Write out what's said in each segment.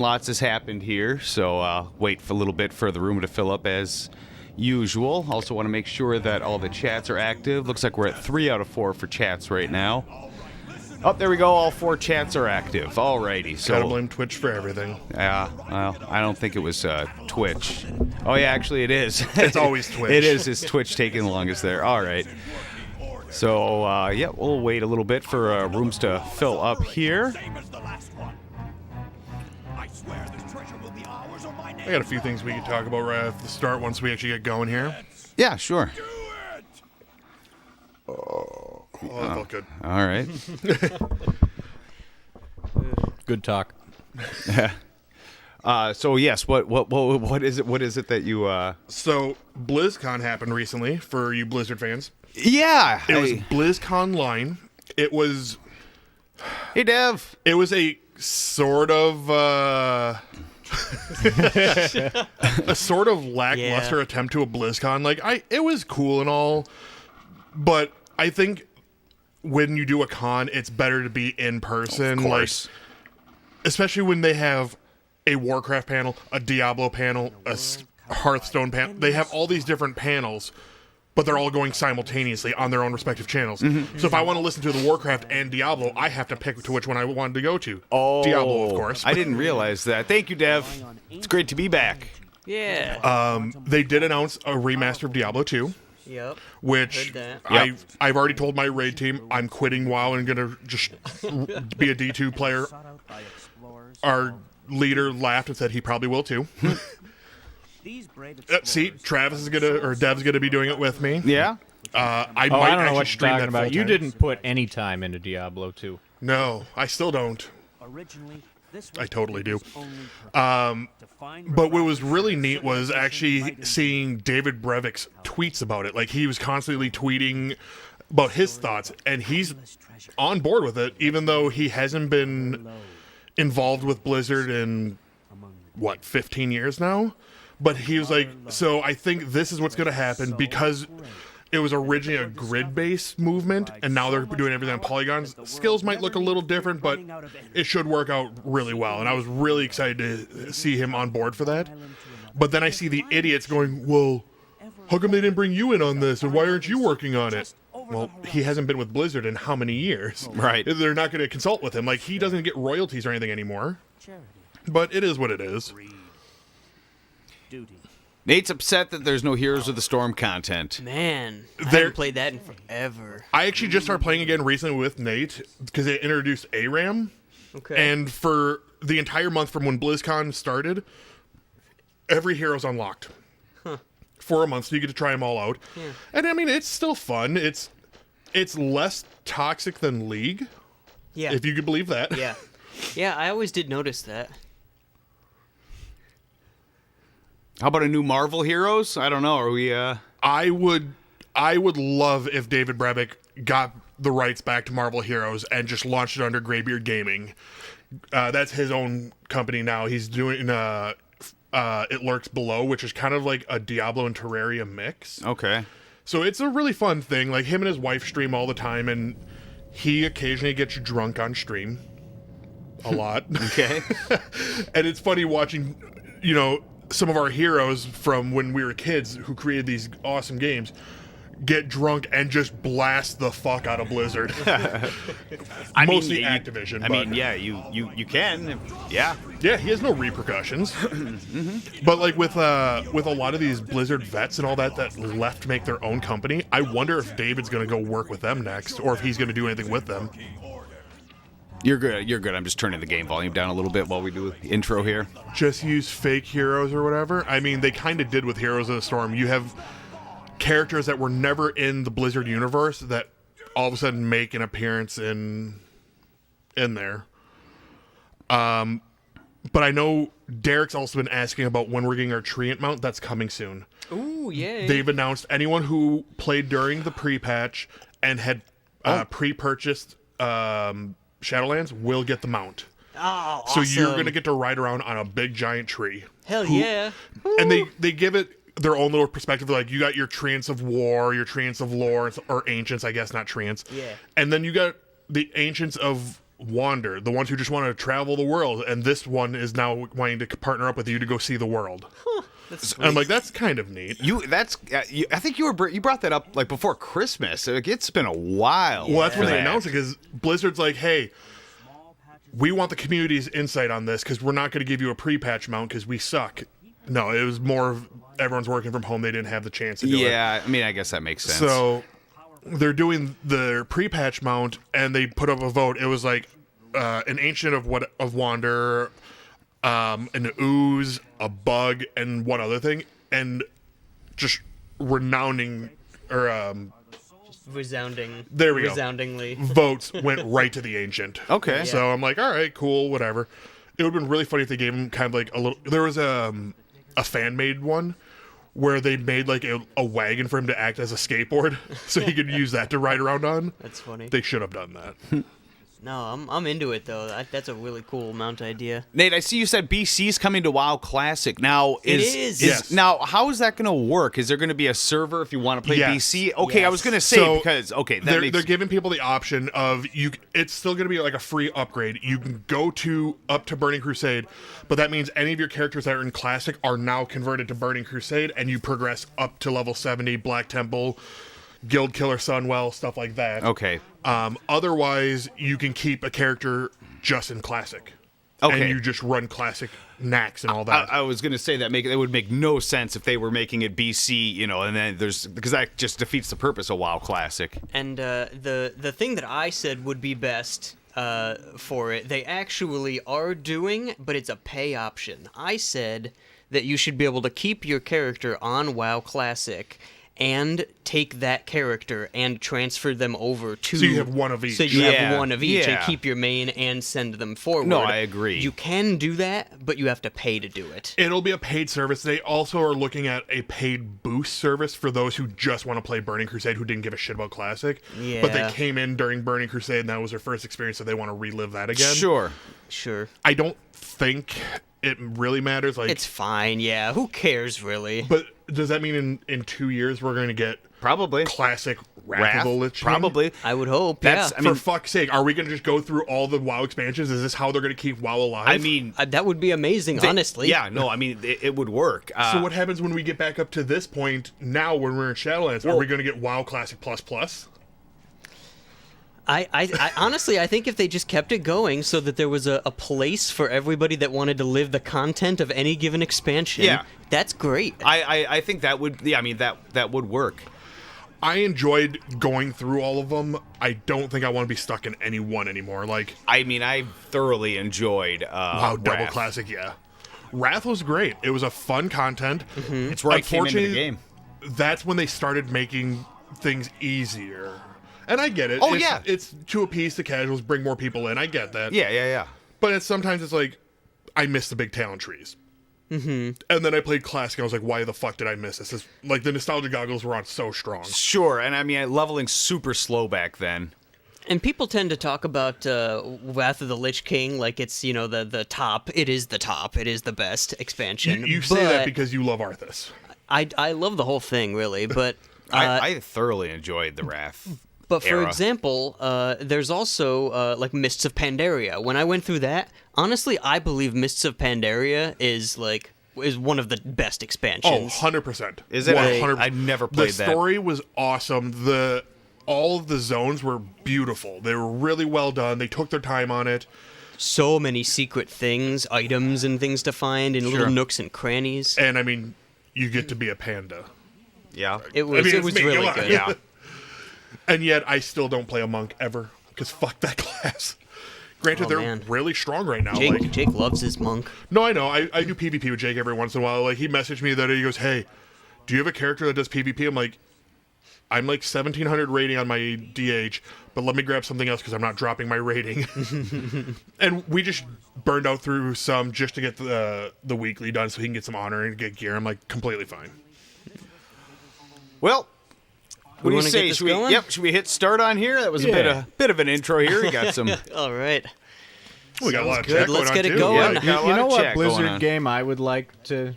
Lots has happened here, so wait for a little bit for the room to fill up as usual. Also want to make sure that all the chats are active. Looks like we're at 3 out of 4 for chats right now. Oh, there we go. All 4 chats are active. Alrighty. So gotta blame Twitch for everything. Yeah, well, I don't think it was Twitch. Oh yeah, actually it is. It's always Twitch. It is. It's Twitch taking the longest there. All right. So yeah, we'll wait a little bit for rooms to fill up here. I got a few things we can talk about right at the start once we actually get going here. Yeah, sure. Oh, that felt good. All right. Good talk. So yes, what is it? What is it that you? So BlizzCon happened recently for you Blizzard fans. Yeah, It was BlizzCon Line. It was. Hey, Dev. It was a sort of. A sort of lackluster attempt to a BlizzCon. Like it was cool and all, but I think when you do a con, it's better to be in person. Of course. Like, especially when they have a Warcraft panel, a Diablo panel, a Hearthstone panel. They have all these different panels, but they're all going simultaneously on their own respective channels. Mm-hmm. So if I want to listen to the Warcraft and Diablo, I have to pick to which one I wanted to go to. Oh, Diablo, of course. I didn't realize that. Thank you, Dev. It's great to be back. Yeah. They did announce a remaster of Diablo 2. Yep. Which Heard that. I've already told my raid team I'm quitting WoW and gonna just be a D2 player. Our leader laughed and said he probably will too. See, Travis is Dev's gonna be doing it with me. Yeah. I I might don't know actually what you're stream talking that about. You full-time. didn't put any time into Diablo 2. No, I still don't. I totally do. But what was really neat was actually seeing David Brevik's tweets about it. Like, he was constantly tweeting about his thoughts, and he's on board with it, even though he hasn't been involved with Blizzard in, 15 years now? But he was like, so I think this is what's going to happen because it was originally a grid-based movement, and now they're doing everything on polygons. Skills might look a little different, but it should work out really well. And I was really excited to see him on board for that. But then I see the idiots going, well, how come they didn't bring you in on this, and why aren't you working on it? Well, he hasn't been with Blizzard in how many years? Right. They're not going to consult with him. Like, he doesn't get royalties or anything anymore. But it is what it is. Nate's upset that there's no Heroes of the Storm content. Man, I There- haven't played that in forever. I actually just started playing again recently with Nate because they introduced ARAM. Okay. And for the entire month from when BlizzCon started, every hero's unlocked. For a month, so you get to try them all out. Yeah. And I mean, it's still fun. It's less toxic than League, Yeah. if you could believe that. Yeah. Yeah, I always did notice that. How about a new Marvel Heroes? I don't know. Are we? I would love if David Brevik got the rights back to Marvel Heroes and just launched it under Greybeard Gaming. That's his own company now. He's doing It Lurks Below, which is kind of like a Diablo and Terraria mix. Okay. So it's a really fun thing. Like, him and his wife stream all the time, and he occasionally gets drunk on stream. A lot. Okay. And it's funny watching, some of our heroes from when we were kids who created these awesome games get drunk and just blast the fuck out of Blizzard. Mostly Activision. Yeah, you can. Yeah. Yeah, he has no repercussions. But like with a lot of these Blizzard vets and all that left to make their own company, I wonder if David's going to go work with them next, or if he's going to do anything with them. You're good. You're good. I'm just turning the game volume down a little bit while we do the intro here. Just use fake heroes or whatever. I mean, they kind of did with Heroes of the Storm. You have characters that were never in the Blizzard universe that all of a sudden make an appearance in there. But I know Derek's also been asking about when we're getting our Treant mount. That's coming soon. Ooh, yay. They've announced anyone who played during the pre-patch and had pre-purchased Shadowlands will get the mount. Oh, So awesome. you're going to get to ride around on a big giant tree. Hell yeah. And they give it their own little perspective. Like, you got your Treants of War, your Treants of Lore, or Ancients, I guess, not Treants. Yeah. And then you got the Ancients of Wander, the ones who just want to travel the world, and this one is now wanting to partner up with you to go see the world. That's And I'm like, that's kind of neat. I think you brought that up like before Christmas. Like, it's been a while. Well, that's for when they that. announced it, because Blizzard's like, hey, we want the community's insight on this, because we're not going to give you a pre-patch mount because we suck. No, it was more of everyone's working from home. They didn't have the chance to do it. Yeah, I mean, I guess that makes sense. So they're doing their pre-patch mount, and they put up a vote. It was like an Ancient of Wander, an Ooze, a Bug, and one other thing, and just resounding there we go. Resoundingly. Votes went right to the Ancient. Okay. So I'm like, all right, cool, whatever. It would have been really funny if they gave him kind of like a little. There was a fan made one where they made like a wagon for him to act as a skateboard, so he could use that to ride around on. That's funny. They should have done that. No, I'm into it though. That's a really cool mount idea. Nate, I see you said BC's coming to WoW Classic. Now, is. Yes. Now, how is that going to work? Is there going to be a server if you want to play Yes. BC? Okay, I Yes. was going to say So, because that they're makes giving people the option of it's still going to be like a free upgrade. You can go up to Burning Crusade, but that means any of your characters that are in Classic are now converted to Burning Crusade, and you progress up to level 70, Black Temple, Guild Killer Sunwell, stuff like that. okay. Otherwise, you can keep a character just in Classic. Okay. And you just run Classic Nax and all that. I was going to say that it would make no sense if they were making it BC, and then because that just defeats the purpose of WoW Classic. And the thing that I said would be best for it, they actually are doing, but it's a pay option. I said that you should be able to keep your character on WoW Classic and take that character and transfer them over to... So you have one of each. So you Yeah, have one of each and yeah. keep your main and send them forward. No, I agree. You can do that, but you have to pay to do it. It'll be a paid service. They also are looking at a paid boost service for those who just want to play Burning Crusade, who didn't give a shit about Classic. But they Yeah. came in during Burning Crusade, and that was their first experience, so they want to relive that again. Sure. Sure. I don't think it really matters. Like, It's fine, yeah. Who cares, really? but does that mean in 2 years we're going to get Probably. Classic Wrath of the Lich King? Probably. I would hope, That's- yeah. I mean- For fuck's sake, are we going to just go through all the WoW expansions? Is this how they're going to keep WoW alive? I mean, That would be amazing, honestly. Yeah, no, I mean, it would work. so what happens when we get back up to this point now when we're in Shadowlands? Are we going to get WoW Classic Plus Plus? I honestly, I think if they just kept it going so that there was a place for everybody that wanted to live the content of any given expansion, Yeah. that's great. I think that would, I mean, that would work. I enjoyed going through all of them. I don't think I want to be stuck in any one anymore. Like, I mean, I thoroughly enjoyed wow, Double Wrath. Classic, yeah. Wrath was great. It was a fun content. It's where I came into the Unfortunately, game. That's when they started making things easier. And I get it. Oh, it's, yeah. It's to appease the casuals, bring more people in. I get that. Yeah. But sometimes it's like, I miss the big talent trees. Mm-hmm. And then I played Classic, and I was like, why the fuck did I miss this? It's like, the nostalgia goggles were on so strong. Sure, and I mean, leveling super slow back then. And people tend to talk about Wrath of the Lich King like it's, the top. It is the top. It is the best expansion. You say that but because you love Arthas. I love the whole thing, really, but... I thoroughly enjoyed the Wrath. But for era. example, there's also like Mists of Pandaria. When I went through that, honestly, I believe Mists of Pandaria is one of the best Oh, expansions. 100%. Is it? 100%. I've never played the that. story was awesome. All of the zones were beautiful. They were really well done. They took their time on it. So many secret things, items, and things to find in little nooks and crannies. And I mean, you get to be a panda. Yeah. It was it's me, really come on. good. Yeah. And yet, I still don't play a monk ever because fuck that class. Granted, Oh, they're man. really strong right now. Jake loves his monk. No, I know. I do PvP with Jake every once in a while. Like, he messaged me the other day. He goes, "Hey, do you have a character that does PvP?" I'm like 1700 rating on my DH, but let me grab something else because I'm not dropping my rating. And we just burned out through some just to get the weekly done so he can get some honor and get gear. I'm like, completely fine. Well, what do you wanna get say? this Should we? going? Yep. Should we hit start on here? That was a bit of an intro here. You got some. All right. We got a lot of good. chat Let's going get on, it too. going. Yeah, You- got a lot You know of what chat going Blizzard on. game I would like to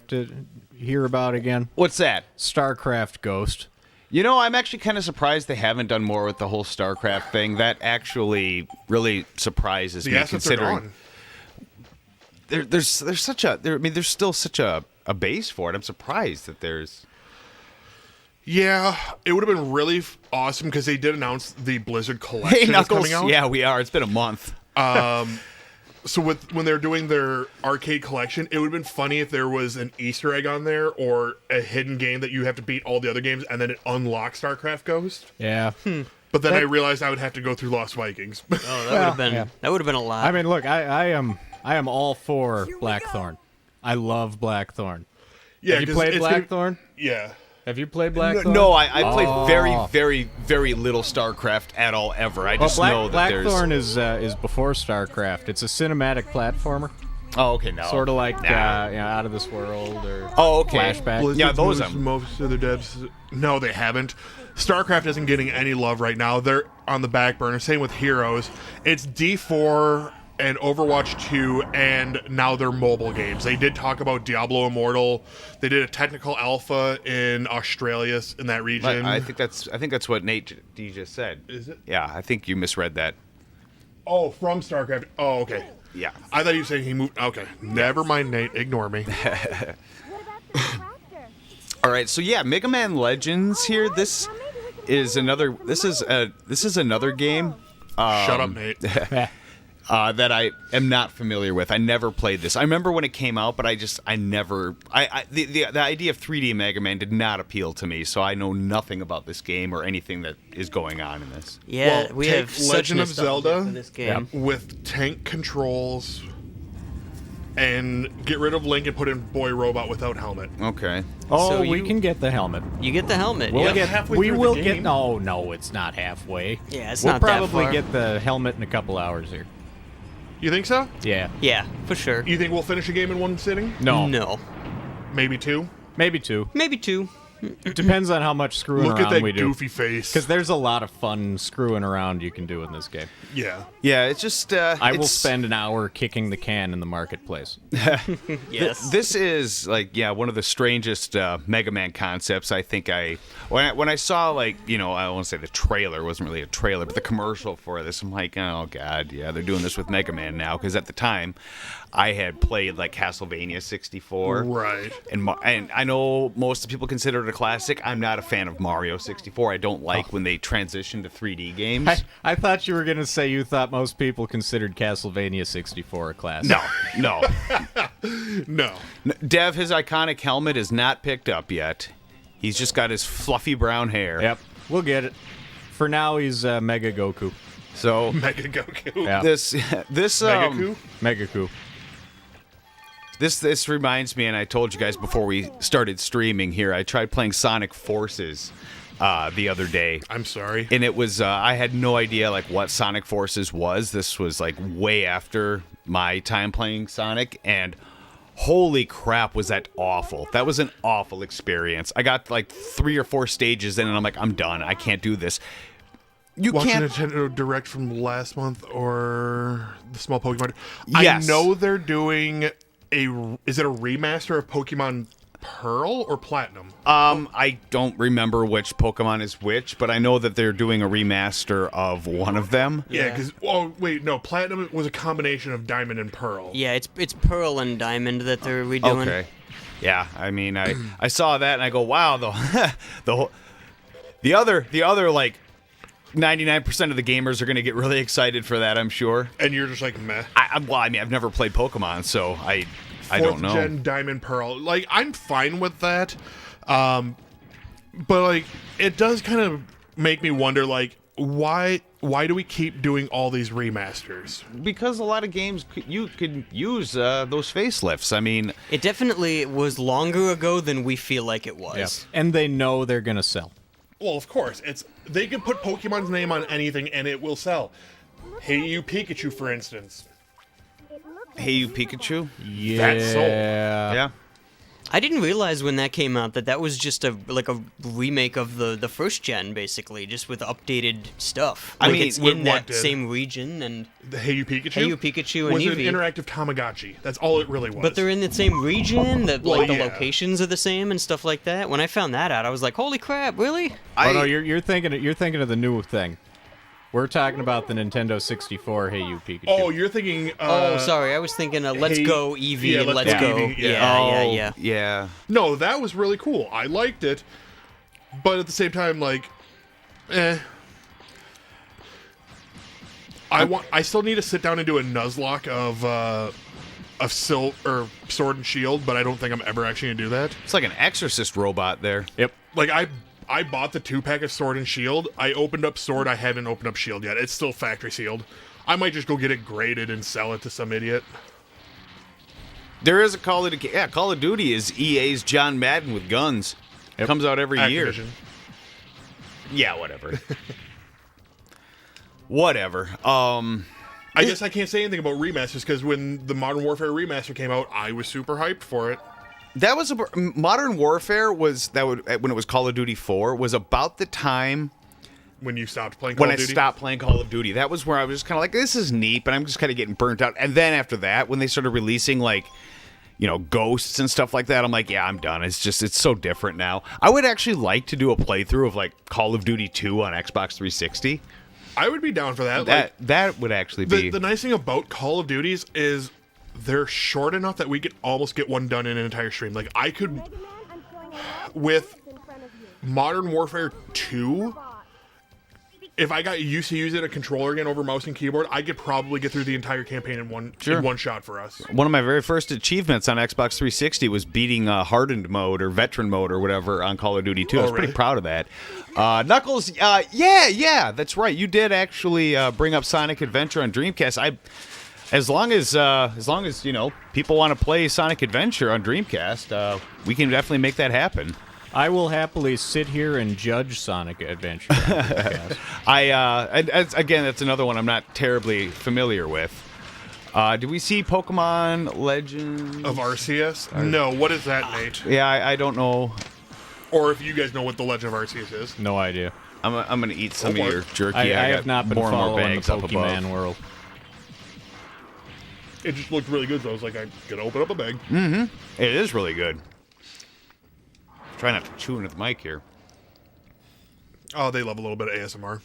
hear about again? What's that? StarCraft Ghost. You know, I'm actually kind of surprised they haven't done more with the whole StarCraft thing. That actually really surprises The me, assets are considering gone. there's such a there's still such a base for it. I'm surprised that there's. Yeah, it would have been really awesome because they did announce the Blizzard Hey, collection is Knuckles. coming out. Yeah, we are. It's been a month. So when they're doing their arcade collection, it would have been funny if there was an Easter egg on there or a hidden game that you have to beat all the other games and then it unlocks StarCraft Ghost. Yeah. But then I realized I would have to go through Lost Vikings. Oh, that would have been that would have been a lot. I mean, look, I am all for Blackthorn. I love Blackthorn. Yeah, Have you 'cause played it's gonna- Blackthorn? Yeah. Have you played Blackthorn? No, I played very, Oh. very, very little StarCraft at all ever. I Well, just know that there's. Blackthorn is before StarCraft. It's a cinematic platformer, Oh, okay, no. sort of like Nah. Out of This World or Oh, okay. Flashback. Blizzard's Yeah, those moved I'm- most of the devs. No, they haven't. StarCraft isn't getting any love right now. They're on the back burner. Same with Heroes. It's D4 and Overwatch 2, and now they're mobile games. They did talk about Diablo Immortal. They did a technical alpha in Australia in that region. I think that's what Nate D just said. Is it? Yeah, I think you misread that. Oh, from StarCraft. Oh, okay. Yeah. I thought you were saying he moved. Okay, never mind, Nate. Ignore me. All right, so yeah, Mega Man Legends here. This is another. This is another game. Shut up, Nate. That I am not familiar with. I never played this. I remember when it came out, but the idea of 3D Mega Man did not appeal to me, so I know nothing about this game or anything that is going on in this. yeah, Well, we take have such Legend of nostalgia Zelda. for this game. With tank controls, and get rid of Link and put in Boy Robot without helmet. Okay. Oh, So we you- can get the helmet. You get the helmet. We'll yeah. get halfway we through the will game. get no, it's not halfway. Yeah, it's we'll not that probably far. get the helmet in a couple hours here. You think so? Yeah. Yeah, for sure. You think we'll finish a game in one sitting? No. No. Maybe two? Maybe 2. Maybe 2. It depends on how much screwing Look at around that we do. goofy face. Because there's a lot of fun screwing around you can do in this game. Yeah. Yeah, it's just. I will spend an hour kicking the can in the marketplace. Yes. This is one of the strangest Mega Man concepts. I think when I saw I won't say the trailer, it wasn't really a trailer, but the commercial for this, I'm like, oh god, yeah, they're doing this with Mega Man now. Because at the time, I had played Castlevania 64, Right. and I know most people consider it a classic. I'm not a fan of Mario 64. I don't like when they transition to 3D games. I thought you were going to say you thought most people considered Castlevania 64 a classic. No. No. Dev, his iconic helmet is not picked up yet. He's just got his fluffy brown hair. Yep, we'll get it. For now, he's Mega Goku. So Mega Goku. Yeah. this Mega Goku? Mega Goku. This reminds me, and I told you guys before we started streaming here, I tried playing Sonic Forces the other day. I'm sorry. And it was I had no idea what Sonic Forces was. This was way after my time playing Sonic, and holy crap, was that awful. That was an awful experience. I got 3 or 4 stages in, and I'm like, I'm done. I can't do this. You Watch a can't. Nintendo Direct from last month or the small Pokemon. Yes. I know they're doing is it a remaster of Pokemon Pearl or Platinum? I don't remember which Pokemon is which, but I know that they're doing a remaster of one of them. Yeah, because Platinum was a combination of Diamond and Pearl. Yeah, it's Pearl and Diamond that they're redoing. Okay. Yeah, I mean, I saw that and I go, wow, the other 99% of the gamers are going to get really excited for that, I'm sure. And you're just like, meh. I've never played Pokemon, so I don't know. 4th gen Diamond Pearl. I'm fine with that. But it does kind of make me wonder why do we keep doing all these remasters? Because a lot of games you could use those facelifts. I mean, It definitely was longer ago than we feel like it was. Yep. And they know they're going to sell. Well, of course. They can put Pokemon's name on anything and it will sell. Hey You Pikachu, for instance. Hey You Pikachu? Yeah. That's sold. Yeah. I didn't realize when that came out that was just a remake of the first gen, basically, just with updated stuff. I Like, mean, it's what in that did? same region, and The Hey You Pikachu? Hey You Pikachu and was an Eevee. interactive Tamagotchi. That's all it really was. but they're in the same region. The Well, the yeah. locations are the same and stuff like that. When I found that out, I was like, "Holy crap, really?" Oh no, you're thinking of the new thing. We're talking about the Nintendo 64 Hey You Pikachu. Oh, you're thinking... Oh, sorry, I was thinking, "Let's Hey- Go Eevee" yeah, and Let's "Let's Go Go." Eevee, yeah. Yeah. Yeah. No, that was really cool. I liked it. But at the same time, like... I still need to sit down and do a Nuzlocke of Sword and Shield, but I don't think I'm ever actually going to do that. It's like an exorcist robot there. Yep. Like, I bought the 2-pack of Sword and Shield. I opened up Sword. I haven't opened up Shield yet. It's still factory sealed. I might just go get it graded and sell it to some idiot. There is a Call of Duty. Yeah, Call of Duty is EA's John Madden with guns. It comes out every year. Activision. Yeah, whatever. Whatever. I guess I can't say anything about remasters because when the Modern Warfare remaster came out, I was super hyped for it. That was Modern Warfare when it was Call of Duty 4 was about the time When you stopped playing Call when of I Duty? stopped playing Call of Duty. That was where I was just kind of like, this is neat, but I'm just kind of getting burnt out. And then after that, when they started releasing ghosts and stuff like that, I'm like, yeah, I'm done. It's so different now. I would actually like to do a playthrough of like Call of Duty 2 on Xbox 360. I would be down for that. That would actually be The nice thing about Call of Duties is they're short enough that we could almost get one done in an entire stream. Like, I could, with Modern Warfare 2, if I got used to using a controller again over mouse and keyboard, I could probably get through the entire campaign in one shot for us. One of my very first achievements on Xbox 360 was beating hardened mode or veteran mode or whatever on Call of Duty 2. I was really? pretty proud of that. Knuckles, yeah, that's right. You did actually bring up Sonic Adventure on Dreamcast. As long as people want to play Sonic Adventure on Dreamcast, we can definitely make that happen. I will happily sit here and judge Sonic Adventure. Again, that's another one I'm not terribly familiar with. Do we see Pokemon Legends Of RCS? No, what is that, Nate? Yeah, I don't know. Or if you guys know what the Legend of Arceus is. No idea. I'm gonna eat some Go of for your it. jerky. I got have not been more and more following the bags up above. Pokemon world. It just looked really good, so I was like, I'm going to open up a bag. It is really good. Try not to chew into the mic here. Oh, they love a little bit of ASMR.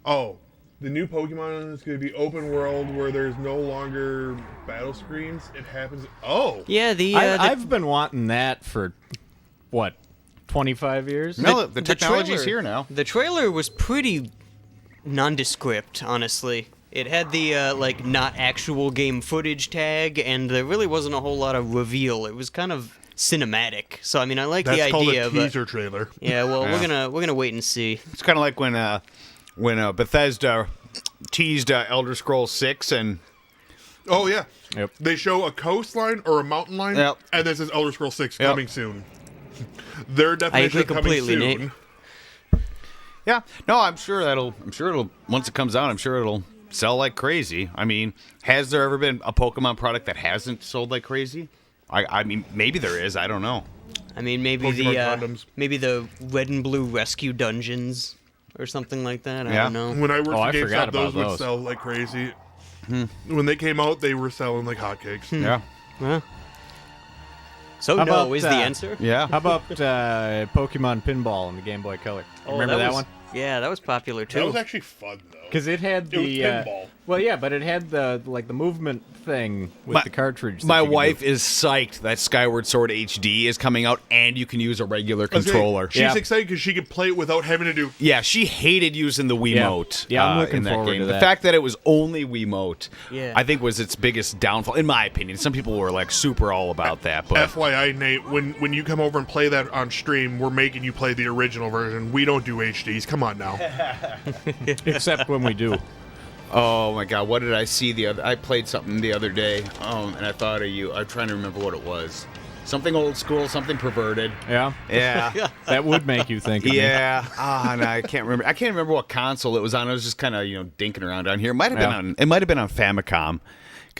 Oh, the new Pokemon is going to be open world where there's no longer battle screens. It happens. Oh, Yeah, I've been wanting that for, 25 years? No, the technology's trailer- here now. The trailer was pretty nondescript, honestly. It had the not actual game footage tag, and there really wasn't a whole lot of reveal. It was kind of cinematic. So I mean, I like that's the called idea, a teaser trailer. yeah. Well, Yeah. we're gonna wait and see. It's kind of like when Bethesda teased Elder Scrolls 6 and Oh yeah. Yep. They show a coastline or a mountain line, Yep. and then it says Elder Scrolls 6 Yep. coming soon. Their definition agree of coming completely, soon. Nate. yeah, no, I'm sure it'll once it comes out, I'm sure it'll sell like crazy. I mean, has there ever been a Pokemon product that hasn't sold like crazy? I mean, maybe there is. I don't know. I mean, maybe Pokemon condoms. maybe the Red and Blue Rescue Dungeons or something like that. I Yeah. don't know. When I worked I at forgot GameStop, those about would those. sell like crazy. When they came out, they were selling like hotcakes. Yeah, Well, so How no about, is the answer. yeah. How about Pokemon Pinball on the Game Boy Color? Remember that was, one? Yeah, that was popular too. That was actually fun though. Because it had It was the pinball. well, yeah, but it had the movement thing with the cartridge. that My you could wife do. is psyched that Skyward Sword HD is coming out, and you can use a regular I was saying, controller. She's Yeah. excited because she could play it without having to do. Yeah, she hated using the Wiimote. Yeah, I'm looking in that forward game. to The that. fact that it was only Wiimote, Yeah. I think was its biggest downfall, in my opinion. Some people were like super all about that, but FYI, Nate, when you come over and play that on stream, we're making you play the original version. We don't do HDs. Come on now. except when we do. oh my god, what did I see the other? I played something the other day, and I thought of you. I'm trying to remember what it was. Something old school, something perverted. Yeah, Yeah. that would make you think. Of me. Yeah, no, I can't remember. I can't remember what console it was on. I was just kind of dinking around down here. It might have been Yeah. on. It might have been on Famicom,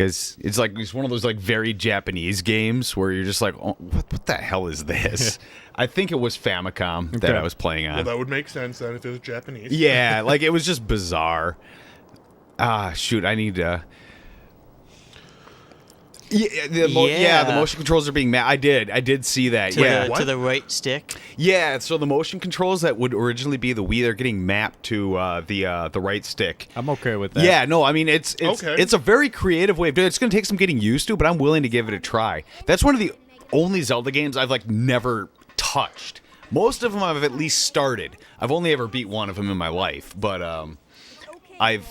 Because it's one of those like very Japanese games where you're just like, oh, what the hell is this? I think it was Famicom that I was playing on. Well, that would make sense then if it was Japanese. Yeah, like it was just bizarre. Shoot, I need to. Yeah, the motion controls are being I did see that. To the right stick. Yeah, so the motion controls that would originally be the Wii, they're getting mapped to the right stick. I'm okay with that. Yeah, no, I mean it's Okay. it's a very creative way of doing it. It's going to take some getting used to, but I'm willing to give it a try. That's one of the only Zelda games I've like never touched. Most of them I've at least started. I've only ever beat one of them in my life, but I've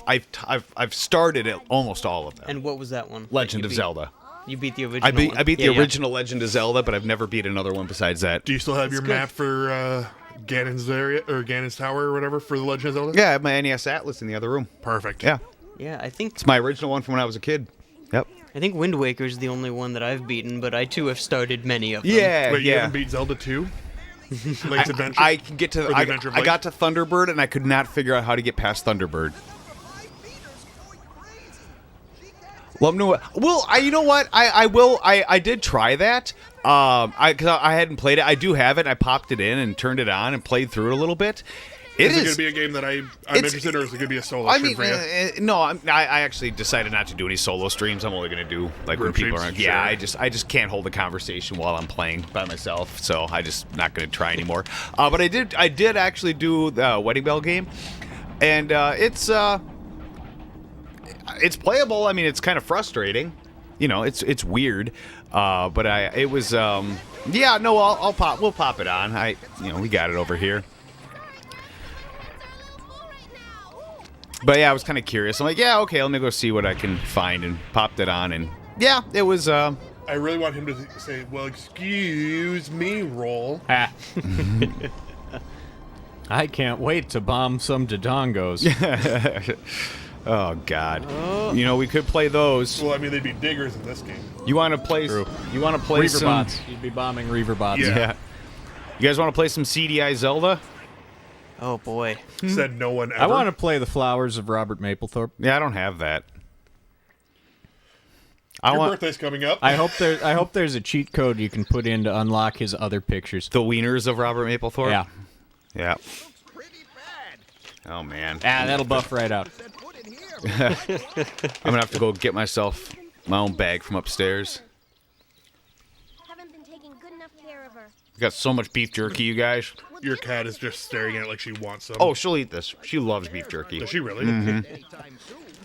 started at almost all of them. And what was that one? Legend of Zelda. You beat the original. I beat the original Legend of Zelda, but I've never beat another one besides that. Do you still have your map for Ganon's area or Ganon's Tower or whatever for the Legend of Zelda? Yeah, I have my NES Atlas in the other room. Perfect. Yeah, Yeah, I think it's my original one from when I was a kid. Yep. Wind Waker is the only one that I've beaten, but I too have started many of them. Yeah, Wait, you yeah. haven't beat Zelda 2? Link's Adventure? I can get to. Or the Adventure of I Link? got to Thunderbird, and I could not figure out how to get past Thunderbird. Well, you know what? I will. I did try that. Cause I hadn't played it. I do have it. I popped it in and turned it on and played through it a little bit. Is it going to be a game that I'm interested in, or is it going to be a solo stream for you? No. I actually decided not to do any solo streams. I'm only going to do like when Group people streams, are. Yeah, sure. I just can't hold a conversation while I'm playing by myself. So I just not going to try anymore. But I did actually do the Wedding Bell game, and it's playable. I mean, it's kind of frustrating. You know, it's weird. But we'll pop it on. We got it over here. But yeah, I was kind of curious. I'm like, yeah, okay, let me go see what I can find, and popped it on, and yeah, it was. I really want him to say, "Well, excuse me, roll." Ah. I can't wait to bomb some Dodongos. Oh God! We could play those. Well, I mean, they'd be diggers in this game. You want to play? True. You want to play Reaver some? bots. You'd be bombing Reaver bots. Yeah. You guys want to play some CDI Zelda? Oh boy. Said no one ever. I want to play the Flowers of Robert Mapplethorpe. Yeah, I don't have that. Your birthday's coming up. I hope there's a cheat code you can put in to unlock his other pictures. The Wieners of Robert Mapplethorpe. Yeah. Yeah. Oh man. That'll buff right out. I'm gonna have to go get myself my own bag from upstairs. Haven't been taking good enough care of her. We got so much beef jerky, you guys. Your cat is just staring at it like she wants some. Oh, she'll eat this. She loves beef jerky. Does she really?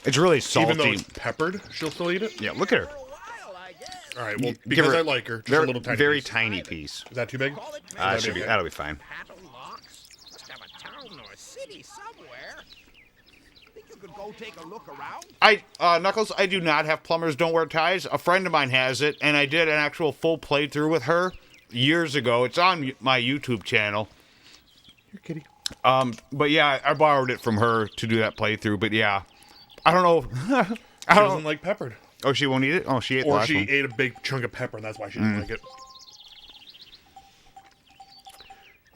It's really salty. Even though it's peppered, she'll still eat it? Yeah, look at her. All right, well, Give because her I like her, just very, a little tiny very piece. tiny piece. Is that too big? Should be, okay? that'll be fine. Must have a town or a city somewhere. Think you could go take a look around? Knuckles, I do not have Plumbers Don't Wear Ties. A friend of mine has it, and I did an actual full playthrough with her years ago. It's on my YouTube channel. Here, kitty. But yeah, I borrowed it from her to do that playthrough. But yeah, I don't know. She doesn't like peppered. Oh, she won't eat it? Oh, she ate the Or last she one. ate a big chunk of pepper, and that's why she didn't like it.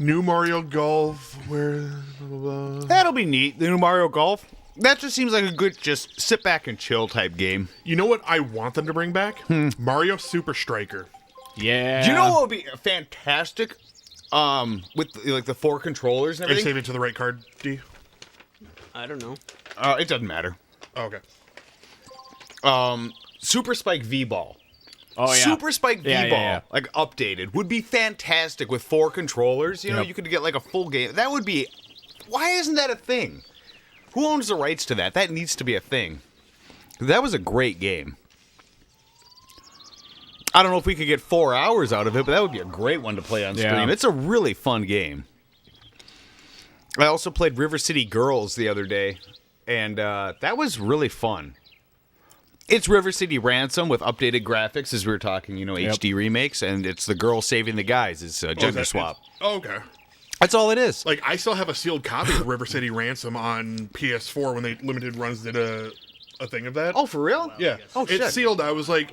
New Mario Golf, where... Blah, blah, blah. That'll be neat. The new Mario Golf. That just seems like a good, just sit back and chill type game. You know what I want them to bring back? Mario Super Striker. Yeah. Do you know what would be fantastic? With the 4 controllers and Are you everything. saving it to the right card, D? I don't know. It doesn't matter. Oh, okay. Super Spike V-Ball. Oh, yeah. Super Spike Yeah, V-Ball, yeah. like updated, would be fantastic with 4 controllers. You know, Yep. you could get like a full game. That would be. Why isn't that a thing? Who owns the rights to that? That needs to be a thing. That was a great game. I don't know if we could get 4 hours out of it, but that would be a great one to play on stream. Yeah. It's a really fun game. I also played River City Girls the other day, and that was really fun. It's River City Ransom with updated graphics, as we were talking, HD remakes, and it's the girl saving the guys. It's a gender swap. Okay. That's all it is. Like, I still have a sealed copy of River City Ransom on PS4 when they limited runs did a thing of that. Oh, for real? Yeah. Oh, shit. It's sealed. I was like,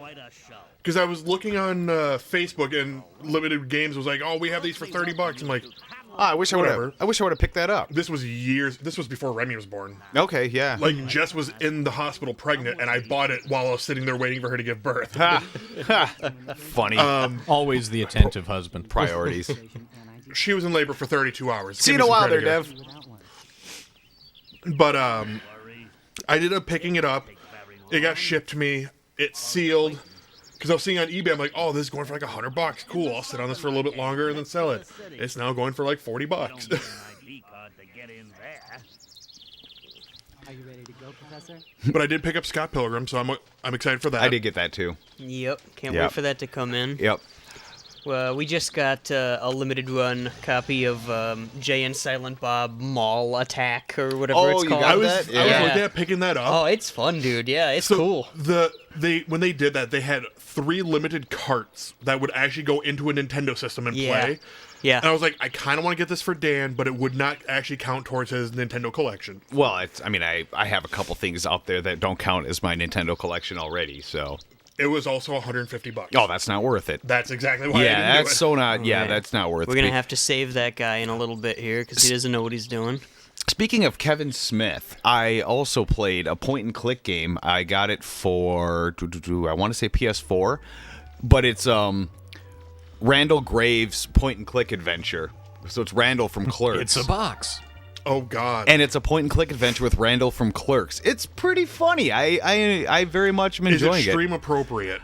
because I was looking on Facebook and Limited Games was like, oh, we have these for $30. I'm like, I wish I would Whatever. have. I wish I would have picked that up. This was years. This was before Remy was born. Okay, yeah. Like Jess was in the hospital pregnant, and I bought it while I was sitting there waiting for her to give birth. Funny Always the attentive husband. priorities. She was in labor for 32 hours. See Give you in me a some while there, credit here. Dev. But I ended up picking it up. It got shipped to me. It's sealed. Because I was seeing on eBay, I'm like, oh, this is going for like $100. Cool, I'll sit on this for a little bit longer and then sell it. It's now going for like $40. Are you ready to go, Professor? But I did pick up Scott Pilgrim, so I'm excited for that. I did get that too. Yep. Can't Yep. wait for that to come in. Yep. We just got a limited run copy of Jay and Silent Bob Mall Attack or whatever Oh, it's you called. got I was that? I was Yeah. looking at picking that up. Oh, it's fun, dude. Yeah, it's So cool. when they did that, they had 3 limited carts that would actually go into a Nintendo system and Yeah. play. Yeah. And I was like, I kind of want to get this for Dan, but it would not actually count towards his Nintendo collection. Well, it's. I mean, I have a couple things out there that don't count as my Nintendo collection already. So. It was also $150. Oh, that's not worth it. That's exactly why I Yeah, didn't do that's it. so not. Yeah, Right. that's not worth. We're gonna it. have to save that guy in a little bit here because he doesn't know what he's doing. Speaking of Kevin Smith, I also played a point-and-click game. I got it for I want to say PS4, but it's Randall Graves' point-and-click adventure. So it's Randall from Clerks. It's a box. Oh God. And it's a point-and-click adventure with Randall from Clerks. It's pretty funny. I very much am Is it enjoying stream appropriate?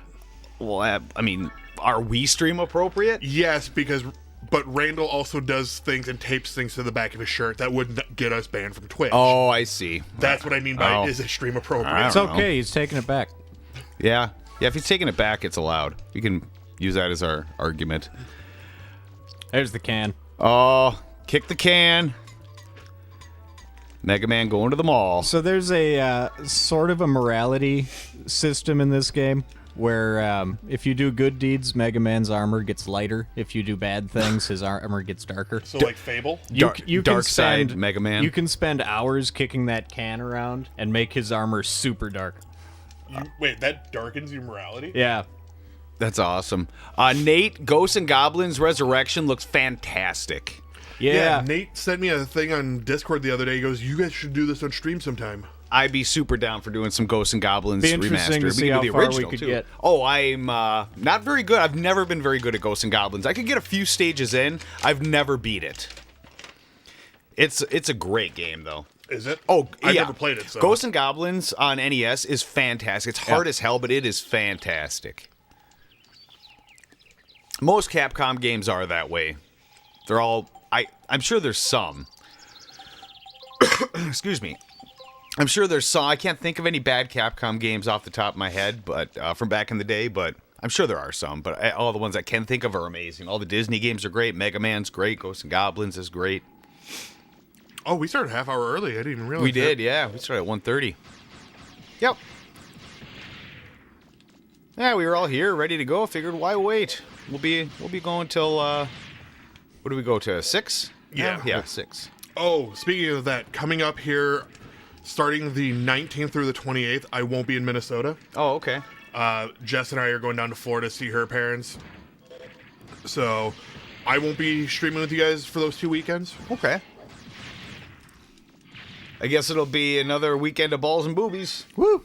Well, I mean, are we stream appropriate? Yes, but Randall also does things and tapes things to the back of his shirt that would get us banned from Twitch. Oh, I see. That's what I mean by Oh. is it stream appropriate? I It's don't know. okay. He's taking it back. Yeah. If he's taking it back, it's allowed. We can use that as our argument. There's the can. Oh, kick the can. Mega Man going to the mall. So there's a sort of a morality system in this game where if you do good deeds, Mega Man's armor gets lighter. If you do bad things, his armor gets darker. So like Fable? Dark side Mega Man. You can spend hours kicking that can around and make his armor super dark. Wait, that darkens your morality? Yeah. That's awesome. Nate, Ghosts and Goblins Resurrection looks fantastic. Yeah. Nate sent me a thing on Discord the other day. He goes, "You guys should do this on stream sometime." I'd be super down for doing some Ghosts and Goblins Be interesting remaster. to see We can how do the far we original could too. get. Oh, I'm not very good. I've never been very good at Ghosts and Goblins. I could get a few stages in. I've never beat it. It's a great game though. Is it? Oh, I've yeah. never played it. So. Ghosts and Goblins on NES is fantastic. It's hard as hell, but it is fantastic. Most Capcom games are that way. They're all. I'm sure there's some. Excuse me. I'm sure there's some. I can't think of any bad Capcom games off the top of my head, but from back in the day. But I'm sure there are some. But all the ones I can think of are amazing. All the Disney games are great. Mega Man's great. Ghosts and Goblins is great. Oh, we started a half hour early. I didn't even realize. We did, yeah. We started at 1:30. Yep. Yeah, we were all here, ready to go. Figured, why wait? We'll be going till what do we go to? 6? Yeah. Yeah, 6. Oh, speaking of that, coming up here, starting the 19th through the 28th, I won't be in Minnesota. Oh, okay. Jess and I are going down to Florida to see her parents. So, I won't be streaming with you guys for those 2 weekends. Okay. I guess it'll be another weekend of balls and boobies. Woo!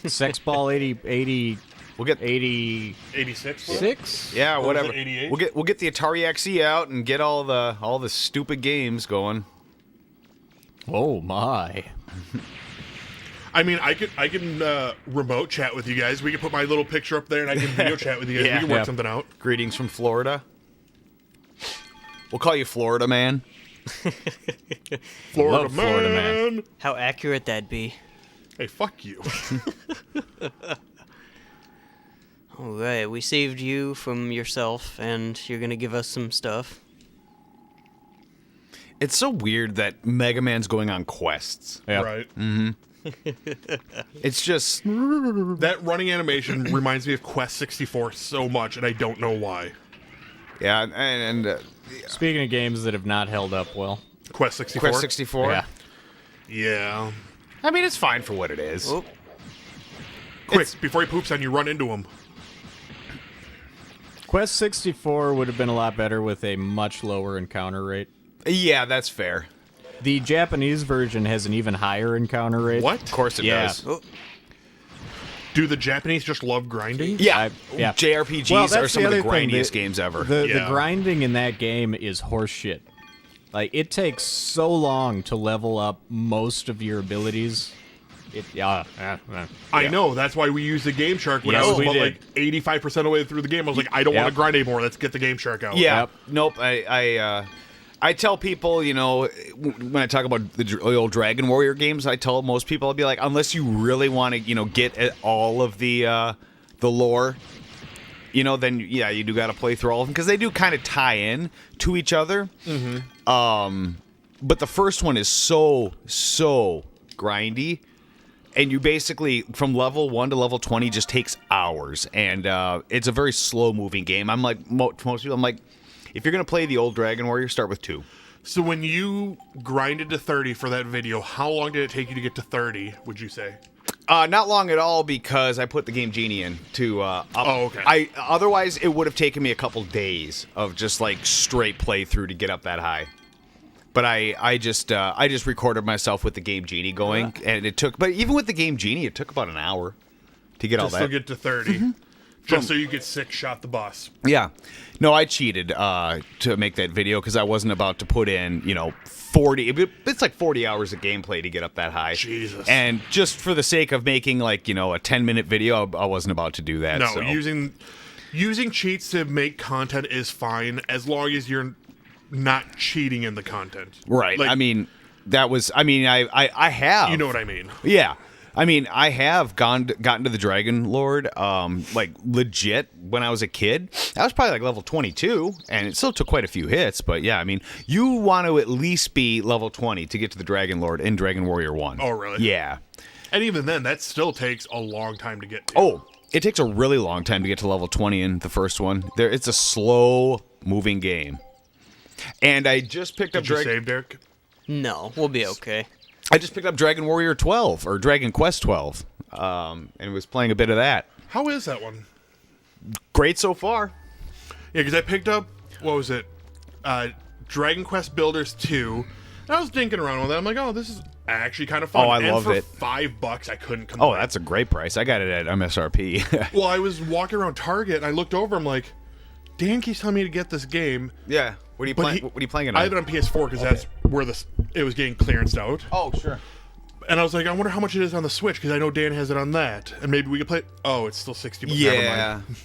Sex Ball 86? We'll get 86. was it? yeah, Or was whatever. it 88? We'll get the Atari XE out and get all the stupid games going. Oh my. I mean, I can remote chat with you guys. We can put my little picture up there, and I can video chat with you guys. Yeah. We can work Yeah. something out. Greetings from Florida. We'll call you Florida Man. Florida Love Florida Man. How accurate that'd be. Hey, fuck you. All right, we saved you from yourself, and you're gonna give us some stuff. It's so weird that Mega Man's going on quests. Yeah. Right. It's just That running animation reminds me of Quest 64 so much, and I don't know why. yeah, and Speaking of games that have not held up well. Quest 64? Quest 64. Yeah. Yeah. I mean, it's fine for what it is. Oh, Quick, before he poops on you, run into him. Quest 64 would have been a lot better with a much lower encounter rate. Yeah, that's fair. The Japanese version has an even higher encounter rate. What? Of course it Yeah. does. Do the Japanese just love grinding? Yeah, yeah. JRPGs Well, are that's some the of the other thing. grindiest games ever. The Yeah. grinding in that game is horseshit. Like, it takes so long to level up most of your abilities. I know. That's why we used the Game Shark when Yes, I was we about, did. like 85% of the way through the game. I was like, I don't want to grind anymore. Let's get the Game Shark out. Yeah. Yep. Nope. I tell people, you know, when I talk about the old Dragon Warrior games, I tell most people, I'll be like, unless you really want to, you know, get at all of the lore, you know, then yeah, you do got to play through all of them because they do kind of tie in to each other. Mm-hmm. But the first one is so grindy. And you basically, from level 1 to level 20, just takes hours. And it's a very slow-moving game. I'm like, most people, I'm like, if you're going to play the old Dragon Warrior, start with 2. So when you grinded to 30 for that video, how long did it take you to get to 30, would you say? Not long at all because I put the Game Genie in to up. Oh, okay. Otherwise, it would have taken me a couple days of just, like, straight playthrough to get up that high. But I just recorded myself with the Game Genie going, and it took. But even with the Game Genie, it took about an hour to get all To that. still get to 30. Just so you get 6 shot the boss. Yeah, no, I cheated to make that video because I wasn't about to put in 40. It's like 40 hours of gameplay to get up that high. Jesus. And just for the sake of making a 10-minute video, I wasn't about to do that. No, so. using cheats to make content is fine as long as you're not cheating in the content. Right. Like, I mean, I have. you know what I mean. Yeah. I mean, I have gotten to the Dragon Lord, like legit when I was a kid. I was probably like level 22, and it still took quite a few hits. But yeah, I mean, you want to at least be level 20 to get to the Dragon Lord in Dragon Warrior 1. Oh, really? Yeah. And even then, that still takes a long time to get to. Oh, it takes a really long time to get to level 20 in the first one. It's a slow-moving game. And I just picked up Did you save, Derek? No, we'll be okay. I just picked up Dragon Warrior 12 or Dragon Quest 12, and was playing a bit of that. How is that one? Great so far. Yeah, because I picked up, what was it? Dragon Quest Builders 2. And I was dinking around with it. I'm like, oh, this is actually kind of fun. Oh, I and love for it. $5, I couldn't complain. Oh, that's a great price. I got it at MSRP. Well, I was walking around Target, and I looked over, I'm like, Dan keeps telling me to get this game. Yeah. What are you But playing? What are you playing it on? I had it on PS4 because that's where it was getting clearanced out. Oh, sure. And I was like, I wonder how much it is on the Switch because I know Dan has it on that, and maybe we could play it. Oh, it's still $60. Never Yeah. mind.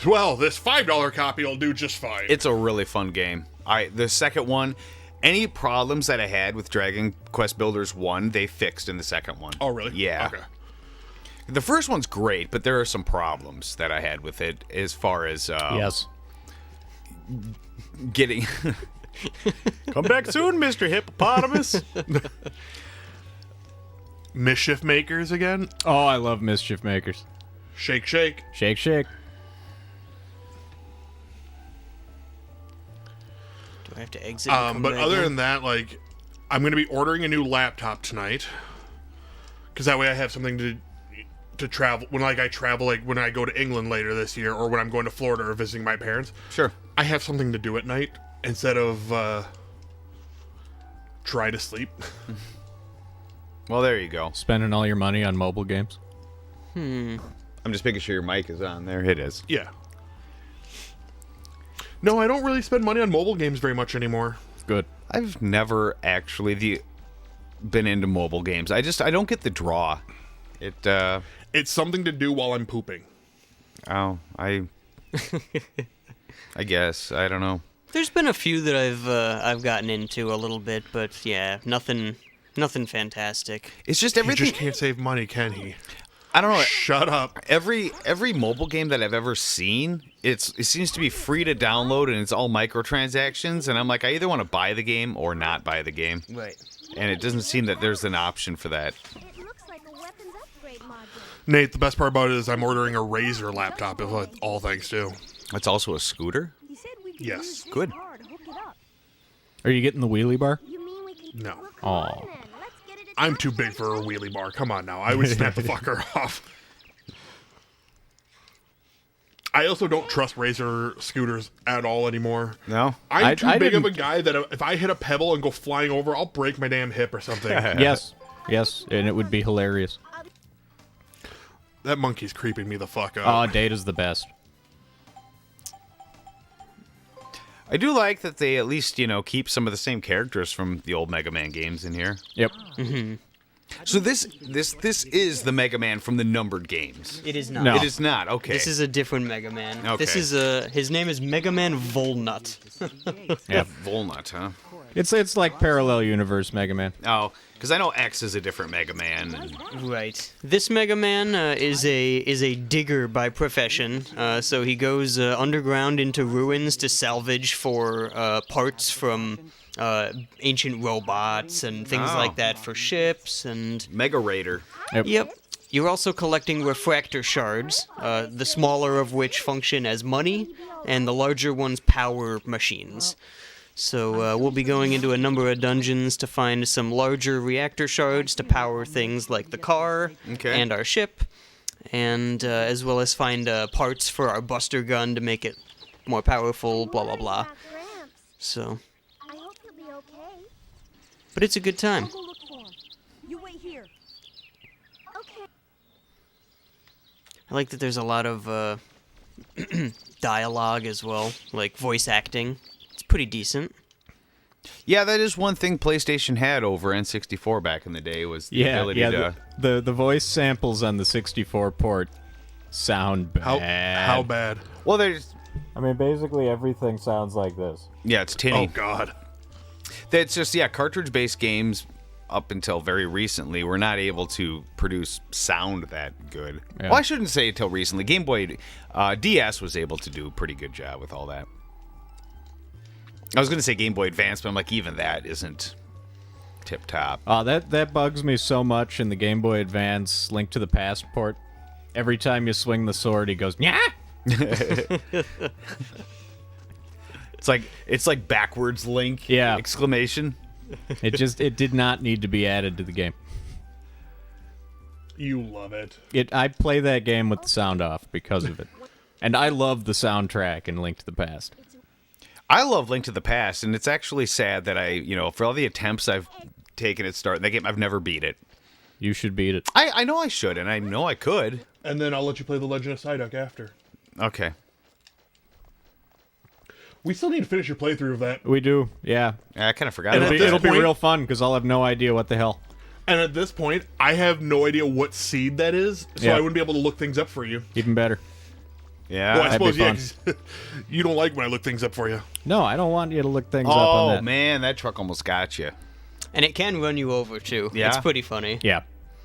Well, this $5 copy will do just fine. It's a really fun game. The second one, any problems that I had with Dragon Quest Builders 1, they fixed in the second one. Oh, really? Yeah. Okay. The first one's great, but there are some problems that I had with it as far as Yes. getting. Come back soon, Mr. Hippopotamus. Mischief Makers again. Oh, I love Mischief Makers. Shake, shake. Shake, shake. Do I have to exit? and come But back other in? than that, like, I'm going to be ordering a new laptop tonight because that way I have something to travel when I travel, like when I go to England later this year or when I'm going to Florida or visiting my parents. Sure. I have something to do at night instead of try to sleep. Well, there you go. Spending all your money on mobile games. I'm just making sure your mic is on there. It is. Yeah. No, I don't really spend money on mobile games very much anymore. Good. I've never actually been into mobile games. I don't get the draw. It's something to do while I'm pooping. I guess I don't know. There's been a few that I've gotten into a little bit, but yeah, nothing fantastic. It's just He everything. just can't save money, can he? I don't know. Shut up. Every mobile game that I've ever seen, it seems to be free to download and it's all microtransactions. And I'm like, I either want to buy the game or not buy the game. Right. And it doesn't seem that there's an option for that. It looks like a weapons upgrade module. Nate, the best part about it is I'm ordering a Razer laptop, all thanks to. It's also a scooter. He said we could Yes. use this Good. car to hook it up. Are you getting the wheelie bar? You mean we can? No. Well, come on Aw. then. Let's get it I'm attached, too big for a shall we? wheelie bar. Come on now. I would snap the fucker off. I also don't trust Razor scooters at all anymore. No? I'm too I big of a didn't- guy that if I hit a pebble and go flying over, I'll break my damn hip or something. Yes, and it would be hilarious. That monkey's creeping me the fuck Oh, out. Data's the best. I do like that they at least, keep some of the same characters from the old Mega Man games in here. Yep. So this is the Mega Man from the numbered games. It is not. No. It is not. Okay. This is a different Mega Man. Okay. This is his name is Mega Man Volnut. Yeah. Volnut, huh? It's like parallel universe Mega Man. Oh, because I know X is a different Mega Man. And, Right. This Mega Man is a digger by profession. So he goes underground into ruins to salvage for parts from ancient robots and things Oh. like that for ships and. Mega Raider. Yep. You're also collecting refractor shards, the smaller of which function as money, and the larger ones power machines. So we'll be going into a number of dungeons to find some larger reactor shards to power things like the car Okay. and our ship, and as well as find parts for our buster gun to make it more powerful, blah blah blah. Gramps, So, I hope he'll be okay. but it's a good time. I'll go look for him. You wait here. Okay. I like that there's a lot of dialogue as well, like voice acting. It's pretty decent. Yeah, that is one thing PlayStation had over N64 back in the day was the ability to... The voice samples on the 64 port sound bad. How bad? Well, there's... I mean, basically everything sounds like this. Yeah, it's Oh tinny. God. That's just, yeah, cartridge-based games up until very recently were not able to produce sound that good. Yeah. Well, I shouldn't say until recently. Game Boy DS was able to do a pretty good job with all that. I was going to say Game Boy Advance, but I'm like, even that isn't tip-top. Oh, that bugs me so much in the Game Boy Advance Link to the Past port. Every time you swing the sword, he goes, "Nyah!" It's like backwards Link! Yeah. Exclamation. It did not need to be added to the game. You love it. I play that game with the sound off because of it. And I love the soundtrack in Link to the Past. I love Link to the Past, and it's actually sad that for all the attempts I've taken at starting that game, I've never beat it. You should beat it. I know I should, and I know I could. And then I'll let you play The Legend of Psyduck after. Okay. We still need to finish your playthrough of that. We do, yeah. I kind of forgot And about at that. this It'll be point- real fun because I'll have no idea what the hell. And at this point, I have no idea what seed that is, so Yeah. I wouldn't be able to look things up for you. Even better. Yeah. Well, I that'd be suppose, yeah, 'cause you don't like when I look things up for you. No, I don't want you to look things up on Oh that. man, that truck almost got you. And it can run you over too. Yeah? It's pretty funny. Yeah.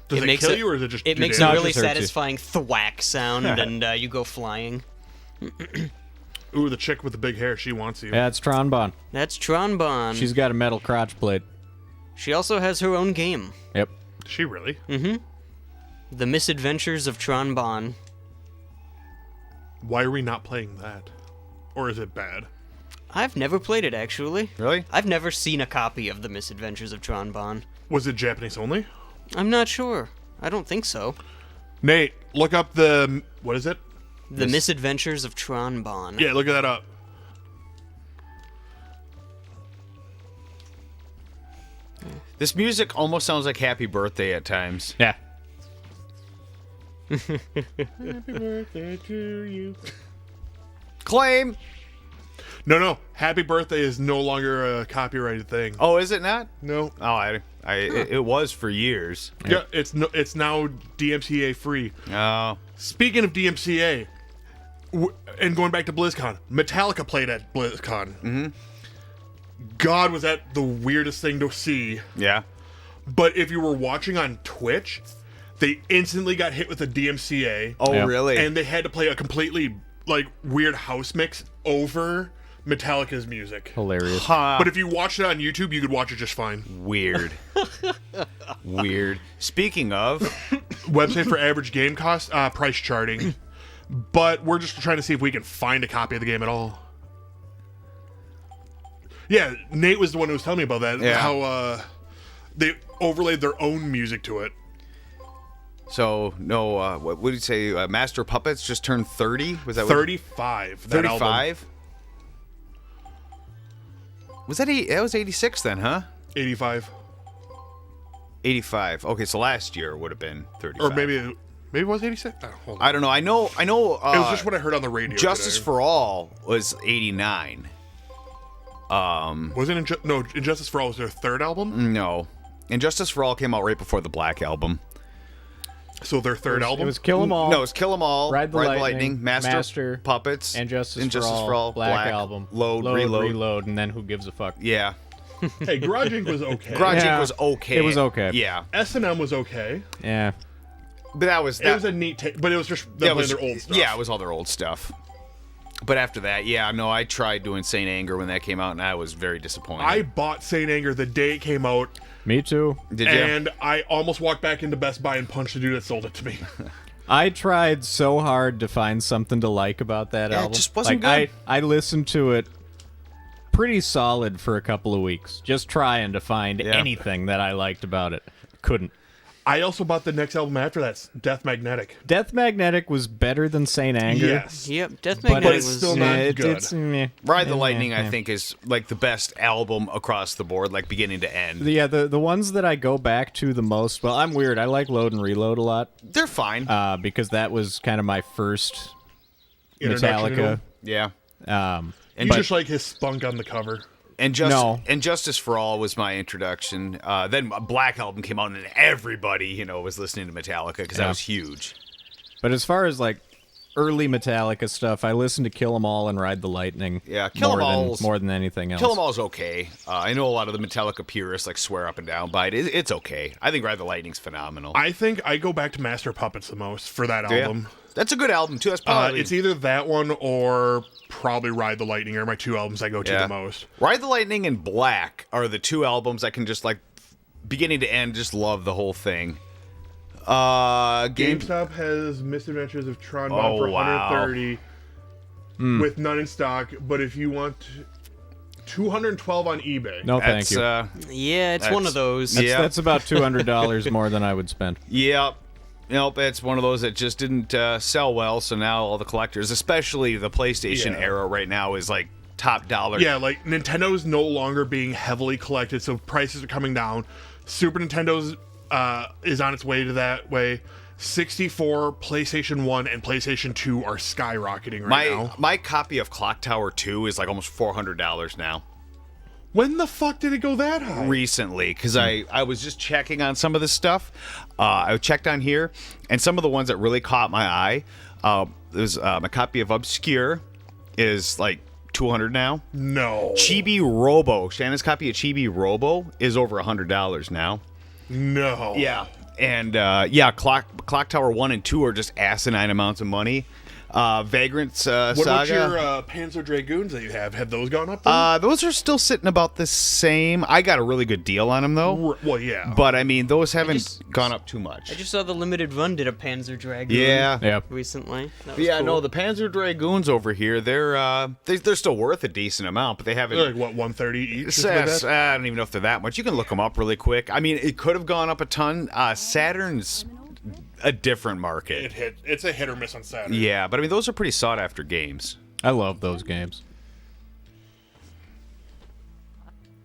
Does it makes kill you, or is it just It do makes damage? a really just hurts you. satisfying thwack sound, and you go flying. Ooh, the chick with the big hair, she wants you. Yeah, it's Tronbon. That's Tronbon. She's got a metal crotch plate. She also has her own game, Yep. Does she really? The Misadventures of Tronbon. Why are we not playing that? Or is it bad? I've never played it actually. Really? I've never seen a copy of The Misadventures of Tronbon. Was it Japanese only? I'm not sure. I don't think so. Nate, look up the... What is it? The Misadventures of Tronbon. Yeah, look that up. This music almost sounds like Happy Birthday at times. Yeah. Happy birthday to you. Claim. No. Happy birthday is no longer a copyrighted thing. Oh, is it not? No. Oh, it was for years. Yeah, it's now DMCA free. Oh. Speaking of DMCA, and going back to BlizzCon, Metallica played at BlizzCon. Mm-hmm. God, was that the weirdest thing to see. Yeah. But if you were watching on Twitch, they instantly got hit with the DMCA. Oh, Yeah. really? And they had to play a completely weird house mix over Metallica's music. Hilarious. Huh. But if you watched it on YouTube, you could watch it just fine. Weird. Weird. Speaking of, Website for average game cost, price charting. But we're just trying to see if we can find a copy of the game at all. Yeah, Nate was the one who was telling me about that. Yeah. How they overlaid their own music to it. So no, what would you say? Master Puppets just turned 30. Was that 35. That album. 35? Was that that was 86 then, huh? 85. 85. Okay, so last year would have been 35. Or maybe it was 86. Oh, hold on. I don't know. I know. It was just what I heard on the radio. Justice today. for All was 89. Wasn't Injustice for All was their third album? No, Injustice for All came out right before the Black Album. So their third album? It was Kill 'Em All. No, it's Kill 'Em All, Ride the Lightning, Master Puppets, and Justice for All, Black Album, Load, Reload, and then Who Gives a Fuck? Yeah, Hey, Garage Inc. was okay. Garage Yeah, Inc. was okay. it was okay. Yeah, S&M was okay. Yeah. but that was It was a neat take, but it was just them playing their old stuff. Yeah, it was all their old stuff. But after that, yeah, no, I tried doing Saint Anger when that came out, and I was very disappointed. I bought Saint Anger the day it came out, Me too. Did you? and I almost walked back into Best Buy and punched the dude that sold it to me. I tried so hard to find something to like about that Yeah, it album. just wasn't like, good. I listened to it pretty solid for a couple of weeks, just trying to find Yeah. anything that I liked about it. Couldn't. I also bought the next album after that, Death Magnetic. Death Magnetic was better than Saint Anger. Yes. Yep, Death But Magnetic it's was still not good. It's, meh. Ride the Yeah, Lightning, yeah. I think, is like the best album across the board, like beginning to end. Yeah, the ones that I go back to the most. Well, I'm weird. I like Load and Reload a lot They're fine. because that was kind of my first Introduction to Metallica. him. yeah. You but- just like his spunk on the cover. And No. Justice for All was my introduction. Then Black Album came out, and everybody, was listening to Metallica because that Yeah. was huge. But as far as like early Metallica stuff, I listened to Kill 'Em All and Ride the Lightning. Yeah, Kill 'Em All's- more than anything else. Kill 'Em All's okay. I know a lot of the Metallica purists like swear up and down by it. It's okay. I think Ride the Lightning's phenomenal. I think I go back to Master Puppets the most for that Yeah. album. That's a good album too. That's probably It's either that one or probably Ride the Lightning are my two albums I go to Yeah. the most. Ride the Lightning and Black are the two albums I can just like beginning to end just love the whole thing. GameStop has Misadventures of Tron Bomb Oh, for wow. $130 with none in stock, but if you want $212 on eBay. No, thank That's you. Yeah, it's one That's- of those. Yeah. That's about $200 more than I would spend. Yep. Nope, it's one of those that just didn't sell well, so now all the collectors, especially the PlayStation Yeah. era right now, is like top dollar. Yeah, like Nintendo's no longer being heavily collected, so prices are coming down. Super Nintendo's is on its way to that way. 64, PlayStation 1, and PlayStation 2 are skyrocketing right now. My copy of Clock Tower 2 is like almost $400 now. When the fuck did it go that high? Recently, because I was just checking on some of this stuff. I checked on here, and some of the ones that really caught my eye. There's a copy of Obscure is like $200 now. No. Chibi Robo, Shannon's copy of Chibi Robo is over $100 now. No. Yeah, and Clock Tower 1 and 2 are just asinine amounts of money. Vagrant's What Saga. about your Panzer Dragoons that you have? Have those gone up? Then? Those are still sitting about the same. I got a really good deal on them though. Well, yeah. But I mean, those haven't gone up too much. I just saw the Limited Run did a Panzer Dragoon Yeah. Yep. recently. That was Yeah, cool. no, the Panzer Dragoons over here, they're still worth a decent amount, but they haven't. They're like, what, 130 each? or something like that? I don't even know if they're that much. You can look them up really quick. I mean, it could have gone up a ton. Saturn's a different market. It's a hit or miss on Saturn. Yeah, but I mean, those are pretty sought after games. I love those games.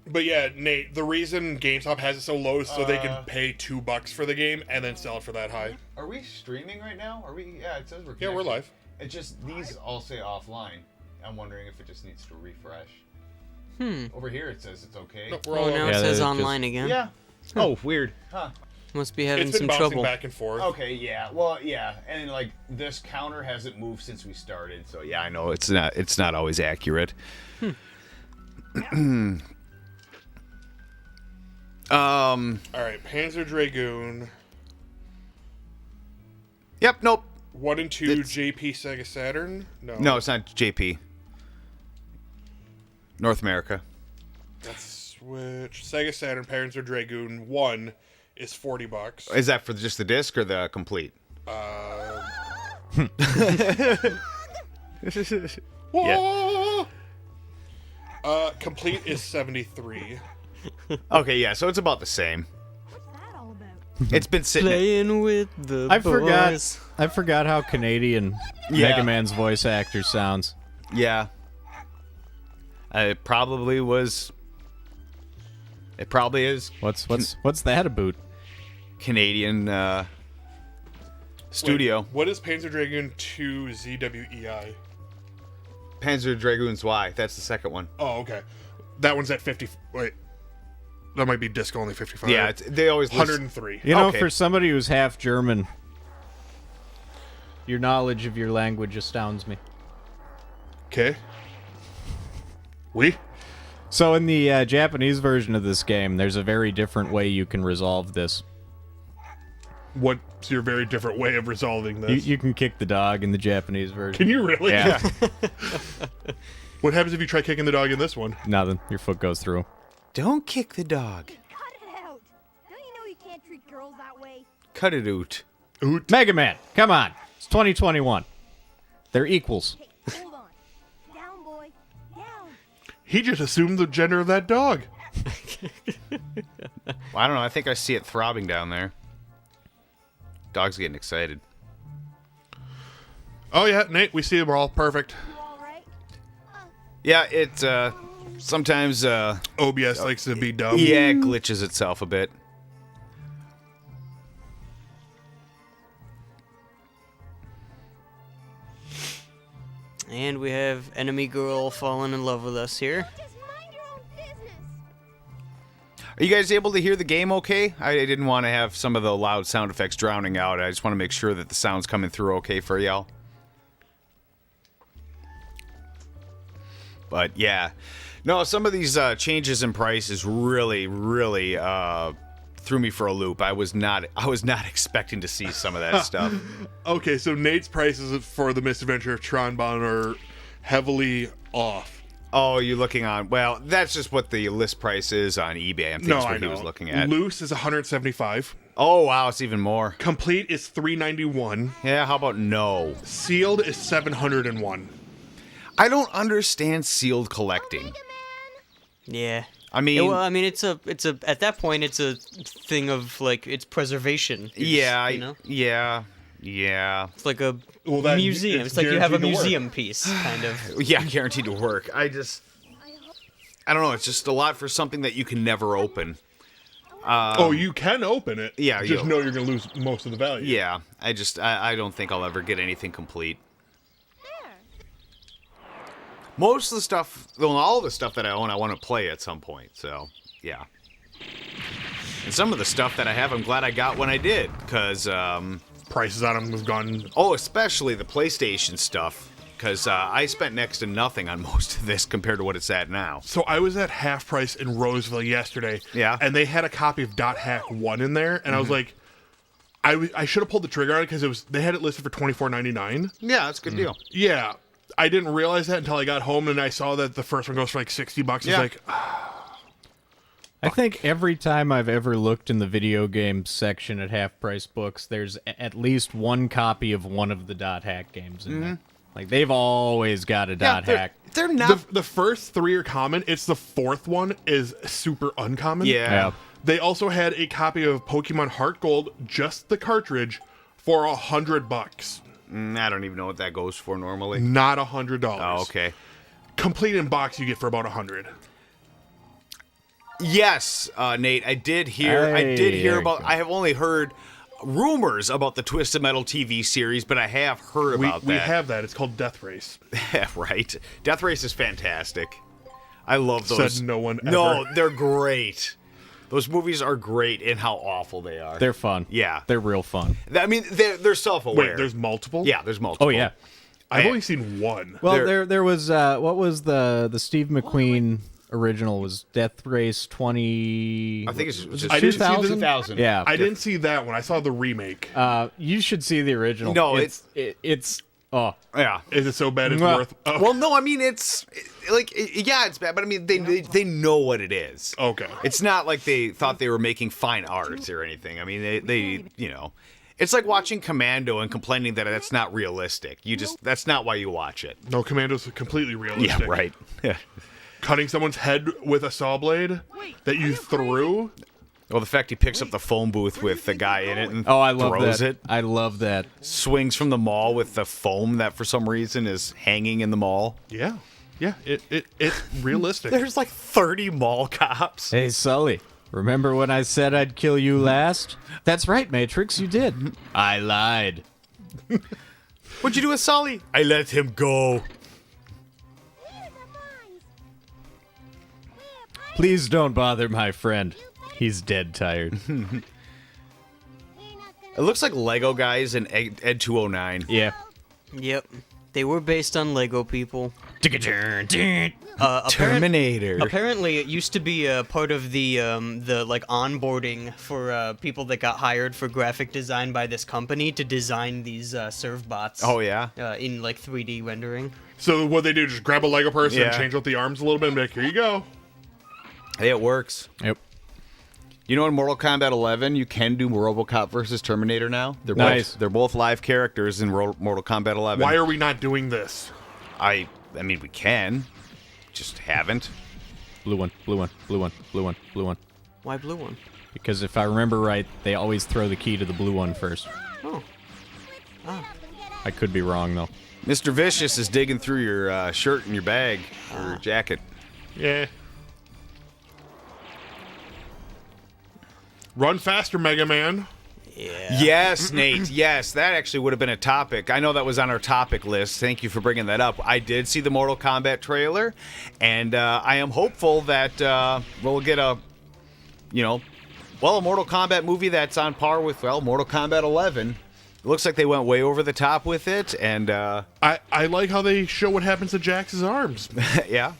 But yeah, Nate, the reason GameStop has it so low is so they can pay $2 for the game and then sell it for that high. Are we streaming right now? Are we? Yeah, it says we're. Yeah, we're live. It's just these all say offline. I'm wondering if it just needs to refresh. Over here it says it's okay. No, we're Oh, all now live. it Yeah, says they're online just- again. Yeah. Oh, weird. Huh. Must be having It's been some bouncing trouble. back and forth. Okay, yeah. Well, yeah, and like this counter hasn't moved since we started, so yeah, I know it's not always accurate. All right, Panzer Dragoon. Yep. Nope. 1 and 2 It's- JP Sega Saturn? No, it's not JP. North America. That's Switch. Sega Saturn Panzer Dragoon 1 is $40. Is that for just the disc or the complete? Whoa! Complete is $73. Okay, yeah. So it's about the same. What's that all about? It's been sitting. Playing with the I boys. forgot how Canadian Yeah. Mega Man's voice actor sounds. Yeah. It probably was. It probably is What's that about? Canadian studio. Wait, what is Panzer Dragoon 2 ZWEI? Panzer Dragoons Y. That's the second one. Oh, okay. That one's at 50. Wait. That might be disc only 55. Yeah, they always list- 103. You know, Okay. for somebody who's half German, your knowledge of your language astounds me. Okay. We? So in the Japanese version of this game, there's a very different way you can resolve this. What's your very different way of resolving this? You can kick the dog in the Japanese version. Can you really? Yeah. What happens if you try kicking the dog in this one? Nothing. Your foot goes through. Don't kick the dog. Cut it out. Don't you know you can't treat girls that way? Cut it out. Oot. Mega Man, come on. It's 2021. They're equals. Hey, hold on. Down, boy. Down. He just assumed the gender of that dog. Well, I don't know. I think I see it throbbing down there. Dog's getting excited. Oh, yeah, Nate, we see them all. Perfect. You all right? Yeah, it sometimes OBS likes to be dumb. yeah, it glitches itself a bit. And we have enemy girl falling in love with us here. Just mind your own business. Are you guys able to hear the game okay? I didn't want to have some of the loud sound effects drowning out. I just want to make sure that the sound's coming through okay for y'all. But yeah. No, some of these changes in prices really threw me for a loop. I was not expecting to see some of that stuff. Okay, so Nate's prices for the Misadventure of Tronbon are heavily off. Oh, you're looking on. Well, that's just what the list price is on eBay. I think that's what he was looking at. Loose is 175. Oh, wow, it's even more. Complete is 391. Yeah, how about no? Sealed is 701. I don't understand sealed collecting. Yeah. I mean, Yeah, well, I mean, it's a at that point, it's a thing of like it's preservation. yeah, you know, yeah. it's like a Well, that- museum. it's It's like you have a guaranteed to work. museum piece, kind of. Yeah, guaranteed to work. I don't know. It's just a lot for something that you can never open. Oh, you can open it. Yeah, Just you- know you're going to lose most of the value. Yeah, I don't think I'll ever get anything complete. There. Most of the stuff, well, all of the stuff that I own, I want to play at some point. So, yeah. And some of the stuff that I have, I'm glad I got when I did, because, Prices on them have gone. oh, especially the PlayStation stuff, because I spent next to nothing on most of this compared to what it's at now. So I was at half price in Roseville yesterday. Yeah. And they had a copy of Dot Hack 1 in there, and I was like, I should have pulled the trigger on it because they had it listed for $24.99. Yeah, that's a good deal. Yeah. I didn't realize that until I got home and I saw that the first one goes for like $60. It's Yeah. like, I think every time I've ever looked in the video game section at half price books, there's at least one copy of one of the Dot Hack games in there. Like they've always got a Dot Hack. They're not. the first three are common. It's the fourth one is super uncommon. Yeah. Yeah. They also had a copy of Pokemon Heart Gold, just the cartridge, for $100. I don't even know what that goes for normally. Not $100. Oh, okay. Complete in box, you get for about $100. Yes, Nate, I did hear. Hey, about. okay. I have only heard rumors about the Twisted Metal TV series, but I have heard about We that. have that. It's called Death Race. Right. Death Race is fantastic. I love those. Said no one No, ever. they're great. Those movies are great in how awful they are. They're fun. Yeah. They're real fun. I mean, they're self-aware. Wait, there's multiple? Yeah, there's multiple. Oh yeah. I've Hey. only seen one. Well, There- there was what was the Steve McQueen original was Death Race 20. I think it's was just it I didn't see the- 2000? 2000. Yeah. I didn't see that one. I saw the remake. You should see the original. No, it's oh Yeah. Is it so bad it's Well- worth... Oh, Well, no, I mean yeah, it's bad, but I mean they know what it is. okay. It's not like they thought they were making fine art or anything. I mean, they you know, it's like watching Commando and complaining that that's not realistic. That's not why you watch it. No, Commando's completely realistic. Yeah. Cutting someone's head with a saw blade that you threw. Well, the fact he picks up the phone booth with the guy in it and Oh, I love throws that. it. I love that. Swings from the mall with the foam that for some reason is hanging in the mall. Yeah. Yeah, it's realistic. There's like 30 mall cops. Hey, Sully. Remember when I said I'd kill you last? That's right, Matrix, you did. I lied. What'd you do with Sully? I let him go. Please don't bother my friend. He's dead tired. It looks like Lego guys in Ed 209. Yeah. Yep. They were based on Lego people. Terminator. Apparently, it used to be a part of the like onboarding for people that got hired for graphic design by this company to design these serve bots. Oh, yeah? In like 3D rendering. So what they do, just grab a Lego person and Yeah. change out the arms a little bit and be like, here you go. Hey, it works. Yep. You know, in Mortal Kombat 11, you can do RoboCop versus Terminator now. They're Nice. They're both live characters in Mortal Kombat 11. Why are we not doing this? I mean, we can, just haven't. Blue one, blue one, blue one, blue one, blue one. Why blue one? Because if I remember right, they always throw the key to the blue one first. Oh. I could be wrong, though. Mr. Vicious is digging through your shirt and your bag or your jacket. Yeah. Run faster, Mega Man. Yeah. Yes, Nate. Yes, that actually would have been a topic. I know that was on our topic list. Thank you for bringing that up. I did see the Mortal Kombat trailer, and I am hopeful that we'll get a Mortal Kombat movie that's on par with, Mortal Kombat 11. It looks like they went way over the top with it, and I like how they show what happens to Jax's arms. yeah.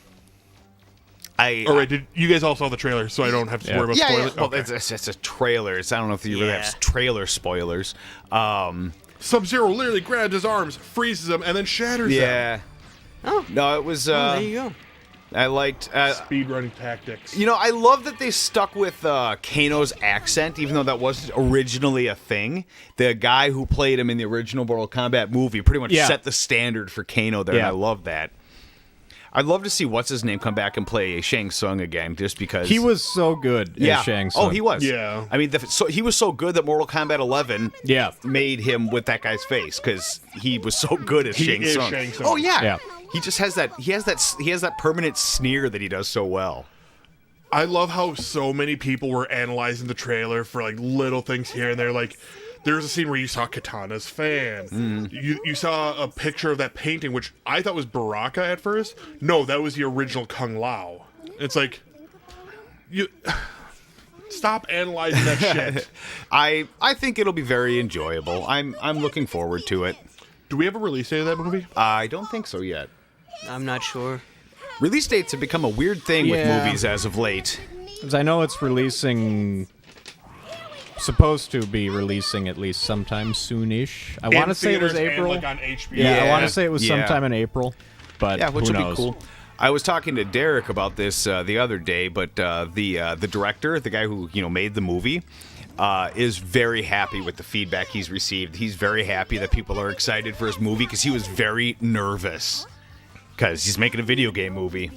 All right, did you guys all saw the trailer, so I don't have to worry about Yeah, spoilers? well, Okay. it's a trailer. I don't know if you really Yeah. have trailer spoilers. Sub-Zero literally grabs his arms, freezes them, and then shatters them. Yeah. Oh. No, it was. There you go. I liked. Speedrunning tactics. I love that they stuck with Kano's accent, even though that wasn't originally a thing. The guy who played him in the original Mortal Kombat movie pretty much Yeah. set the standard for Kano there, and Yeah. I love that. I'd love to see what's his name come back and play Shang Tsung again, just because He was so good as Shang Tsung. Oh, he was. Yeah. I mean, he was so good that Mortal Kombat 11 Yeah. made him with that guy's face because he was so good as He Shang is Tsung. Shang Tsung. Oh yeah. Yeah. He just has that. He has that permanent sneer that he does so well. I love how so many people were analyzing the trailer for like little things here and there. Like, there's a scene where you saw Katana's fan. You saw a picture of that painting, which I thought was Baraka at first. No, that was the original Kung Lao. It's like, you stop analyzing that shit. I think it'll be very enjoyable. I'm looking forward to it. Do we have a release date of that movie? I don't think so yet. I'm not sure. Release dates have become a weird thing with Yeah. movies as of late. 'Cause I know it's supposed to be releasing at least sometime soonish. I want to say it was theaters and, April. like, on HBO. Yeah, I Yeah. want to say it was Yeah. sometime in April. But Yeah, which who would knows? be cool. I was talking to Derek about this the other day, but the director, the guy who made the movie, is very happy with the feedback he's received. He's very happy that people are excited for his movie because he was very nervous because he's making a video game movie.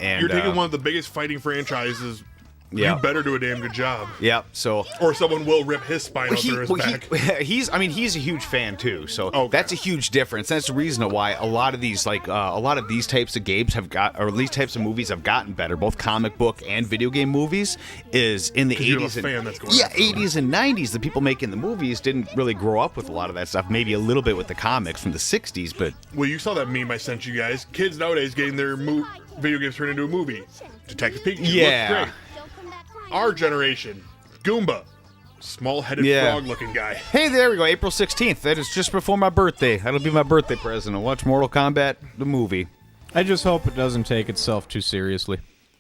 And You're taking one of the biggest fighting franchises. Yeah. You better do a damn good job. Yeah, so Or someone will rip his spine out through his back. he's a huge fan too, so Okay. that's a huge difference. That's the reason why a lot of these types of games have got, or these types of movies have gotten better, both comic book and video game movies. Is in the 'Cause you have a 80s and fan that's going yeah, after them. 80s and 90s. The people making the movies didn't really grow up with a lot of that stuff. Maybe a little bit with the comics from the 60s, but Well, you saw that meme I sent you guys. Kids nowadays getting their video games turned into a movie. Detective Pikachu Yeah. looks great. Our generation, Goomba, small-headed Yeah. frog-looking guy. hey, there we go, April 16th. That is just before my birthday. That'll be my birthday present. I'll watch Mortal Kombat the movie. I just hope it doesn't take itself too seriously.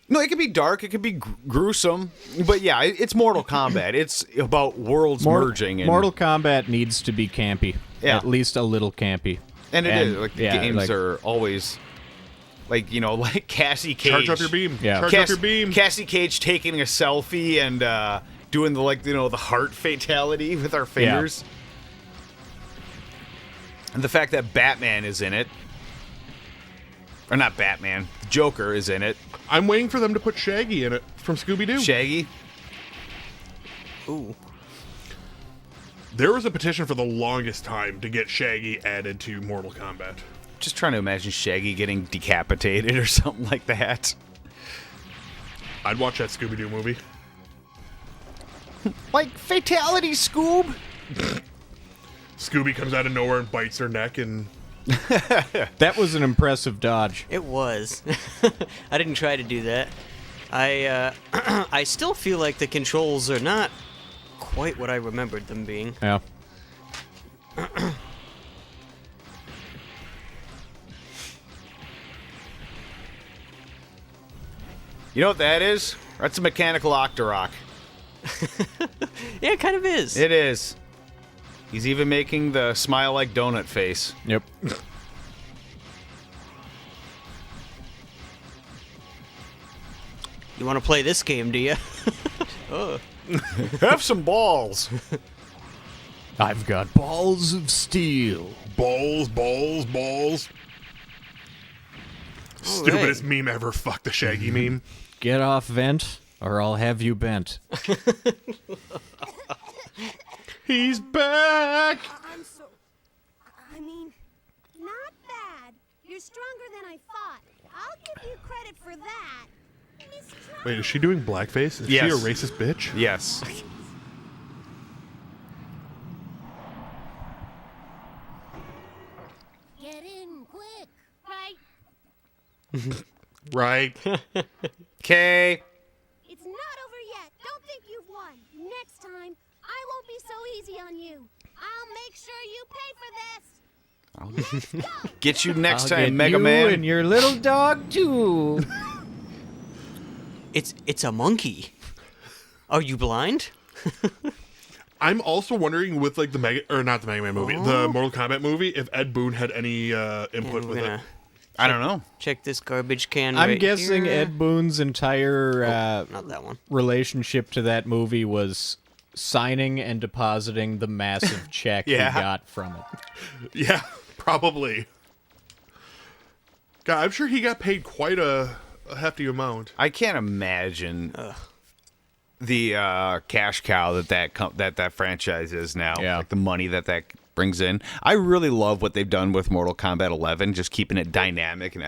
No, it could be dark. It could be gruesome. But yeah, it's Mortal Kombat. It's about worlds merging. And, Mortal Kombat needs to be campy. Yeah. At least a little campy. And it is. Like, the yeah, games like- are always, like Cassie Cage. Charge up your beam. Yeah. Charge up your beam. Cassie Cage taking a selfie and doing the heart fatality with our fingers. And the fact that Batman is in it. Or not Batman. Joker is in it. I'm waiting for them to put Shaggy in it from Scooby-Doo. Shaggy. Ooh. There was a petition for the longest time to get Shaggy added to Mortal Kombat. Just trying to imagine Shaggy getting decapitated or something like that. I'd watch that Scooby-Doo movie. Like, fatality, Scoob! Scooby comes out of nowhere and bites her neck, and That was an impressive dodge. It was. I didn't try to do that. I still feel like the controls are not quite what I remembered them being. Yeah. You know what that is? That's a mechanical Octorok. Yeah, it kind of is. It is. He's even making the smile like donut face. Yep. You want to play this game, do you? Have some balls. I've got balls of steel. balls. Stupidest meme ever. Fuck the Shaggy meme. Get off vent, or I'll have you bent. He's back! I'm so... I mean, not bad. You're stronger than I thought. I'll give you credit for that. Miss Wait, is she doing blackface? Is Yes. she a racist bitch? Yes. Get in quick, right? Right. Okay. It's not over yet. Don't think you've won. Next time, I won't be so easy on you. I'll make sure you pay for this. Let's go. Get you next I'll time, get Mega you Man. and your little dog too. It's a monkey. Are you blind? I'm also wondering with like the not the Mega Man movie, the Mortal Kombat movie, if Ed Boon had any input We're with it. gonna I don't know. check this garbage can I'm right guessing here. Ed Boon's entire Not that one. relationship to that movie was signing and depositing the massive check Yeah. he got from it. Yeah, probably. God, I'm sure he got paid quite a hefty amount. I can't imagine the cash cow that franchise is now. Yeah. Like the money that brings in. I really love what they've done with Mortal Kombat 11, just keeping it dynamic and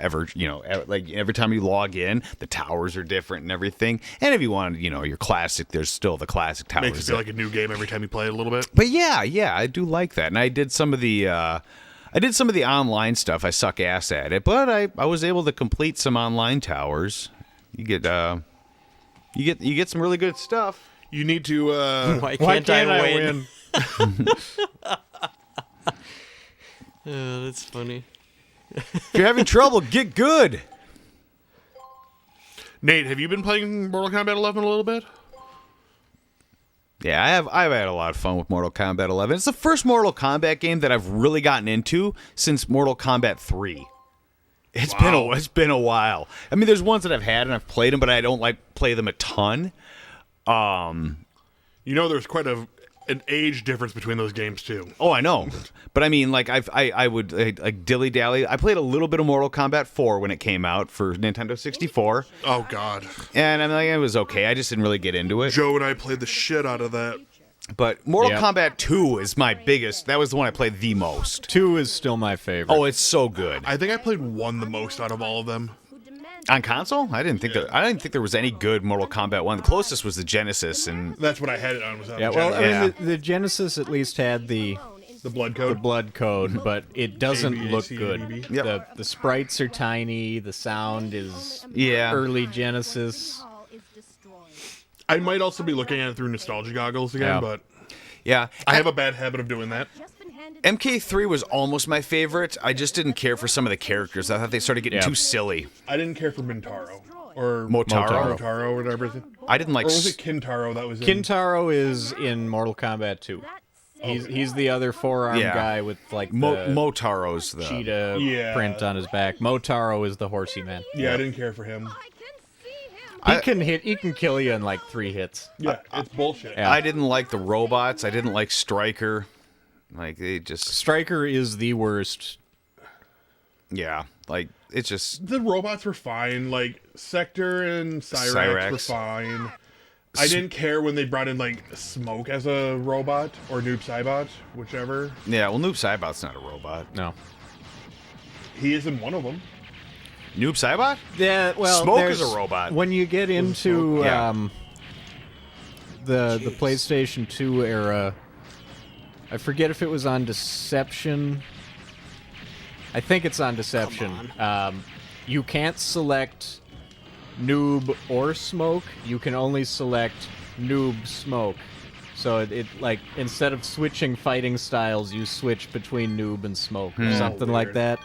like every time you log in, the towers are different and everything. And if you want, your classic, there's still the classic towers. Makes it feel like a new game every time you play it a little bit. But yeah, I do like that. And I did some of the online stuff. I suck ass at it, but I was able to complete some online towers. You get some really good stuff. You need to Why Why can't, can't I I win? win? Oh, that's funny. If you're having trouble, get good. Nate, have you been playing Mortal Kombat 11 a little bit? Yeah, I've had a lot of fun with Mortal Kombat 11. It's the first Mortal Kombat game that I've really gotten into since Mortal Kombat 3. It's been a while. I mean, there's ones that I've had and I've played them, but I don't play them a ton. There's quite an age difference between those games too. Oh, I know. But I mean, I would dilly dally. I played a little bit of Mortal Kombat 4 when it came out for Nintendo 64, Oh God, and I mean, it was okay. I just didn't really get into it. Joe and I played the shit out of that. But Mortal Yep. Kombat 2 is my biggest. That was the one I played the most. 2 is still my favorite. Oh, it's so good. I think I played 1 the most out of all of them. On console, I didn't think there was any good Mortal Kombat 1. The closest was the Genesis, and That's what I had it on. Was on yeah, the well, Genesis. I mean, Yeah. the Genesis at least had the the blood code. blood code, but it doesn't ABAC, look good. ABB. Yep. The sprites are tiny, the sound is yeah. early Genesis. I might also be looking at it through nostalgia goggles again, Yeah. but Yeah. I have a bad habit of doing that. MK3 was almost my favorite. I just didn't care for some of the characters. I thought they started getting Yeah. too silly. I didn't care for Mintaro or Motaro. Motaro or whatever. I didn't like. Or was it Kintaro that was in? Kintaro is in Mortal Kombat 2. He's the other forearm Yeah. guy with like the Motaro's the cheetah Yeah. print on his back. Motaro is the horsey man. Yeah, I didn't care for him. He can kill you in like 3 hits. Yeah, it's bullshit. Yeah. I didn't like the robots. I didn't like Stryker. Like they just Stryker is the worst. like it's just The robots were fine. Like Sector and Cyrax were Cyrax. fine. I didn't care when they brought in like Smoke as a robot or Noob Saibot, whichever. Yeah, well, Noob Saibot's not a robot. No. He is in one of them. Noob Saibot? Yeah, well, Smoke is there's- a robot. When you get into Yeah. the PlayStation 2 era, I forget if it was on Deception. I think it's on Deception. You can't select Noob or Smoke. You can only select Noob Smoke. So it like instead of switching fighting styles, you switch between Noob and Smoke or something like Weird. that.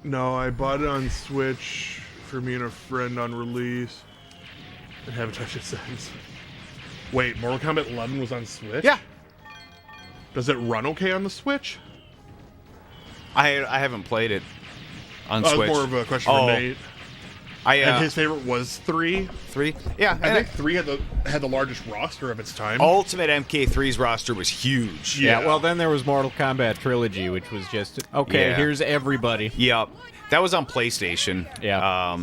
No, I bought it on Switch for me and a friend on release. And haven't touched it since. Wait, Mortal Kombat 11 was on Switch? Yeah. Does it run okay on the Switch? I haven't played it on That Switch. was more of a question Oh. for Nate. And his favorite was 3. 3? Yeah, I and think 3 had the largest roster of its time. Ultimate MK3's roster was huge. Yeah, well, then there was Mortal Kombat Trilogy, which was just, okay, Yeah. here's everybody. Yep. That was on PlayStation. Yeah.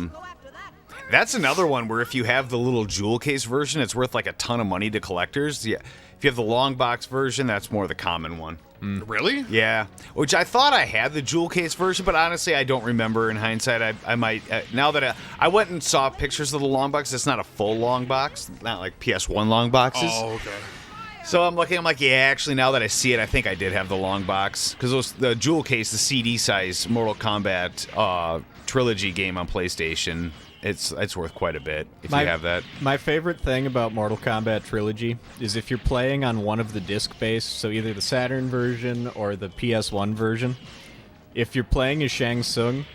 That's another one where if you have the little jewel case version, it's worth like a ton of money to collectors. Yeah. If you have the long box version, that's more the common one. Really? Yeah. Which I thought I had the jewel case version, but honestly, I don't remember. In hindsight, I might. Now that I went and saw pictures of the long box, it's not a full long box, not like PS1 long boxes. Oh, okay. So I'm looking, I'm like, yeah, actually, now that I see it, I think I did have the long box. Because the jewel case, the CD size Mortal Kombat trilogy game on PlayStation, it's worth quite a bit if you have that. My favorite thing about Mortal Kombat Trilogy is if you're playing on one of the disc-based, so either the Saturn version or the PS1 version, if you're playing as Shang Tsung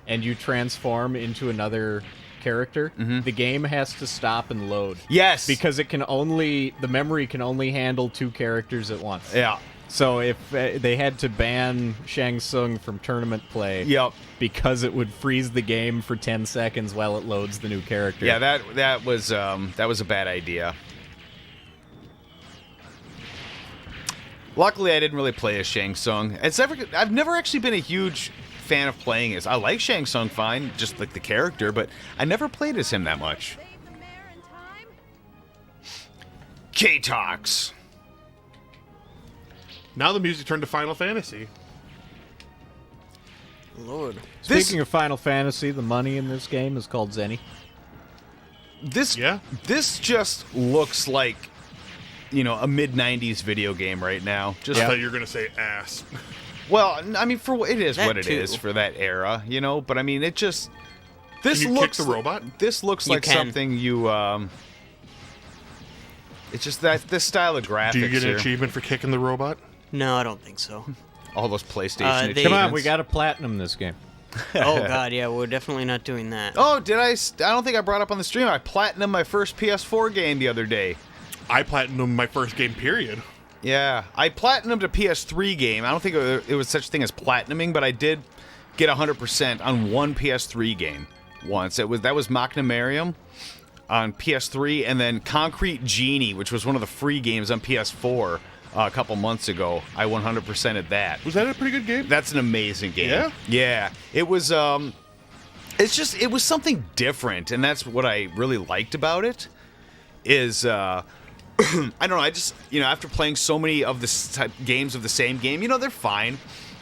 and you transform into another character, the game has to stop and load. Yes. Because the memory can only handle 2 characters at once. Yeah. So if they had to ban Shang Tsung from tournament play, Yep. because it would freeze the game for 10 seconds while it loads the new character. Yeah, that was a bad idea. Luckily, I didn't really play as Shang Tsung. I've never actually been a huge fan of playing as. I like Shang Tsung fine, just like the character, but I never played as him that much. Save the mayor in time. K-Tox. Now the music turned to Final Fantasy. Lord. Speaking of Final Fantasy, the money in this game is called Zenny. This Yeah. This just looks like, a mid-90s video game right now. Just I thought you were going to say ass. well, I mean, it is That what it too. is for that era, But I mean, it just this Can you looks kick the robot? This looks You like can. something you. It's just this style of graphics. Do you get an here. achievement for kicking the robot? No, I don't think so. All those PlayStation They- achievements. Come on, we got to platinum this game. Oh god, yeah, we're definitely not doing that. Oh, did I? I don't think I brought up on the stream. I platinumed my first PS4 game the other day. I platinumed my first game, period. Yeah, I platinumed a PS3 game. I don't think it was such a thing as platinuming, but I did get 100% on one PS3 game once. That was Machina Mariam on PS3, and then Concrete Genie, which was one of the free games on PS4 a couple months ago. I 100%ed that. Was that a pretty good game? That's an amazing game. Yeah? Yeah. It was it was something different, and that's what I really liked about it. Is I don't know, I just after playing so many of the type games of the same game, they're fine.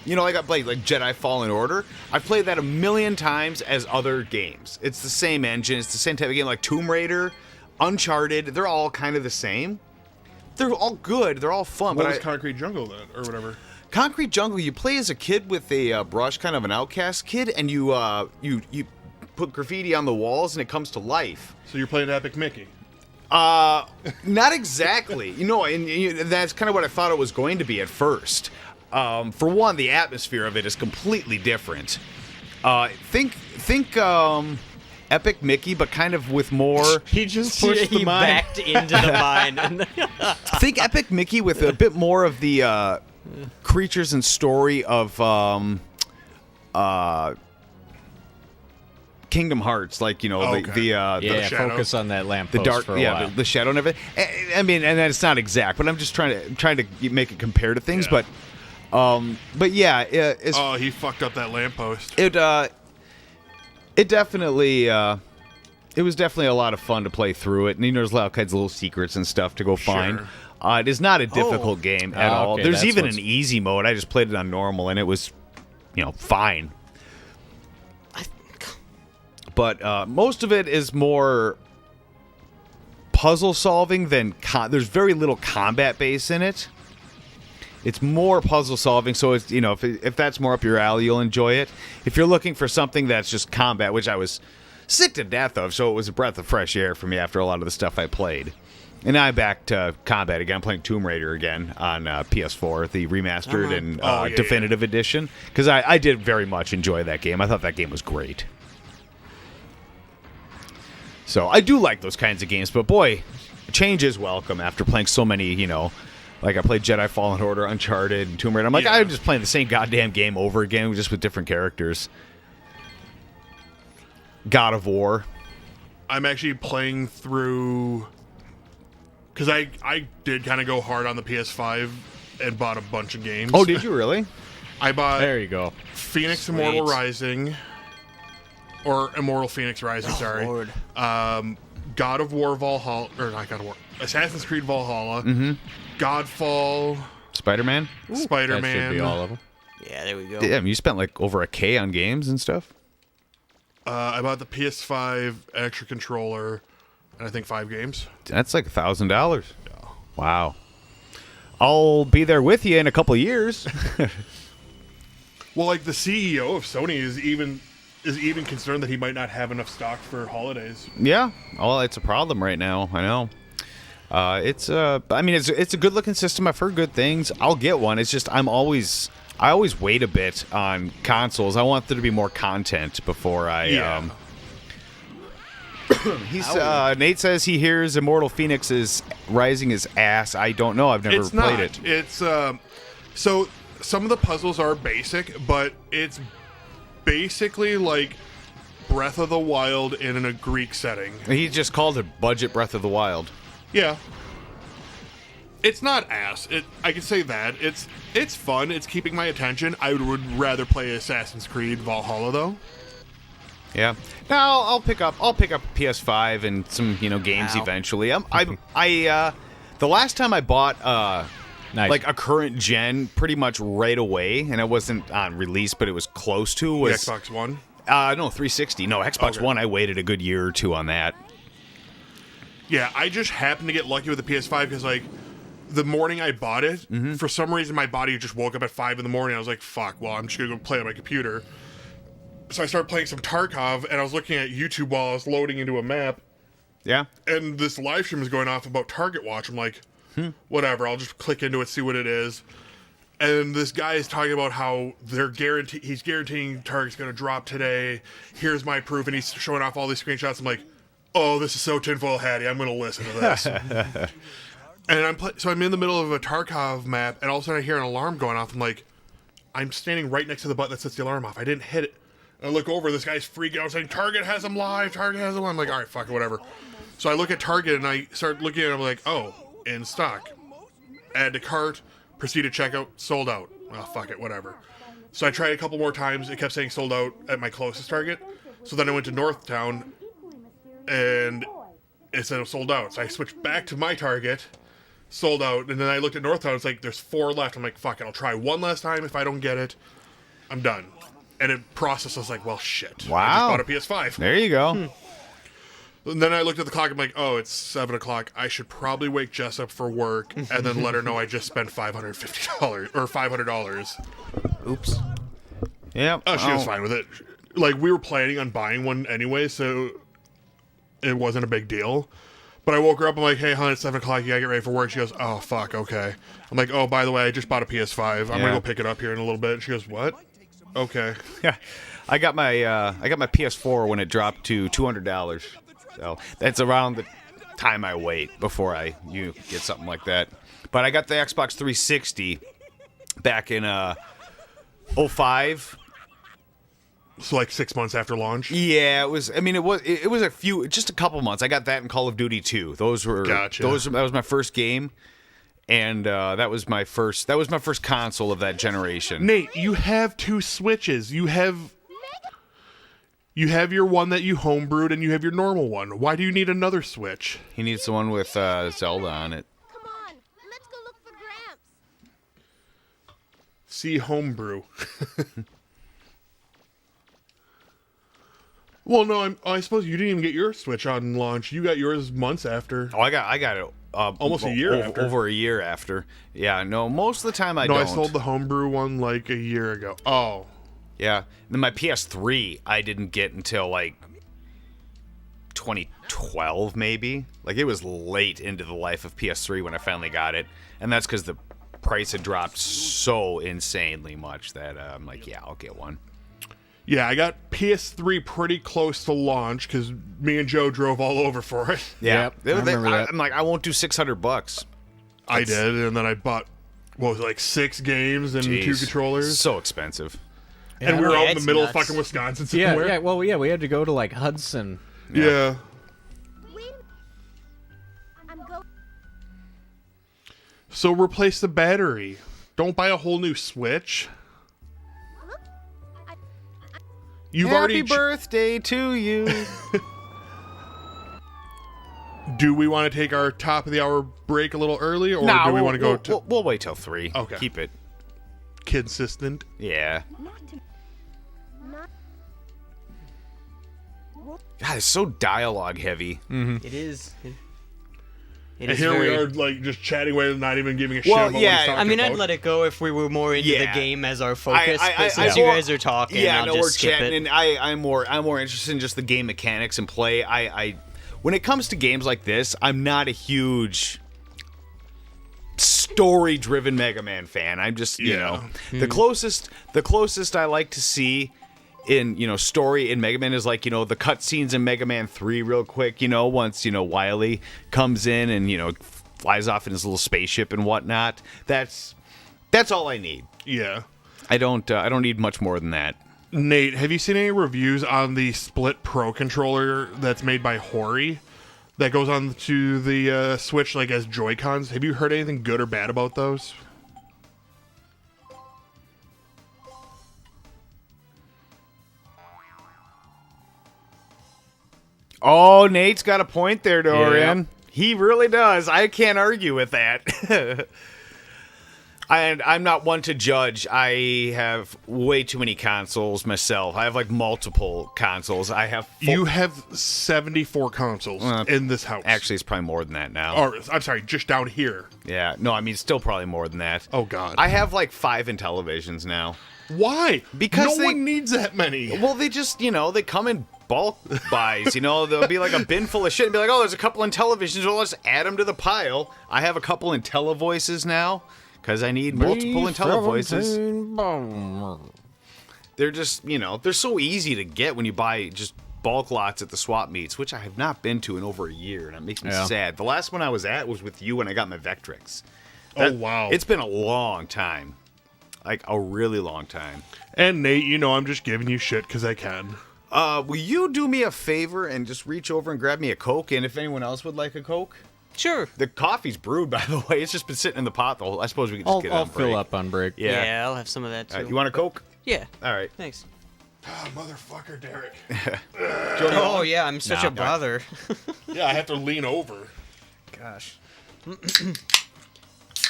Like I played like Jedi Fallen Order. I've played that a million times as other games. It's the same engine, it's the same type of game, like Tomb Raider, Uncharted, they're all kind of the same. They're all good. They're all fun. What but was Concrete Jungle then, or whatever? Concrete Jungle, you play as a kid with a brush, kind of an outcast kid, and you put graffiti on the walls, and it comes to life. So you're playing Epic Mickey. Not exactly. And that's kind of what I thought it was going to be at first. For one, the atmosphere of it is completely different. Think Epic Mickey, but kind of with more. He just pushed the He mine. backed into the mine. Think Epic Mickey with a bit more of the creatures and story of Kingdom Hearts, like Okay. Yeah, shadow. focus on that lamppost the dark, for a while. the shadow and everything. I mean, and it's not exact, but I'm just trying to make it compare to things. Yeah. But yeah, Oh, he fucked up that lamppost. it definitely It was definitely a lot of fun to play through it, and there's a lot of kinds of little secrets and stuff to go find. It is not a difficult game at all. okay, There's that's even what's- an easy mode. I just played it on normal, and it was, fine. But most of it is more puzzle solving than there's very little combat base in it. It's more puzzle solving, so it's if that's more up your alley, you'll enjoy it. If you're looking for something that's just combat, which I was sick to death of, so it was a breath of fresh air for me after a lot of the stuff I played. And now I'm back to combat again. I'm playing Tomb Raider again on PS4, the remastered and definitive edition, because I did very much enjoy that game. I thought that game was great. So I do like those kinds of games, but boy, change is welcome after playing so many, like I played Jedi Fallen Order, Uncharted, and Tomb Raider. I'm like, I'm just playing the same goddamn game over again, just with different characters. God of War. I'm actually playing through, because I did kind of go hard on the PS5 and bought a bunch of games. Oh, did you really? I bought There you go. Phoenix Immortal Rising, or Immortal Phoenix Rising, sorry. Lord. God of War Valhalla, or not God of War, Assassin's Creed Valhalla, Godfall, Spider-Man? That Spider-Man. should be all of them. Yeah, there we go. Damn, you spent like over $1,000 on games and stuff? I bought the PS5 extra controller, and I think 5 games. That's like $1,000. Wow. I'll be there with you in a couple of years. Well, like the CEO of Sony is even concerned that he might not have enough stock for holidays. Yeah. Well, it's a problem right now. I know. It's a good looking system. I've heard good things. I'll get one. It's just I always wait a bit on consoles. I want there to be more content before I. Nate says he hears Immortal Phoenix is rising his ass. I don't know. I've never It's played not. it. It's so some of the puzzles are basic, but it's basically like Breath of the Wild in a Greek setting. He just called it budget Breath of the Wild. Yeah. It's not ass. I can say that. It's fun. It's keeping my attention. I would rather play Assassin's Creed Valhalla though. Yeah. Now I'll pick up PS5 and some games eventually. The last time I bought Nice. like a current gen pretty much right away, and it wasn't on release, but it was close to The was Xbox One. no 360. No, Xbox Okay. One. I waited a good year or two on that. Yeah, I just happened to get lucky with the PS5 because like the morning I bought it, for some reason my body just woke up at 5 in the morning. I was like, fuck, well, I'm just gonna go play on my computer. So I started playing some Tarkov, and I was looking at YouTube while I was loading into a map, Yeah. and this live stream is going off about Target Watch. I'm like, whatever, I'll just click into it, see what it is. And this guy is talking about how he's guaranteeing Target's going to drop today. Here's my proof, and he's showing off all these screenshots. I'm like, oh, this is so tinfoil hatty. I'm going to listen to this. And so I'm in the middle of a Tarkov map, and all of a sudden I hear an alarm going off. I'm like, I'm standing right next to the button that sets the alarm off. I didn't hit it. And I look over, this guy's freaking out saying, Target has them live, Target has them live. I'm like, all right, fuck it, whatever. So I look at Target, and I start looking at it, I'm like, oh, in stock. Add to cart, proceed to checkout, sold out. Well, fuck it, whatever. So I tried a couple more times. It kept saying sold out at my closest Target. So then I went to Northtown, and it said it was sold out. So I switched back to my Target, sold out, and then I looked at Northtown. It's like, there's 4 left. I'm like, fuck it, I'll try one last time. If I don't get it, I'm done. And it processed. I was like, well, shit. Wow. I just bought a PS5. There you go. And then I looked at the clock. I'm like, oh, it's 7 o'clock. I should probably wake Jess up for work and then let her know I just spent $550 or $500. Oops. Yeah. Oh, she was fine with it. Like, we were planning on buying one anyway, so it wasn't a big deal. But I woke her up. I'm like, hey, hon, it's 7 o'clock. You gotta get ready for work. She goes, oh, fuck, okay. I'm like, oh, by the way, I just bought a PS5. I'm gonna go pick it up here in a little bit. And she goes, what? Okay. Yeah. I got my PS4 when it dropped to $200. So that's around the time I wait before you get something like that. But I got the Xbox 360 back in 05. So like 6 months after launch. Yeah, it was. I mean, it was just a couple months. I got that in Call of Duty 2. Those were Gotcha. That was my first game, and that was my first console of that generation. Nate, you have 2 Switches. You have. You have your one that you homebrewed, and you have your normal one. Why do you need another Switch? He needs the one with Zelda on it. Come on, let's go look for Gramps. See homebrew. Well, no, I suppose you didn't even get your Switch on launch. You got yours months after. Oh, I got it. Almost a year after. Over a year after. Yeah, no, most of the time I No, don't. I sold the homebrew one like a year ago. Oh. Yeah. Then my PS3 I didn't get until like 2012 maybe. Like it was late into the life of PS3 when I finally got it. And that's because the price had dropped so insanely much that I'm like, yeah, I'll get one. Yeah, I got PS3 pretty close to launch because me and Joe drove all over for it. Yeah. Yep, I remember that. I'm like, I won't do $600. I did, and then I bought, what was it, like 6 games and 2 Jeez. controllers. So expensive. And we were Yeah, out in the it's middle nuts. of fucking Wisconsin Yeah, somewhere. yeah. Well, yeah, we had to go to like Hudson. Yeah. Wait. I'm going. So replace the battery. Don't buy a whole new Switch. Look. You've Happy already. birthday to you. Do we want to take our top of the hour break a little early, or Nah, do we want to go to We'll wait till 3. Okay. Keep it. consistent? Yeah. Not to. Not. God, it's so dialogue heavy. It is. It And is here very, we are, like just chatting away, and not even giving a shit Well, about yeah, what he's talking I mean, I'd about. let it go if we were more into the Yeah. game as our focus. but since I- you or- guys are talking, yeah, I'll no, just we're skip chatting, it. and I'm more interested in just the game mechanics and play. I when it comes to games like this, I'm not a huge story-driven Mega Man fan. I'm just you Yeah. know the closest I like to see in story in Mega Man is like the cutscenes in Mega Man 3 real quick. Once Wily comes in and flies off in his little spaceship and whatnot. That's all I need. Yeah. I don't need much more than that. Nate, have you seen any reviews on the Split Pro controller that's made by Hori that goes on to the Switch like as Joy-Cons? Have you heard anything good or bad about those? Oh, Nate's got a point there, Dorian. Yeah. He really does. I can't argue with that. And I'm not one to judge. I have way too many consoles myself. I have like multiple consoles. I have You have 74 consoles in this house. actually it's probably more than that now. Or, I'm sorry, just down here. Yeah, no, I mean still probably more than that. Oh, God. I have like 5 in televisions now. Why? Because no one needs that many. Well, they just, they come in bulk buys, There'll be like a bin full of shit and be like, oh, there's a couple in televisions, well, let's add them to the pile. I have a couple in televoices now, because I need multiple in televoices. They're just, they're so easy to get when you buy just bulk lots at the swap meets, which I have not been to in over a year, and it makes me sad. The last one I was at was with you when I got my Vectrix. Oh, wow. It's been a long time. Like, a really long time. And Nate, I'm just giving you shit because I can. Will you do me a favor and just reach over and grab me a Coke? And if anyone else would like a Coke? Sure. The coffee's brewed, by the way. It's just been sitting in the pot the whole... I suppose we could just get it I'll on break. fill up on break. Yeah. Yeah, I'll have some of that too. All right, you want a Coke? Yeah. All right. Thanks. Ah, motherfucker, Derek. Oh yeah, I'm such Nah, a bother. Yeah, I have to lean over. Gosh.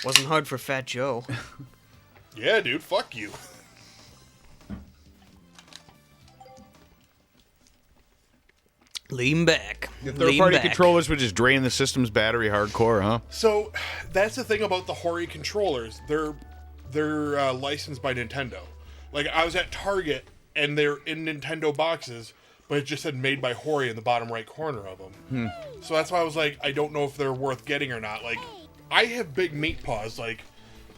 Wasn't hard for Fat Joe. Yeah, dude, fuck you. Lean back. Third-party controllers would just drain the system's battery hardcore, huh? So that's the thing about the Hori controllers. They're licensed by Nintendo. Like I was at Target and they're in Nintendo boxes, but it just said made by Hori in the bottom right corner of them. So that's why I was like, I don't know if they're worth getting or not. Like I have big meat paws. Like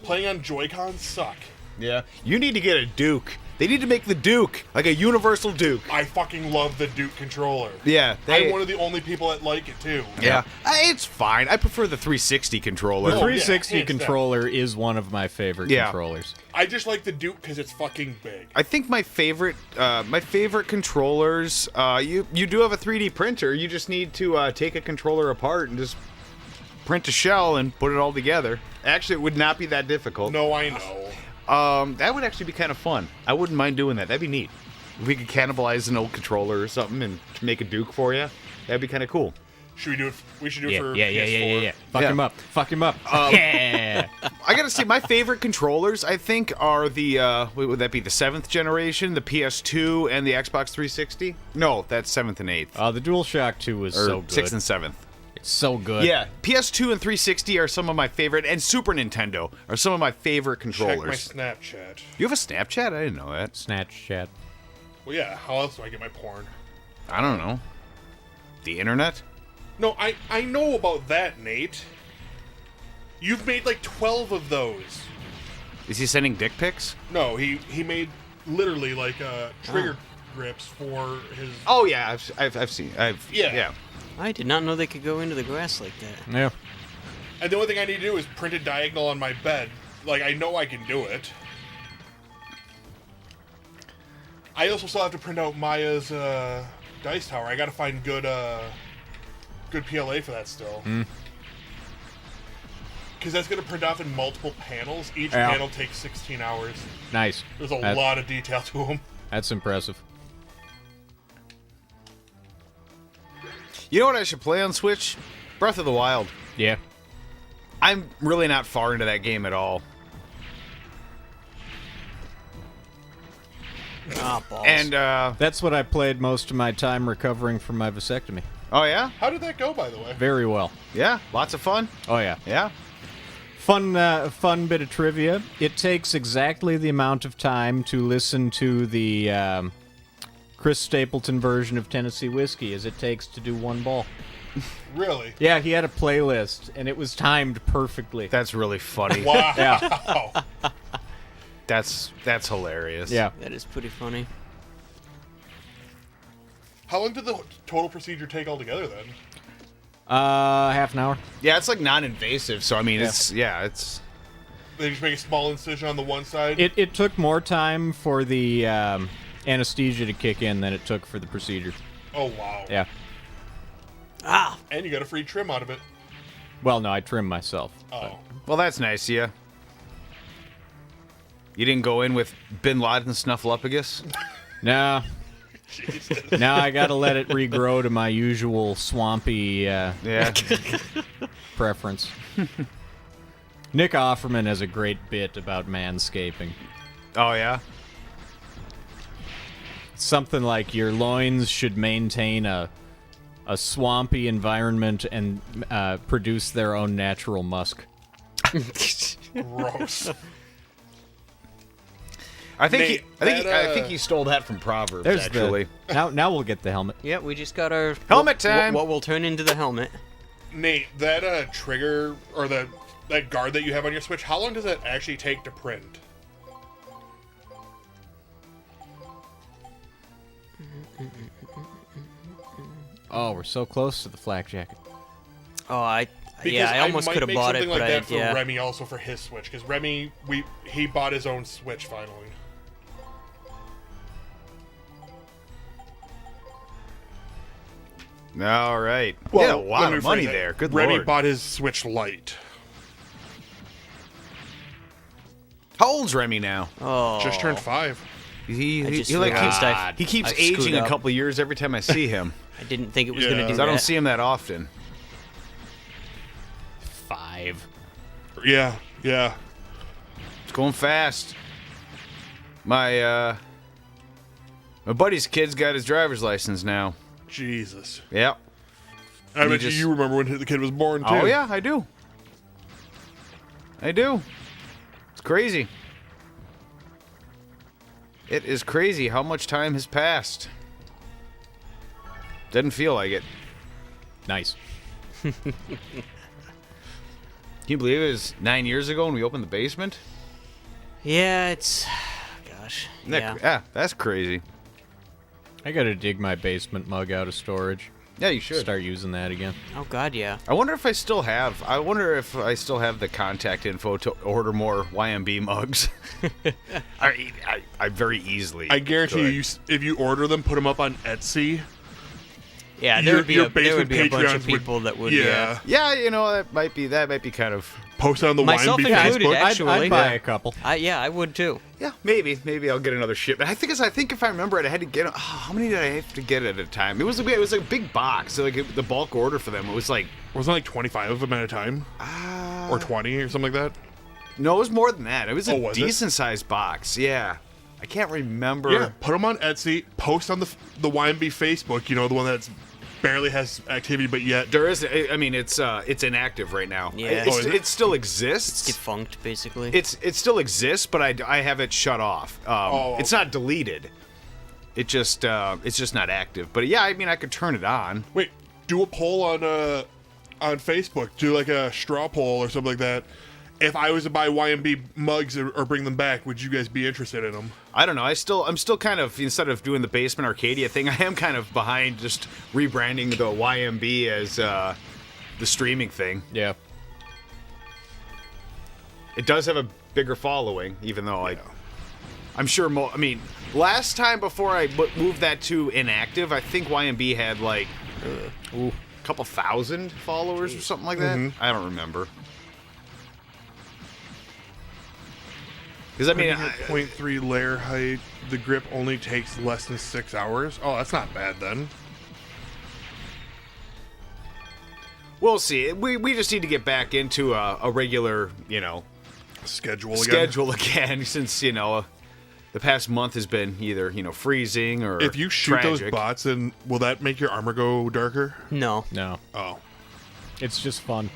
playing on Joy-Cons suck. Yeah. You need to get a Duke. They need to make the Duke, like a universal Duke. I fucking love the Duke controller. Yeah. I'm one of the only people that like it too. Yeah. It's fine. I prefer the 360 controller. The Oh, 360 hands down. controller is one of my favorite Yeah. controllers. I just like the Duke because it's fucking big. I think my favorite controllers. You do have a 3D printer. You just need to take a controller apart and just print a shell and put it all together. Actually, it would not be that difficult. No, I know. That would actually be kind of fun. I wouldn't mind doing that. That'd be neat. If we could cannibalize an old controller or something and make a Duke for you, that'd be kind of cool. Should we do it? We should do it Yeah, for yeah, PS4. yeah. Fuck Yeah. him up. Fuck him up. Yeah. I gotta say, my favorite controllers, I think, are the, what would that be, the 7th generation, the PS2, and the Xbox 360? No, that's 7th and 8th. The DualShock 2 was Or so good. 6th and 7th. It's so good. Yeah, PS2 and 360 are some of my favorite, and Super Nintendo are some of my favorite Check my controllers. Snapchat. You have a Snapchat? I didn't know that. Snatch chat. Well, yeah. How else do I get my porn? I don't know. The internet? No, I know about that, Nate. You've made like 12 of those. Is he sending dick pics? No, he made literally like trigger grips for his. Oh yeah, I've seen. Yeah. I did not know they could go into the grass like that. Yeah. And the only thing I need to do is print a diagonal on my bed. Like, I know I can do it. I also still have to print out Maya's dice tower. I gotta find good PLA for that still. Because that's gonna print off in multiple panels. Each Yeah. panel takes 16 hours. Nice. There's a lot of detail to them. That's impressive. You know what I should play on Switch? Breath of the Wild. Yeah. I'm really not far into that game at all. Ah, balls. And That's what I played most of my time recovering from my vasectomy. oh yeah, How did that go, by the way? Very well. yeah, lots of fun. Oh, yeah. Yeah. Fun bit of trivia. It takes exactly the amount of time to listen to the Chris Stapleton version of Tennessee Whiskey as it takes to do one ball. Really? Yeah, he had a playlist, and it was timed perfectly. That's really funny. Wow. Yeah, That's hilarious. yeah. That is pretty funny. How long did the total procedure take altogether then? Half an hour. Yeah, it's like non-invasive, so I mean, it's They just make a small incision on the one side? It took more time for the anesthesia to kick in than it took for the procedure. Oh, wow. Yeah. Ah, And you got a free trim out of it. Well, no, I trimmed myself. Oh. well, that's nice, yeah. You didn't go in with Bin Laden snuffleupagus? No. Jesus. Now I gotta let it regrow to my usual swampy Yeah. preference. Nick Offerman has a great bit about manscaping. Oh yeah. Something like your loins should maintain a swampy environment and produce their own natural musk. Gross. I think Nate, I think he stole that from Proverbs. There's actually. now we'll get the helmet. yeah, we just got our Helmet time! What will turn into the helmet? Nate, that trigger or that guard that you have on your Switch, how long does that actually take to print? Oh, we're so close to the flak jacket. Oh, I Because almost might could have make bought it, something but like that for yeah. Remy also for his Switch, because Remy he bought his own Switch finally. All right. Well, yeah, a lot let me of money rephrase that. there. Good Remy lord. bought his Switch Lite. How old's Remy now? Oh, Just turned 5. He just like realized keeps, I- he keeps I screwed aging a up. couple years every time I see him. I didn't think it was Yeah. gonna do 'Cause that. I don't see him that often. 5. Yeah, yeah. It's going fast. My buddy's kid's got his driver's license now. Jesus. Yep. I bet just- you remember when the kid was born too. Oh yeah, I do. I do. It's crazy. It is crazy how much time has passed. Doesn't feel like it. Nice. Can you believe it was 9 years ago when we opened the basement? Yeah, it's gosh. Yeah. That's crazy. I gotta dig my basement mug out of storage. Yeah, you should. Start using that again. Oh God, yeah. I wonder if I still have the contact info to order more YMB mugs. I very easily. I guarantee could. you, if you order them, put them up on Etsy, Yeah, there would be your a bunch of Patreons people that would. Yeah. Yeah, you know, that might be kind of. Post on the Myself YMB included, Facebook. actually. I'd buy a couple. I would too. Yeah, maybe I'll get another shipment. I think if I remember it, I had to get. How many did I have to get at a time? It was a big box. So like the bulk order for them, it was like. Wasn't it like 25 of them at a time? Or 20 or something like that? No, it was more than that. It was a was it? decent sized box. Yeah, I can't remember. Yeah, put them on Etsy. Post on the YMB Facebook. You know, the one that's barely has activity, but yet There is. I mean, it's inactive right now. Yeah. Oh, is it? It still exists. Defunct, basically. It still exists, but I have it shut off. It's not deleted. It's just not active. But yeah, I mean, I could turn it on. Wait, do a poll on Facebook. Do like a straw poll or something like that. If I was to buy YMB mugs or bring them back, would you guys be interested in them? I don't know. I'm still kind of, instead of doing the Basement Arcadia thing, I am kind of behind just rebranding the YMB as the streaming thing. Yeah. It does have a bigger following, even though I'm sure. I mean, last time before I moved that to inactive, I think YMB had like a couple thousand followers or something like that. I don't remember. Because I mean, At 0.3 layer height, the grip only takes less than 6 hours. Oh, that's not bad then. we'll see. We just need to get back into a regular, Schedule again, since the past month has been either freezing or If you shoot tragic. those bots, then will that make your armor go darker? No. No. Oh. It's just fun.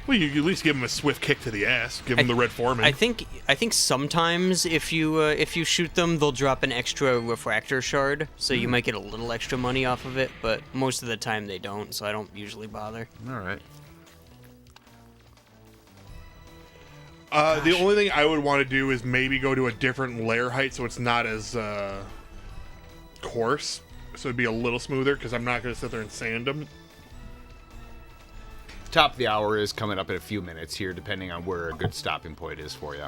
Well, you at least give him a swift kick to the ass. Give him the red foreman. I think sometimes if you shoot them, they'll drop an extra refractor shard, so you might get a little extra money off of it. But most of the time they don't, so I don't usually bother. All right. The only thing I would want to do is maybe go to a different layer height so it's not as coarse. So it'd be a little smoother because I'm not going to sit there and sand them. Top of the hour is coming up in a few minutes here, depending on where a good stopping point is for you.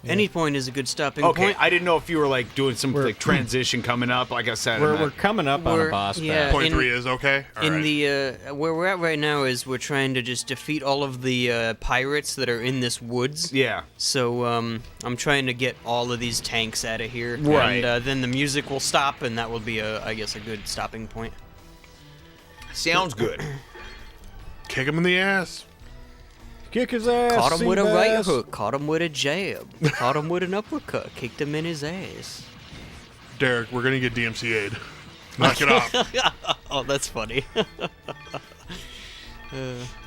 Any point is a good stopping Okay, point. I didn't know if you were like doing some like transition coming up. Like I said, We're coming up on a boss yeah. battle. 0.3 is okay? All In right. the where we're at right now is we're trying to just defeat all of the pirates that are in this woods. yeah. So I'm trying to get all of these tanks out of here, Right. And then the music will stop, and that will be I guess a good stopping point. Sounds good. Kick him in the ass. Kick his ass. Caught him with a right Seabass. hook, caught him with a jab, caught him with an uppercut, kicked him in his ass. Derek, we're going to get DMCA'd. Knock it off. Oh, that's funny.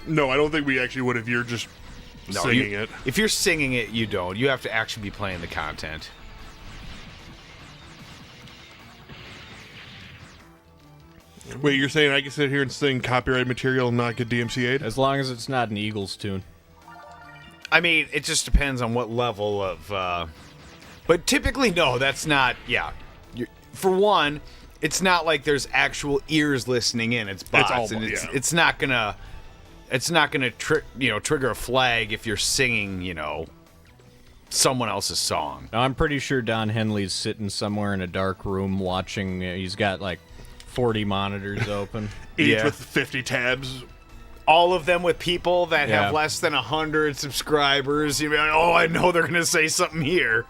No, I don't think we actually would if you're just singing it. If you're singing it, you don't. You have to actually be playing the content. Wait, you're saying I can sit here and sing copyright material and not get DMCA'd? As long as it's not an Eagles tune. I mean, it just depends on what level of. But typically, no, that's not. Yeah, for one, it's not like there's actual ears listening in. It's bots, all and yeah. it's not gonna. It's not gonna trigger a flag if you're singing someone else's song. Now, I'm pretty sure Don Henley's sitting somewhere in a dark room watching. He's got like 40 monitors open. Each Yeah. with 50 tabs. All of them with people that Yeah. have less than 100 subscribers. You'd be like, oh, I know they're gonna say something here.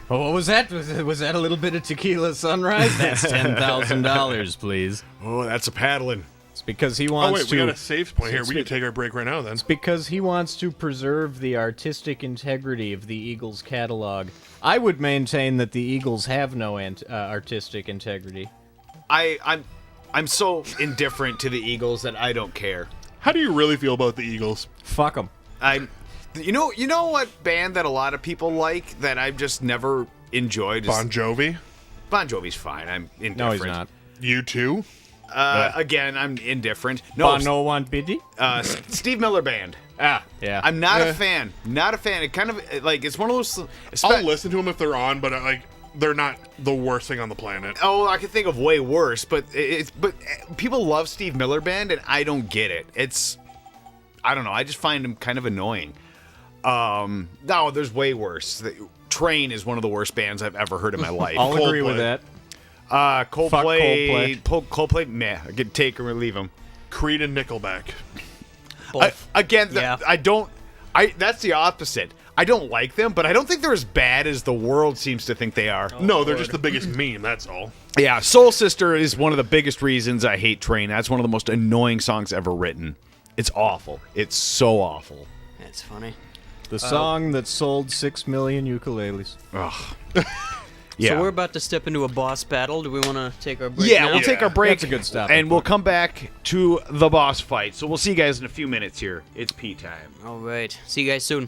Oh, what was that? Was that a little bit of tequila sunrise? That's $10,000, please. Oh, that's a paddling. It's because he Oh, wants wait, to. we got a save point here. We can take our break right now then. Because he wants to preserve the artistic integrity of the Eagles catalog. I would maintain that the Eagles have no artistic integrity. I'm so indifferent to the Eagles that I don't care. How do you really feel about the Eagles? Fuck them. You know what band that a lot of people like that I've just never enjoyed is Bon Jovi? Bon Jovi's fine. I'm indifferent. No, he's not. You too? Again, I'm indifferent. No, Bon no one biddy? Steve Miller Band. Ah, yeah. I'm not Eh. a fan. Not a fan. It kind of like it's one of those. I'll listen to them if they're on, but they're not the worst thing on the planet. Oh, I can think of way worse, but people love Steve Miller Band, and I don't get it. I don't know. I just find him kind of annoying. No, there's way worse. Train is one of the worst bands I've ever heard in my life. I'll agree Coldplay. with that. Coldplay. Coldplay. Meh. I could take him or leave him. Creed and Nickelback. Both. Again, I don't. That's the opposite. I don't like them, but I don't think they're as bad as the world seems to think they are. No, they're just the biggest meme, that's all. Yeah, Soul Sister is one of the biggest reasons I hate Train. That's one of the most annoying songs ever written. It's awful. It's so awful. That's funny. The song that sold 6 million ukuleles. Ugh. Yeah. So we're about to step into a boss battle. Do we want to take our break? Yeah, now? we'll take our break. That's a good stop. And we'll come back to the boss fight. So we'll see you guys in a few minutes here. It's pee time. All right. See you guys soon.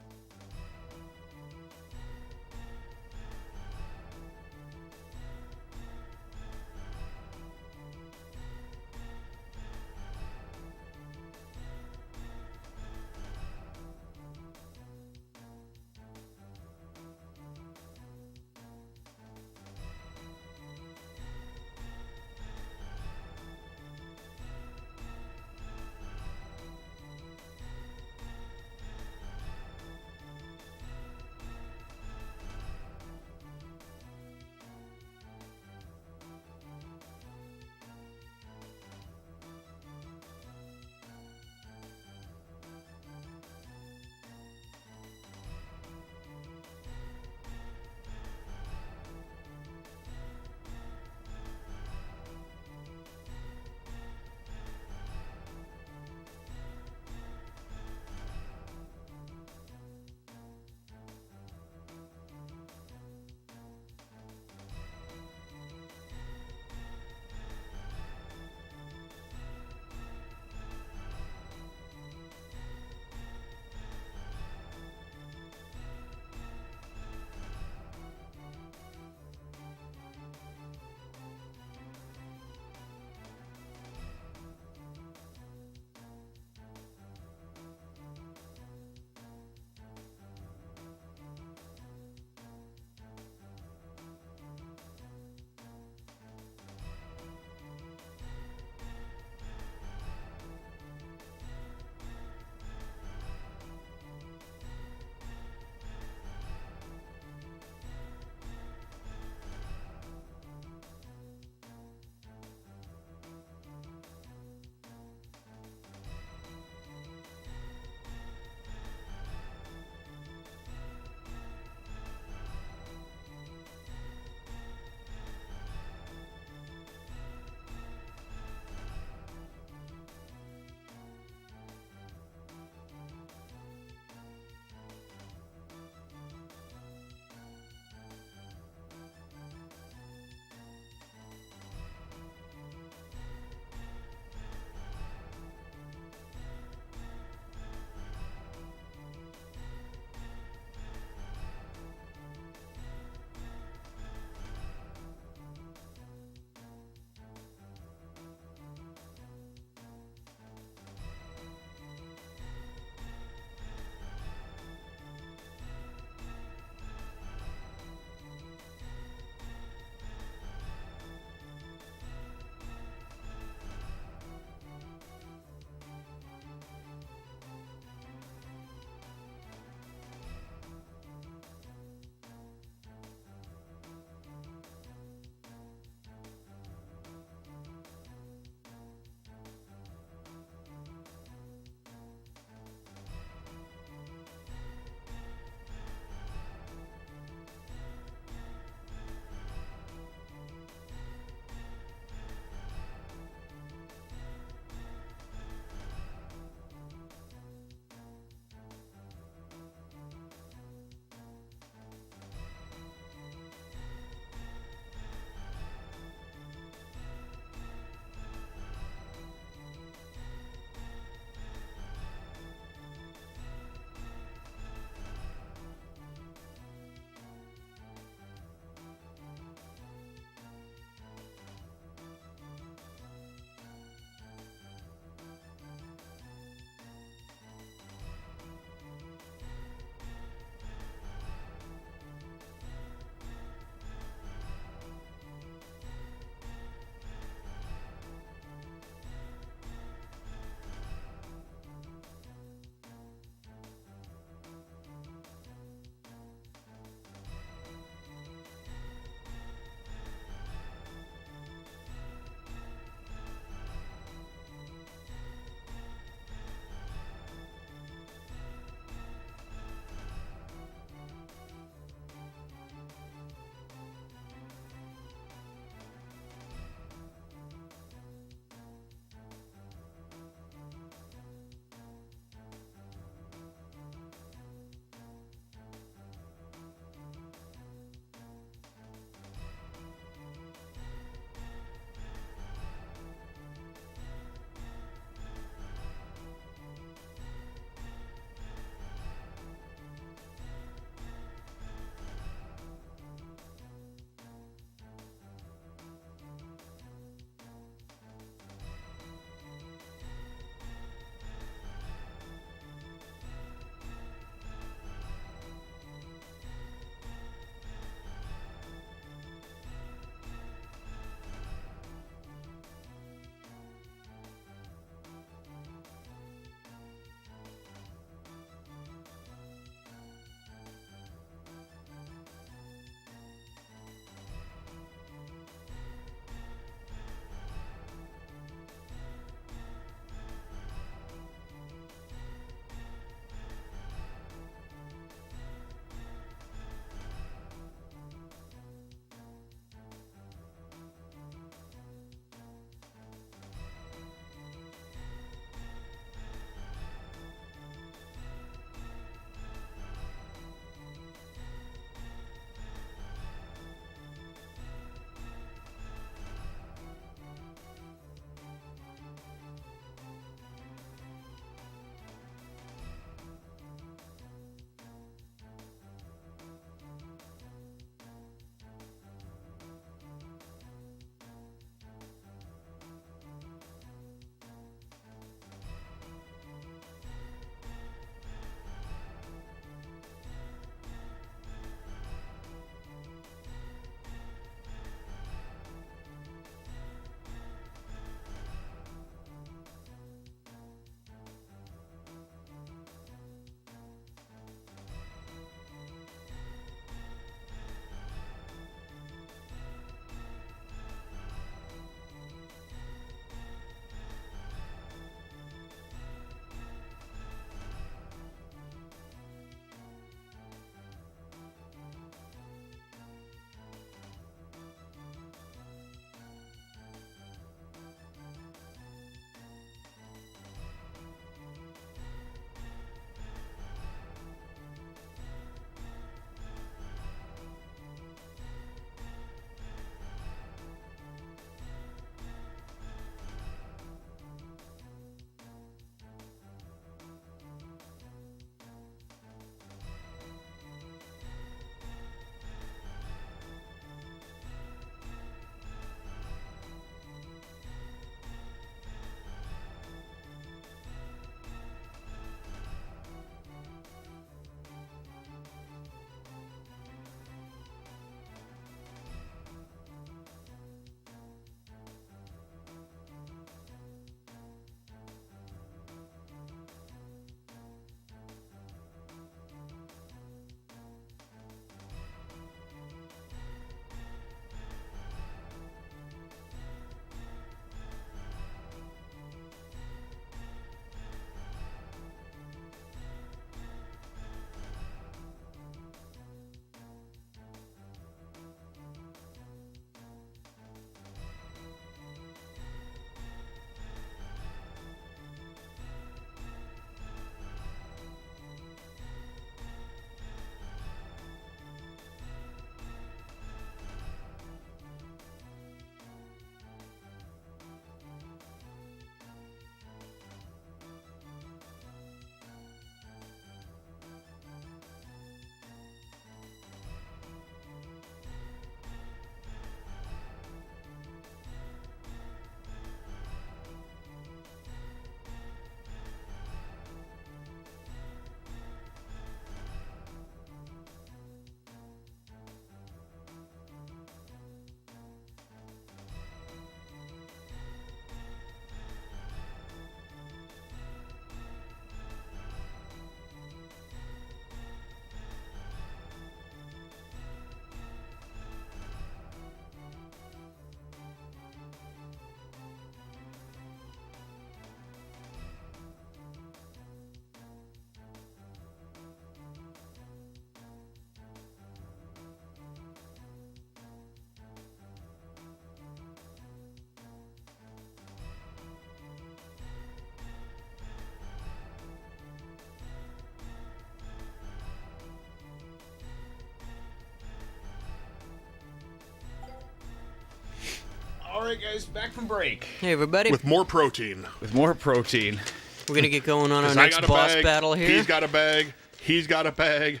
right, guys, back from break Hey, everybody. With more protein. with more protein. We're going to get going on our 'Cause I next got a boss bag, battle here. He's got a bag. He's got a bag.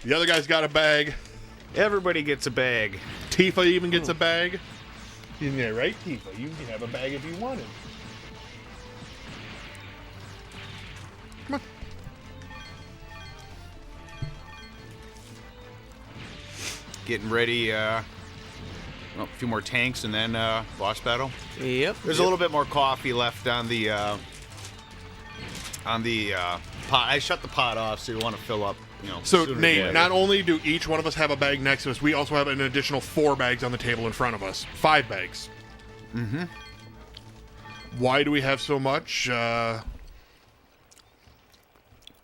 The other guy's got a bag. Everybody gets a bag. Tifa even gets a bag. Yeah, right, Tifa? You can have a bag if you wanted. Come on. Getting ready. A few more tanks and then boss battle. Yep. There's a little bit more coffee left on the pot. I shut the pot off, so you want to fill up. So, sooner Nate, than not later. only do each one of us have a bag next to us, we also have an additional 4 bags on the table in front of us. 5 bags. Mm-hmm. Why do we have so much?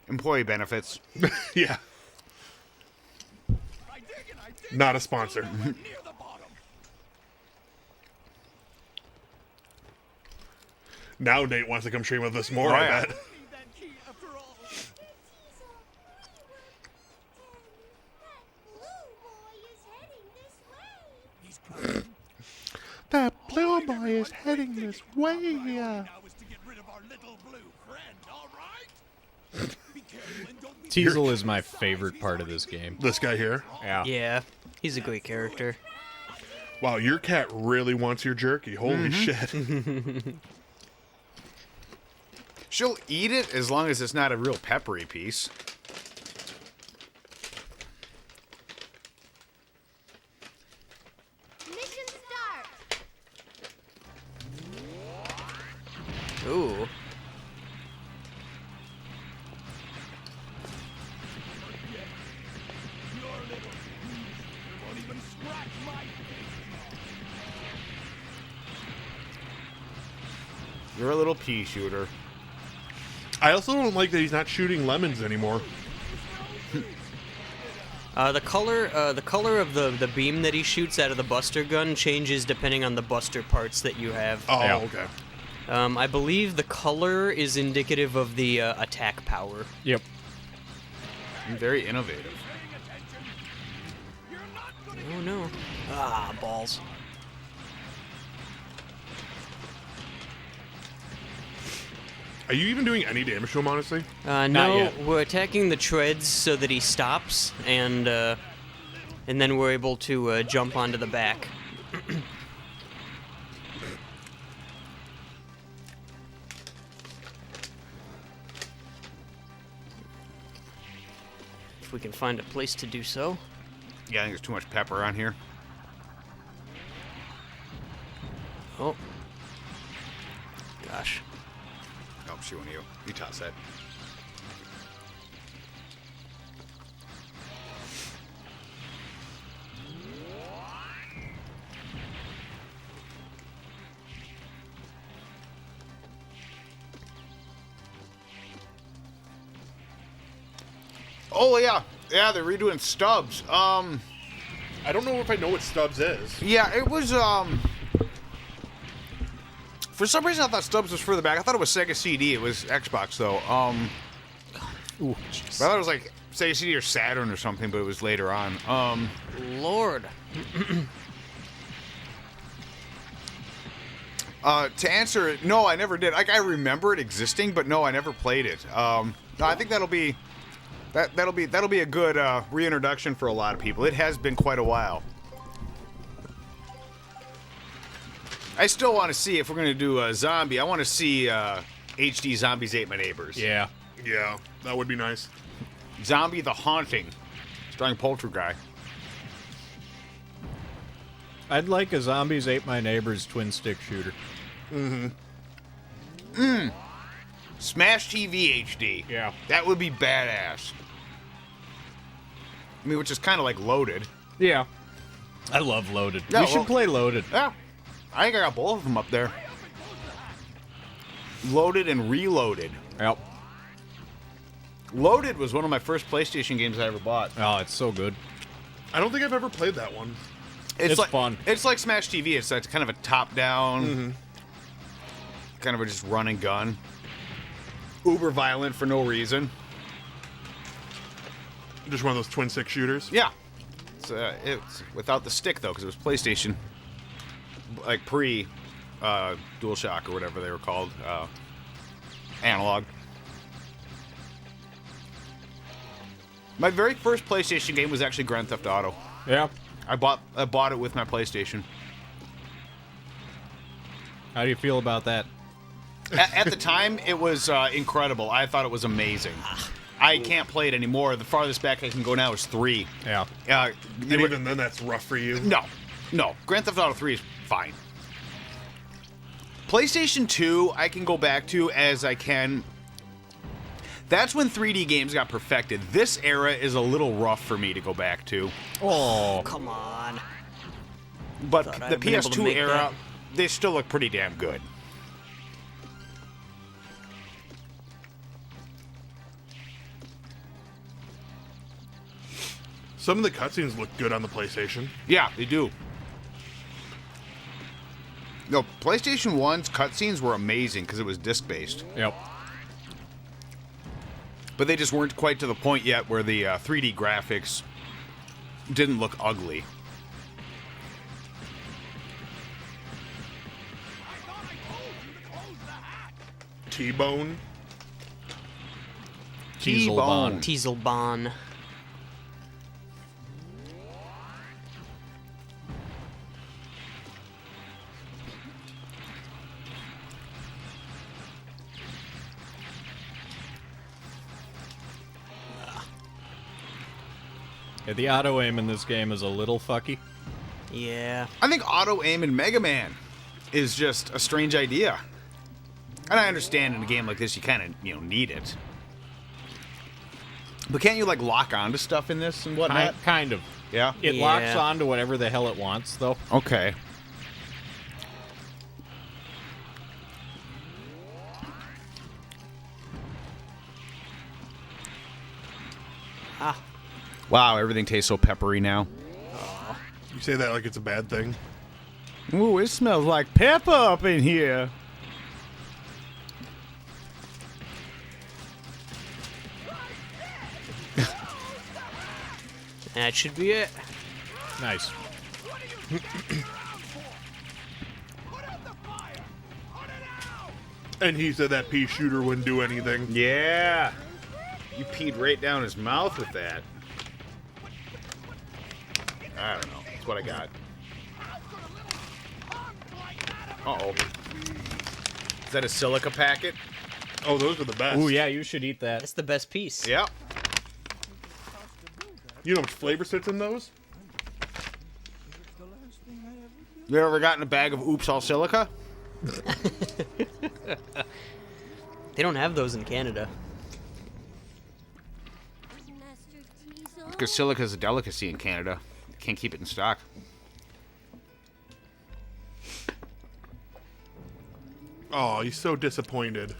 Employee benefits. Yeah. Not a sponsor. Now Nate wants to come stream with us more, Oh, I yeah. bet. That blue boy is heading this way. Now is to get rid of our little blue friend, all right? Be careful and don't be Teasel is my favorite part of this game. This guy here. Yeah. Yeah, he's a great character. Wow, your cat really wants your jerky. Holy shit. She'll eat it as long as it's not a real peppery piece. Mission start. Ooh. won't even scratch my You're a little pea shooter. I also don't like that he's not shooting lemons anymore. The color of the beam that he shoots out of the Buster gun changes depending on the Buster parts that you have. Oh, Yeah. okay. I believe the color is indicative of the attack power. Yep. Very innovative. Oh no. Ah, balls. Are you even doing any damage to him, honestly? No, yet. we're attacking the treads so that he stops, and then we're able to jump onto the back. If we can find a place to do so. Yeah, I think there's too much pepper on here. Oh. Gosh. Oh, she went you. You toss that. Oh yeah, they're redoing Stubbs. I don't know if I know what Stubbs is. Yeah, it was for some reason I thought Stubbs was further back. I thought it was Sega CD. It was Xbox though. Ooh. I thought it was like Sega CD or Saturn or something, but it was later on. Lord. To answer it, no, I never did. Like I remember it existing, but no, I never played it. No, I think that'll be a good reintroduction for a lot of people. It has been quite a while. I still want to see if we're going to do a zombie. I want to see HD Zombies Ate My Neighbors. Yeah. Yeah, that would be nice. Zombie the Haunting, starring Poltergeist. I'd like a Zombies Ate My Neighbors twin stick shooter. Smash TV HD. Yeah. That would be badass. I mean, which is kind of like Loaded. Yeah. I love Loaded. Yeah, we should well- play Loaded. Yeah. I think I got both of them up there. Loaded and Reloaded. Yep. Loaded was one of my first PlayStation games I ever bought. Oh, it's so good. I don't think I've ever played that one. It's like, fun. It's like Smash TV. It's kind of a top-down, kind of a just run and gun. Uber violent for no reason. Just one of those twin stick shooters. Yeah. It's without the stick, though, because it was PlayStation. Like pre DualShock or whatever they were called, analog. My very first PlayStation game was actually Grand Theft Auto. Yeah. I bought it with my PlayStation. How do you feel about that? At the time, it was incredible. I thought it was amazing. I can't play it anymore. The farthest back I can go now is 3. Yeah. And even then, that's rough for you. No. Grand Theft Auto 3 is fine. PlayStation 2, I can go back to as I can. That's when 3D games got perfected. This era is a little rough for me to go back to. Oh. Come on. But Thought the I'd been able to PS2 make era, that. they still look pretty damn good. Some of the cutscenes look good on the PlayStation. Yeah, they do. No, PlayStation 1's cutscenes were amazing because it was disc-based. Yep. But they just weren't quite to the point yet where the 3D graphics didn't look ugly. T-Bone. Kieselbahn. Teaselbahn. Yeah, the auto aim in this game is a little fucky. Yeah. I think auto aim in Mega Man is just a strange idea. And I understand in a game like this you kind of, need it. But can't you lock onto stuff in this and whatnot? Kind of. Yeah. It Yeah. locks on to whatever the hell it wants, though. Okay. Ah. Wow, everything tastes so peppery now. You say that like it's a bad thing. Ooh, it smells like pepper up in here. That should be it. Nice. And he said that pea shooter wouldn't do anything. Yeah. You peed right down his mouth with that. I don't know. That's what I got. Uh-oh. Is that a silica packet? Oh, those are the best. Ooh, yeah, you should eat that. That's the best piece. Yep. You know how much flavor sits in those? You ever gotten a bag of Oops All Silica? They don't have those in Canada. Master Teasel. Because silica is a delicacy in Canada. Can't keep it in stock. Oh, he's so disappointed.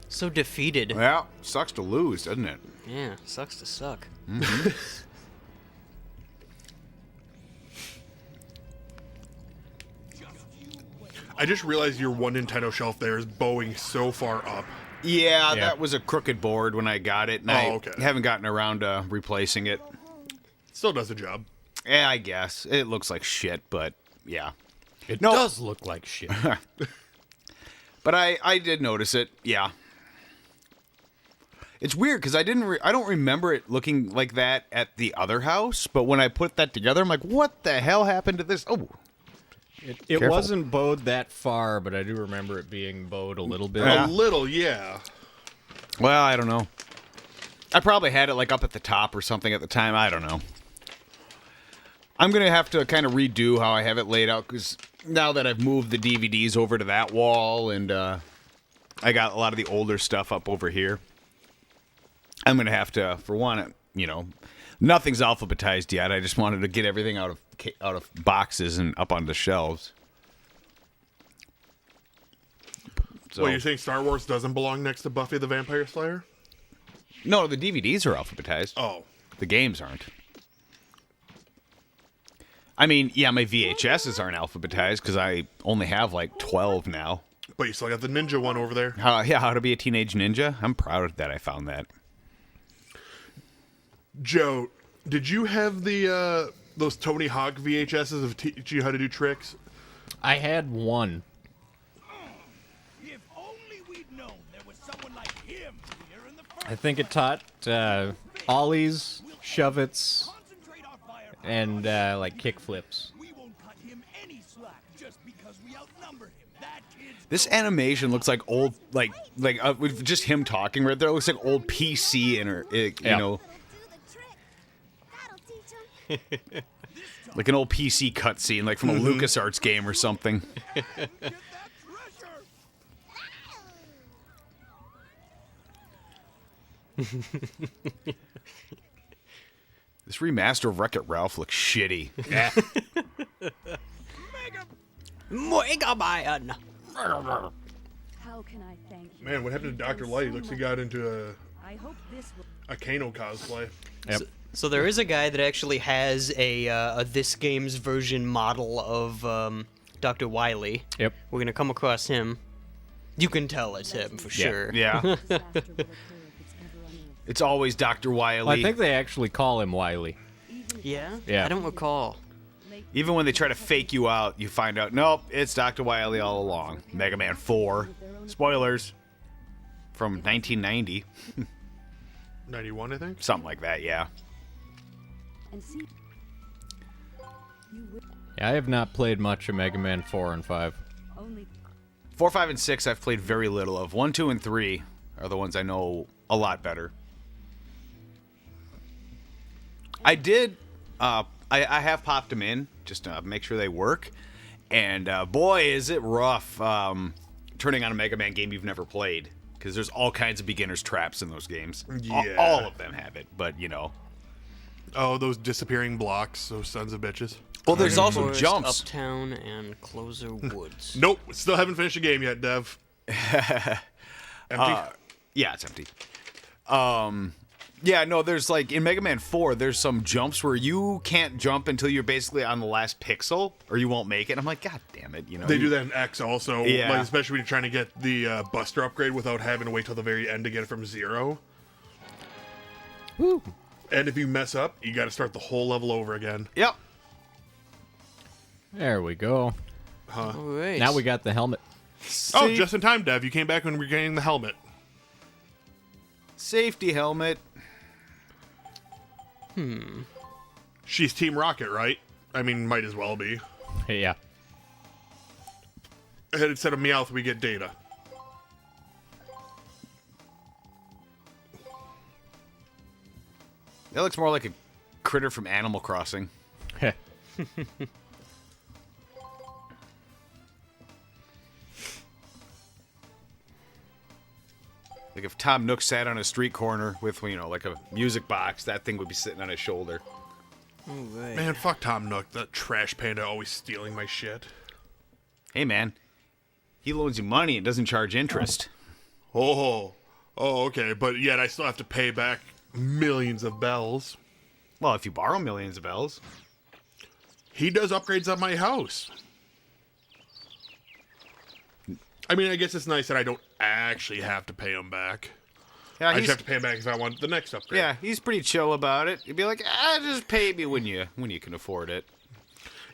So defeated. Well, sucks to lose, doesn't it? Yeah, sucks to suck. I just realized your one Nintendo shelf there is bowing so far up. Yeah, Yeah. that was a crooked board when I got it, and Oh, I okay. haven't gotten around to replacing it. Still does the job. Yeah, I guess. It looks like shit, but yeah. It No. does look like shit. But I did notice it, yeah. It's weird because I don't remember it looking like that at the other house, but when I put that together, I'm like, what the hell happened to this? Oh, It Careful. wasn't bowed that far, but I do remember it being bowed a little bit. Yeah. A little, yeah. well, I don't know. I probably had it up at the top or something at the time. I don't know. I'm going to have to kind of redo how I have it laid out because now that I've moved the DVDs over to that wall and I got a lot of the older stuff up over here, I'm going to have to, for one, nothing's alphabetized yet. I just wanted to get everything out of boxes and up on the shelves. So, Well, you're saying Star Wars doesn't belong next to Buffy the Vampire Slayer? no, the DVDs are alphabetized. Oh. The games aren't. I mean, yeah, my VHSs aren't alphabetized because I only have 12 now. But you still got the ninja one over there. How to be a teenage ninja? I'm proud that I found that. Joe, did you have the those Tony Hawk VHSs of teach you how to do tricks? I had one. I think it taught ollies, shove-its, and like kick flips. We won't cut him any slack just because we outnumber him. That kid's This animation looks like old, with just him talking right there. It looks like old PC Yeah. It'll do the trick. That'll teach him. like an old PC cutscene, like from a LucasArts game or something. get that treasure. This remaster of Wreck-It Ralph looks shitty. Mega Man. How can I thank you? Man, what happened to Dr. Light? He looks like he got into I hope this will. a Kano cosplay. Yep. So there is a guy that actually has a this game's version model of Dr. Wily. Yep. We're gonna come across him. You can tell it's him for sure. Yeah. Disaster will occur if it's ever unearthed. It's always Dr. Wily. Well, I think they actually call him Wily. Yeah? Yeah. I don't recall. Even when they try to fake you out, you find out, nope, it's Dr. Wily all along. Mega Man 4. Spoilers. From 1990. 91, I think. Something like that, yeah. And see, you will Yeah, I have not played much of Mega Man 4 and 5. only 4, 5, and 6 I've played very little of. 1, 2, and 3 are the ones I know a lot better. I did, I have popped them in, just to make sure they work. And boy, is it rough turning on a Mega Man game you've never played. Because there's all kinds of beginner's traps in those games. Yeah. All of them have it, but you know. Oh, those disappearing blocks, those sons of bitches. Well, there's also Forest, jumps. Uptown and Closer Woods. Nope, still haven't finished the game yet, Dev. Empty? Yeah, it's empty. Yeah, no, there's like in Mega Man 4, there's some jumps where you can't jump until you're basically on the last pixel, or you won't make it. I'm like, God damn it, you know. They do that in X also, Yeah. like especially when you're trying to get the Buster upgrade without having to wait till the very end to get it from 0. Woo. And if you mess up, you got to start the whole level over again. Yep. There we go. All right. Now we got the helmet. Oh, See- just in time, Dev. You came back when we were getting the helmet. Safety helmet. She's Team Rocket, right? I mean, might as well be. Yeah. And instead of Meowth, we get Data. That looks more like a critter from Animal Crossing. Like if Tom Nook sat on a street corner with, you know, like a music box, that thing would be sitting on his shoulder. All right. Man, fuck Tom Nook. That trash panda always stealing my shit. Hey, man. He loans you money and doesn't charge interest. Oh, okay. But yet I still have to pay back millions of bells. Well, if you borrow millions of bells. He does upgrades on my house. I mean, I guess it's nice that I don't actually have to pay him back. Yeah, I he's, just have to pay him back if I want the next upgrade. yeah, he's pretty chill about it. He'd be like, just pay me when you can afford it.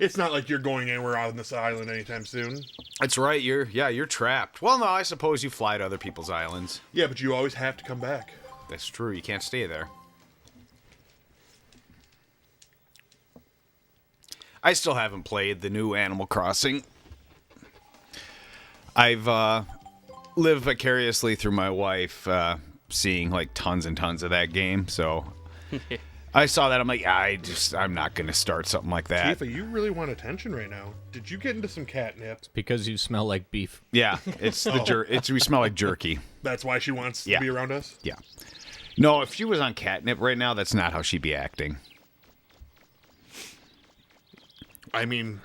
It's not like you're going anywhere on this island anytime soon. That's right. You're trapped. Well, no, I suppose you fly to other people's islands. Yeah, but you always have to come back. That's true. You can't stay there. I still haven't played the new Animal Crossing. I've lived vicariously through my wife, seeing like tons and tons of that game. So I saw that. I'm like, I'm not going to start something like that. Tifa, you really want attention right now. Did you get into some catnip? Because you smell like beef. Yeah, it's the we smell like jerky. That's why she wants Yeah. to be around us? Yeah. No, if she was on catnip right now, that's not how she'd be acting. I mean,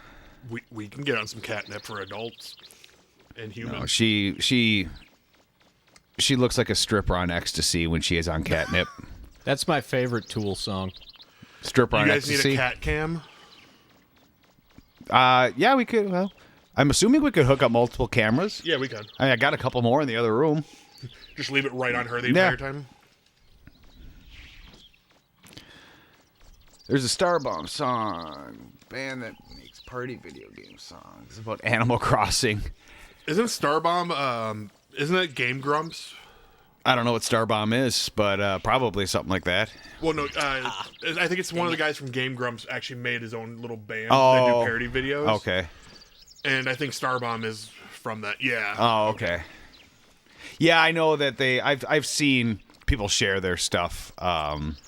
we can get on some catnip for adults and humans. No, she looks like a stripper on ecstasy when she is on catnip. That's my favorite Tool song. Stripper You on guys ecstasy. need a cat cam? Yeah, we could. Well, I'm assuming we could hook up multiple cameras. Yeah, we can. I got a couple more in the other room. Just leave it right on her the Yeah. entire time. There's a Starbomb song, band that makes party video game songs about Animal Crossing. Isn't Starbomb, isn't it Game Grumps? I don't know what Starbomb is, but probably something like that. Well, no, I think it's one of the guys from Game Grumps actually made his own little band that Oh. do parody videos. Okay. And I think Starbomb is from that. Yeah. Oh, okay. Yeah, I know that I've seen people share their stuff.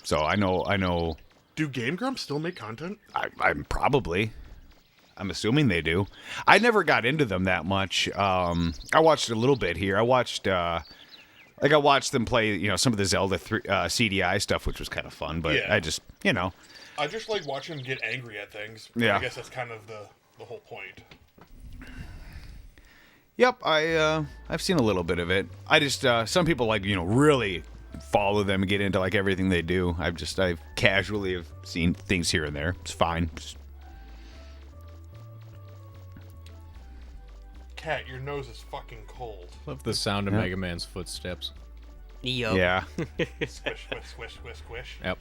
So I know. Do Game Grumps still make content? I'm probably. I'm assuming they do. I never got into them that much. I watched a little bit here. I watched them play, some of the Zelda CDI stuff, which was kind of fun. But Yeah. I just, I just like watching them get angry at things. Yeah. I guess that's kind of the whole point. Yep. I've seen a little bit of it. I just some people really follow them and get into like everything they do. I've casually have seen things here and there. It's fine. Cat, your nose is fucking cold. Love the sound of Mega Man's footsteps. Yup. Yeah. Squish, squish, squish, squish, squish. Yep.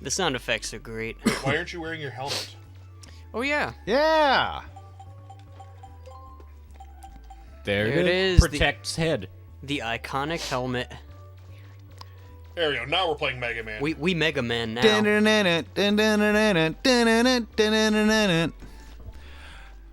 The sound effects are great. Why aren't you wearing your helmet? Oh yeah. Yeah. There There it it is. is, Protects head. The iconic helmet. There we go. Now we're playing Mega Man. We Mega Man now.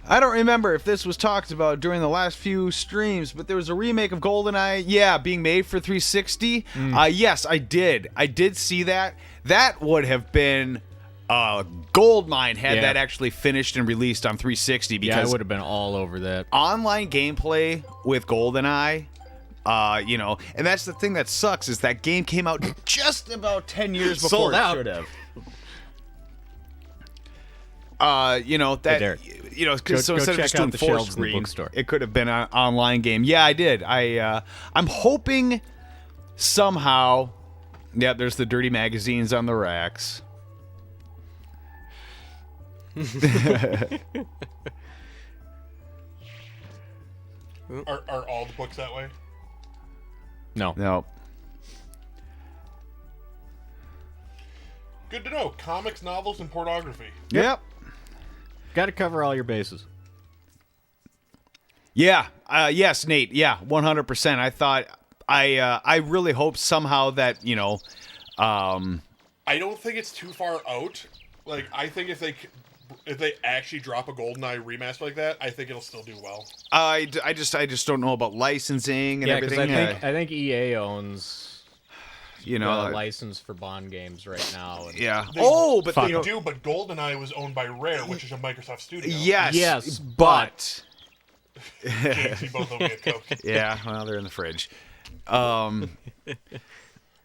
I don't remember if this was talked about during the last few streams, but there was a remake of GoldenEye, being made for 360. Yes, I did. I did see that. That would have been goldmine had Yeah. that actually finished and released on 360, Yeah, I because would have been all over that. online gameplay with GoldenEye, and that's the thing that sucks, is that game came out just about 10 years before Sold it out. should have. Derek, because go instead of check just out doing the four shelves in the screen, bookstore. it could have been an online game. Yeah, I did. I'm hoping somehow. Yeah, there's the dirty magazines on the racks. Are all the books that way? No. No. Good to know. Comics, novels, and pornography. Yep. Got to cover all your bases. Yeah. Yes, Nate. Yeah, 100%. I thought. I really hope somehow that I don't think it's too far out. Like, I think if they actually drop a GoldenEye remaster like that, I think it'll still do well. I just don't know about licensing and Yeah, because everything. I think EA owns the uh, license for Bond games right now. And yeah. They- But Fuck. They do, but GoldenEye was owned by Rare, which is a Microsoft studio. yes. Yes, but. James, you both owe me a Coke. Yeah. Well, they're in the fridge.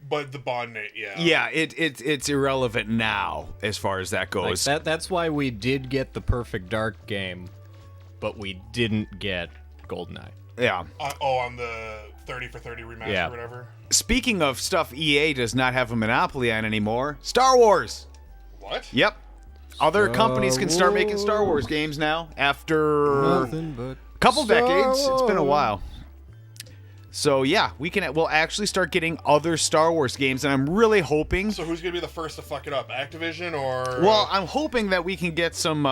But the Bond name, yeah. Yeah, it's irrelevant now as far as that like goes. that's why we did get the Perfect Dark game, but we didn't get GoldenEye. Yeah. On the 30 for 30 remaster Yeah. or whatever. Speaking of stuff EA does not have a monopoly on anymore, Star Wars. What? Yep. Other companies can start making Star Wars games now after a couple decades. It's been a while. So yeah, we'll actually start getting other Star Wars games, and I'm really hoping. So who's gonna be the first to fuck it up? Activision or? Well, I'm hoping that we can get some,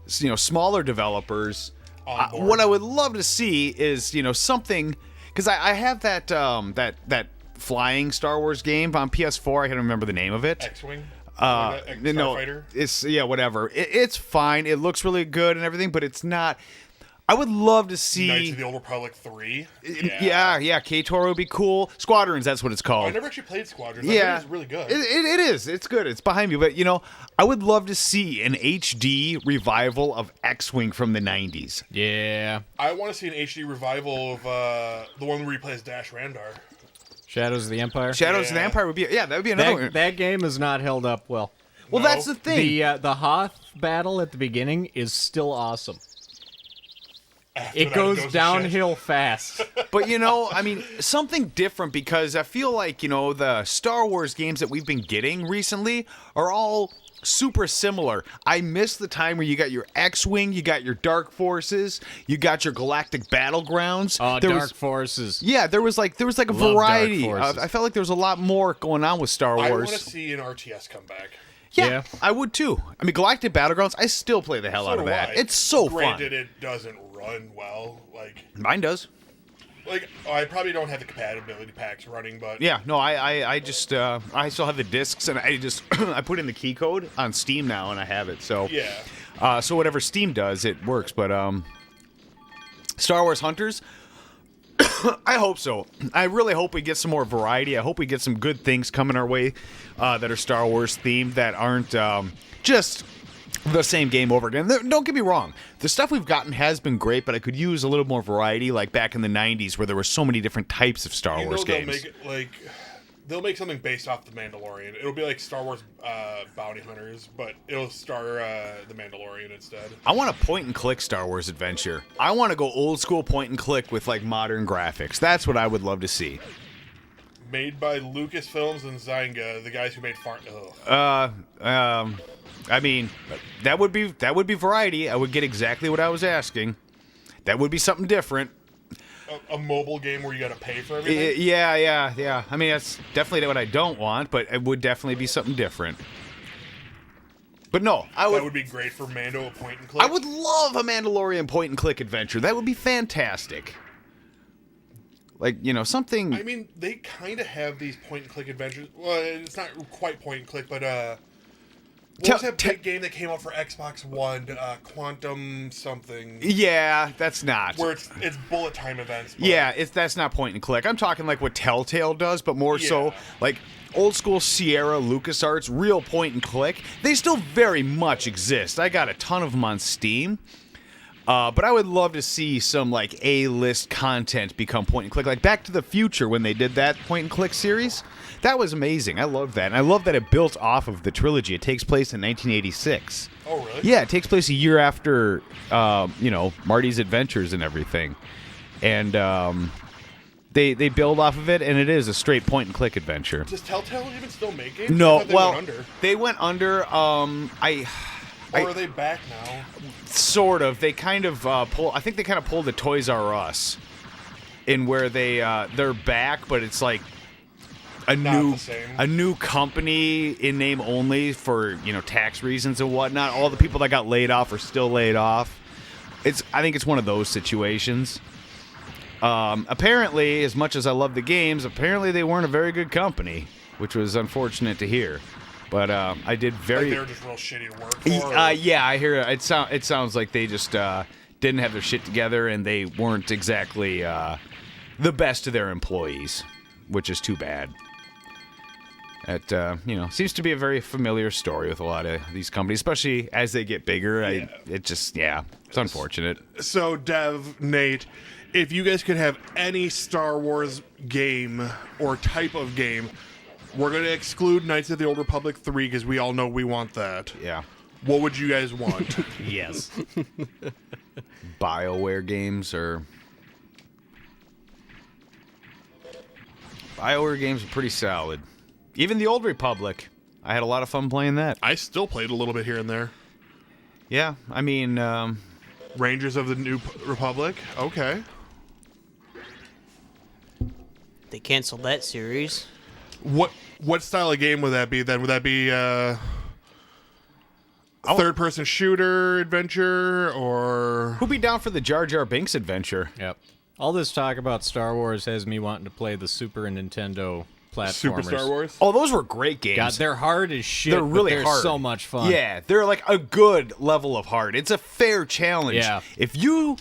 smaller developers. On board. What I would love to see is, something, because I have that that flying Star Wars game on PS4. I can't remember the name of it. X-wing. No, Starfighter. it's whatever. It's fine. It looks really good and everything, but it's not. I would love to Knights see. of the Old Republic 3. Yeah, KTOR would be cool. Squadrons, that's what it's I called. never actually played Squadrons. Yeah, It's really good. It is. It's good. It's behind me. But I would love to see an HD revival of X-wing from the '90s. Yeah. I want to see an HD revival of the one where he plays Dash Randar. Shadows of the Empire. Shadows of the Yeah. Empire would be. Yeah, that would be another one. That game is not held up well. Well, No. that's the thing. The Hoth battle at the beginning is still awesome. After It that, goes to shit. downhill fast. But something different, because I feel like the Star Wars games that we've been getting recently are all super similar. I miss the time where you got your X-wing, you got your Dark Forces, you got your Galactic Battlegrounds. Oh, There Dark was- Forces. Yeah, there was like a Love Dark variety. Forces. I felt like there was a lot more going on with Star I Wars. want to see an RTS come back. Yeah, I would too. I mean, Galactic Battlegrounds, I still play the hell So out of do that. I. It's so Granted, fun. it doesn't run well. Like, Mine does. Like, I probably don't have the compatibility packs running, but Yeah, no, I just I still have the discs, and I just I put in the key code on Steam now, and I have it. So yeah. so whatever Steam does, it works. But Star Wars Hunters, I hope so. I really hope we get some more variety. I hope we get some good things coming our way that are Star Wars themed, that aren't just the same game over again. Don't get me wrong. The stuff we've gotten has been great, but I could use a little more variety, like back in the 90s where there were so many different types of Star Wars they'll games. make it like they'll make something based off the Mandalorian. It'll be like Star Wars Bounty Hunters, but it'll star the Mandalorian instead. I want a point-and-click Star Wars adventure. I want to go old-school point-and-click with, like, modern graphics. That's what I would love to see. Made by Lucasfilms and Zynga, the guys who made I mean, that would be variety. I would get exactly what I was asking. That would be something different. a mobile game where you got to pay for everything. Yeah. I mean, that's definitely what I don't want, but it would definitely be something different. But no, That would be great for Mando point and click. I would love a Mandalorian point-and-click adventure. That would be fantastic. Like, something... I mean, they kind of have these point and click adventures. Well, it's not quite point and click, but what was that big game that came out for Xbox One? Quantum something. Yeah, that's not. Where it's bullet time events. But Yeah, that's not point and click. I'm talking like what Telltale does, but more so Yeah. like old school Sierra, LucasArts, real point and click. They still very much exist. I got a ton of them on Steam. But I would love to see some like A-list content become point and click, like Back to the Future when they did that point and click series. That was amazing. I love that, and I love that it built off of the trilogy. It takes place in 1986. Oh, really? Yeah, it takes place a year after Marty's adventures and everything, and they build off of it, and it is a straight point and click adventure. Does Telltale even still make games? No, I thought they went under. Or are they back now? Sort of. They kind of pull. I think they kind of pulled the Toys R Us, in where they're back, but it's like Not the same. a new company in name only for tax reasons and whatnot. All the people that got laid off are still laid off. I think it's one of those situations. Apparently, as much as I love the games, apparently they weren't a very good company, which was unfortunate to hear. But I did very. Like they were just real shitty to work for. Yeah, I hear it. It sounds like they just didn't have their shit together, and they weren't exactly the best to their employees, which is too bad. It seems to be a very familiar story with a lot of these companies, especially as they get bigger. Yeah. It's unfortunate. So, Dev, Nate, if you guys could have any Star Wars game or type of game, we're going to exclude Knights of the Old Republic 3 because we all know we want that. Yeah. What would you guys want? Yes. BioWare games or BioWare games are pretty solid. Even the Old Republic, I had a lot of fun playing that. I still played a little bit here and there. Yeah, I mean, Rangers of the New Republic? Okay. They canceled that series. What style of game would that be then? Would that be third-person shooter adventure or... who'd be down for the Jar Jar Binks adventure? Yep. All this talk about Star Wars has me wanting to play the Super Nintendo platformers. Super Star Wars? Oh, those were great games. God, they're hard as shit. They're really but they're hard. so much fun. Yeah, they're like a good level of hard. It's a fair challenge. Yeah. If you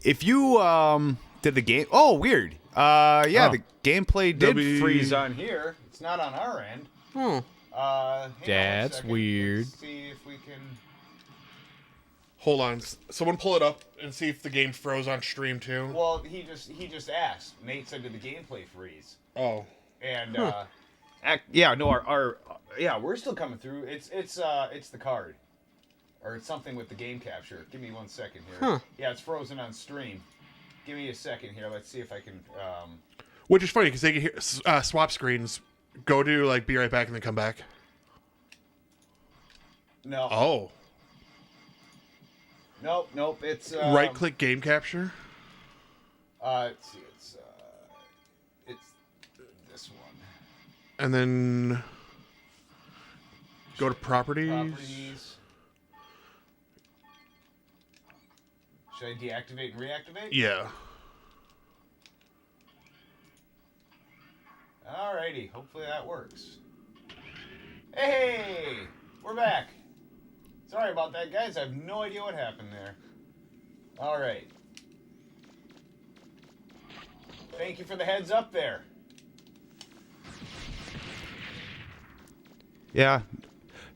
did the game, oh weird. The gameplay did freeze on here. It's not on our end. Hang on one That's second. weird. Let's see if we can. Hold on. Someone pull it up and see if the game froze on stream too. Well, he just asked. Nate said, "Did the gameplay freeze?" Oh. And we're still coming through. It's the card, or it's something with the game capture. Give me 1 second here. Yeah, it's frozen on stream. Give me a second here. Let's see if I can. Which is funny because they can hear swap screens. Go to like be right back and then come back. No. Oh. Nope. It's Right click game capture. Let's see. It's this one. And then go to properties. Properties. Should I deactivate and reactivate? Yeah. Alrighty, hopefully that works. Hey, we're back. Sorry about that, guys. I have no idea what happened there. Alright. Thank you for the heads up there. Yeah.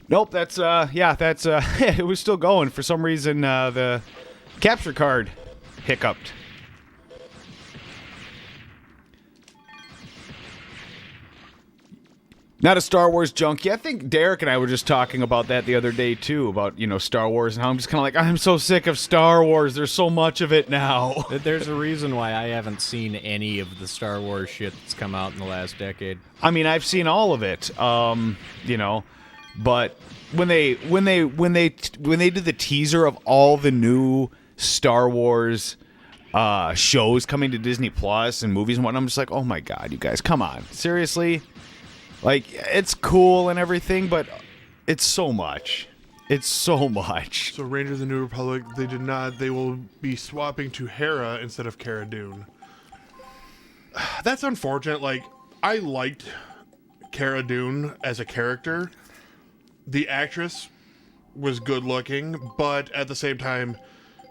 Nope, that's, it was still going. For some reason, the capture card hiccuped. Not a Star Wars junkie. I think Derek and I were just talking about that the other day, too, about, Star Wars, and how I'm just kind of like, I'm so sick of Star Wars. There's so much of it now. There's a reason why I haven't seen any of the Star Wars shit that's come out in the last decade. I mean, I've seen all of it, but when they did the teaser of all the new Star Wars shows coming to Disney Plus and movies and whatnot, I'm just like, oh my god, you guys, come on, seriously? Like, it's cool and everything, but it's so much. It's so much. So Rangers of the New Republic, they will be swapping to Hera instead of Cara Dune. That's unfortunate. Like, I liked Cara Dune as a character. The actress was good looking, but at the same time,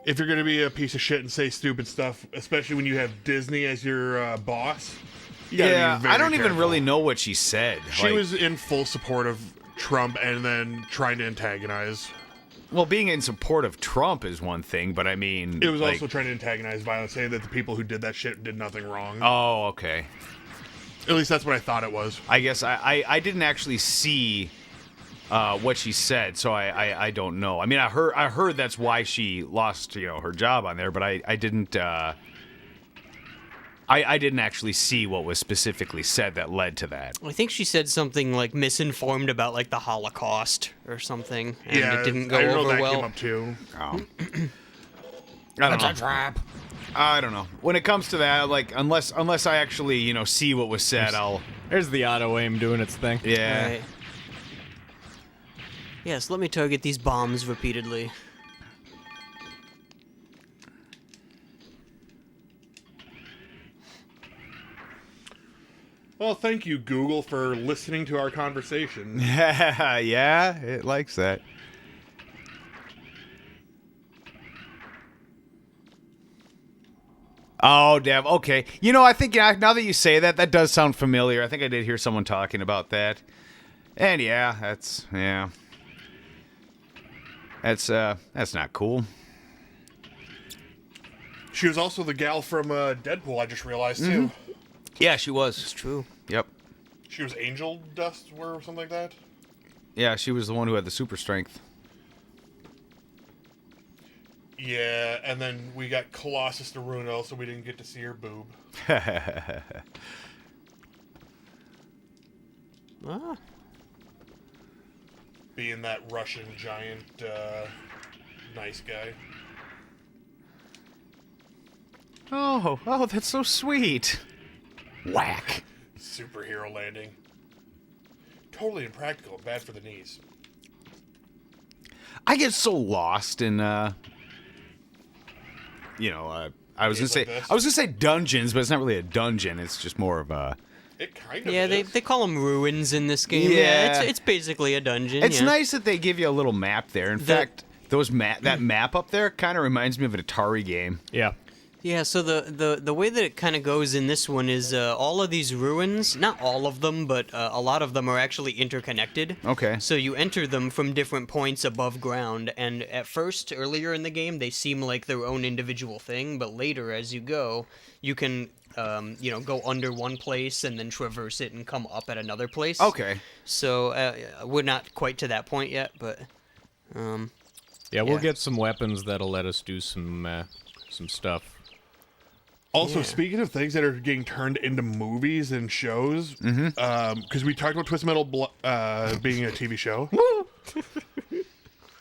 if you're going to be a piece of shit and say stupid stuff, especially when you have Disney as your boss, you gotta be very I don't even careful. really know what she said. She was in full support of Trump and then trying to antagonize. Well, being in support of Trump is one thing, but I mean... It was also trying to antagonize violence, saying that the people who did that shit did nothing wrong. Oh, okay. At least that's what I thought it was. I guess I didn't actually see what she said, so I don't know. I mean, I heard that's why she lost her job on there, but I didn't I didn't actually see what was specifically said that led to that. I think she said something like misinformed about like the Holocaust or something, and it didn't go I know over that well. came up too. Oh. I don't know. It's a trap. I don't know. When it comes to that, like unless I actually see what was said, There's the auto aim doing its thing. Yeah. Right. Yes, let me target these bombs repeatedly. Well, thank you, Google, for listening to our conversation. Yeah, it likes that. Oh, damn. Okay. I think now that you say that, that does sound familiar. I think I did hear someone talking about that. And yeah, that's not cool. She was also the gal from Deadpool, I just realized, too. Yeah, she was. It's true. Yep. She was Angel Dust or something like that? Yeah, she was the one who had the super strength. Yeah, and then we got Colossus de Runo, so we didn't get to see her boob. Ah. Being that Russian giant nice guy. Oh, that's so sweet. Whack. Superhero landing. Totally impractical and bad for the knees. I get so lost in I was gonna say this? I was gonna say dungeons, but it's not really a dungeon. It's just more of a. It kind of Yeah, is. they call them ruins in this game. Yeah. It's basically a dungeon. It's yeah. nice that they give you a little map there. In fact, that map up there kind of reminds me of an Atari game. Yeah. Yeah, so the way that it kind of goes in this one is all of these ruins, not all of them, but a lot of them are actually interconnected. Okay. So you enter them from different points above ground, and at first, earlier in the game, they seem like their own individual thing, but later, as you go, you can, go under one place and then traverse it and come up at another place. Okay. So we're not quite to that point yet, but... Yeah, we'll get some weapons that'll let us do some stuff. Also, Yeah. speaking of things that are getting turned into movies and shows, because we talked about Twisted Metal being a TV show,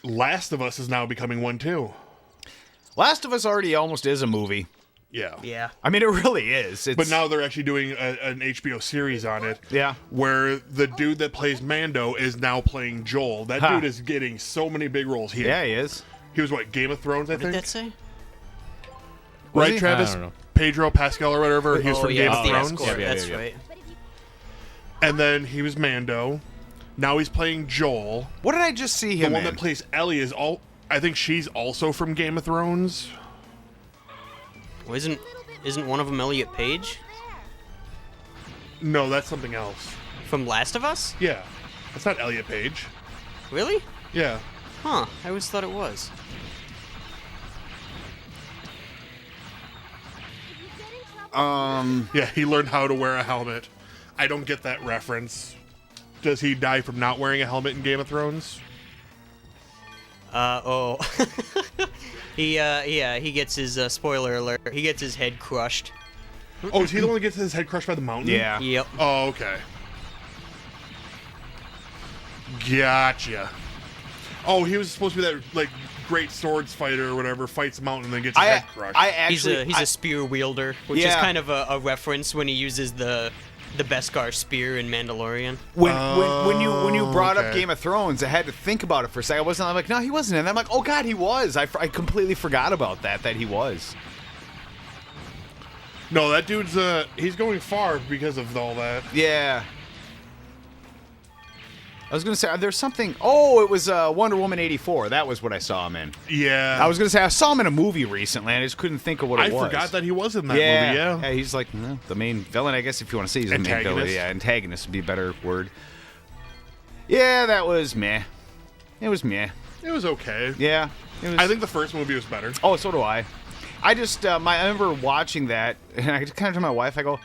Last of Us is now becoming one too. Last of Us already almost is a movie. Yeah. Yeah. I mean, it really is. It's, But now they're actually doing an HBO series on it. Yeah. Where the dude that plays Mando is now playing Joel. That Huh. dude is getting so many big roles. He is. He was what, Game of Thrones, I What think? did that say? Was Right, he? Travis? I don't know. Pedro Pascal or whatever. He was from Game of the Thrones. Escort, Yeah, that's yeah. right. And then he was Mando. Now he's playing Joel. What did I just see The him one in? that plays Ellie is all. I think she's also from Game of Thrones. Well, isn't one of them Elliot Page No, that's something else. from Last of Us? Yeah, that's not Elliot Page. Really? Yeah. Huh. I always thought it was. Yeah, he learned how to wear a helmet. I don't get that reference. Does he die from not wearing a helmet in Game of Thrones? Oh. He gets his, spoiler alert, he gets his head crushed. Oh, is he the one that gets his head crushed by the mountain? Yeah. Yep. Oh, okay. Gotcha. Oh, he was supposed to be that, like, great swords fighter or whatever, fights a mountain and then gets his head crushed. I actually, He's a spear wielder, which is Yeah. kind of a reference when he uses the Beskar spear in Mandalorian. when you brought up okay. Game of Thrones, I had to think about it for a second. I wasn't I'm like, no, he wasn't in. I'm like, oh god, he was. I completely forgot about that he was. No, that dude's, he's going far because of all that. Yeah. I was gonna say there's something. Oh, it was Wonder Woman 84. That was what I saw him in. Yeah. I was gonna say I saw him in a movie recently. And I just couldn't think of what it was. I forgot that he was in that movie, yeah. He's like the main villain, I guess, if you want to say he's the main villain. Antagonist. Yeah, antagonist would be a better word. Yeah, that was meh. It was meh. It was okay. Yeah. It was, I think the first movie was better. Oh, so do I. I just I remember watching that, and I just kind of told my wife, I go,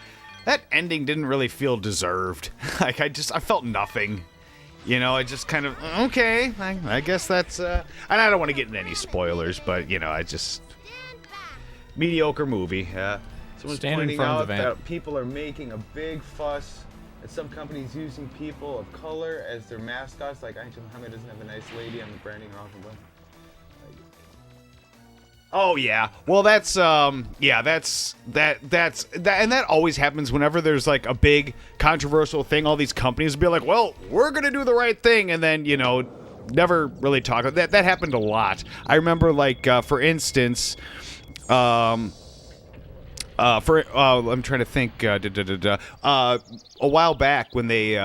that ending didn't really feel deserved. Like I felt nothing. You know, I just kind of okay. I guess that's and I don't want to get into any spoilers, but you know, I just mediocre movie. Someone's Stand in pointing front of out the van. that people are making a big fuss at some companies using people of color as their mascots. Like Aisha Muhammad doesn't have a nice lady on the branding or off the bus. Oh yeah. Well, that's and that always happens whenever there's like a big controversial thing. All these companies will be like, "Well, we're gonna do the right thing," and then never really talk. That happened a lot. I remember, like for instance, I'm trying to think. A while back when they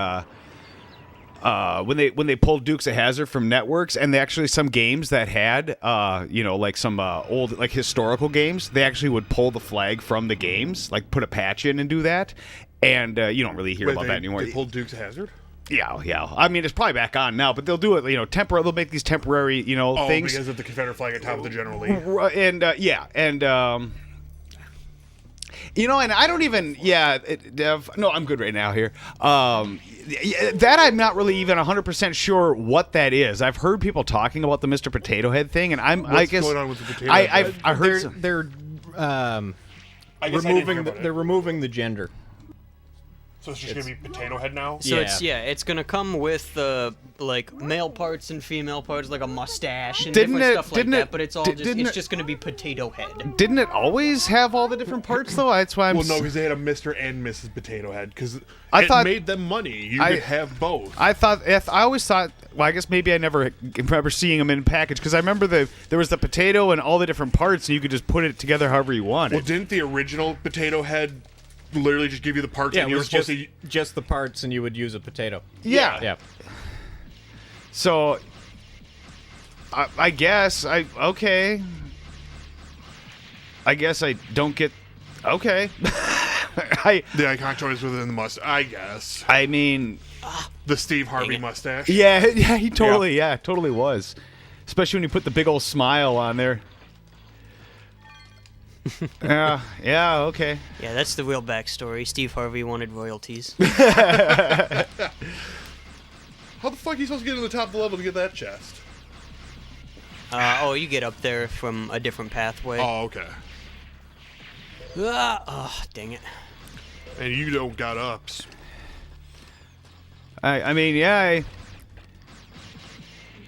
pulled Dukes of Hazzard from networks, and they actually some games that had like some old like historical games, they actually would pull the flag from the games, like put a patch in and do that, and you don't really hear about that anymore. They pulled Dukes of Hazzard? Yeah. I mean, it's probably back on now, but they'll do it. Temporary. They'll make these temporary, Oh, things. because of the Confederate flag at top of the General Lee. And and I don't even. Yeah, no, I'm good right now here. That I'm not really even 100% sure what that is. I've heard people talking about the Mr. Potato Head thing, and I guess going on with the Potato Head? I heard They're I guess I didn't hear about it. they're removing the gender. So it's just going to be Potato Head now? So Yeah. it's gonna come with like male parts and female parts, like a mustache and Didn't different it- stuff like didn't that. it- But it's all didn't it's it- just gonna be Potato Head. Didn't it always have all the different parts though? That's why I'm. Well, no, because they had a Mr. and Mrs. Potato Head, because I it thought- made them money. You I- could have both. I always thought. Well, I guess maybe I never remember seeing them in package because I remember there was the potato and all the different parts, and you could just put it together however you wanted. Well, didn't the original Potato Head literally just give you the parts Yeah, and it you were was supposed to... just the parts, and you would use a potato. yeah. Yeah. So, I guess okay. I guess I don't get. Okay. The iconic choice within the mustache, I guess. I mean, The Steve Harvey it. mustache. yeah, he totally, totally was. Especially when you put the big old smile on there. Yeah, okay. Yeah, that's the real backstory. Steve Harvey wanted royalties. How the fuck are you supposed to get to the top of the level to get that chest? You get up there from a different pathway. Oh, okay. Oh, dang it. And you don't got ups. I mean, yeah.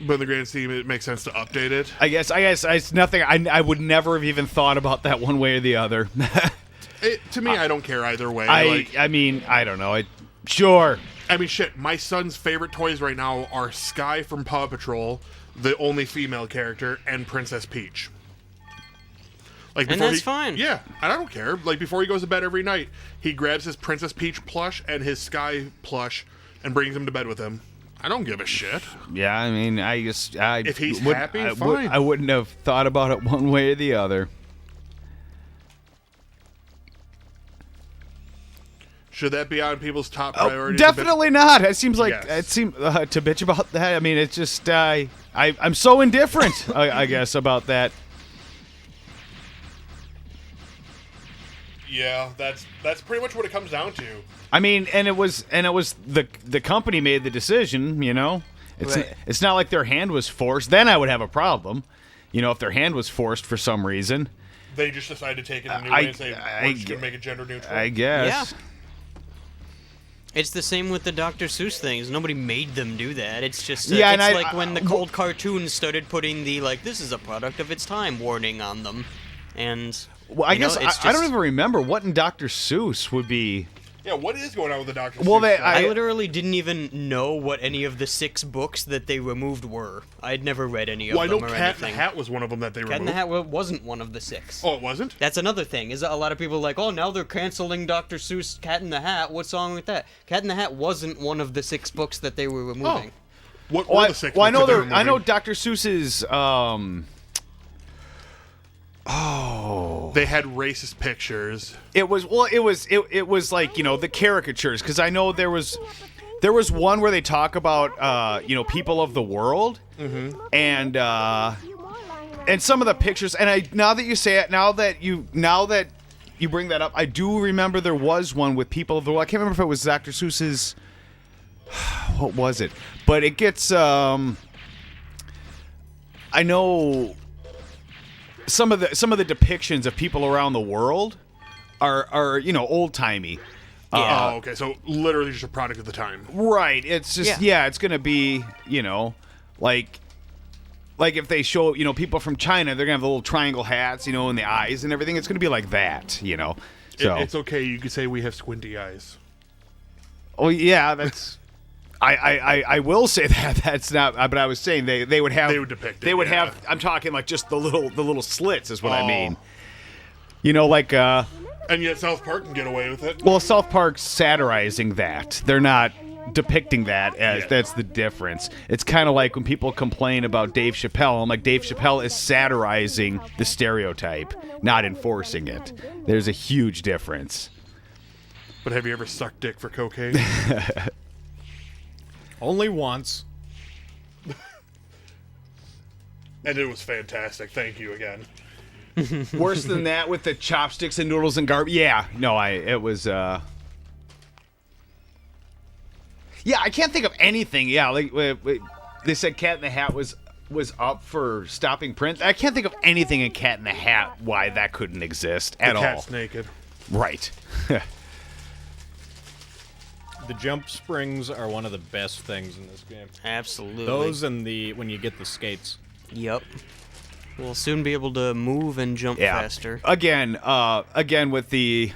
But in the grand scheme, it makes sense to update it. I guess it's nothing. I would never have even thought about that one way or the other. To me, I don't care either way. I mean, I don't know. Sure. I mean, shit, my son's favorite toys right now are Sky from Paw Patrol, the only female character, and Princess Peach. Like, And before that's fine. Yeah, and I don't care. Like, before he goes to bed every night, he grabs his Princess Peach plush and his Sky plush and brings him to bed with him. I don't give a shit. Yeah, I mean, If he's happy, fine. I wouldn't have thought about it one way or the other. Should that be on people's top priorities? Definitely not. It seems like Yes. it seems to bitch about that. I mean, it's just I'm so indifferent. I guess about that. Yeah, that's pretty much what it comes down to. I mean, and it was the company made the decision. You know, Right. it's not like their hand was forced. Then I would have a problem. You know, if their hand was forced for some reason. They just decided to take it a new I- way and say, I- we're just going to make it gender neutral. I guess. Yeah. It's the same with the Dr. Seuss things. Nobody made them do that. It's just Yeah, and it's I- like when the cold cartoons started putting the like this is a product of its time warning on them, and Well, I you know, guess it's I don't just- even remember what in Dr. Seuss would be. Yeah, what is going on with the Dr. Well, Seuss they- stuff? I literally didn't even know what any of the 6 books that they removed were. I'd never read any of Well, I know them or Cat in anything. the Hat was one of them that they Cat removed. in the Hat wasn't one of the 6. Oh, it wasn't? That's another thing. Is a lot of people are like, oh, now they're canceling Dr. Seuss Cat in the Hat. What's wrong with that? Cat in the Hat wasn't one of the 6 books that they were removing. What Well, were the 6 I books know that they there. were I know removing? Dr. Seuss's. They had racist pictures. It was it was like, you know, the caricatures, because I know there was one where they talk about you know, people of the world, and some of the pictures. And now that you say it, now that you bring that up, I do remember there was one with people of the world. I can't remember if it was Dr. Seuss's. What was it? But it gets. I know. Some of the depictions of people around the world are you know, old timey. Yeah. Oh, okay. So literally just a product of the time. Right. It's just Yeah. it's gonna be, you know, like if they show, you know, people from China, they're gonna have the little triangle hats, you know, and the eyes and everything. It's gonna be like that, you know. So It's okay. You could say we have squinty eyes. oh yeah, that's. I will say that that's not. But I was saying they would have. They would depict it, They would yeah. have. I'm talking like just the little slits is what I Oh. mean. You know, like And yet South Park can get away with it. well, South Park's satirizing that. They're not depicting that as Yeah. that's the difference. It's kind of like when people complain about Dave Chappelle. I'm like, Dave Chappelle is satirizing the stereotype, not enforcing it. There's a huge difference. But have you ever sucked dick for cocaine? Only once. And it was fantastic. Thank you again. Worse than that with the chopsticks and noodles and garbage. Yeah, no, it was. Yeah, I can't think of anything. Yeah, like they said, Cat in the Hat was up for stopping print. I can't think of anything in Cat in the Hat why that couldn't exist at The all. cat's naked. Right. The jump springs are one of the best things in this game. Absolutely. Those and when you get the skates. Yep. We'll soon be able to move and jump Yeah. faster. Again with the.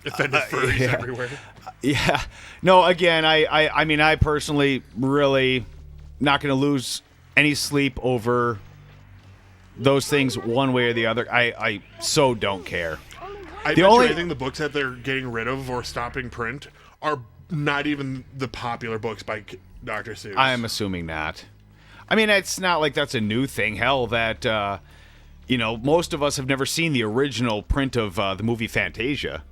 Offended furries yeah. everywhere. Yeah. No, again, I mean, I personally really not going to lose any sleep over those things one way or the other. I so don't care. I The bet only- you I think the books that they're getting rid of or stopping print are not even the popular books by Dr. Seuss. I'm assuming not. I mean, it's not like that's a new thing. Hell, that, you know, most of us have never seen the original print of the movie Fantasia.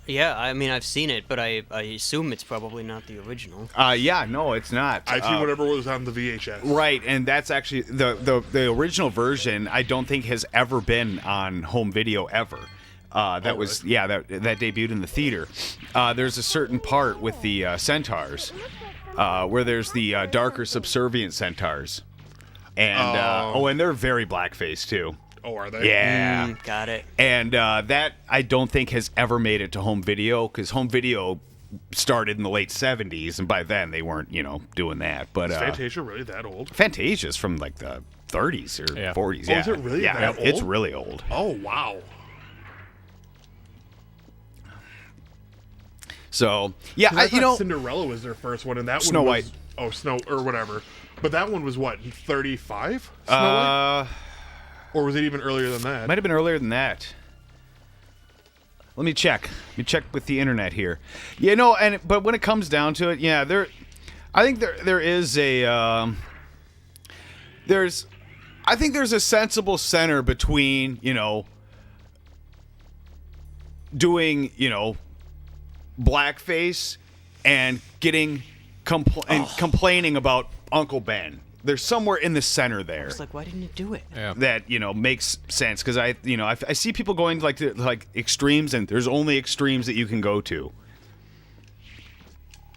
Yeah, I mean I've seen it, but I assume it's probably not the original. Yeah, no, it's not. I've seen whatever was on the VHS. Right, and that's actually the original version. I don't think has ever been on home video ever. That was really? that debuted in the theater. There's a certain part with the centaurs where there's the darker subservient centaurs, and and they're very blackface too. Oh, are they? Yeah. Got it. And that I don't think has ever made it to home video, because home video started in the late 70s, and by then they weren't, you know, doing that. But Is Fantasia really that old? Fantasia's from like the 30s or Yeah. 40s. Oh, Yeah, is it really yeah, that it's old? really old. Oh, wow. So yeah, 'Cause I you thought know, Cinderella was their first one, and that Snow one White. was, oh, Snow or whatever. But that one was what, 35? Snow White? Or was it even earlier than that? Might have been earlier than that. Let me check. Let me check with the internet here. You know, but when it comes down to it, yeah, I think there is a I think there's a sensible center between, you know, doing, you know, blackface and getting complaining about Uncle Ben. There's somewhere in the center there. It's like, why didn't you do it? Yeah. That, you know, makes sense, because I see people going to extremes, and there's only extremes that you can go to.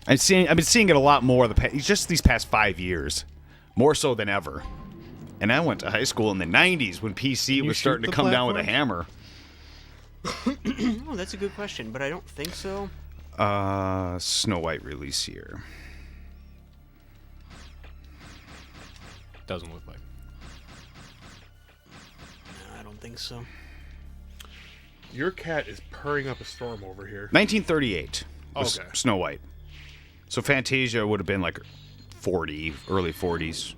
I've been seeing it a lot more just these past 5 years, more so than ever. And I went to high school in the 90s when PC was starting to come down with a hammer. Oh, that's a good question, but I don't think so. Snow White release year. Doesn't look like. No, I don't think so. Your cat is purring up a storm over here. 1938 was Okay. Snow White. So Fantasia would have been like 40, early 40s.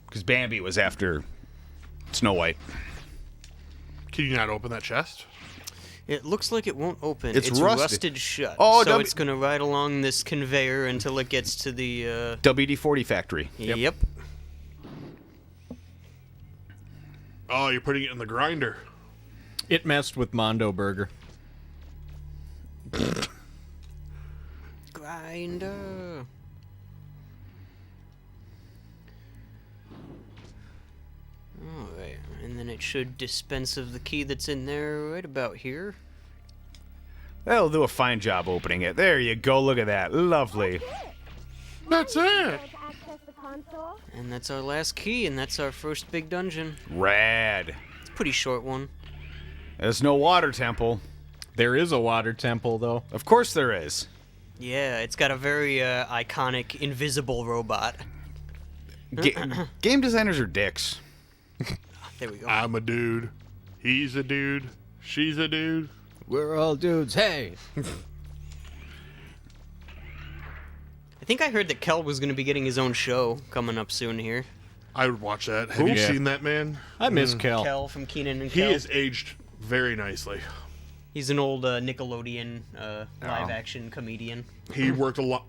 Because Bambi was after Snow White. Can you not open that chest? It looks like it won't open. It's It's rusted. rusted shut. Oh, so it's going to ride along this conveyor until it gets to the... WD-40 factory. Yep. Oh, you're putting it in the grinder. It messed with Mondo Burger. Grinder. Alright, and then it should dispense of the key that's in there right about here. That'll do a fine job opening it. There you go. Look at that. Lovely. That's it. To access the console. And that's our last key, and that's our first big dungeon. Rad. It's a pretty short one. There's no water temple. There is a water temple, though. Of course there is. Yeah, it's got a very iconic invisible robot. Game designers are dicks. There we go. I'm a dude. He's a dude. She's a dude. We're all dudes. Hey! I think I heard that Kel was going to be getting his own show coming up soon here. I would watch that. Have you Yeah. seen that man? I miss Kel. Kel from Keenan and He Kel. is aged very nicely. He's an old Nickelodeon live-action comedian. He worked a lot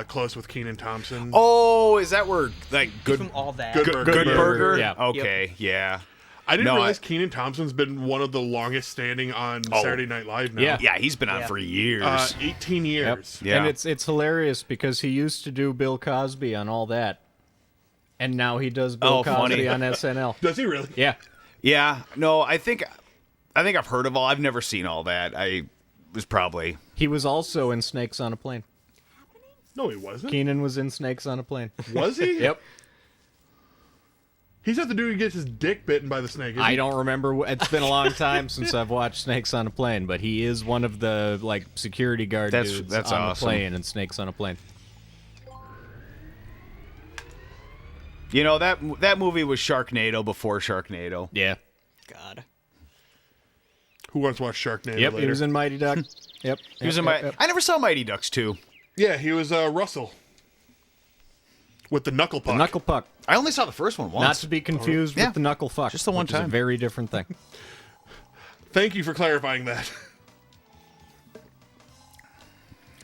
close with Keenan Thompson. Oh, is that where, like, Good From all that. Good Good Burger. Burger? Yeah. Okay, yeah. I didn't No, realize Keenan Thompson's been one of the longest standing on Saturday Night Live now. Yeah. Yeah, he's been on Yeah. for years. 18 Yep. years. Yeah. And it's hilarious because he used to do Bill Cosby on all that. And now he does Bill Oh, Cosby funny. on SNL. Does he really? Yeah. Yeah, no, I think I've heard of all. I've never seen all that. I was probably... He was also in Snakes on a Plane. No, he wasn't. Keenan was in Snakes on a Plane. Was he? Yep. He's not the dude who gets his dick bitten by the snake. Is I he? don't remember. It's been a long time since I've watched Snakes on a Plane, but he is one of the like security guard dudes That's on awesome. the plane and Snakes on a Plane. You know, that movie was Sharknado before Sharknado. Yeah. God. Who wants to watch Sharknado Yep. later? He was in Mighty Duck. Yep. He was in I never saw Mighty Ducks 2. Yeah, he was Russell. With the knuckle puck. Knuckle Puck. I only saw the first one once. Not to be confused Yeah. with the Knuckle Fuck. Just the one which is time. a very different thing. Thank you for clarifying that.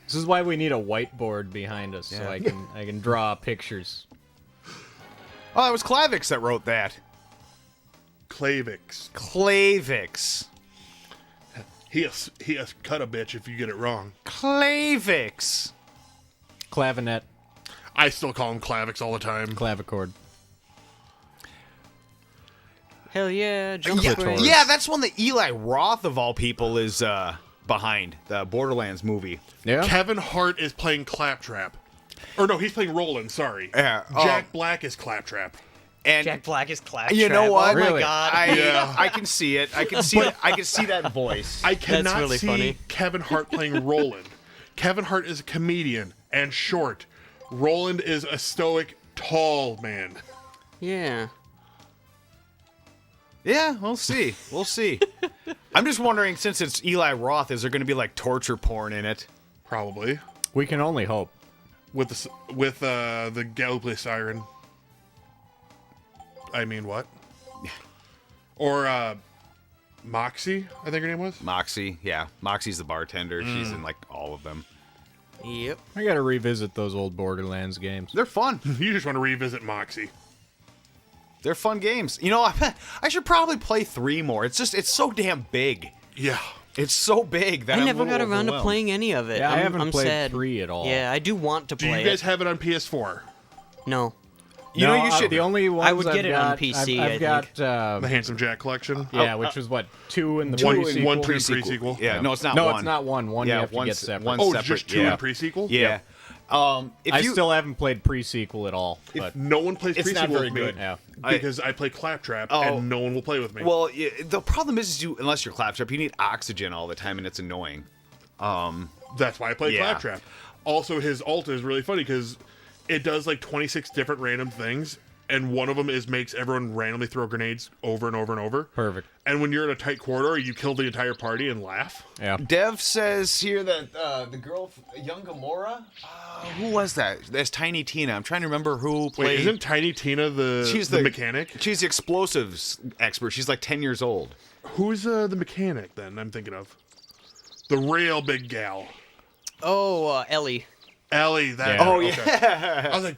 This is why we need a whiteboard behind us so I can draw pictures. Oh, it was Klavix that wrote that. Klavix. Klavix. He has cut a bitch if you get it wrong. Klavix. Clavinet, I still call him Klavix all the time. clavichord. Hell yeah, jump Yeah, spring. Yeah, that's one that Eli Roth, of all people, is behind. The Borderlands movie. Yeah. Kevin Hart is playing Claptrap. Or no, he's playing Roland, sorry. Yeah, Jack Black is Claptrap. And Jack Black is Claptrap. you know what? Oh my Really? god. I can see it. I can see I can see that voice. I cannot really see funny. Kevin Hart playing Roland. Kevin Hart is a comedian and short. Roland is a stoic, tall man. Yeah. Yeah, we'll see. We'll see. I'm just wondering, since it's Eli Roth, is there going to be like torture porn in it? Probably. We can only hope. with the Galloway siren. I mean, what? Or Moxie, I think her name was. Moxie, yeah. Moxie's the bartender. She's in like all of them. Yep. I gotta revisit those old Borderlands games. They're fun. You just want to revisit Moxie. They're fun games. You know, I should probably play 3 more. It's so damn big. Yeah. It's so big that I I'm never a little got around to overwhelmed. playing any of it. Yeah, I haven't I'm played sad. 3 at all. Yeah, I do want to Do play you guys it. have it on PS4? No. You know, you No, should. The only ones I would get I've it on got- PC, I've I got. The Handsome Jack collection? Yeah, which was what 2 in the One- pre-sequel? one pre-sequel. Yeah, no, it's not No, one. it's not one. One Yeah, you have to one's- get separate. one's Oh, separate, just 2 yeah. in pre-sequel? Yeah. If I you, still haven't played pre-sequel at all. But No one plays It's not pre-sequel very with me good. yeah. because I play Claptrap Oh. and no one will play with me. well, the problem is you unless you're Claptrap, you need oxygen all the time, and it's annoying. That's why I play Yeah. Claptrap. Also, his ult is really funny because it does like 26 different random things, and one of them is makes everyone randomly throw grenades over and over and over. Perfect. And when you're in a tight corridor, you kill the entire party and laugh. Yeah. Dev says here that the girl, young Gamora, who was that? That's Tiny Tina. I'm trying to remember who played. Wait, isn't Tiny Tina the mechanic? She's the explosives expert. She's like 10 years old. Who's the mechanic then? I'm thinking of the real big gal, Oh, Ellie. Ellie. That. Yeah. Oh, okay. I was like,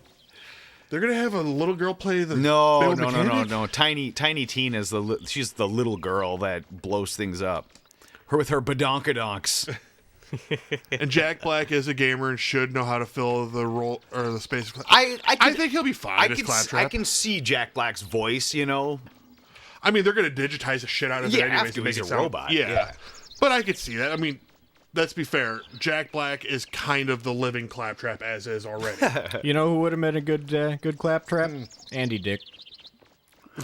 they're gonna have a little girl play the No, male no, no, no, mechanic? no. Tiny Tina is she's the little girl that blows things up. Her with her badonkadonks. And Jack Black is a gamer and should know how to fill the role or the space. I think he'll be fine as Claptrap. I can see Jack Black's voice, you know. I mean, they're going to digitize the shit out of it Yeah, anyways after to make he's it a sound, robot, Yeah. yeah. But I could see that. I mean, let's be fair. Jack Black is kind of the living Claptrap as is already. You know who would have been a good Claptrap? Andy Dick.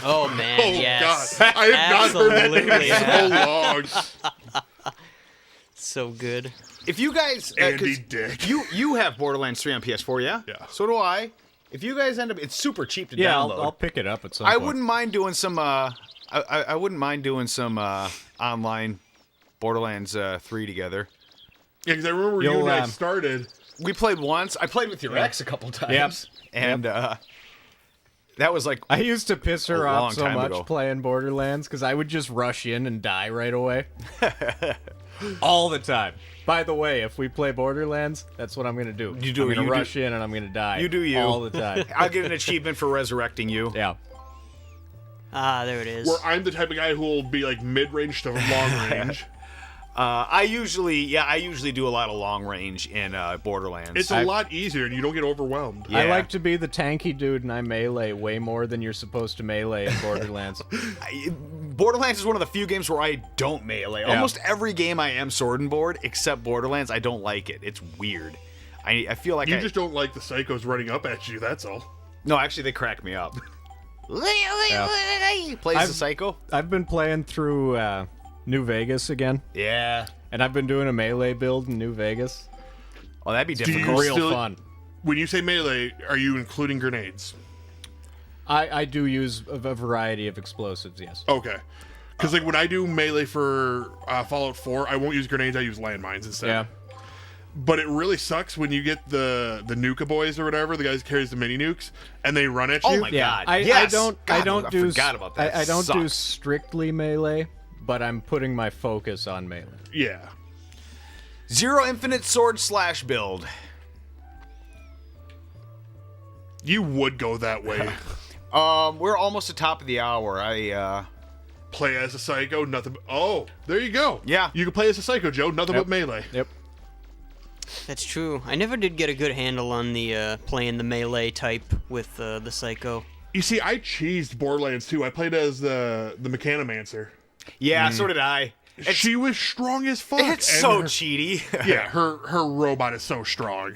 Oh man, Oh yes. God, I have not heard that name Absolutely, in yeah. so long. So good. If you guys, Andy 'cause Dick. you have Borderlands 3 on PS4, yeah? Yeah. So do I. If you guys end up, it's super cheap to Yeah, download. I'll pick it up at some I point. wouldn't mind doing some. I wouldn't mind doing some online Borderlands 3 together. Yeah, because I remember you You'll, and I started. We played once. I played with your ex a couple times. Yep. And that was like I used to piss her A long off so time much ago. playing Borderlands because I would just rush in and die right away. All the time. By the way, if we play Borderlands, that's what I'm gonna do. You do- I'm gonna you do- rush in and I'm gonna die. You do you. all the time. I'll get an achievement for resurrecting you. Yeah. Ah, there it is. Where I'm the type of guy who will be like mid-range to long range. I usually do a lot of long range in Borderlands. It's a lot easier, and you don't get overwhelmed. Yeah. I like to be the tanky dude and I melee way more than you're supposed to melee in Borderlands. Borderlands is one of the few games where I don't melee. Yeah. Almost every game I am sword and board, except Borderlands, I don't like it. It's weird. I feel like You just don't like the psychos running up at you. That's all. No, actually, they crack me up. Plays I've- the psycho. I've been playing through New Vegas again, Yeah. and I've been doing a melee build in New Vegas. Oh, that'd be you difficult. Real still- fun. When you say melee, are you including grenades? I do use a variety of explosives, yes. Okay. Because like when I do melee for Fallout 4, I won't use grenades. I use landmines instead. Yeah. But it really sucks when you get the Nuka boys or whatever, the guys who carries the mini nukes, and they run at you. Oh my Yeah, god. I Yes. don't God, I do forgot about that. I don't do Sucks. strictly melee, but I'm putting my focus on melee. Yeah. Zero infinite sword slash build. You would go that way. We're almost at top of the hour. Play as a psycho, nothing but... Oh, there you go. Yeah. You can play as a psycho, Joe, nothing Yep. but melee. Yep. That's true. I never did get a good handle on the playing the melee type with the psycho. You see, I cheesed Borderlands 2. I played as the Mechanomancer. Yeah, so did I. She was strong as fuck. It's and so her- cheaty. Yeah, her robot is so strong.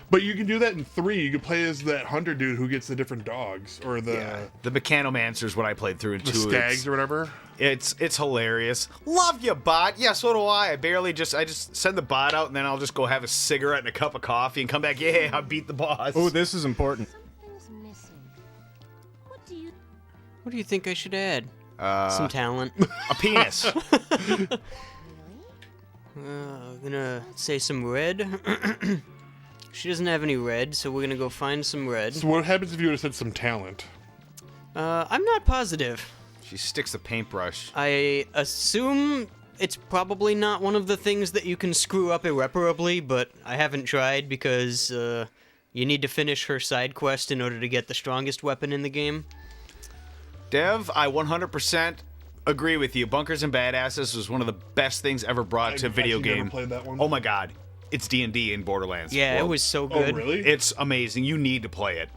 But you can do that in 3. You can play as that hunter dude who gets the different dogs. Or the The Mechanomancer is what I played through in the 2. stags or whatever. It's hilarious. Love you, bot. Yeah, so do I. I just send the bot out and then I'll just go have a cigarette and a cup of coffee and come back. Yeah, I beat the boss. Oh, this is important. Something's missing. What do you... What do you think I should add? Some talent. A penis. Gonna say some red. She doesn't have any red, so we're gonna go find some red. So what happens if you would have said some talent? I'm not positive. She sticks a paintbrush. I assume it's probably not one of the things that you can screw up irreparably, but I haven't tried because you need to finish her side quest in order to get the strongest weapon in the game. Dev, I 100% agree with you. Bunkers and Badasses was one of the best things ever brought to I've video actually never game. played that one. Oh my god. It's D&D in Borderlands. Yeah, it world. was so Oh, good. really? It's amazing. You need to play it.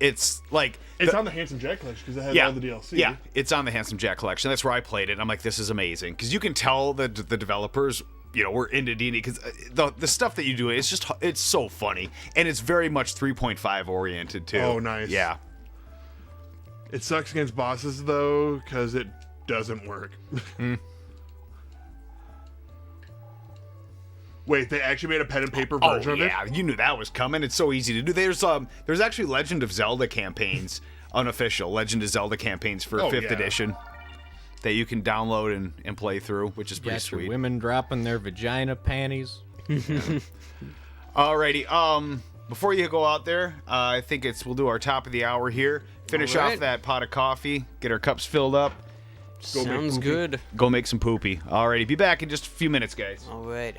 It's like... It's on the Handsome Jack collection because it has all the DLC. Yeah, it's on the Handsome Jack collection. That's where I played it. I'm like, this is amazing. Because you can tell the developers, you know, we're into D&D because the stuff that you do, it's so funny. And it's very much 3.5 oriented, too. Oh, nice. Yeah. It sucks against bosses, though, because it doesn't work. Wait, they actually made a pen and paper version Oh, of it? yeah. You knew that was coming. It's so easy to do. There's actually Legend of Zelda campaigns, unofficial Legend of Zelda campaigns for 5th yeah. edition that you can download and play through, which is pretty Got your sweet. women dropping their vagina panties. Alrighty, before you go out there, I think we'll do our top of the hour here. Finish Alright. off that pot of coffee, get our cups filled up, Sounds good. go make some poopy. Alrighty, be back in just a few minutes, guys. All right.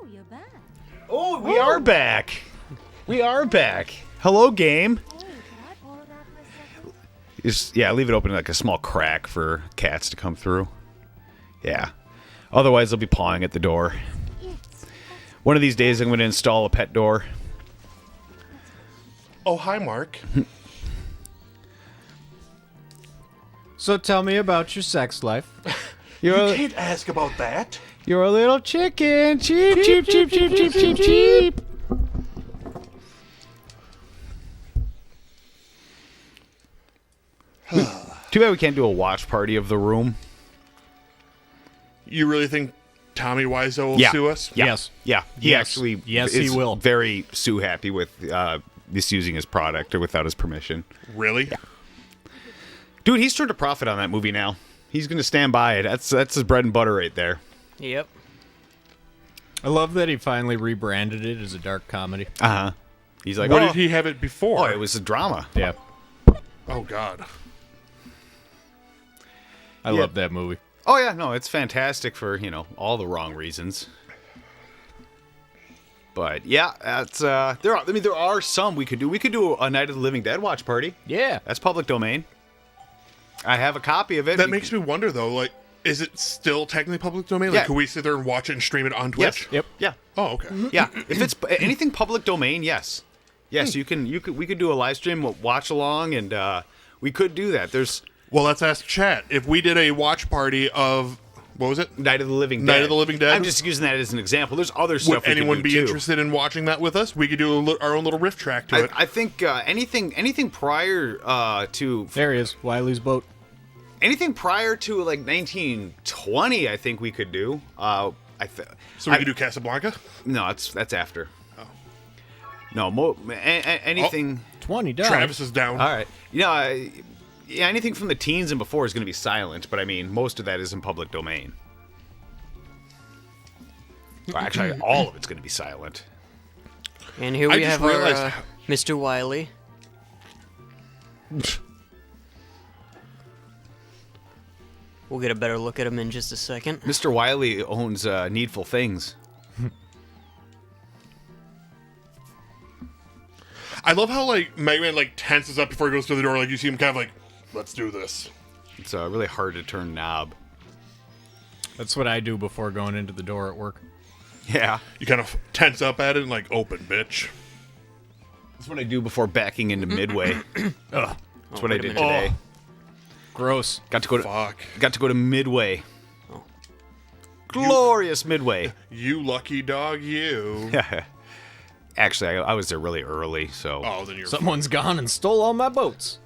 Oh, you're back. Oh, we are back. We are back. Hello, game. Oh, can I borrow that for a second? Just, yeah, leave it open like a small crack for cats to come through. Yeah. Otherwise, they'll be pawing at the door. Yes. One of these days, I'm going to install a pet door. Oh, hi, Mark. So tell me about your sex life. You can't ask about that. You're a little chicken. Cheep, cheep, cheep, cheep, cheep, cheep, cheep. Too bad we can't do a watch party of the room. You really think Tommy Wiseau will Yeah. sue us? Yeah. Yes. Yeah. He Yes. actually Yes, he is will. very sue happy with misusing his product or without his permission. Really? Dude, he's turned a profit on that movie now. He's going to stand by it. That's his bread and butter right there. Yep. I love that he finally rebranded it as a dark comedy. Uh-huh. He's like, What oh, did he have it before? oh, it was a drama. Yeah. Oh, God. I love that movie. Oh, yeah, no, it's fantastic for, all the wrong reasons. But, yeah, that's, there are some we could do. We could do a Night of the Living Dead watch party. Yeah. That's public domain. I have a copy of it. That makes me wonder, though, like, is it still technically public domain? Like, Yeah. could we sit there and watch it and stream it on Twitch? Yep. Yeah. Oh, okay. Yeah. If it's anything public domain, yes. Yes, we could do a live stream, watch along, and we could do that. There's Well, let's ask chat. If we did a watch party of, what was it? Night of the Living Dead. Night of the Living Dead? I'm just using that as an example. There's other stuff Would we anyone could be do, too. interested in watching that with us? We could do our own little riff track to it. I think anything prior to There he is. Wiley's boat. anything prior to like 1920, I think we could do. So we could do Casablanca? No, that's after. Oh. No, anything. $20. Travis is down. All right. Yeah, anything from the teens and before is going to be silent, but I mean, most of that is in public domain. Or actually, all of it's going to be silent. And here I we just have our realized- Mr. Wiley. We'll get a better look at him in just a second. Mr. Wiley owns Needful Things. I love how, like, Mega Man, like, tenses up before he goes through the door. Like, you see him kind of like, let's do this. It's a really hard to turn knob. That's what I do before going into the door at work. Yeah. You kind of tense up at it and, like, open, bitch. That's what I do before backing into Midway. Ugh. That's what I wait a did minute. today. Gross. Got to go to Fuck. Got to go to Midway. Glorious Midway. You lucky dog, you. Actually, I was there really early, so. Oh, then you're... Someone's gone and stole all my boats.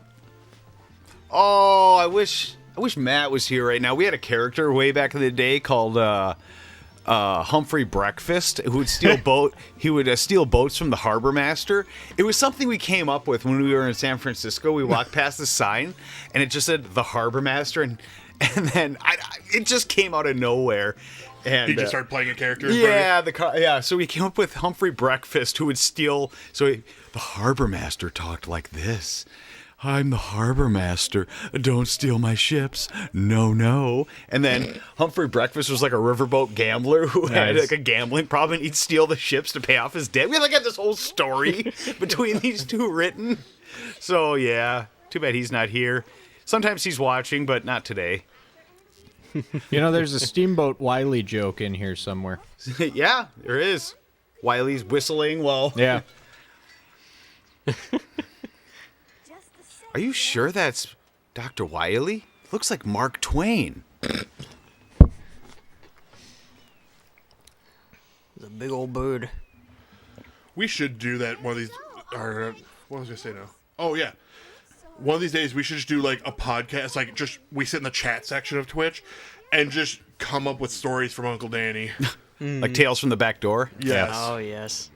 Oh, I wish Matt was here right now. We had a character way back in the day called Humphrey Breakfast who would steal He would steal boats from the harbor master. It was something we came up with when we were in San Francisco. We walked past the sign, and it just said the harbor master, and then it just came out of nowhere. And He just started playing a character in front of yeah. So we came up with Humphrey Breakfast, who would steal. The harbor master talked like this. I'm the harbor master. Don't steal my ships. No, no. And then Humphrey Breakfast was like a riverboat gambler who had Nice. like a gambling problem, and he'd steal the ships to pay off his debt. We got this whole story between these two written. So yeah, too bad he's not here. Sometimes he's watching, but not today. You know, there's a Steamboat Wiley joke in here somewhere. Yeah, there is. Wiley's whistling while. Yeah. Just the same. Are you sure that's Dr. Wiley? Looks like Mark Twain. It's a big old bird. We should do that one of these... Or, what was I going to say now? Oh, yeah. One of these days, we should just do, like, a podcast. Like, just we sit in the chat section of Twitch and just come up with stories from Uncle Danny. Like Tales from the Back Door. Yes. Oh, yes.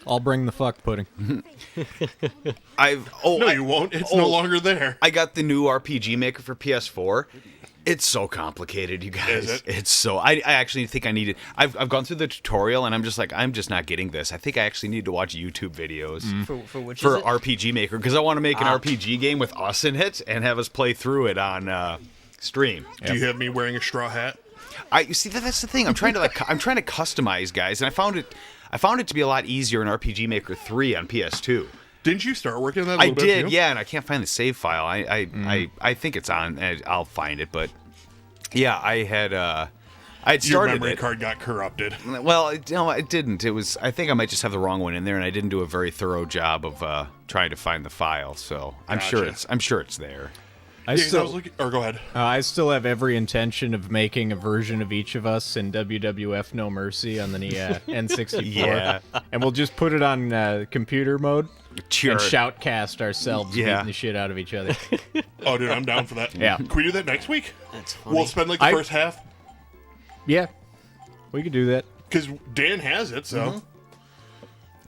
I'll bring the fuck pudding. No, you won't. It's no longer there. I got the new RPG Maker for PS4. It's so complicated, you guys. Is it? It's so. I actually think I need it. I've gone through the tutorial and I'm just like, I'm just not getting this. I think I actually need to watch YouTube videos For which for is it? RPG Maker because I want to make an RPG game with us in it and have us play through it on stream. Do you have me wearing a straw hat? You see that's the thing. I'm trying to customize guys, and I found it to be a lot easier in RPG Maker 3 on PS2. Didn't you start working on that? I did, yeah, and I can't find the save file. I think it's on. I'll find it, but yeah, I had Your started memory it. card got corrupted. Well, no, it didn't. It was. I think I might just have the wrong one in there, and I didn't do a very thorough job of trying to find the file. So I'm sure it's there. I Yeah, 'cause I still, was looking, or go ahead. I still have every intention of making a version of each of us in WWF No Mercy on the N64. Yeah. And we'll just put it on computer mode Sure. and shoutcast ourselves Yeah. beating the shit out of each other. Oh, dude, I'm down for that. Yeah. Can we do that next week? That's funny. We'll spend like the first half Yeah, we could do that. because Dan has it. So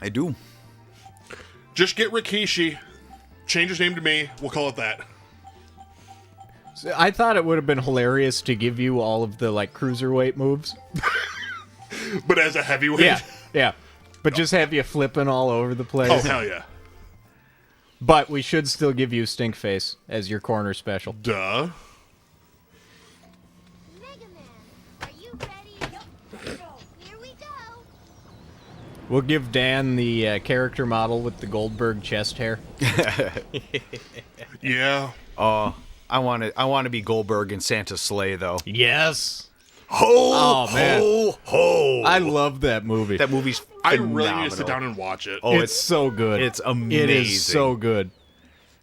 I do. just get Rikishi, change his name to me. We'll call it that. So I thought it would have been hilarious to give you all of the like cruiserweight moves. But as a heavyweight, Yeah, yeah. But just have you flipping all over the place. oh hell yeah, But we should still give you Stinkface as your corner special. duh. Mega Man, are you ready? Here we go. We'll give Dan the character model with the Goldberg chest hair. Yeah, I want to be Goldberg in Santa's sleigh though. Yes. Ho! Oh, man. Ho! Ho! I love that movie. That movie's I phenomenal. really need to sit down and watch it. Oh, it's so good. it's It is amazing. so good.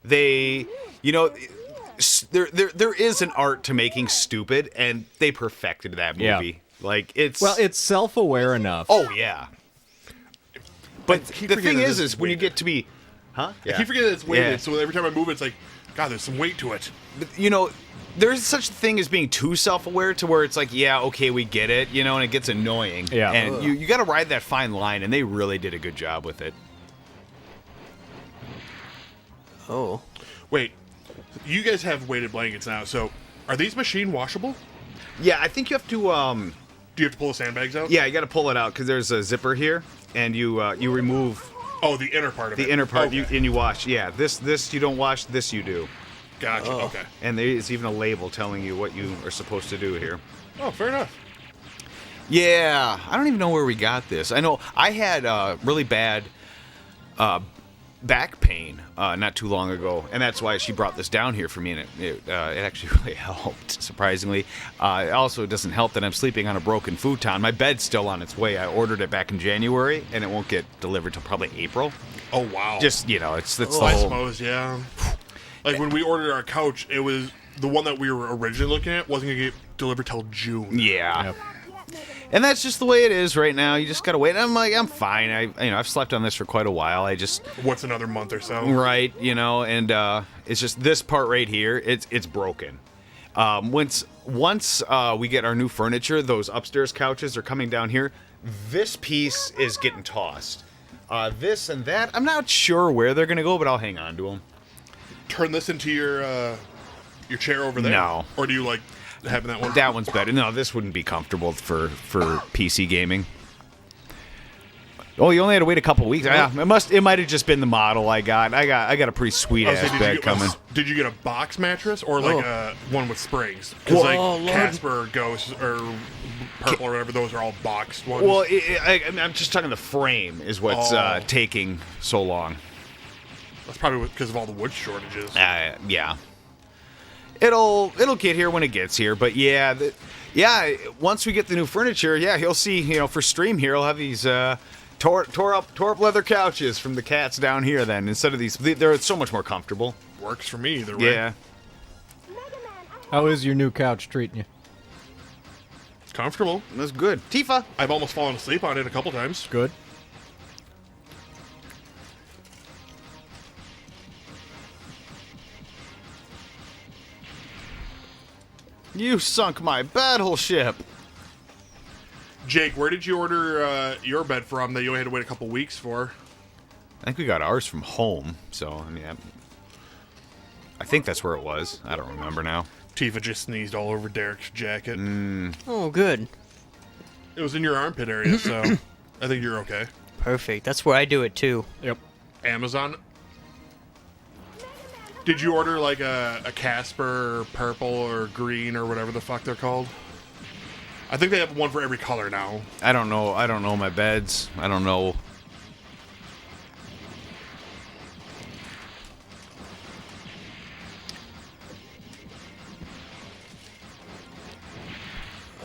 They, there is an art to making stupid, and they perfected that Yeah. movie. Like it's It's self-aware enough. oh yeah. But keep the forgetting thing this is when you weighted. get to be, huh? I keep forgetting it's weighted, Yeah. so every time I move, it's like, God, there's some weight to it. But, there's such a thing as being too self-aware to where it's like, yeah, okay, we get it, and it gets annoying. Yeah. And you got to ride that fine line, and they really did a good job with it. Oh. Wait, you guys have weighted blankets now, so are these machine washable? Yeah, I think you have to. Do you have to pull the sandbags out? Yeah, you got to pull it out because there's a zipper here, and you remove Oh, the inner part of it. the inner part, Okay. and you wash. Yeah, this you don't wash. This you do. Gotcha. Okay. And there's even a label telling you what you are supposed to do here. Oh, fair enough. Yeah, I don't even know where we got this. I know I had really bad back pain not too long ago, and that's why she brought this down here for me, and it actually really helped, surprisingly. It also doesn't help that I'm sleeping on a broken futon. My bed's still on its way. I ordered it back in January, and it won't get delivered till probably April. Oh, wow. Just, it's the I whole... suppose, yeah. Like when we ordered our couch, it was the one that we were originally looking at wasn't gonna get delivered till June. Yeah. Yep. And that's just the way it is right now. You just gotta wait. I'm like, I'm fine. I've slept on this for quite a while. I just... What's another month or so? Right, and it's just this part right here. It's broken. Once we get our new furniture, those upstairs couches are coming down here. This piece is getting tossed. This and that, I'm not sure where they're gonna go, but I'll hang on to them. Turn this into your chair over there. No. Or do you like having that one? That one's better. No, this wouldn't be comfortable for PC gaming. Oh, you only had to wait a couple weeks. Yeah, it might have just been the model I got. I got a pretty sweet I was ass saying, bed coming. Did you get a box mattress or like Oh. one with springs? Because like Whoa, Lord. Casper, Ghost, or Purple or whatever, those are all boxed ones. Well, I'm just talking the frame is what's Oh. taking so long. That's probably because of all the wood shortages. Yeah. It'll get here when it gets here, but yeah, once we get the new furniture, yeah, he'll see, for stream here, he'll have these tore up leather couches from the cats down here then, instead of these. They're so much more comfortable. Works for me either way. Yeah. How is your new couch treating you? It's comfortable. That's good. Tifa. I've almost fallen asleep on it a couple times. Good. You sunk my battleship. Jake, where did you order your bed from that you only had to wait a couple weeks for? I think we got ours from home, so I think that's where it was. I don't remember now. Tifa just sneezed all over Derek's jacket. Oh, good. It was in your armpit area, so I think you're okay. Perfect. That's where I do it too. Yep. Amazon. Did you order like a Casper purple or green or whatever the fuck they're called? I think they have one for every color now. I don't know. I don't know my beds. I don't know.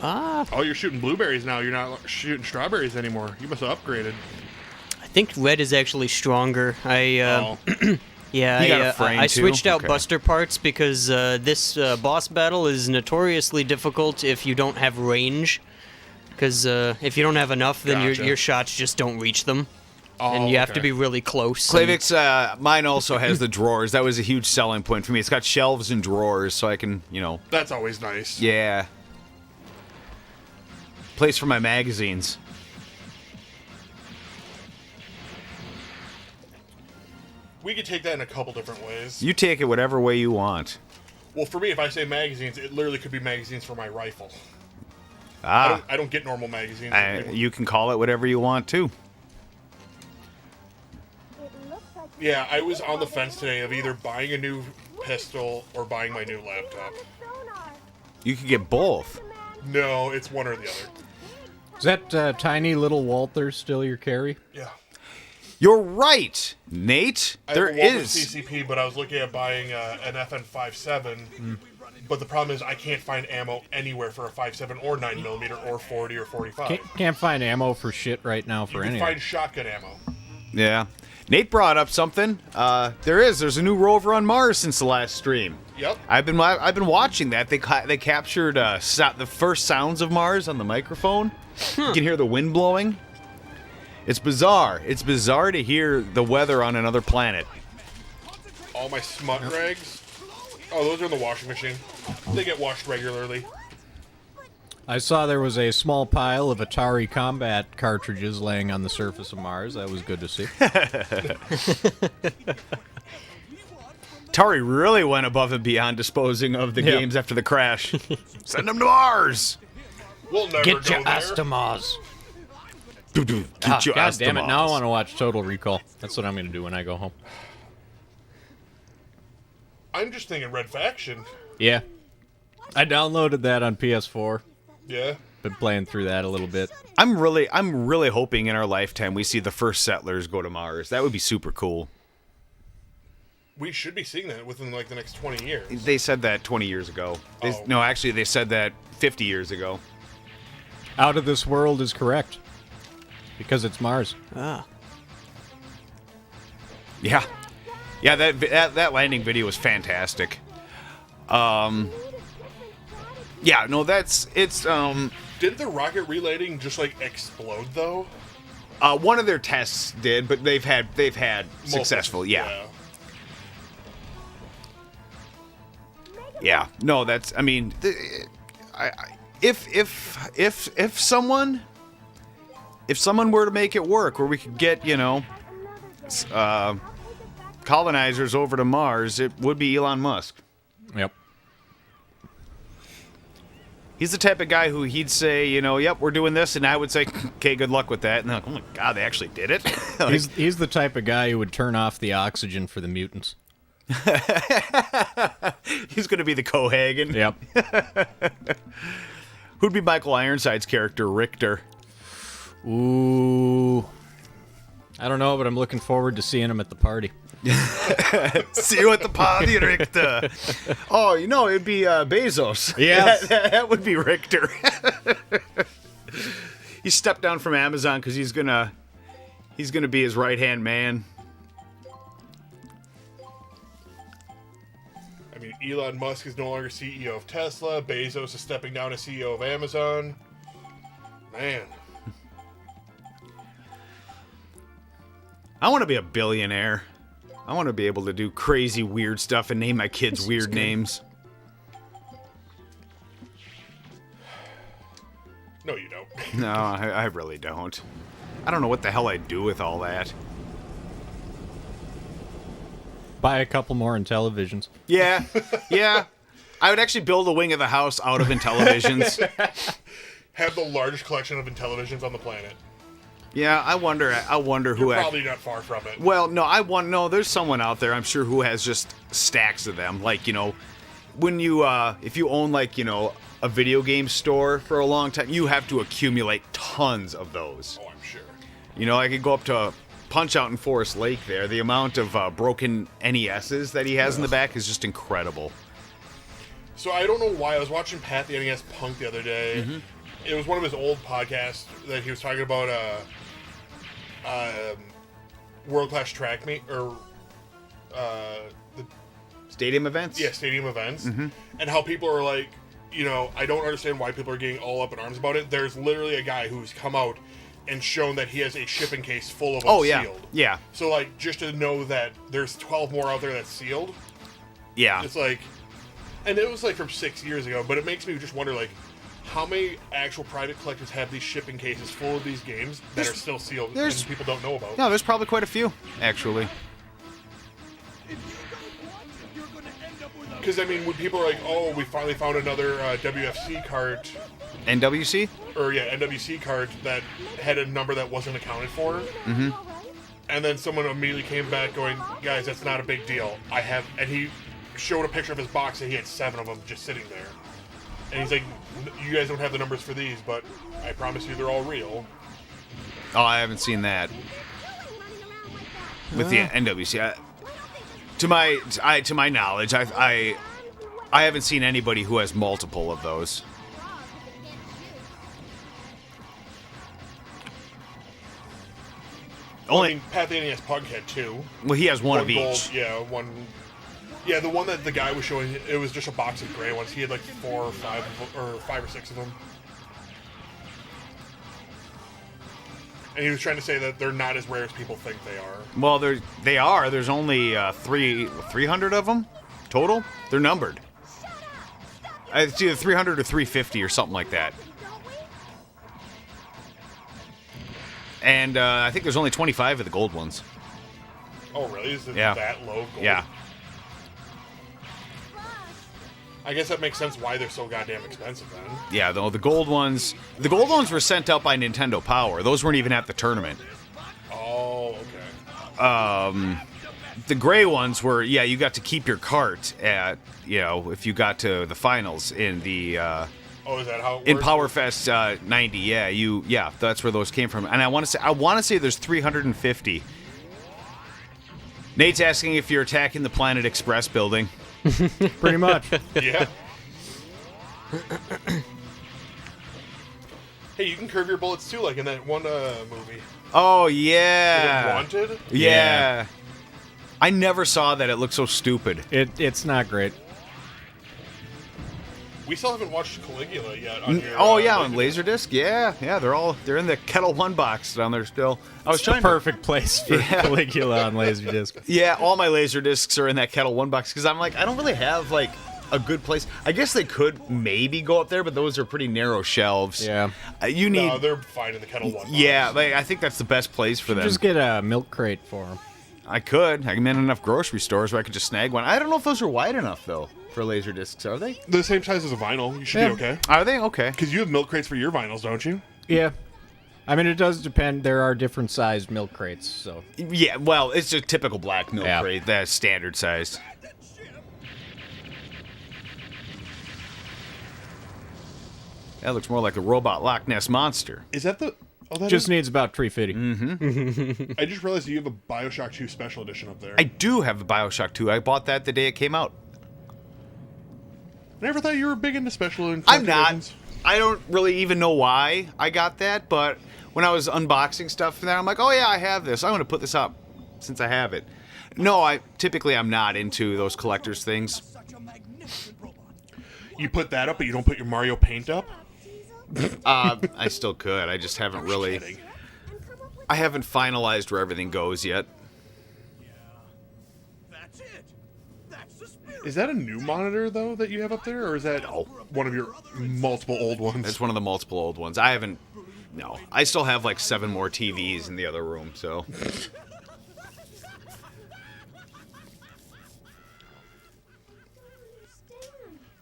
Oh, you're shooting blueberries now. You're not shooting strawberries anymore. You must have upgraded. I think red is actually stronger. Oh. Yeah, You got a frame, I too? switched out Okay. Buster parts because this boss battle is notoriously difficult if you don't have range. Because if you don't have enough, then Gotcha. your shots just don't reach them. Oh, And you have okay. to be really close. and- Clavix, mine also has the drawers. That was a huge selling point for me. It's got shelves and drawers, so I can, That's always nice. yeah. Place for my magazines. We could take that in a couple different ways. You take it whatever way you want. Well, for me, if I say magazines, it literally could be magazines for my rifle. Ah, I don't get normal magazines. you can call it whatever you want too. Yeah, I was on the fence today of either buying a new pistol or buying my new laptop. You could get both. No, it's one or the other. Is that tiny little Walther still your carry? Yeah. You're right, Nate. I There have a Walther is. CCP, but I was looking at buying an FN57. But the problem is I can't find ammo anywhere for a 5.7 or 9mm or 40 or 45. Can't find ammo for shit right now You for can anything. find shotgun ammo. Yeah. Nate brought up something. There's a new rover on Mars since the last stream. Yep. I've been watching that. They captured the first sounds of Mars on the microphone. You can hear the wind blowing. It's bizarre. It's bizarre to hear the weather on another planet. All my smut rags. Oh, those are in the washing machine. They get washed regularly. I saw there was a small pile of Atari Combat cartridges laying on the surface of Mars. That was good to see. Tari really went above and beyond disposing of the Yeah. games after the crash. Send them to Mars. We'll never Get go your there. ass to Mars. Get your God ass to damn it! Now I Mars. want to watch Total Recall. That's what I'm going to do when I go home. I'm just thinking Red Faction. Yeah. I downloaded that on PS4. Yeah. Been playing through that a little bit. I'm really hoping in our lifetime we see the first settlers go to Mars. That would be super cool. We should be seeing that within like the next 20 years. They said that 20 years ago. Oh. No, actually, they said that 50 years ago. Out of This World is correct. Because it's Mars. Ah. Yeah, yeah. That landing video was fantastic. Yeah, no, it's. Didn't the rocket relating just like explode though? One of their tests did, but they've had successful. Yeah. Yeah. No, that's. I mean, if someone were to make it work, where we could get colonizers over to Mars, it would be Elon Musk. Yep. He's the type of guy who he'd say, yep, we're doing this, and I would say, okay, good luck with that. And they're like, oh my god, they actually did it. Like, He's the type of guy who would turn off the oxygen for the mutants. he's going to be the Cohagen. Yep. Who'd be Michael Ironside's character, Richter? Ooh. I don't know, but I'm looking forward to seeing him at the party. See you at the party, Richter. Oh, it'd be Bezos. Yes. that would be Richter. He stepped down from Amazon because he's gonna be his right hand man. I mean, Elon Musk is no longer CEO of Tesla. Bezos is stepping down as CEO of Amazon. Man. I want to be a billionaire. I want to be able to do crazy, weird stuff and name my kids weird names. No, you don't. No, I really don't. I don't know what the hell I'd do with all that. Buy a couple more Intellivisions. Yeah, yeah. I would actually build a wing of the house out of Intellivisions. Have the largest collection of Intellivisions on the planet. Yeah, I wonder who. You're probably not far from it. Well, no, there's someone out there, I'm sure, who has just stacks of them. Like, when you if you own like a video game store for a long time, you have to accumulate tons of those. Oh, I'm sure. I could go up to Punch Out in Forest Lake there. The amount of broken NESs that he has in the back is just incredible. So I don't know why I was watching Pat the NES Punk the other day. It was one of his old podcasts that he was talking about world class track meet or the Stadium events? stadium events, and how people are like, I don't understand why people are getting all up in arms about it. There's literally a guy who's come out and shown that he has a shipping case full of them Oh, yeah. sealed. Yeah. So like, just to know that there's 12 more out there that's sealed, Yeah. it's like, and it was like from 6 years ago, but it makes me just wonder like, how many actual private collectors have these shipping cases full of these games that are still sealed and people don't know about? No, there's probably quite a few, actually. Because I mean, when people are like, "Oh, we finally found another WFC cart," NWC? or NWC cart that had a number that wasn't accounted for, and then someone immediately came back going, "Guys, that's not a big deal. I have," and he showed a picture of his box and he had 7 of them just sitting there, and he's like, "You guys don't have the numbers for these, but I promise you, they're all real." Oh, I haven't seen that with the NWC. To my knowledge, I haven't seen anybody who has multiple of those. I mean, Pat the NES Pug had 2. Well, he has one of gold, each. yeah, one. Yeah, the one that the guy was showing, it was just a box of gray ones. He had like 4 or 5, or 5 or 6 of them. And he was trying to say that they're not as rare as people think they are. Well, they are. There's only 300 of them total. They're numbered. It's either 300 or 350 or something like that. And I think there's only 25 of the gold ones. Oh, really? Is it Yeah. that low gold? Yeah. I guess that makes sense why they're so goddamn expensive then. Yeah, though the gold ones were sent out by Nintendo Power. Those weren't even at the tournament. Oh, okay. The gray ones were, you got to keep your cart at, if you got to the finals in the Oh, is that how it in works? PowerFest 90. Yeah, that's where those came from. And I want to say there's 350. Nate's asking if you're attacking the Planet Express building. Pretty much. Yeah. Hey, you can curve your bullets too, like in that one movie. Oh yeah. Wanted? Yeah. I never saw that. It looked so stupid. It's not great. We still haven't watched Caligula yet. On your, Oh yeah, on Laserdisc. Yeah, they're in the Kettle One box down there still. I was It's the trying to. perfect place for Caligula on Laserdisc. Yeah, all my Laserdiscs are in that Kettle One box because I'm like, I don't really have like a good place. I guess they could maybe go up there, but those are pretty narrow shelves. Yeah. You need. No, they're fine in the Kettle One. Yeah, like, I think that's the best place for them. Just get a milk crate for them. I could. I'm in enough grocery stores where I could just snag one. I don't know if those are wide enough though for Laserdiscs. Are they? They're the same size as a vinyl. You should Yeah. be okay. Are they? Okay. Because you have milk crates for your vinyls, don't you? Yeah. I mean, it does depend. There are different sized milk crates, so. Yeah. Well, it's a typical black milk Yeah. crate. That's standard sized. That looks more like a robot Loch Ness monster. Is that the? Oh, that Just is- needs about 350. I just realized you have a Bioshock 2 special edition up there. I do have the Bioshock 2. I bought that the day it came out. I never thought you were big into special and I'm not. editions. I don't really even know why I got that, but when I was unboxing stuff for that, I'm like, oh yeah, I have this. I'm going to put this up since I have it. No, I'm not into those collector's things. You put that up, but you don't put your Mario Paint up? I still could. I just haven't really. Kidding. I haven't finalized where everything goes yet. That's it. That's the spirit. Is that a new monitor, though, that you have up there? Or is that one of your multiple old ones? It's one of the multiple old ones. I haven't. No, I still have like 7 more TVs in the other room. So.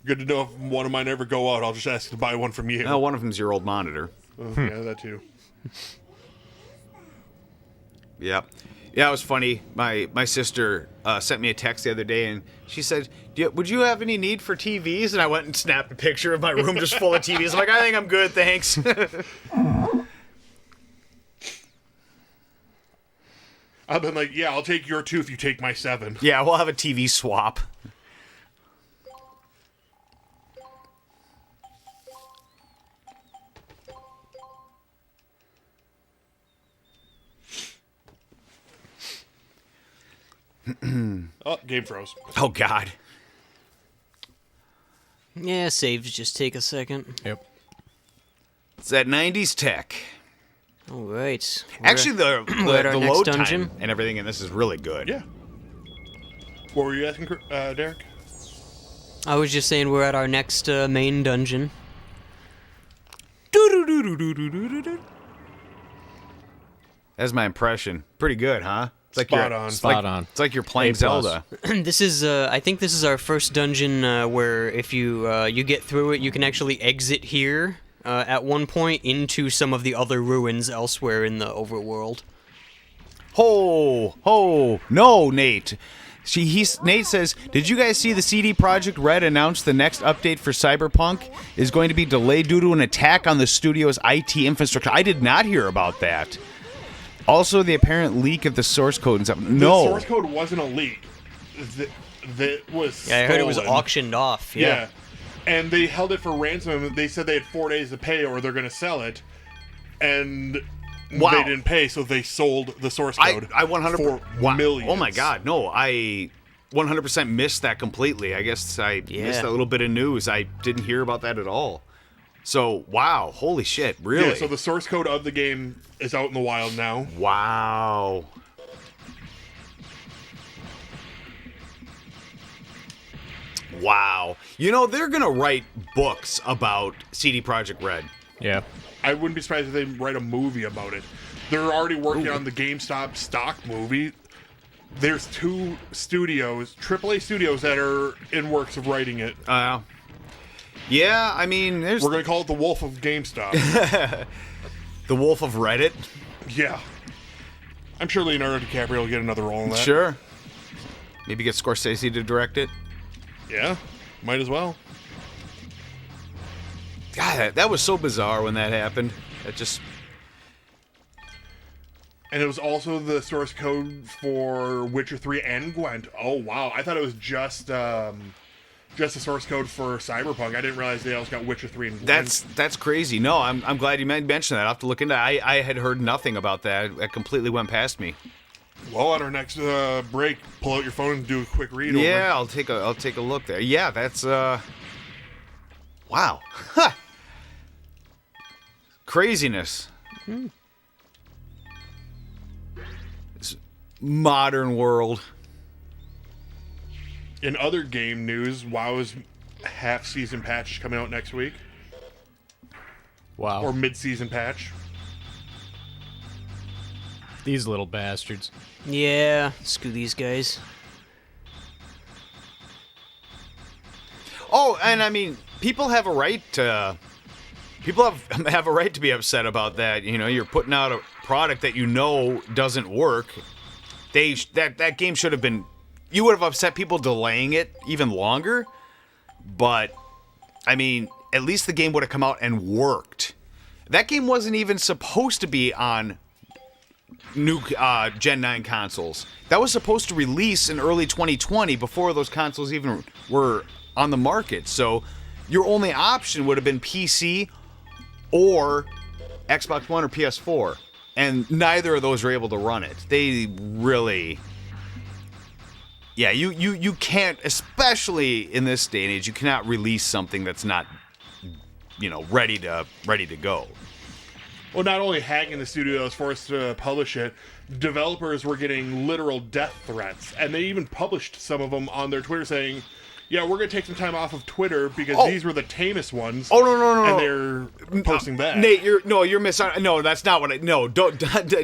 Good to know if one of mine ever go out, I'll just ask to buy one from you. No, one of them's your old monitor. Yeah, that too. Yep. Yeah, it was funny. My sister sent me a text the other day, and she said, would you have any need for TVs? And I went and snapped a picture of my room just full of TVs. I'm like, I think I'm good, thanks. I've been like, yeah, I'll take your 2 if you take my 7. Yeah, we'll have a TV swap. Oh, game froze. Oh, God. Yeah, saves just take a second. Yep. It's that 90s tech. All right. Actually, we're the at our next load dungeon. time and everything in this is really good. Yeah. What were you asking, Derek? I was just saying we're at our next main dungeon. That's my impression. Pretty good, huh? It's like Spot you're, on. Spot on. It's like you're playing A+. Zelda. This is, I think this is our first dungeon where if you get through it, you can actually exit here at one point into some of the other ruins elsewhere in the overworld. No, Nate. Nate says, did you guys see the CD Projekt Red announce the next update for Cyberpunk is going to be delayed due to an attack on the studio's IT infrastructure? I did not hear about that. Also, the apparent leak of the source code and stuff. No. The source code wasn't a leak. That was Yeah, I heard it was stolen. auctioned off. Yeah. And they held it for ransom. They said they had 4 days to pay or they're going to sell it. And Wow. they didn't pay, so they sold the source code I 100 for wow. millions. Oh my God, no! I 100% missed that completely. I guess I missed that little bit of news. I didn't hear about that at all. So wow, holy shit, really? Yeah, so the source code of the game is out in the wild now. Wow. Wow. You know, they're going to write books about CD Projekt Red. Yeah. I wouldn't be surprised if they write a movie about it. They're already working on the GameStop stock movie. There's 2 studios, AAA studios, that are in works of writing it. Yeah, I mean, there's We're going to call it The Wolf of GameStop. the Wolf of Reddit. Yeah. I'm sure Leonardo DiCaprio will get another role in that. Sure. Maybe get Scorsese to direct it. Yeah, might as well. God, that was so bizarre when that happened. It just... And it was also the source code for Witcher 3 and Gwent. Oh, wow. I thought it was just the source code for Cyberpunk. I didn't realize they also got Witcher 3 and Gwent. That's crazy. No, I'm glad you mentioned that. I'll have to look into that. I had heard nothing about that. That completely went past me. Well, on our next break, pull out your phone and do a quick read Yeah, over. I'll take a look there. Yeah, that's wow. Huh. Craziness. This modern world. In other game news, WoW's half-season patch is coming out next week. Wow. Or mid-season patch. These little bastards. Yeah, screw these guys. Oh, and I mean, people have a right to... People have a right to be upset about that. You know, you're putting out a product that you know doesn't work. That game should have been... You would have upset people delaying it even longer. But, I mean, at least the game would have come out and worked. That game wasn't even supposed to be on new Gen 9 consoles. That was supposed to release in early 2020 before those consoles even were on the market. So your only option would have been PC or Xbox One or PS4. And neither of those were able to run it. They really... Yeah, you can't, especially in this day and age, you cannot release something that's not, ready to go. Well, not only hacking the studio that was forced to publish it, developers were getting literal death threats. And they even published some of them on their Twitter saying, yeah, we're going to take some time off of Twitter because these were the tamest ones. Oh, no. And they're posting back. Nate, you're missing. No, that's not what I... No, don't...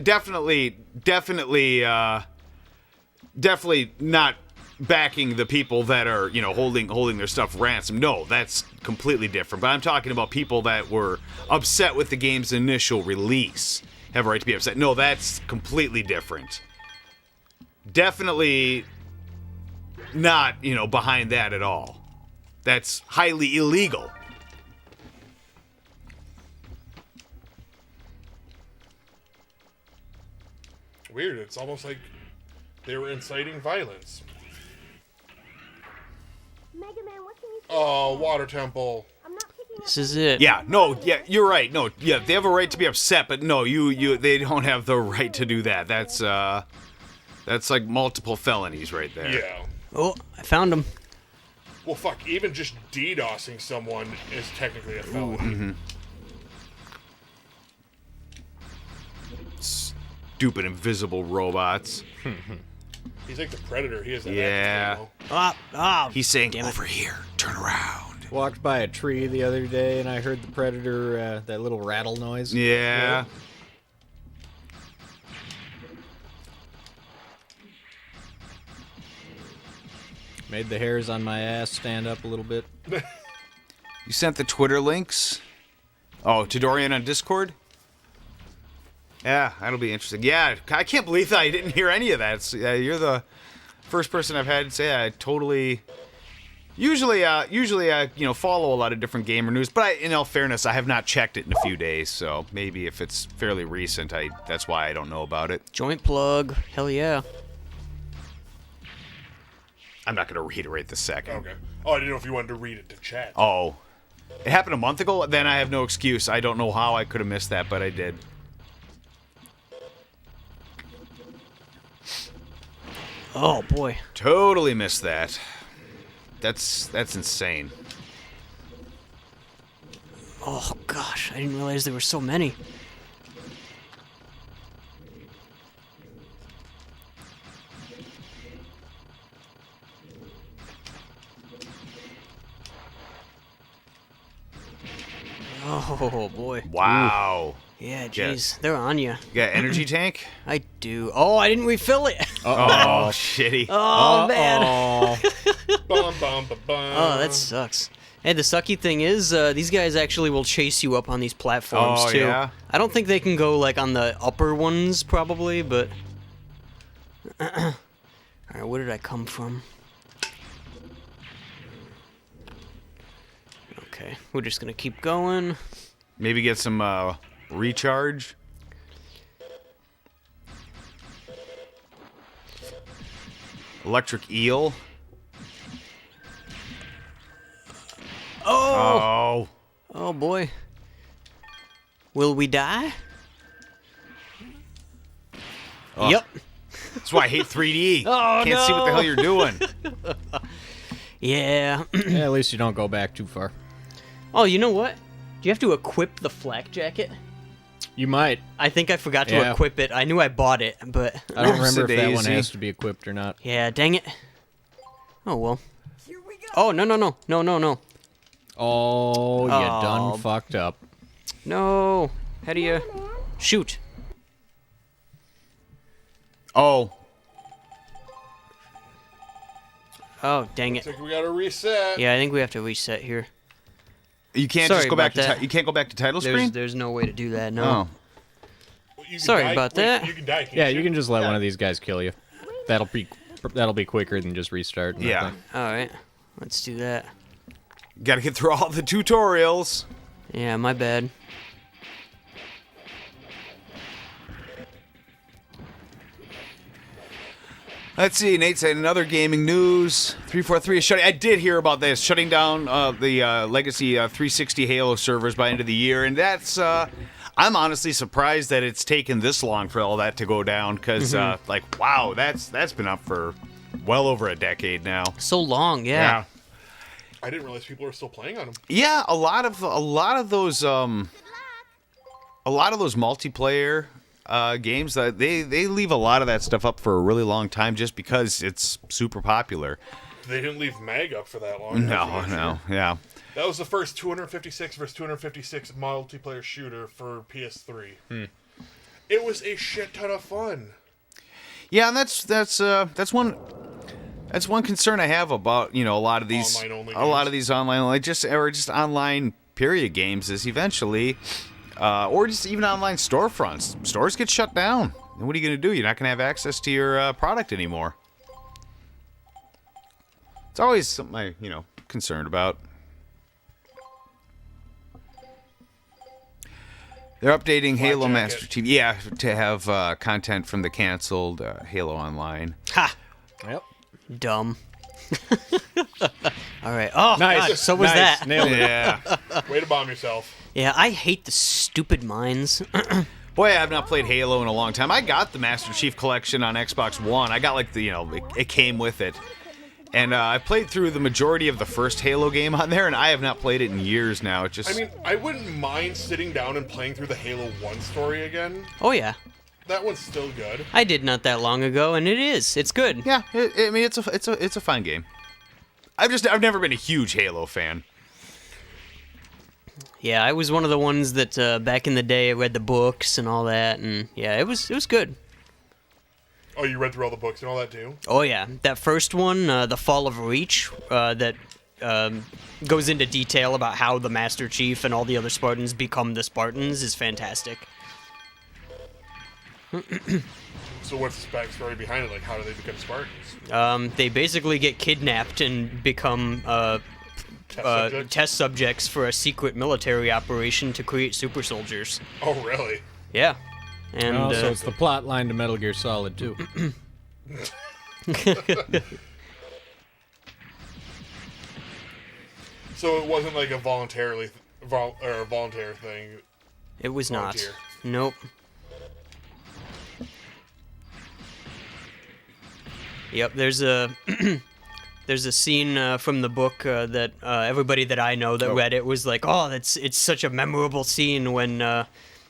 Definitely not backing the people that are, holding their stuff ransom. No, that's completely different. But I'm talking about people that were upset with the game's initial release have a right to be upset. No, that's completely different. definitely not, behind that at all. That's highly illegal. Weird. It's almost like they were inciting violence. Mega Man, what can you say? Oh, water temple. I'm not picking This is it. Yeah, no, yeah, you're right. No, yeah, they have a right to be upset, but no, they don't have the right to do that. That's like multiple felonies right there. Yeah. Oh, I found him. Well, fuck. Even just DDoSing someone is technically a felony. Stupid invisible robots. He's like the Predator. He has that Yeah. active He's saying, Damn it. over here, turn around. Walked by a tree the other day and I heard the predator, that little rattle noise. Yeah. Made the hairs on my ass stand up a little bit. You sent the Twitter links? Oh, to Dorian on Discord? Yeah, that'll be interesting. Yeah, I can't believe that I didn't hear any of that. You're the first person I've had say I totally... Usually I follow a lot of different gamer news, but in all fairness, I have not checked it in a few days, so maybe if it's fairly recent, that's why I don't know about it. Joint plug. Hell yeah. I'm not going to reiterate the second. Okay. Oh, I didn't know if you wanted to read it to chat. Oh. It happened a month ago? Then I have no excuse. I don't know how I could have missed that, but I did. Oh boy. Totally missed that. That's insane. Oh gosh, I didn't realize there were so many. Oh boy. Wow. Yeah, jeez, they're on you. You got energy tank? I do. Oh, I didn't refill it. Oh, shitty. Oh man. Bum, bum, bum, bum. Oh, that sucks. Hey, the sucky thing is, these guys actually will chase you up on these platforms Oh, too. yeah? I don't think they can go like on the upper ones, probably, but. All right, where did I come from? Okay, we're just gonna keep going. Maybe get some recharge. Electric eel. Oh! Oh. Oh boy. Will we die? Oh. Yep. That's why I hate 3D. Oh, Can't see what the no. hell you're doing. Yeah. Yeah, at least you don't go back too far. Oh, you know what? Do you have to equip the flak jacket? You might. I think I forgot to Yeah. equip it. I knew I bought it, but I don't remember if that one Oopsie-daisy. has to be equipped or not. yeah, dang it. Oh well. Oh no. Oh, you Oh. done fucked up. No. How do you shoot? Oh. Oh, dang it. Looks like we gotta reset. Yeah, I think we have to reset here. You can't Sorry just go back about to that. you can't go back to title screen? There's no way to do that. No. Oh. You can Sorry die- about wait, that. You can die, can't Yeah, you can just let one of these guys kill you. That'll be quicker than just restart. and Yeah. everything. All right. Let's do that. Got to get through all the tutorials. Yeah, my bad. Let's see. Nate said another gaming news. 343 is shutting. I did hear about this shutting down the legacy 360 Halo servers by end of the year, and that's. I'm honestly surprised that it's taken this long for all that to go down. Because wow, that's been up for well over a decade now. So long, yeah. I didn't realize people were still playing on them. Yeah, a lot of those multiplayer games that they leave a lot of that stuff up for a really long time just because it's super popular. They didn't leave Mag up for that long. No, yeah. That was the first 256 versus 256 multiplayer shooter for PS3. It was a shit ton of fun. Yeah, and that's one concern I have about a lot of these Online-only online just online period games is eventually or just even online storefronts. Stores get shut down. then what are you going to do? You're not going to have access to your product anymore. It's always something I'm, concerned about. They're updating Halo jacket. Master Chief. Yeah, to have content from the canceled Halo Online. Ha! Yep. Dumb. All right. Oh, Nice. God, so was Nice. that. Nailed it. Yeah. Way to bomb yourself. Yeah, I hate the stupid mines. Boy, I have not played Halo in a long time. I got the Master Chief Collection on Xbox One. I got like the, it came with it. And I played through the majority of the first Halo game on there, and I have not played it in years now. It just, I mean, I wouldn't mind sitting down and playing through the Halo 1 story again. Oh, yeah. That one's still good. I did not that long ago, and it is. It's good. yeah, it's a fine game. I've never been a huge Halo fan. Yeah, I was one of the ones that back in the day I read the books and all that, and yeah, it was good. Oh, you read through all the books and all that too? Oh yeah, that first one, The Fall of Reach, that goes into detail about how the Master Chief and all the other Spartans become the Spartans is fantastic. So what's the backstory behind it? Like, how do they become Spartans? They basically get kidnapped and become test subjects for a secret military operation to create super soldiers. Oh, really? Yeah. And Oh, so it's the plot line to Metal Gear Solid 2. So it wasn't like a voluntary thing. it was not. Volunteer. Nope. Yep, there's a there's a scene from the book that everybody that I know that read it was like, oh, it's such a memorable scene when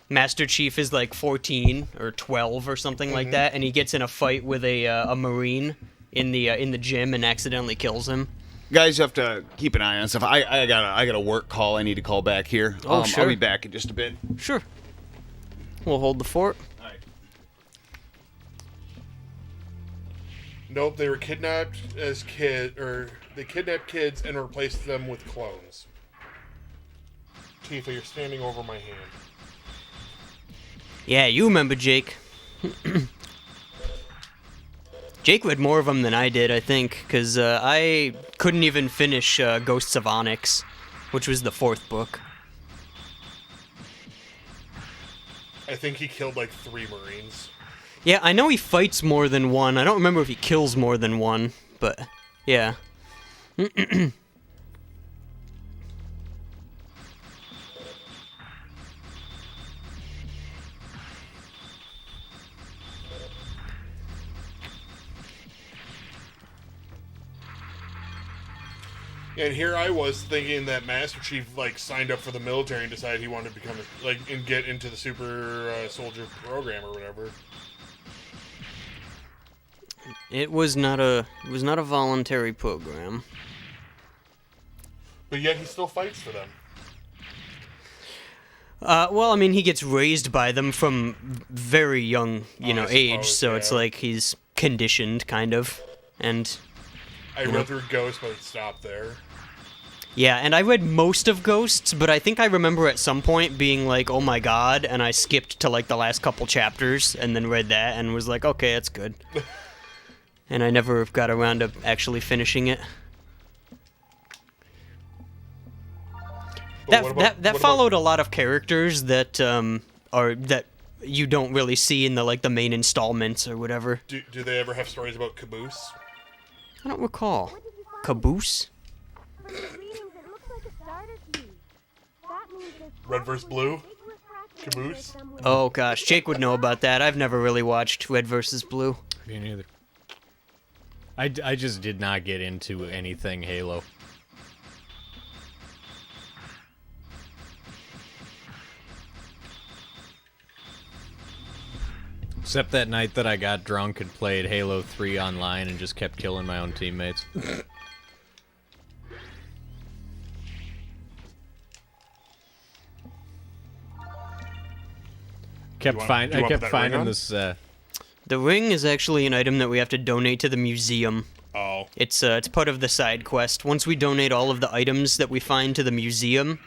Master Chief is like 14 or 12 or something like that, and he gets in a fight with a Marine in the gym and accidentally kills him. Guys, you have to keep an eye on stuff. I got a work call I need to call back here. Oh, sure. I'll be back in just a bit. Sure. We'll hold the fort. All right. Nope, they were kidnapped as they kidnapped kids and replaced them with clones. Tifa, you're standing over my hand. Yeah, you remember Jake. Jake read more of them than I did, I think, because I couldn't even finish Ghosts of Onyx, which was the 4th book. I think he killed like 3 Marines. Yeah, I know he fights more than one. I don't remember if he kills more than one, but yeah. And here I was thinking that Master Chief like signed up for the military and decided he wanted to become and get into the super soldier program or whatever. It was not a voluntary program. But yet he still fights for them. Well, I mean, he gets raised by them from very young, I age, suppose, so it's yeah. like he's conditioned, kind of. And I read through Ghost, but it stopped there. yeah, and I read most of Ghosts, but I think I remember at some point being like, oh my god, and I skipped to like the last couple chapters and then read that and was like, okay, that's good. And I never got around to actually finishing it. But That followed a lot of characters that that you don't really see in the main installments or whatever. Do they ever have stories about Caboose? I don't recall. Caboose? From the readings, it looks like a starter key. That means there's Red vs. Blue? ambiguous practice Caboose? somewhere. Oh gosh, Jake would know about that. I've never really watched Red vs. Blue. Me neither. I just did not get into anything Halo. Except that night that I got drunk and played Halo 3 online and just kept killing my own teammates. Do you I want kept to put that ring finding on? this. The ring is actually an item that we have to donate to the museum. Oh. It's part of the side quest. Once we donate all of the items that we find to the museum,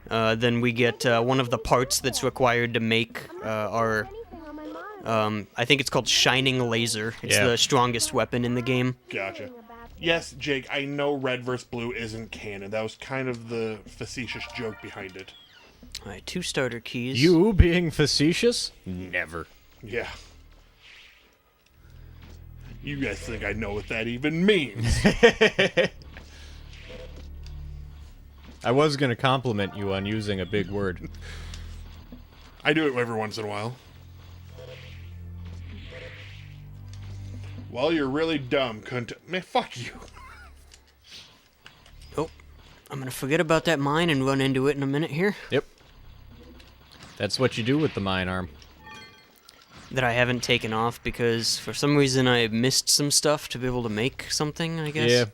then we get one of the parts that's required to make our Anything on my mind. I think it's called Shining Laser. It's Yeah. the strongest weapon in the game. Gotcha. Yes, Jake, I know red versus blue isn't canon. That was kind of the facetious joke behind it. All right, 2 starter keys. You being facetious? Never. Yeah. You guys think I know what that even means? I was gonna compliment you on using a big word. I do it every once in a while. Well, you're really dumb, cunt. Man, fuck you. Oh, I'm gonna forget about that mine and run into it in a minute here. Yep. That's what you do with the mine arm. That I haven't taken off because for some reason I missed some stuff to be able to make something, I guess. Yeah.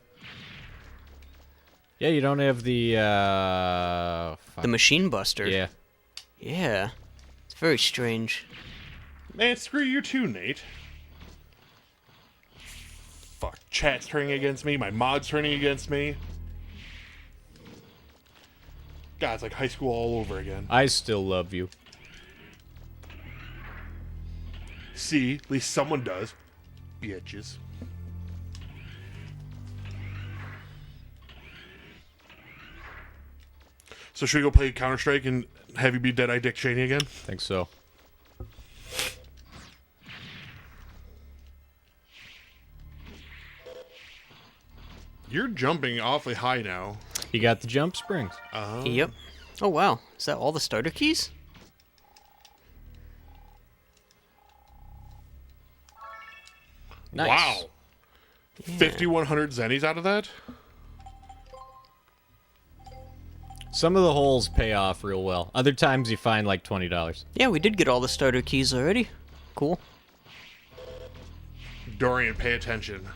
Yeah, you don't have the The machine buster. Yeah. Yeah. It's very strange. Man, screw you too, Nate. Fuck. Chat's turning against me. My mod's turning against me. God, it's like high school all over again. I still love you. See, at least someone does. Bitches. So should we go play Counter-Strike and have you be Dead-Eye Dick Cheney again? Think so. You're jumping awfully high now. You got the jump springs. Yep. Oh wow. Is that all the starter keys? Nice. Wow. 5,100 zennies out of that? Some of the holes pay off real well. Other times you find like $20. Yeah, we did get all the starter keys already. Cool. Dorian, pay attention.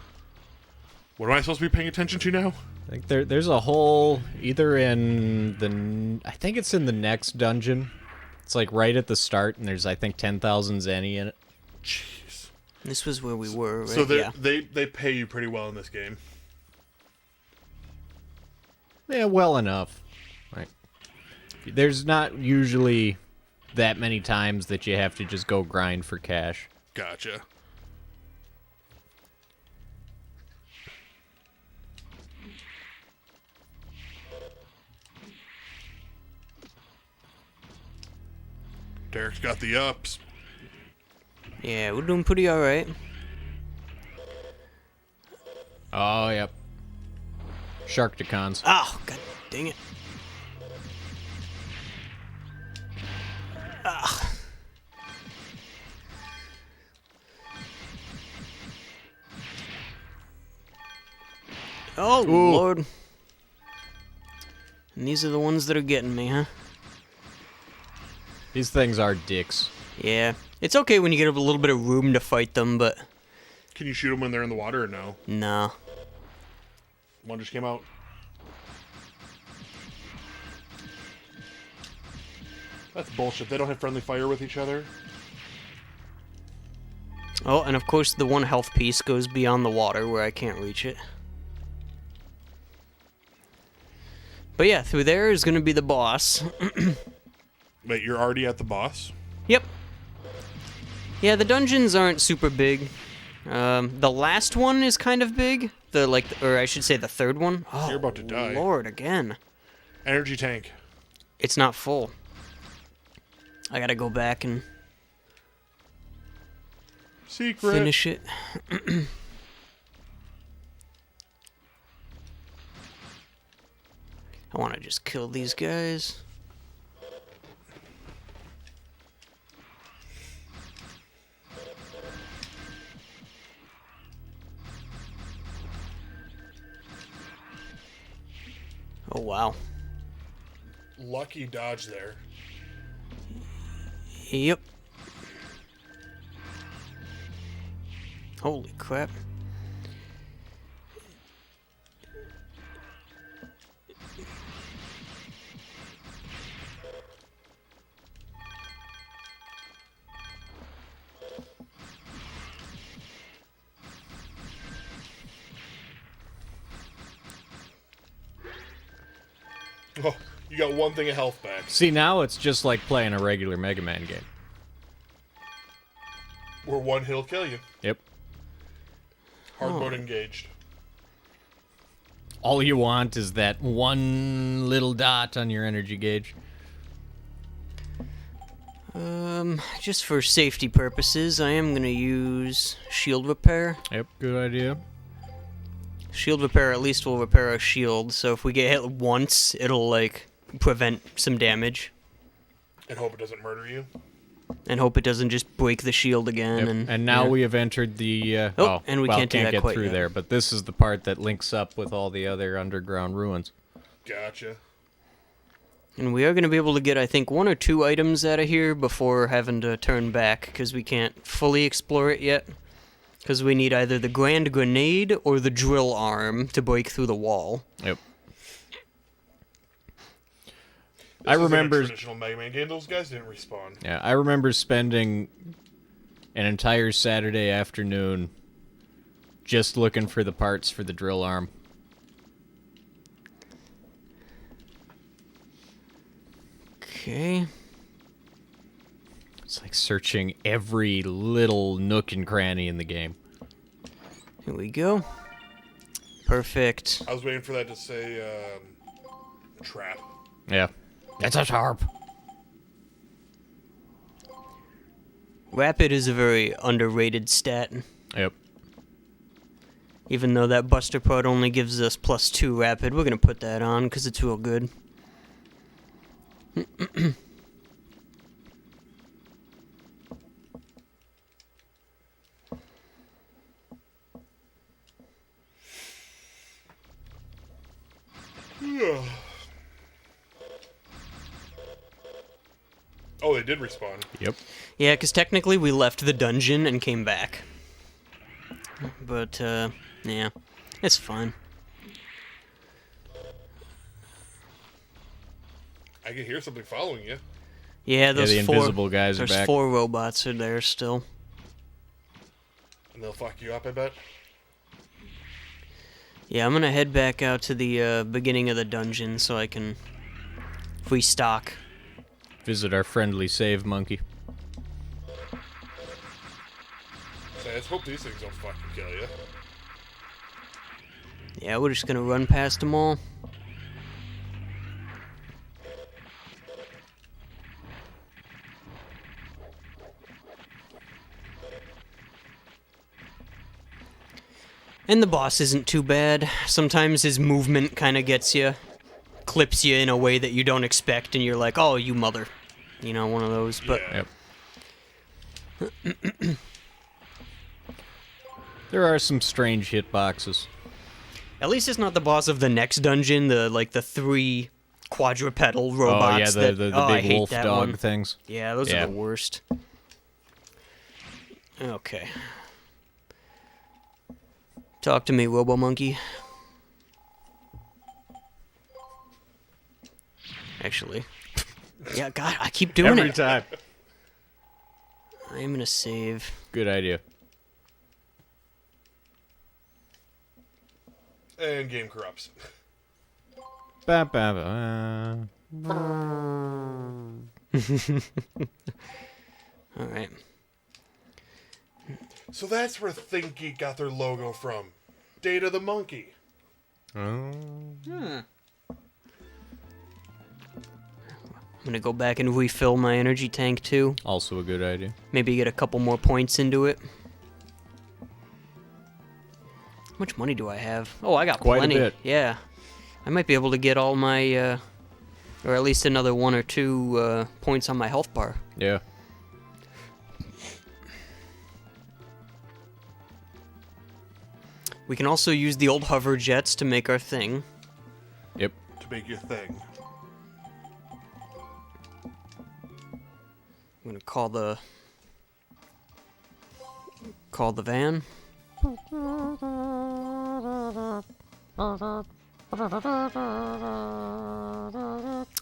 What am I supposed to be paying attention to now? I think there's a hole either in the... I think it's in the next dungeon. It's like right at the start, and there's, I think, 10,000 zenny in it. Jeez. This was where we were, right? So yeah. they pay you pretty well in this game. Yeah, well enough. Like, there's not usually that many times that you have to just go grind for cash. Gotcha. Derek's got the ups. Yeah, we're doing pretty alright. Oh, yep. Sharkticons. Oh, god dang it. Oh, Lord. And these are the ones that are getting me, huh? These things are dicks. Yeah. It's okay when you get a little bit of room to fight them, but Can you shoot them when they're in the water or no? no. One just came out. That's bullshit. They don't have friendly fire with each other. Oh, and of course the one health piece goes beyond the water where I can't reach it. But yeah, through there is going to be the boss. Wait, you're already at the boss? Yep. Yeah, the dungeons aren't super big. The last one is kind of big. Or I should say the third one. Oh, You're about to die. Lord, again. Energy tank. It's not full. I gotta go back and Secret. finish it. I want to just kill these guys. Oh, wow. Lucky dodge there. Yep. Holy crap. Oh, you got one thing of health back. See, now it's just like playing a regular Mega Man game. one, he'll kill you. Yep. Hard mode engaged. All you want is that one little dot on your energy gauge. Just for safety purposes, I am gonna use shield repair. Yep, good idea. Shield repair at least will repair our shield, so if we get hit once, it'll, like, prevent some damage. And hope it doesn't murder you. And hope it doesn't just break the shield again. Yep. And now yeah. we have entered the. And we well, can't do that get quite through yet. there, but this is the part that links up with all the other underground ruins. Gotcha. And we are going to be able to get, I think, 1 or 2 items out of here before having to turn back, because we can't fully explore it yet. Because we need either the Grand Grenade or the Drill Arm to break through the wall. Yep. This isn't remember- a traditional Mega Man game. Those guys didn't respawn. Yeah, I remember spending an entire Saturday afternoon just looking for the parts for the drill arm. Okay. It's like searching every little nook and cranny in the game. Here we go. Perfect. I was waiting for that to say trap. Yeah. It's a sharp. Rapid is a very underrated stat. Yep. Even though that Buster Pod only gives us +2 Rapid, we're going to put that on because it's real good. Oh, they did respawn. Yep. Yeah, because technically we left the dungeon and came back. But, yeah, it's fine. I can hear something following you. Yeah, those the 4, invisible guys are there's back. 4 robots are there still. And they'll fuck you up, I bet. Yeah, I'm gonna head back out to the beginning of the dungeon so I can restock. Visit our friendly save monkey. So let's hope these things don't fucking kill you. Yeah, we're just gonna run past them all. And the boss isn't too bad. Sometimes his movement kind of gets you, clips you in a way that you don't expect, and you're like, oh, you mother. You know, one of those. But Yeah. Yep. There are some strange hitboxes. at least it's not the boss of the next dungeon, the 3 quadrupedal robots. Oh yeah, the I big hate wolf that dog one. things. Yeah, those Yeah. are the worst. Okay. Talk to me, Robo Monkey. Actually. Yeah, God, I keep doing Every it. time. I am gonna save. Good idea. And game corrupts. Ba, ba, ba. Alright. So that's where ThinkGeek got their logo from. Data the Monkey. I'm gonna go back and refill my energy tank too. Also a good idea. Maybe get a couple more points into it. How much money do I have? Oh, I got Quite a plenty. bit. Yeah. I might be able to get all my, or at least another 1 or 2 points on my health bar. Yeah. We can also use the old hover jets to make our thing. Yep. To make your thing. I'm gonna call the van.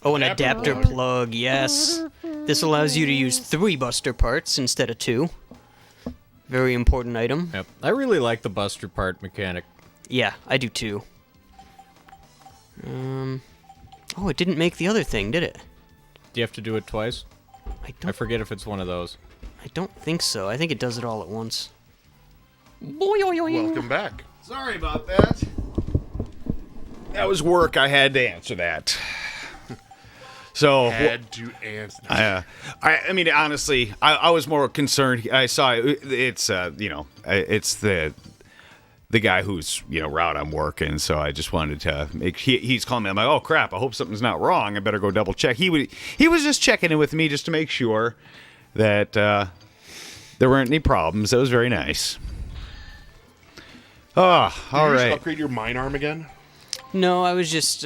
Oh, an adapter plug, yes. This allows you to use 3 buster parts instead of 2. Very important item. Yep. I really like the buster part mechanic. Yeah, I do too. Oh, it didn't make the other thing, did it? Do you have to do it twice? I I don't. forget if it's one of those. I don't think so. I think it does it all at once. Welcome back. Sorry about that. That was work. I had to answer that. So Had to answer. I mean, honestly, I was more concerned. I saw it's it's the guy who's route I'm working. So I just wanted to make. He's calling me. I'm like, oh crap! I hope something's not wrong. I better go double check. He was just checking in with me just to make sure that there weren't any problems. That was very nice. Oh, all Did you right. just upgrade your mine arm again? No, I was just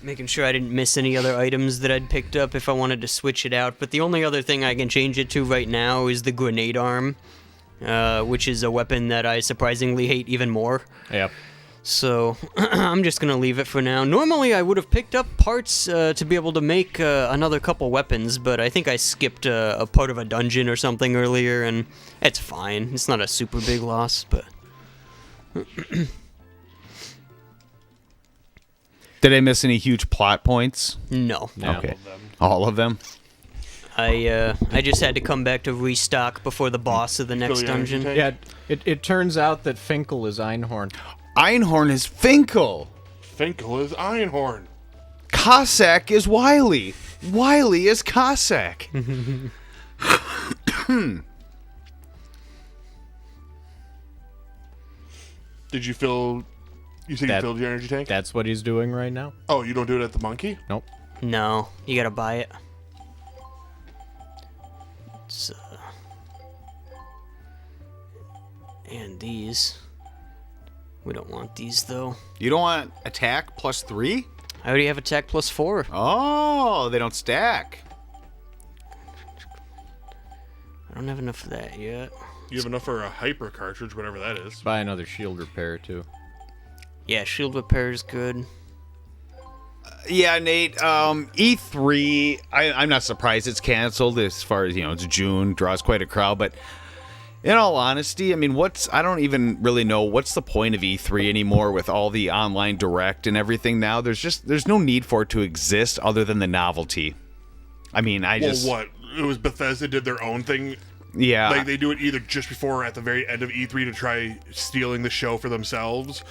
making sure I didn't miss any other items that I'd picked up if I wanted to switch it out. But the only other thing I can change it to right now is the grenade arm, which is a weapon that I surprisingly hate even more. Yep. So I'm just going to leave it for now. Normally I would have picked up parts to be able to make another couple weapons, but I think I skipped a part of a dungeon or something earlier, and it's fine. It's not a super big loss, but... Did I miss any huge plot points? No. Okay. All of them? I just had to come back to restock before the boss of the next the energy dungeon. tank? Yeah, it turns out that Finkel is Einhorn. Einhorn is Finkel. Finkel is Einhorn. Cossack is Wily. Wily is Cossack. Did you fill... You said you That- filled your energy tank? That's what he's doing right now. Oh, you don't do it at the monkey? Nope. No, you gotta buy it. It's, and these. We don't want these, though. You don't want attack plus 3? I already have attack plus 4. Oh, they don't stack. I don't have enough of that yet. You have enough for a hyper cartridge, whatever that is. Buy another shield repair too. Yeah, shield repair is good. Yeah, Nate. E3. I'm not surprised it's canceled. As far as it's June, draws quite a crowd. But in all honesty, I mean, I don't even really know what's the point of E3 anymore with all the online direct and everything. Now there's no need for it to exist other than the novelty. I mean, Well, what? It was Bethesda did their own thing. Yeah. Like, they do it either just before or at the very end of E3 to try stealing the show for themselves.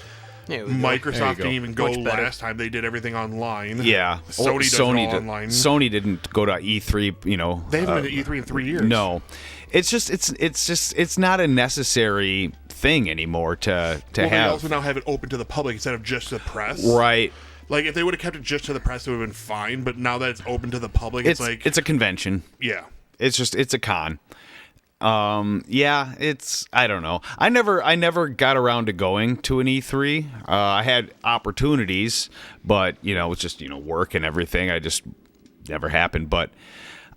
There we go. Microsoft go. didn't even go Much better. last time. They did everything online. Yeah, Sony does it all online. Sony didn't go to E3. They haven't been to E3 in 3 years. No, it's not a necessary thing anymore to Well, they have. also now have it open to the public instead of just the press. Right. Like, if they would have kept it just to the press, it would have been fine. But now that it's open to the public, it's like... it's a convention. yeah. It's a con. Yeah, I don't know. I never got around to going to an E3. I had opportunities, but it's just work and everything. I just never happened. But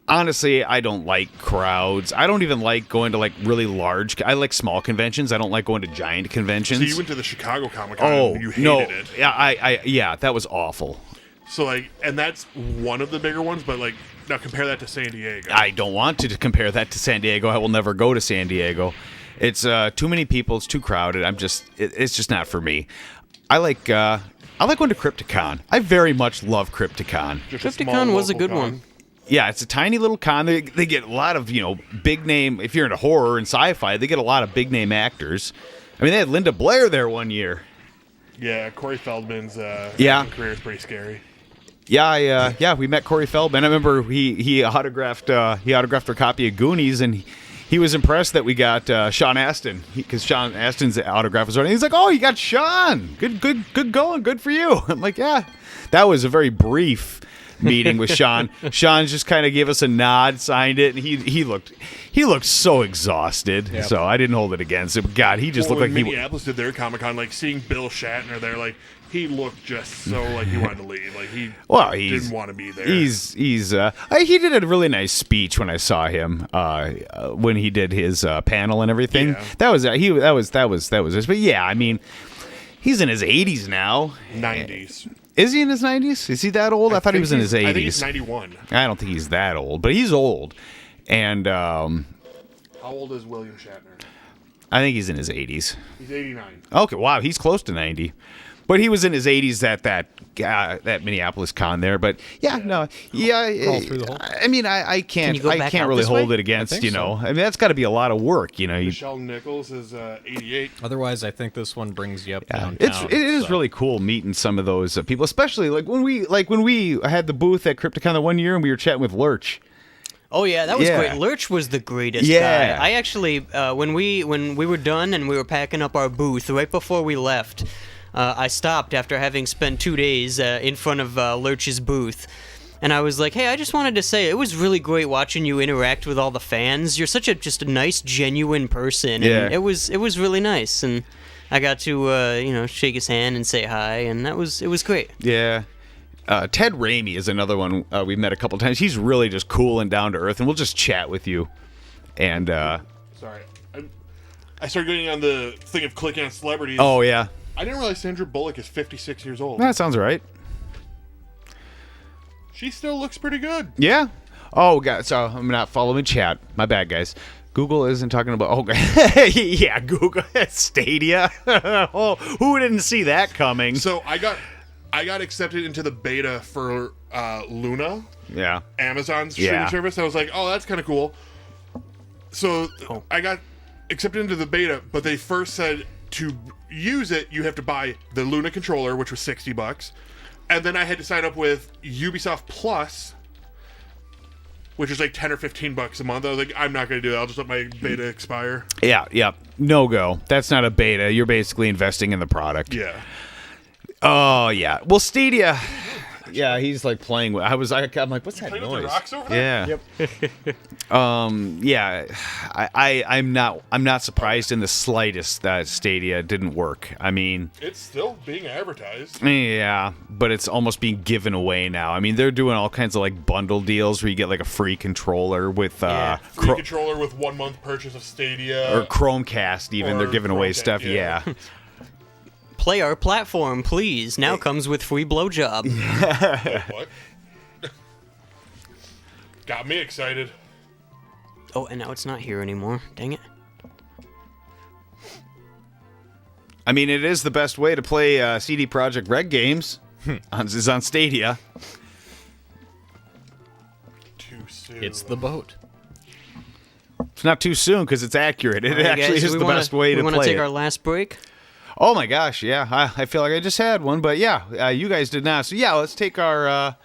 honestly, I don't like crowds. I don't even like going to like really large. I like small conventions. I don't like going to giant conventions. So you went to the Chicago Comic Con Oh and you hated no! it. Yeah, that was awful. So, like, and that's one of the bigger ones, but, like, now compare that to San Diego. I don't want to compare that to San Diego. I will never go to San Diego. It's too many people. It's too crowded. It's just not for me. I like going to Crypticon. I very much love Crypticon. Just a small Crypticon was a local good con. one. Yeah, it's a tiny little con. They get a lot of big name. If you're into horror and sci-fi, they get a lot of big name actors. I mean, they had Linda Blair there one year. Yeah, Corey Feldman's Yeah. career is pretty scary. Yeah, we met Corey Feldman. I remember he autographed a copy of Goonies, and he was impressed that we got Sean Astin because Sean Astin's autograph was on. He's like, "Oh, you got Sean? Good going, good for you." I'm like, "Yeah." That was a very brief meeting with Sean. Sean just kind of gave us a nod, signed it, and he looked so exhausted. Yep. So I didn't hold it against him. God, he just Well, looked like when he. Minneapolis did their Comic Con, like seeing Bill Shatner there, like he looked just so like he wanted to leave, like he didn't want to be there. He did a really nice speech when I saw him when he did his panel and everything. Yeah. That was this. But yeah, I mean, he's in his 80s now. 90s. Is he in his 90s? Is he that old? I thought he was in his 80s. I think he's 91. I don't think he's that old, but he's old. And How old is William Shatner? I think he's in his 80s. He's 89. Okay, wow, he's close to 90. But he was in his 80s at that Minneapolis con there. But yeah, no, yeah. Crawl through the hole. I mean, I can't. you go I back can't out really this hold way? it against. I think so. I mean, that's got to be a lot of work. Michelle Nichols is 88. Otherwise, I think this one brings you up Yeah, downtown. it is so. really cool meeting some of those people, especially when we had the booth at Crypticon the one year and we were chatting with Lurch. Oh yeah, that was Yeah. great. Lurch was the greatest Yeah. guy. I actually, when we were done and we were packing up our booth, right before we left, I stopped after having spent 2 days in front of Lurch's booth, and I was like, "Hey, I just wanted to say it was really great watching you interact with all the fans. You're such just a nice, genuine person. Yeah. And it was really nice, and I got to shake his hand and say hi, and it was great. Yeah. Ted Ramey is another one we've met a couple times. He's really just cool and down to earth, and we'll just chat with you. And Sorry. I started getting on the thing of clicking on celebrities. oh yeah, I didn't realize Sandra Bullock is 56 years old. that sounds right. She still looks pretty good. Yeah. Oh god, so I'm not following chat. My bad, guys. Google isn't talking about. Oh, yeah, Google Stadia. Oh, who didn't see that coming? So I got accepted into the beta for Luna, Yeah. Amazon's Yeah. streaming service. I was like, oh, that's kind of cool. So I got accepted into the beta, but they first said to use it, you have to buy the Luna controller, which was $60, and then I had to sign up with Ubisoft Plus, which is like $10 or $15 a month. I was like, I'm not going to do that. I'll just let my beta expire. Yeah. No go. That's not a beta. You're basically investing in the product. Yeah. Oh yeah. Well, Stadia. Yeah, he's like playing with. I'm like, what's that Playing with the noise? rocks over there? Yeah. Yeah. I'm not surprised in the slightest that Stadia didn't work. I mean, It's still being advertised. yeah, but it's almost being given away now. I mean, they're doing all kinds of like bundle deals where you get like a free controller with Free controller with 1 month purchase of Stadia. or Chromecast. Even Or they're giving away Chromecast, stuff. yeah. Yeah. Play our platform, please. Now comes with free blowjob. What? Got me excited. Oh, and now it's not here anymore. Dang it. I mean, it is the best way to play CD Projekt Red games. Is on Stadia. Too soon. It's the boat. It's not too soon because it's accurate. It All right, actually guys, is we the wanna- best way to We want play to take it. our last break. Oh my gosh, yeah. I feel like I just had one, but yeah, you guys did not. So yeah, let's take our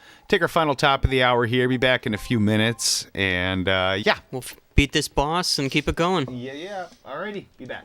final top of the hour here. Be back in a few minutes, and yeah. We'll beat this boss and keep it going. Yeah. Alrighty, be back.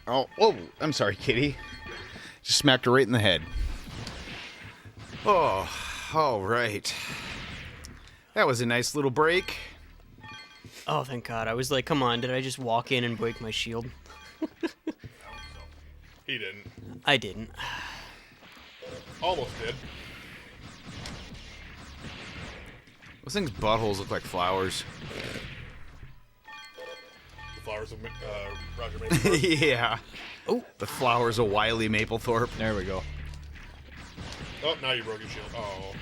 Oh, I'm sorry, kitty. Just smacked her right in the head. Oh, all right. That was a nice little break. Oh, thank God. I was like, come on, did I just walk in and break my shield? He didn't. I didn't. Almost did. Those things' buttholes look like flowers. The flowers of Roger Mason. Yeah. Oh, the flowers of Wiley Maplethorpe. There we go. Oh, now you broke your shield. Oh.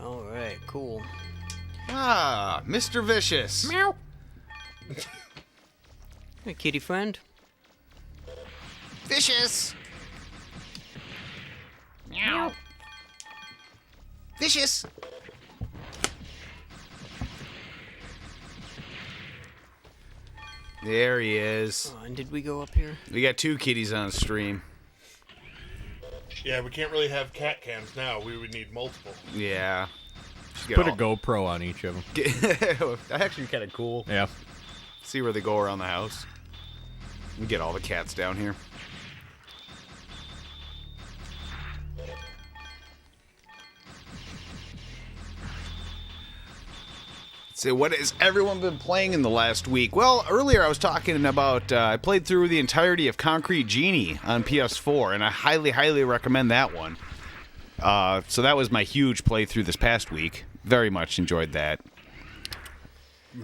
All right, cool. Ah, Mr. Vicious. Meow. Hey, kitty friend. Vicious. Meow. Vicious. There he is. Oh, and did we go up here? We got 2 kitties on stream. Yeah, we can't really have cat cams now. We would need multiple. Yeah. Put a GoPro on each of them. That's actually kind of cool. Yeah. See where they go around the house. We get all the cats down here. So what has everyone been playing in the last week? Well, earlier I was talking about, I played through the entirety of Concrete Genie on PS4, and I highly, highly recommend that one. So that was my huge playthrough this past week. Very much enjoyed that.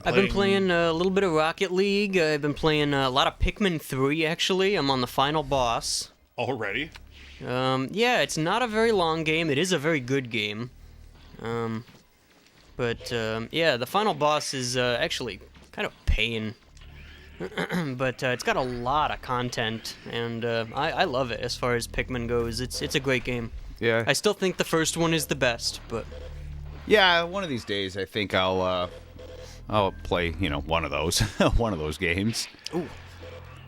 I've been playing a little bit of Rocket League. I've been playing a lot of Pikmin 3, actually. I'm on the final boss. Already? Yeah, it's not a very long game. It is a very good game. But yeah, the final boss is actually kind of pain. But it's got a lot of content, and I love it as far as Pikmin goes. It's a great game. Yeah. I still think the first one is the best, but... Yeah, one of these days I think I'll play, one of those, one of those games. Ooh.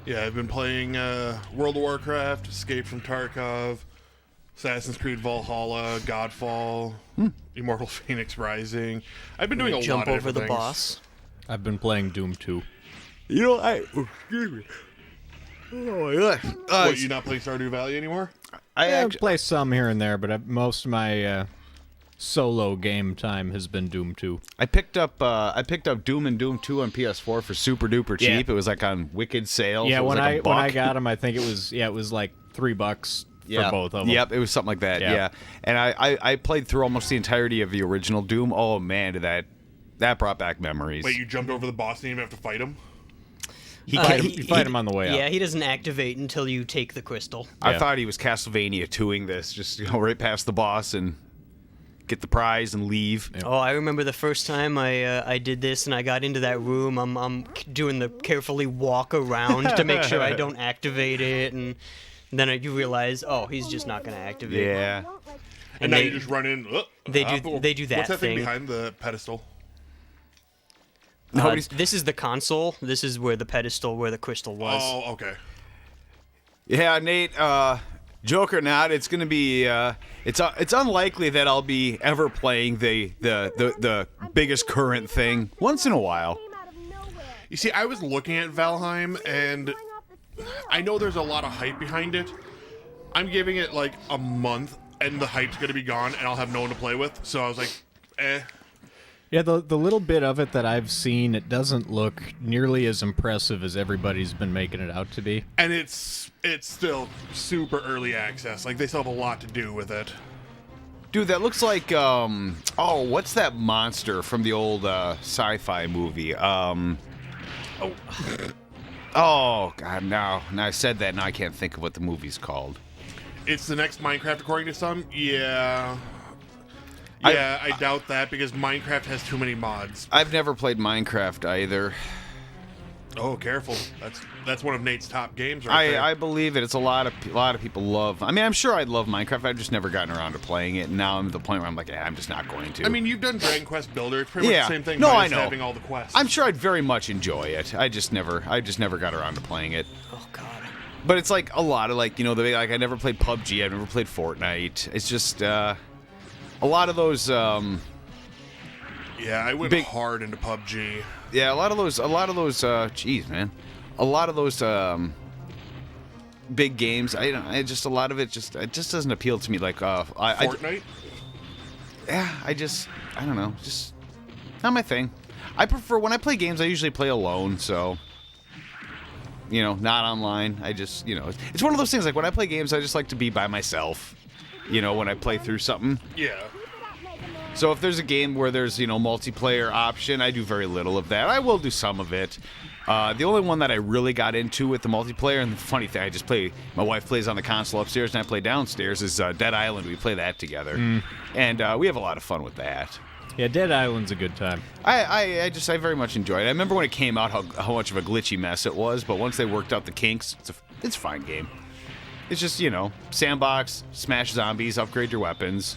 Yeah, I've been playing World of Warcraft, Escape from Tarkov, Assassin's Creed Valhalla, Godfall, Immortal Phoenix Rising. I've been doing a Jump lot of over the different things. boss. I've been playing Doom 2. Excuse me. Oh my gosh. What, you not playing Stardew Valley anymore? I play some here and there, but most of my solo game time has been Doom 2. I picked up Doom and Doom 2 on PS4 for super duper cheap. Yeah. It was like on wicked sale. Yeah, so it was when like I $1. got them, I think it was like $3 for both of them. Yep, it was something like that. Yeah. Yeah, and I played through almost the entirety of the original Doom. Oh man, did that brought back memories. Wait, you jumped over the boss and you didn't have to fight him? He You fight him on the way up. Yeah, he doesn't activate until you take the crystal. I Yeah. thought he was Castlevania 2ing this, just go right past the boss and get the prize and leave. Oh, I remember the first time I did this and I got into that room. I'm doing the carefully walk around to make sure I don't activate it, and then you realize, oh, he's just not going to activate. Yeah. And now they- you just run in. they do that What's that thing thing. behind the pedestal? Nobody's. This is the console. This is where the pedestal, where the crystal was. Oh, okay. Yeah, Nate. Joke or not, it's gonna be. It's unlikely that I'll be ever playing the biggest current thing once in a while. Came out of nowhere. You see, I was looking at Valheim, and Flying off the ceiling. I know there's a lot of hype behind it. I'm giving it like a month, and the hype's gonna be gone, and I'll have no one to play with. So I was like, eh. Yeah, the little bit of it that I've seen, it doesn't look nearly as impressive as everybody's been making it out to be. And it's still super early access. Like, they still have a lot to do with it. Dude, that looks like what's that monster from the old sci-fi movie? Oh God, now I said that, now I can't think of what the movie's called. It's the next Minecraft, according to some. Yeah. I- Yeah, I doubt that because Minecraft has too many mods. I've never played Minecraft either. Oh, careful. That's one of Nate's top games right there. I believe it. It's a lot of people love. I mean, I'm sure I'd love Minecraft. I've just never gotten around to playing it. And now I'm at the point where I'm like, I'm just not going to. I mean, you've done Dragon Quest Builder. It's pretty much Yeah. the same thing. No, minus I know. having all the quests. I'm sure I'd very much enjoy it. I just never got around to playing it. Oh God. But it's like a lot of I never played PUBG. I've never played Fortnite. It's just a lot of those. Yeah, I went Big- hard into PUBG. Yeah, a lot of those, geez, man, a lot of those big games. I just a lot of it just doesn't appeal to me. Like, Fortnite? I don't know, just not my thing. I prefer when I play games. I usually play alone, so not online. I just, it's one of those things. Like when I play games, I just like to be by myself. When I play through something. Yeah. So if there's a game where there's, multiplayer option, I do very little of that. I will do some of it. The only one that I really got into with the multiplayer, and the funny thing, my wife plays on the console upstairs and I play downstairs, is Dead Island. We play that together. And we have a lot of fun with that. Yeah, Dead Island's a good time. I very much enjoyed it. I remember when it came out how much of a glitchy mess it was, but once they worked out the kinks, it's a fine game. It's just, sandbox, smash zombies, upgrade your weapons.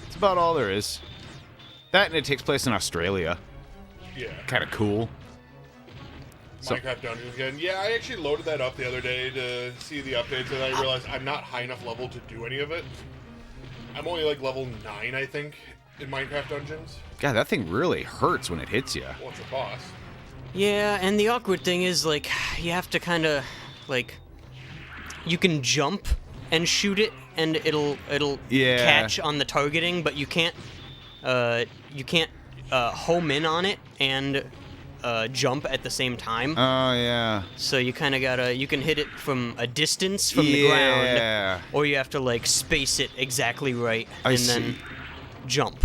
It's about all there is. That, and it takes place in Australia. Yeah. Kind of cool. Minecraft Dungeons again. Yeah, I actually loaded that up the other day to see the updates, and I realized I'm not high enough level to do any of it. I'm only like level 9, I think, in Minecraft Dungeons. God, that thing really hurts when it hits you. Well, it's a boss. Yeah, and the awkward thing is, like, you have to kind of, like, you can jump and shoot it, and it'll catch on the targeting, but you can't home in on it and jump at the same time. Oh, yeah. So you kind of you can hit it from a distance from the ground, or you have to, like, space it exactly right and then jump.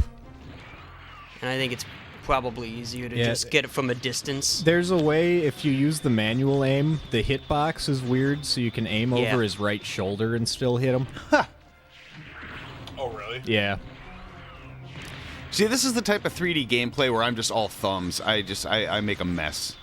And I think it's probably easier to just get it from a distance. There's a way, if you use the manual aim, the hitbox is weird, so you can aim over his right shoulder and still hit him. Oh, really? Yeah. See, this is the type of 3D gameplay where I'm just all thumbs. I make a mess.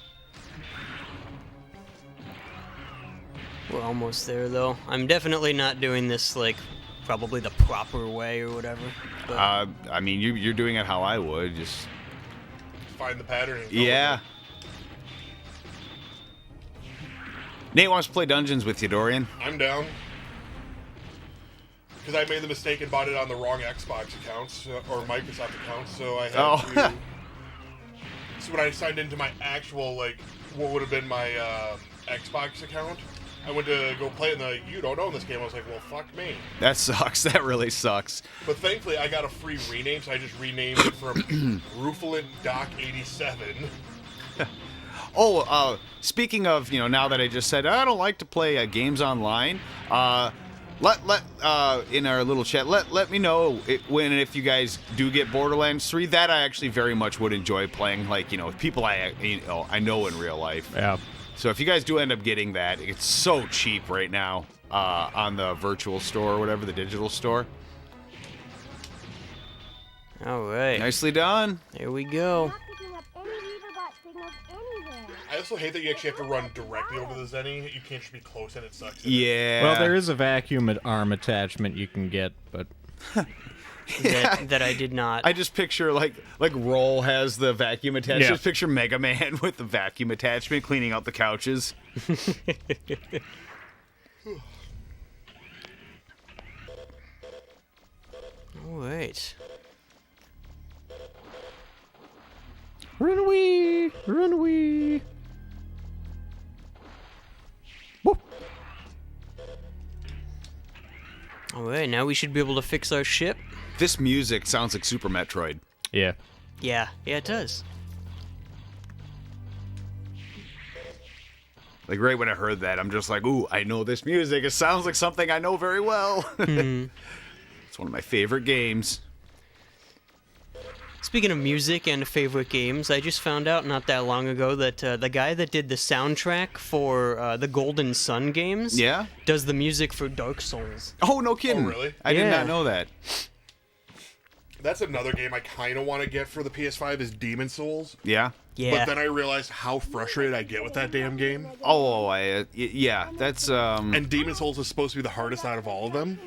We're almost there, though. I'm definitely not doing this, like, probably the proper way or whatever. But I mean, you're doing it how I would, just... Find the pattern. And go Yeah. with Nate wants to play Dungeons with you, Dorian. it. I'm down. Because I made the mistake and bought it on the wrong Xbox accounts, or Microsoft accounts, so I had to... So when I signed into my actual, like, what would have been my Xbox account, I went to go play it, and they're like, you don't own this game. I was like, well, fuck me. That sucks. That really sucks. But thankfully, I got a free rename, so I just renamed it from Roofalent Doc 87. Oh, speaking of, now that I just said I don't like to play games online, let in our little chat, let me know when and if you guys do get Borderlands 3. That I actually very much would enjoy playing, like, with people I know in real life. Yeah. So if you guys do end up getting that, it's so cheap right now on the virtual store or whatever, the digital store. all right, Nicely done. there we go. Not picking up any Weaverbot signals anywhere. I also hate that you actually have to run directly over the Zenny. You can't just be close and it sucks. Yeah. Well, there is a vacuum arm attachment you can get, but... That I did not. I just picture like Roll has the vacuum attachment. Yeah. Just picture Mega Man with the vacuum attachment cleaning out the couches. All right. Run away! Run away! Whoop. All right, now we should be able to fix our ship. This music sounds like Super Metroid. Yeah. Yeah, it does. Like right when I heard that, I'm just like, ooh, I know this music. It sounds like something I know very well. It's one of my favorite games. Speaking of music and favorite games, I just found out not that long ago that the guy that did the soundtrack for the Golden Sun games Yeah? does the music for Dark Souls. Oh, no kidding. Oh, really? I did Yeah. not know that. That's another game I kind of want to get for the PS5 is Demon Souls. Yeah? Yeah. But then I realized how frustrated I get with that damn game. Oh, yeah, that's, And Demon Souls is supposed to be the hardest out of all of them.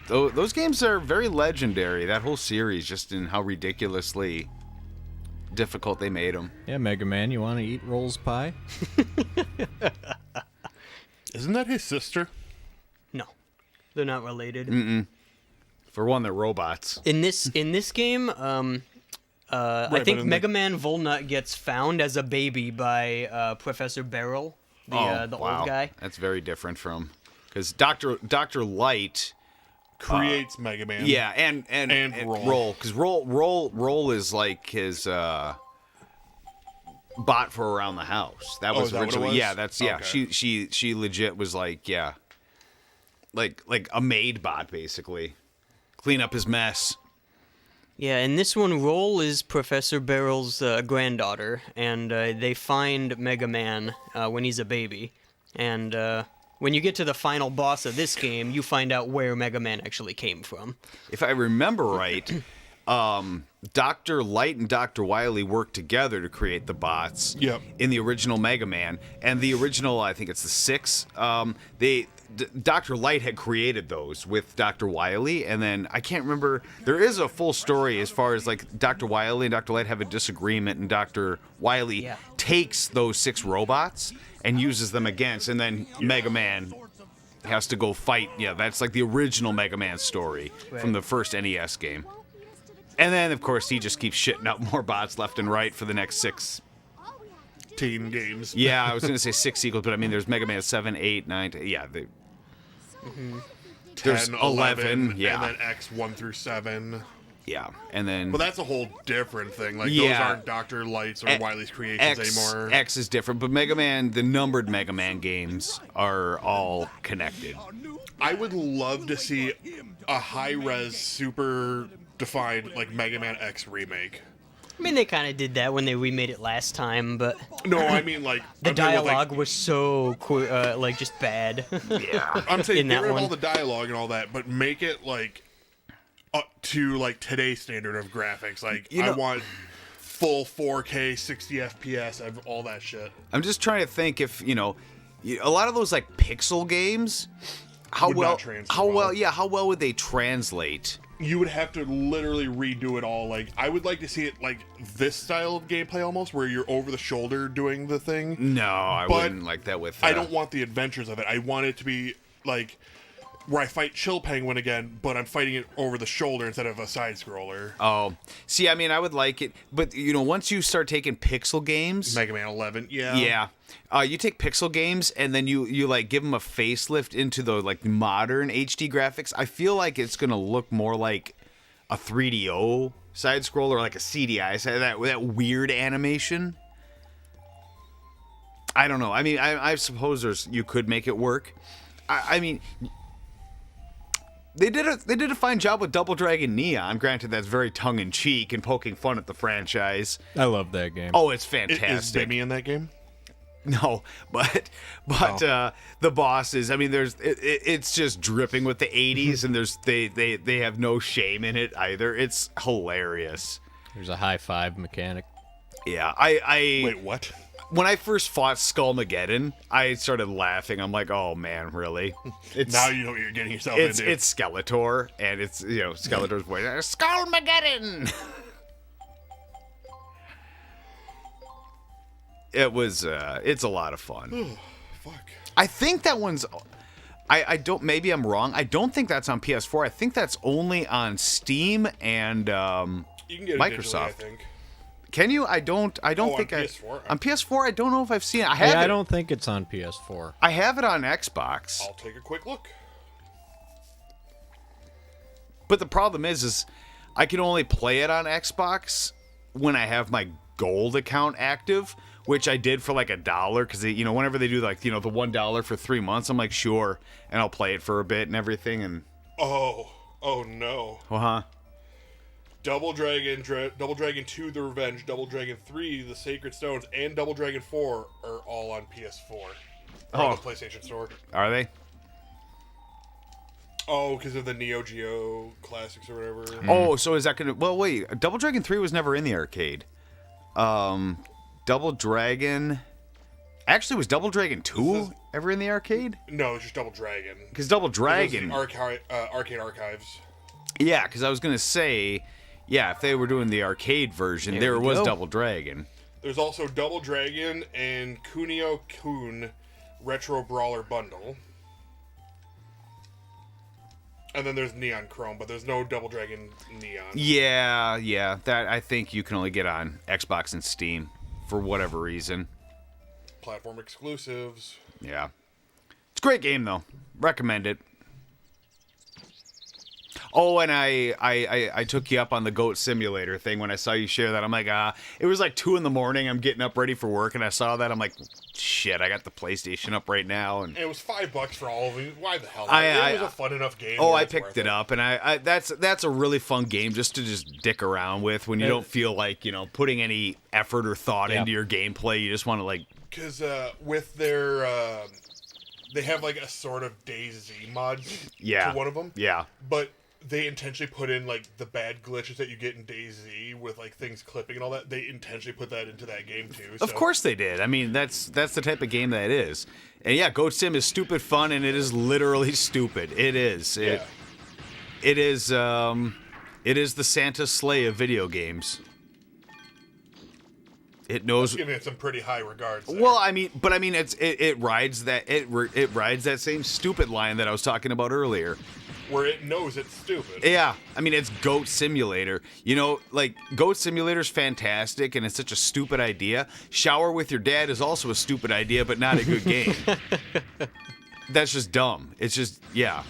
those games are very legendary. That whole series, just in how ridiculously difficult they made them. Yeah, Mega Man, you want to eat Roll's pie? Isn't that his sister? No, they're not related. For one, they're robots. In this game, I but think in Mega Man Volnut gets found as a baby by Professor Beryl, the wow. old guy. That's very different from because Dr. Light. creates Mega Man. Yeah, and Roll because Roll is like his bot for around the house. That was is that what it originally was? yeah. That's yeah. Okay. She legit was like yeah, like a maid bot basically, clean up his mess. Yeah, in this one, Roll is Professor Beryl's granddaughter, and they find Mega Man when he's a baby. And when you get to the final boss of this game, you find out where Mega Man actually came from. If I remember right, Dr. Light and Dr. Wily worked together to create the bots Yep. in the original Mega Man. And the original, I think it's the 6, Dr. Light had created those with Dr. Wily, and then I can't remember. There is a full story as far as like Dr. Wily and Dr. Light have a disagreement, and Dr. Wily takes those 6 robots and uses them against, and then Mega Man has to go fight. Yeah, that's like the original Mega Man story from the first NES game. And then, of course, he just keeps shitting out more bots left and right for the next 6. Teen games. Yeah, I was going to say 6 sequels, but I mean, there's Mega Man 7, 8, 9, yeah. There's 10, 11, yeah. And then X 1 through 7. Yeah, and then... But that's a whole different thing. Like, those Yeah. aren't Dr. Light's or Wily's creations anymore. X is different, but Mega Man, the numbered Mega Man games are all connected. I would love to see a high-res, super defined, like, Mega Man X remake. I mean, they kind of did that when they remade it last time, but No, I mean, like... the I'm talking about, dialogue was so, like, just bad. Yeah. I'm saying in get that rid of one. all the dialogue and all that, but make it, like, up to, like, today's standard of graphics. Like, I want full 4K, 60 FPS, all that shit. I'm just trying to think if, a lot of those, like, pixel games, how Would not translate well. how well would they translate? You would have to literally redo it all. Like, I would like to see it like this style of gameplay almost, where you're over the shoulder doing the thing. No, I But wouldn't like that with... I don't want the adventures of it. I want it to be like where I fight Chill Penguin again, but I'm fighting it over the shoulder instead of a side scroller. Oh, see, I mean, I would like it, but once you start taking pixel games, Mega Man 11, yeah. you take pixel games and then you like give them a facelift into the like modern HD graphics. I feel like it's gonna look more like a 3DO side scroller, or like a CDI, that weird animation. I don't know. I mean, I suppose you could make it work. I mean. They did a fine job with Double Dragon Neon. Granted, that's very tongue in cheek and poking fun at the franchise. I love that game. Oh, it's Is fantastic. Demi in that game? No, but the bosses. I mean, it's just dripping with the 80s, and they have no shame in it either. It's hilarious. There's a high five mechanic. Yeah, I Wait, what? when I first fought Skullmageddon, I started laughing. I'm like, oh man, really? It's Now you know what you're getting yourself it's into. it's Skeletor, and it's Skeletor's voice. Skullmageddon. It was it's a lot of fun. Fuck. I think that one's I don't, maybe I'm wrong. I don't think that's on PS4. I think that's only on Steam and You can get it digitally, Microsoft. I think. Can you? I don't think on PS4? on PS4 I don't know if I've seen it. I have Yeah, it. I don't think it's on PS4. I have it on Xbox. I'll take a quick look. But the problem is I can only play it on Xbox when I have my gold account active, which I did for like $1 because whenever they do like the $1 for 3 months, I'm like sure, and I'll play it for a bit and everything. And Oh no. Double Dragon 2 The Revenge, Double Dragon 3 The Sacred Stones, and Double Dragon 4 are all on PS4. On the PlayStation Store. Are they? Oh, because of the Neo Geo classics or whatever. Oh, so is that gonna? Well, wait. Double Dragon 3 was never in the arcade. Double Dragon. Actually, was Double Dragon 2 ever in the arcade? No, it's just Double Dragon. Because Double It was Dragon. the arcade archives. Yeah, because I was gonna say, yeah, if they were doing the arcade version, there was Double Dragon. There's also Double Dragon and Kunio-kun Retro Brawler Bundle. And then there's Neon Chrome, but there's no Double Dragon Neon. Yeah. That I think you can only get on Xbox and Steam for whatever reason. Platform exclusives. Yeah. It's a great game, though. Recommend it. Oh, and I took you up on the Goat Simulator thing when I saw you share that. I'm like, it was like 2 a.m. I'm getting up ready for work, and I saw that. I'm like, shit, I got the PlayStation up right now. And it was $5 for all of them. Why the hell? It was a fun enough game. Oh, I picked it up, and I that's a really fun game just to dick around with when you don't feel like, putting any effort or thought into your gameplay. You just want to, like... Because with their... they have, like, a sort of DayZ mod to one of them. Yeah. But... they intentionally put in, like, the bad glitches that you get in DayZ with, like, things clipping and all that. They intentionally put that into that game, too. Of course they did. I mean, that's the type of game that it is. And, yeah, Goat Sim is stupid fun, and it is literally stupid. It is. It is the Santa sleigh of video games. It knows... That's giving it some pretty high regards there. Well, it rides that same stupid line that I was talking about earlier. Where it knows it's stupid. Yeah, I mean, it's Goat Simulator. Like, Goat Simulator's fantastic, and it's such a stupid idea. Shower with Your Dad is also a stupid idea, but not a good game. That's just dumb. It's just, yeah.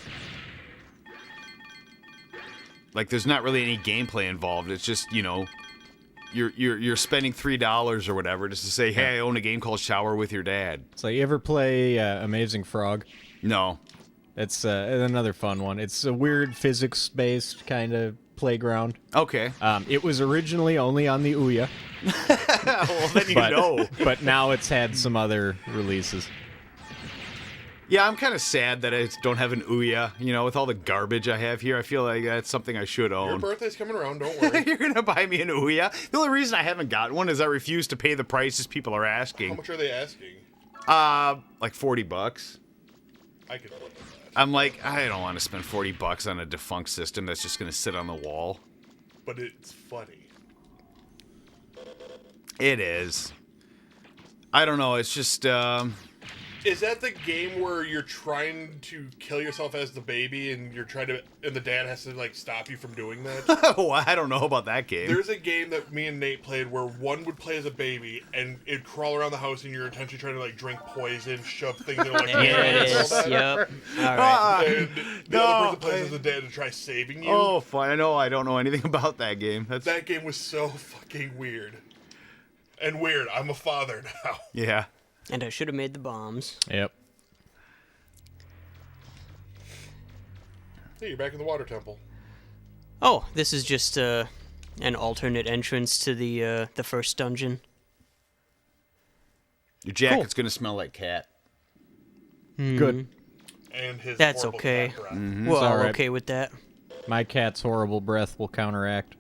Like, there's not really any gameplay involved. It's just, you're spending $3 or whatever just to say, hey, I own a game called Shower with Your Dad. So you ever play Amazing Frog? No. It's another fun one. It's a weird physics-based kind of playground. Okay. It was originally only on the Ouya. Well, then you know. But now it's had some other releases. Yeah, I'm kind of sad that I don't have an Ouya. With all the garbage I have here, I feel like that's something I should own. Your birthday's coming around, don't worry. You're going to buy me an Ouya? The only reason I haven't gotten one is I refuse to pay the prices people are asking. How much are they asking? Like $40. I could live with that. I'm like, I don't want to spend $40 on a defunct system that's just going to sit on the wall. But it's funny. It is. I don't know. It's just... Is that the game where you're trying to kill yourself as the baby and the dad has to, like, stop you from doing that? Oh, I don't know about that game. There's a game that me and Nate played where one would play as a baby and it'd crawl around the house and you're intentionally trying to, like, drink poison, shove things in, like, There it is. Yep. All right. And the other person plays as the dad to try saving you. Oh, fine. I know. I don't know anything about that game. That game was so fucking weird. And weird. I'm a father now. Yeah. And I should have made the bombs. Yep. Hey, you're back in the water temple. Oh, this is just an alternate entrance to the first dungeon. Your jacket's going to smell like cat. Good. And his That's horrible okay. cat breath. Well, all I'm right. okay with that. My cat's horrible breath will counteract.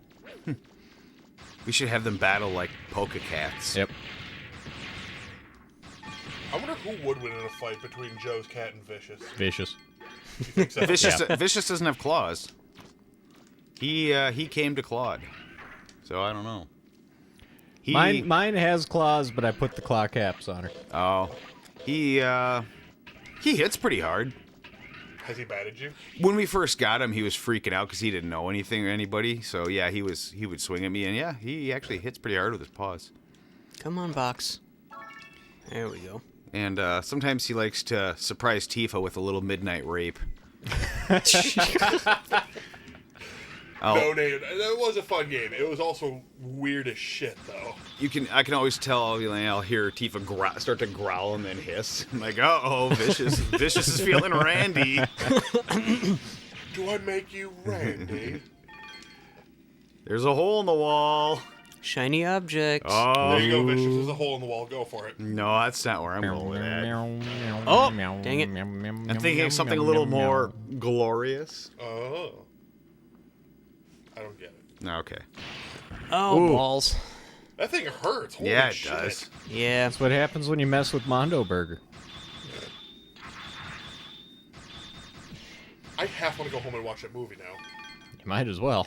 We should have them battle like polka cats. Yep. I wonder who would win in a fight between Joe's cat and Vicious. Vicious. You think so? Vicious doesn't have claws. He came to Claude. So I don't know. Mine has claws, but I put the claw caps on her. Oh. He hits pretty hard. Has he batted you? When we first got him, he was freaking out because he didn't know anything or anybody. So yeah, he would swing at me, and yeah, he actually hits pretty hard with his paws. Come on, Box. There we go. And sometimes he likes to surprise Tifa with a little midnight rape. No, Nate, that was a fun game. It was also weird as shit, though. I can always tell. I'll hear Tifa start to growl and then hiss. I'm like, uh-oh, Vicious is feeling randy. Do I make you Randy? There's a hole in the wall. Shiny object. Oh, There you go, Vicious. There's a hole in the wall. Go for it. no, that's not where I'm going with that. Oh, dang it. I'm thinking of something a little more glorious. Oh. I don't get it. Okay. Oh, balls. That thing hurts. Holy Yeah, it shit. does. Yeah. That's what happens when you mess with Mondo Burger. I half want to go home and watch that movie now. You might as well.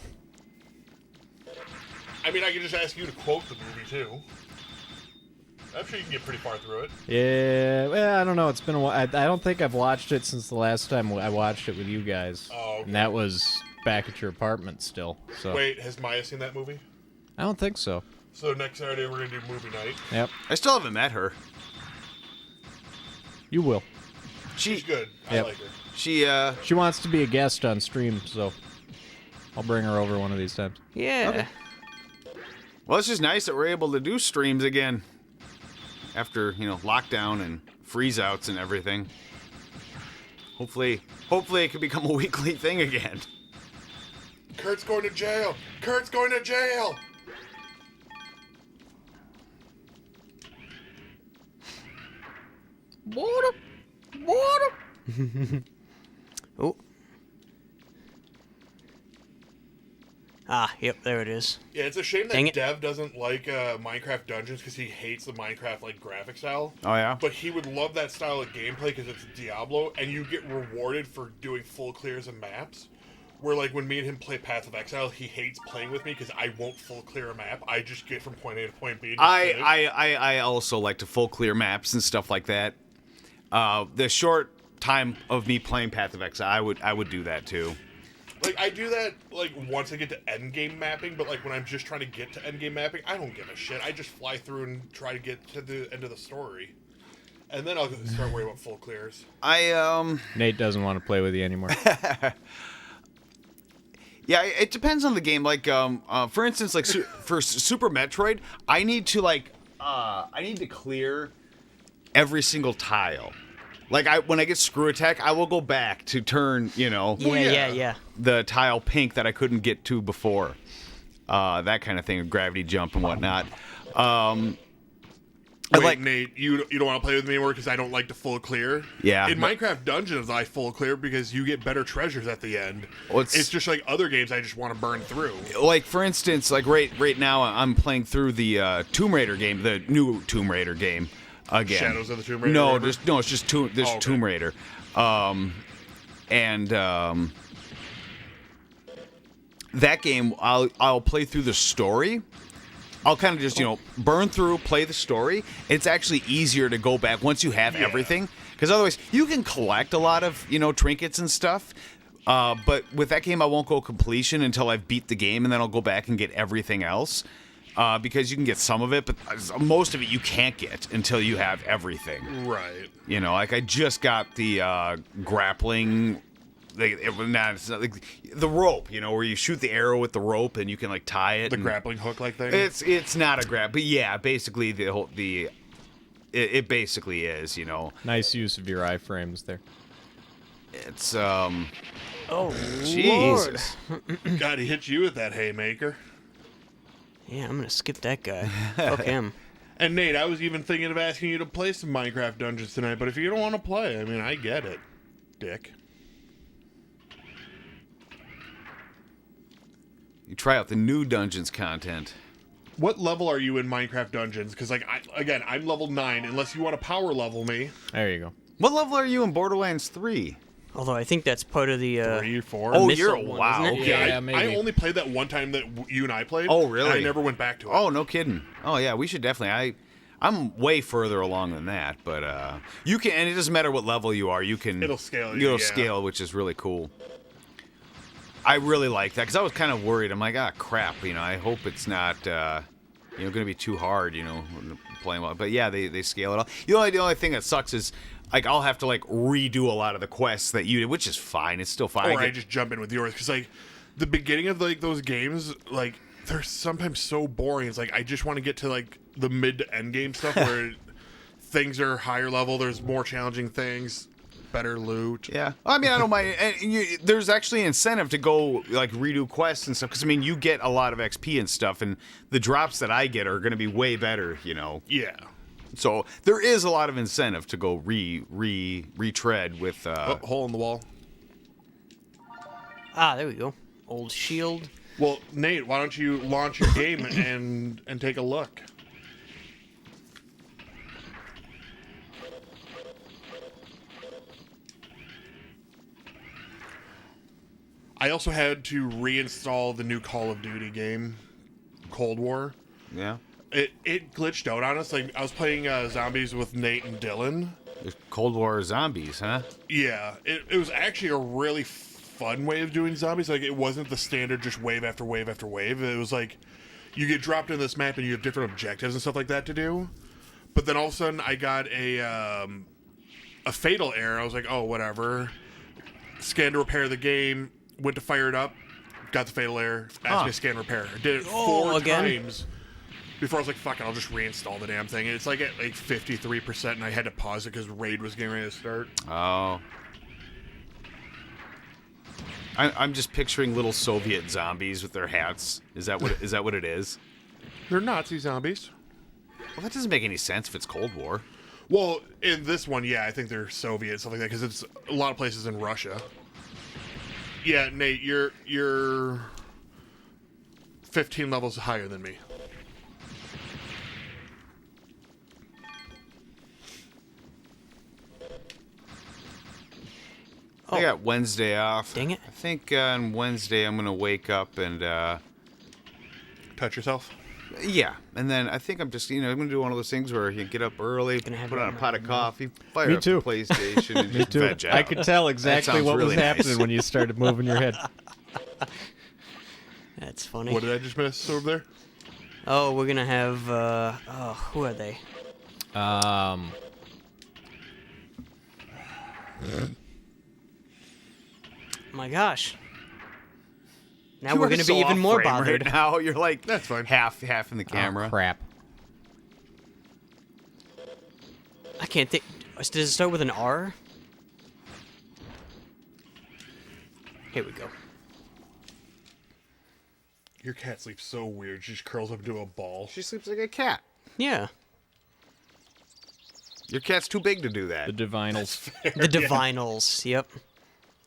I mean, I could just ask you to quote the movie, too. I'm sure you can get pretty far through it. Yeah, well, I don't know. It's been a while. I don't think I've watched it since the last time I watched it with you guys. Oh, okay. And that was back at your apartment still. So Wait, has Maya seen that movie? I don't think so. So next Saturday we're gonna do movie night. Yep, I still haven't met her. you will. She's good. I Yep. like her. She wants to be a guest on stream, so I'll bring her over one of these times. Yeah. Well, it's just nice that we're able to do streams again after, lockdown and freeze outs and everything. Hopefully it can become a weekly thing again. Kurt's going to jail. Kurt's going to jail. Water. Oh. Ah, yep, there it is. Yeah, it's a shame Dang that it. Dev doesn't like Minecraft Dungeons because he hates the Minecraft graphic style. Oh, yeah? But he would love that style of gameplay because it's Diablo, and you get rewarded for doing full clears of maps. Where when me and him play Path of Exile, he hates playing with me because I won't full clear a map. I just get from point A to point B. And just finish. I also like to full clear maps and stuff like that. The short time of me playing Path of Exile, I would do that too. I do that once I get to end game mapping, but when I'm just trying to get to end game mapping, I don't give a shit. I just fly through and try to get to the end of the story, and then I'll start worrying about full clears. Nate doesn't want to play with you anymore. Yeah, it depends on the game. For instance, for Super Metroid, I need to clear every single tile. When I get screw attack, I will go back to turn, Yeah. the tile pink that I couldn't get to before. That kind of thing, a gravity jump and whatnot. Wait, Nate, you don't want to play with me anymore because I don't like to full clear? Yeah. In Minecraft Dungeons, I full clear because you get better treasures at the end. Well, it's just like other games I just want to burn through. For instance, right now I'm playing through the Tomb Raider game, the new Tomb Raider game again. Shadows of the Tomb Raider? No, whatever? it's just Tomb Raider. That game, I'll play through the story. I'll kind of just, burn through, play the story. It's actually easier to go back once you have everything. Because otherwise, you can collect a lot of, trinkets and stuff. But with that game, I won't go completion until I've beat the game, and then I'll go back and get everything else. Because you can get some of it, but most of it you can't get until you have everything. Right. I just got the grappling... it's not the rope, where you shoot the arrow with the rope and you can tie it. The grappling hook thing. It's not a grab, but yeah, basically it basically is, Nice use of your iframes there. It's Oh, Jesus. Lord. God, he hit you with that haymaker. Yeah, I'm gonna skip that guy. Fuck him. And Nate, I was even thinking of asking you to play some Minecraft Dungeons tonight, but if you don't want to play, I get it, dick. You try out the new Dungeons content. What level are you in Minecraft Dungeons? Because, I'm level 9, unless you want to power level me. There you go. What level are you in Borderlands 3? Although I think that's part of the 3 or 4. Oh, missile you're one, wow. isn't it? Yeah, Yeah, maybe. I only played that one time that you and I played. Oh, really? And I never went back to it. Oh, no kidding. Oh, yeah, we should definitely. I'm way further along than that, but you can, and it doesn't matter what level you are, you can. It'll scale you, It'll yeah. scale, which is really cool. I really like that because I was kind of worried. I'm like, crap. I hope it's not, going to be too hard. Playing well. But yeah, they scale it all. The only thing that sucks is. I'll have to redo a lot of the quests that you did, which is fine. It's still fine. Or I just jump in with yours because the beginning of those games they're sometimes so boring. It's I just want to get to the mid to end game stuff where things are higher level. There's more challenging things, better loot. Yeah, I don't mind. And there's actually incentive to go redo quests and stuff because you get a lot of XP and stuff, and the drops that I get are going to be way better. Yeah. So there is a lot of incentive to go retread with. Hole in the wall. Ah, there we go. Old shield. Well, Nate, why don't you launch your game and take a look? I also had to reinstall the new Call of Duty game, Cold War. Yeah. It glitched out on us. Like I was playing zombies with Nate and Dylan. There's Cold War zombies, huh? Yeah, it was actually a really fun way of doing zombies. Like it wasn't the standard just wave after wave after wave. It was like you get dropped in this map and you have different objectives and stuff like that to do. But then all of a sudden I got a fatal error. I was like, oh, whatever. Scanned to repair the game, went to fire it up, got the fatal error, asked me to scan repair. I did it four again? times before I was like, fuck it, I'll just reinstall the damn thing. And it's like at like 53%, and I had to pause it because Raid was getting ready to start. Oh. I'm just picturing little Soviet zombies with their hats. Is that what it is? They're Nazi zombies. Well, that doesn't make any sense if it's Cold War. Well, in this one, yeah, I think they're Soviet, stuff like that, because it's a lot of places in Russia. Yeah, Nate, you're 15 levels higher than me. I got Wednesday off. Dang it. I think on Wednesday I'm gonna wake up and Touch yourself. yeah, and then I think I'm just I'm gonna do one of those things where you get up early, Gonna have put it on a in pot of coffee, fire Me up too. the PlayStation, and just veg out. I could tell exactly sounds what really was nice. happening when you started moving your head. That's funny. What did I just miss over there? Oh, we're gonna have. Who are they? My gosh. Now You we're are gonna so be even off more frame bothered. right now. You're like That's fine. half in the camera. Oh, crap. I can't think. Does it start with an R? Here we go. Your cat sleeps so weird. She just curls up into a ball. She sleeps like a cat. Yeah. Your cat's too big to do that. The Divinals. The Divinals. Yep.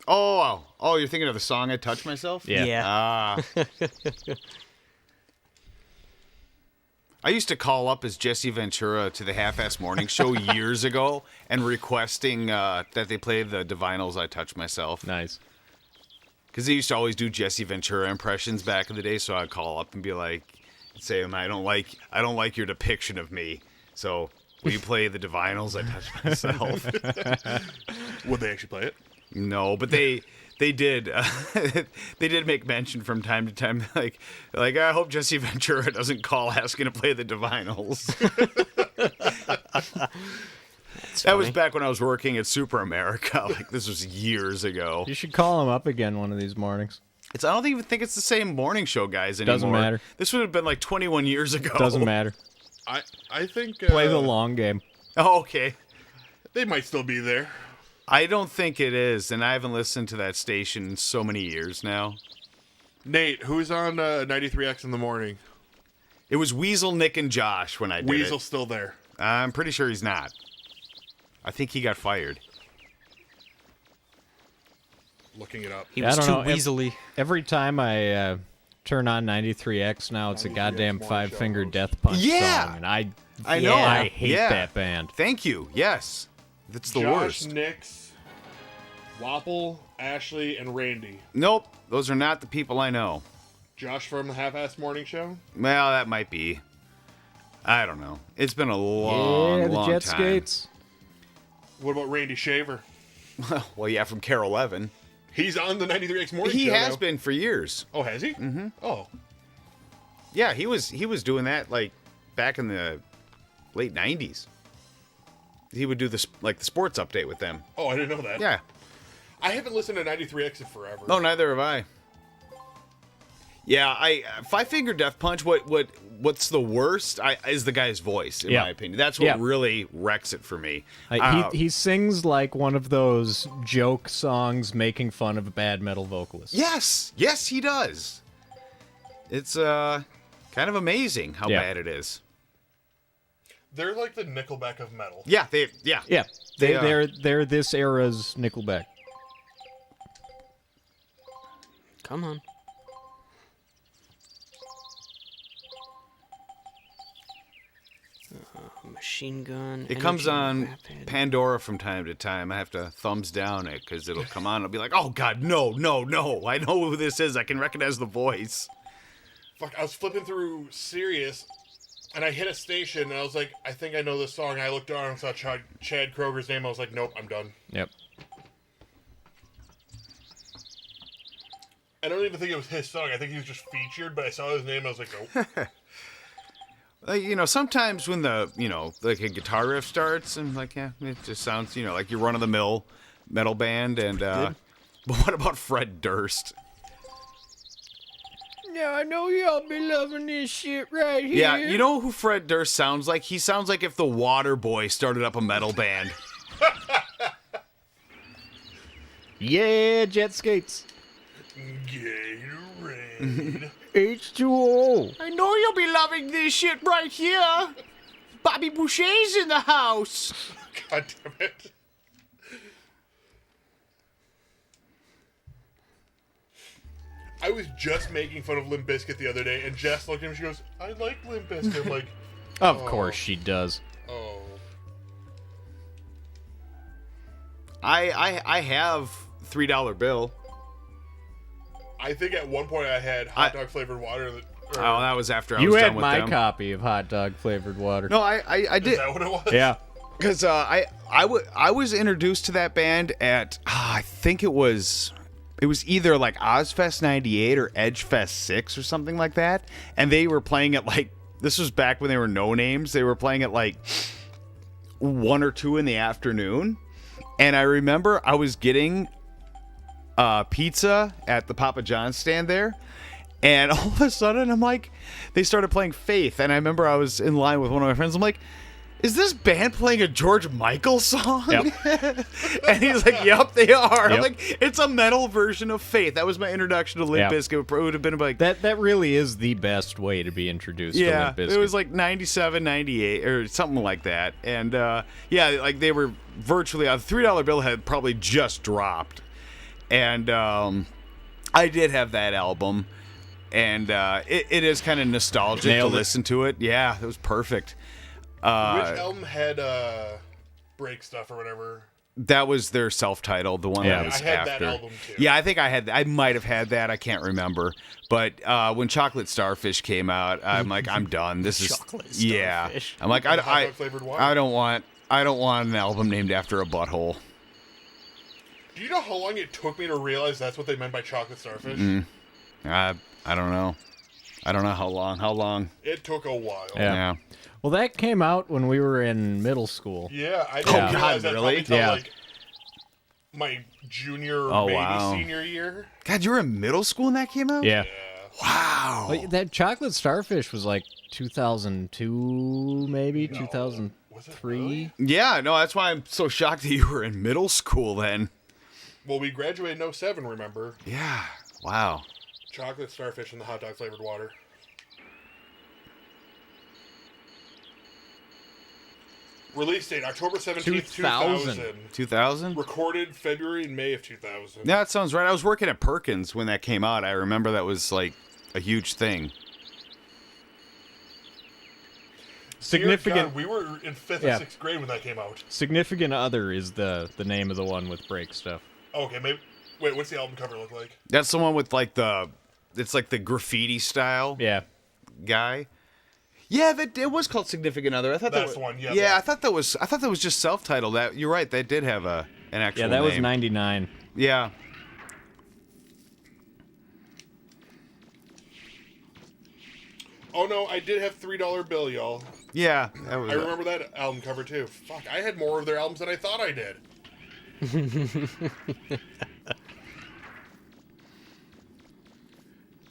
Oh, you're thinking of the song "I Touch Myself"? Yeah. Ah. I used to call up as Jesse Ventura to the Half-Ass Morning Show years ago and requesting that they play the Divinals "I Touch Myself." Nice. Because they used to always do Jesse Ventura impressions back in the day, so I'd call up and be like, say, I don't like your depiction of me. So will you play the Divinals "I Touch Myself"? Would they actually play it? No, but they did. They did make mention from time to time, like I hope Jesse Ventura doesn't call asking to play the Divinals. That was back when I was working at Super America. Like this was years ago. You should call him up again one of these mornings. I don't even think it's the same morning show guys anymore. Doesn't matter. This would have been like 21 years ago. Doesn't matter. I think Play the long game. Oh, okay. they might still be there. I don't think it is, and I haven't listened to that station in so many years now. Nate, who's on 93X in the morning? It was Weasel, Nick, and Josh when I did Weasel's still there. it. I'm pretty sure he's not. I think he got fired. Looking it up. He Yeah, was I too don't know. weaselly. Every time I turn on 93X now, it's a goddamn Five-Finger Death Punch Yeah! song, and I know. I hate Yeah. that band. Thank you. Yes. That's the Josh, worst. Nix, Wapple, Ashley, and Randy. Nope. Those are not the people I know. Josh from the Half-Ass Morning Show. Well, that might be. I don't know. It's been a long, yeah, the long jet time. skates. What about Randy Shaver? Well, yeah, from Carol 11. He's on the 93X Morning He Show has now. been for years. Oh, has he? Mm-hmm. Oh. Yeah, he was doing that like back in the late 90s. He would do this like the sports update with them. Oh, I didn't know that. Yeah. I haven't listened to 93X in forever. No, neither have I. Yeah, Five Finger Death Punch. What's the worst? Is the guy's voice, in Yeah. my opinion. That's what Yeah. really wrecks it for me. Uh, He sings like one of those joke songs making fun of a bad metal vocalist. yes, he does. It's kind of amazing how Yeah. bad it is. They're like the Nickelback of metal. Yeah, Yeah, They are. they're this era's Nickelback. Come on. Machine gun. It comes energy, on rapid. Pandora from time to time. I have to thumbs down it because it'll come on. I'll be like, oh God, no! I know who this is. I can recognize the voice. Fuck, I was flipping through Sirius, And I hit a station, and I was like, I think I know this song. And I looked down and saw Chad Kroger's name. I was like, nope, I'm done. Yep. I don't even think it was his song. I think he was just featured, but I saw his name. I was like, nope. Sometimes when like a guitar riff starts, and like, yeah, it just sounds, like your run-of-the-mill metal band. And but what about Fred Durst? Yeah, I know y'all be loving this shit right here. Yeah, you know who Fred Durst sounds like? He sounds like if the Waterboy started up a metal band. Yeah, jet skates. Gatorade. H2O. I know you'll be loving this shit right here. Bobby Boucher's in the house. God damn it. I was just making fun of Limp Bizkit the other day, and Jess looked at me and she goes, I like Limp Bizkit. I'm like, Of course she does. oh. I have $3 bill. I think at one point I had hot dog flavored water. Oh, that was after I You was had done with my them. copy of hot dog flavored water. No, I Is did. that what it was? Yeah. Because I was introduced to that band at I think it was either like Ozfest 98 or Edgefest 6 or something like that, and they were playing at like, this was back when they were no names. They were playing at like 1 or 2 in the afternoon, and I remember I was getting pizza at the Papa John's stand there. And all of a sudden, I'm like, they started playing Faith. And I remember I was in line with one of my friends. I'm like, is this band playing a George Michael song? Yep. And he's like, yep, they are. I'm Yep. like, it's a metal version of Faith. That was my introduction to Limp Yep. Bizkit. It would have been like, That really is the best way to be introduced to yeah, Limp Bizkit. it was like 97, 98 or something like that. And yeah, like they were virtually, the $3 bill had probably just dropped. And I did have that album. And it is kind of nostalgic Nailed to it. listen to it. Yeah, it was perfect. Which album had break stuff or whatever? That was their self-titled, the one Yeah. that was I had after. that album too. Yeah, I think I might have had that. I can't remember. But when Chocolate Starfish came out, I'm like, I'm done. This is Chocolate yeah. Starfish. I'm like, Hot dog flavored water? I don't want an album named after a butthole. Do you know how long it took me to realize that's what they meant by chocolate starfish? I don't know. I don't know how long. How long? It took a while. Yeah. Well, that came out when we were in middle school. Yeah, I Oh, didn't God, realize that really? probably till Yeah. like my junior, Oh, maybe wow. senior year. God, you were in middle school when that came out? Yeah. Wow. But that Chocolate Starfish was like 2002, maybe Was it 2003. really? Yeah, no, that's why I'm so shocked that you were in middle school then. Well, we graduated in 07, remember? Yeah. Wow. Chocolate starfish and the hot dog flavored water. Release date October 17th, 2000. 2000. 2000? Recorded February and May of 2000. Yeah, that sounds right. I was working at Perkins when that came out. I remember that was like a huge thing. Significant God, we were in 5th Yeah. or 6th grade when that came out. Significant Other is the name of the one with break stuff. Okay, maybe. Wait, what's the album cover look like? That's the one with like it's like the graffiti style Yeah. guy. Yeah, it was called Significant Other. I thought That's that the one, yeah, Yeah, that- I thought that was just self-titled. That you're right. That did have an actual Yeah, that was name. 99. Yeah. Oh no, I did have $3 bill, y'all. Yeah, that was I remember that album cover too. Fuck, I had more of their albums than I thought I did.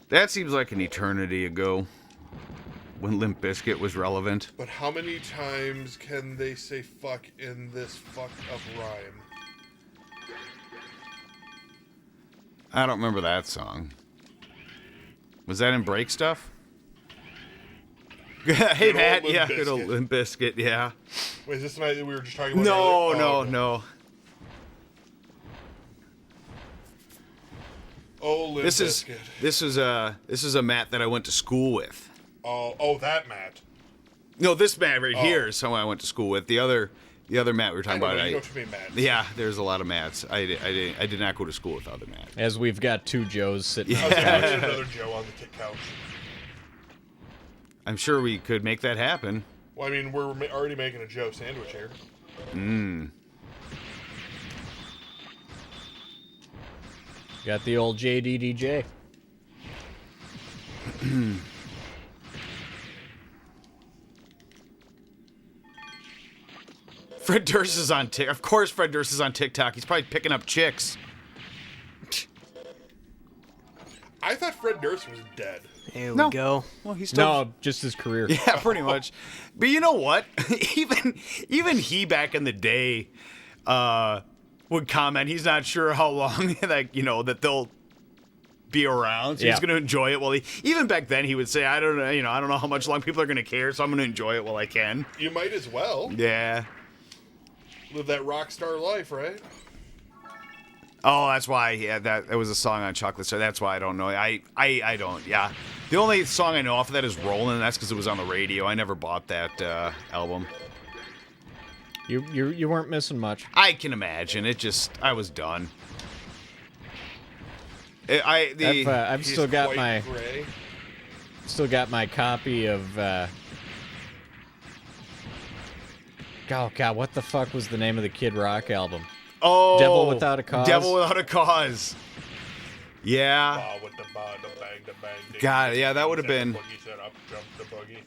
That seems like an eternity ago when Limp Bizkit was relevant. But how many times can they say fuck in this fuck of rhyme? I don't remember that song. Was that in Break Stuff? Hey, Good old Matt. Limp Yeah, good old Bizkit. Limp Bizkit, yeah. Wait, is this the night that we were just talking about? No, earlier? no, Oh, okay. no. Oh, Limp This Bizkit. is a Matt that I went to school with. Oh, that Matt. No, this Matt right Oh. here is someone I went to school with. The other Matt we were I talking don't about. know, you know too many Matts. Yeah, there's a lot of Matts. I did not go to school with other Matt. As we've got two Joes sitting I was like, there's another Joe on the couch. I'm sure we could make that happen. Well, I mean, we're already making a Joe sandwich here. Got the old JDDJ. Fred Durst is on TikTok. Of course Fred Durst is on TikTok. He's probably picking up chicks. I thought Fred Durst was dead. There No. we go. Well, he's still... No, just his career. Yeah, pretty much. But you know what? even he back in the day would comment he's not sure how long that they'll be around. So Yeah. he's going to enjoy it while even back then he would say, I don't know how much long people are going to care, so I'm going to enjoy it while I can. You might as well Yeah. live that rock star life, right? Oh, that's why. Yeah, that was a song on Chocolate Star. That's why I don't know. I don't. Yeah, the only song I know off of that is "Rollin'." That's because it was on the radio. I never bought that album. You weren't missing much. I can imagine. I was done. I've still He's got quite my copy of. Oh God, what the fuck was the name of the Kid Rock album? Oh, Devil Without a Cause? Devil Without a Cause. Yeah. Ba with the ba, the bang, the bang. Ding, God, ding, yeah, that ding, would have ding, been- boogie said up, jump the boogie.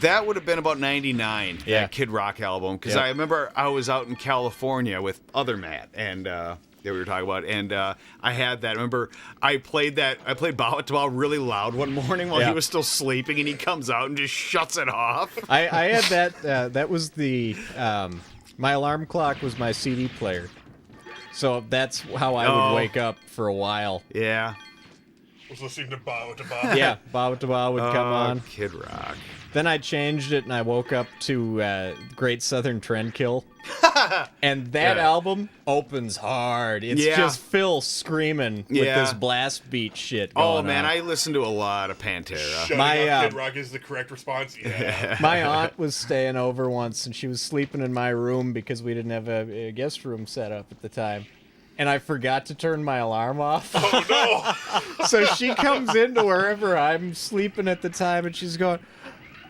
That would have been about 99. Yeah. That Kid Rock album, because Yep. I remember I was out in California with other Matt and. That we were talking about, and I had that. Remember, I played Bow It to Bow really loud one morning while Yeah. he was still sleeping, and he comes out and just shuts it off. I had that. That was the. My alarm clock was my CD player, so that's how I Oh. would wake up for a while. Yeah. Was listening to ba with the ba. Yeah, Bow It to Bow would come on. Kid Rock. Then I changed it and I woke up to Great Southern Trendkill. And that Yeah. album opens hard. It's Yeah. just Phil screaming with Yeah. this blast beat shit going Oh man, on. I listened to a lot of Pantera. Shutting My, up Kid uh, Rock is the correct response. Yeah. My aunt was staying over once and she was sleeping in my room because we didn't have a guest room set up at the time. And I forgot to turn my alarm off. Oh no! So she comes into wherever I'm sleeping at the time and she's going,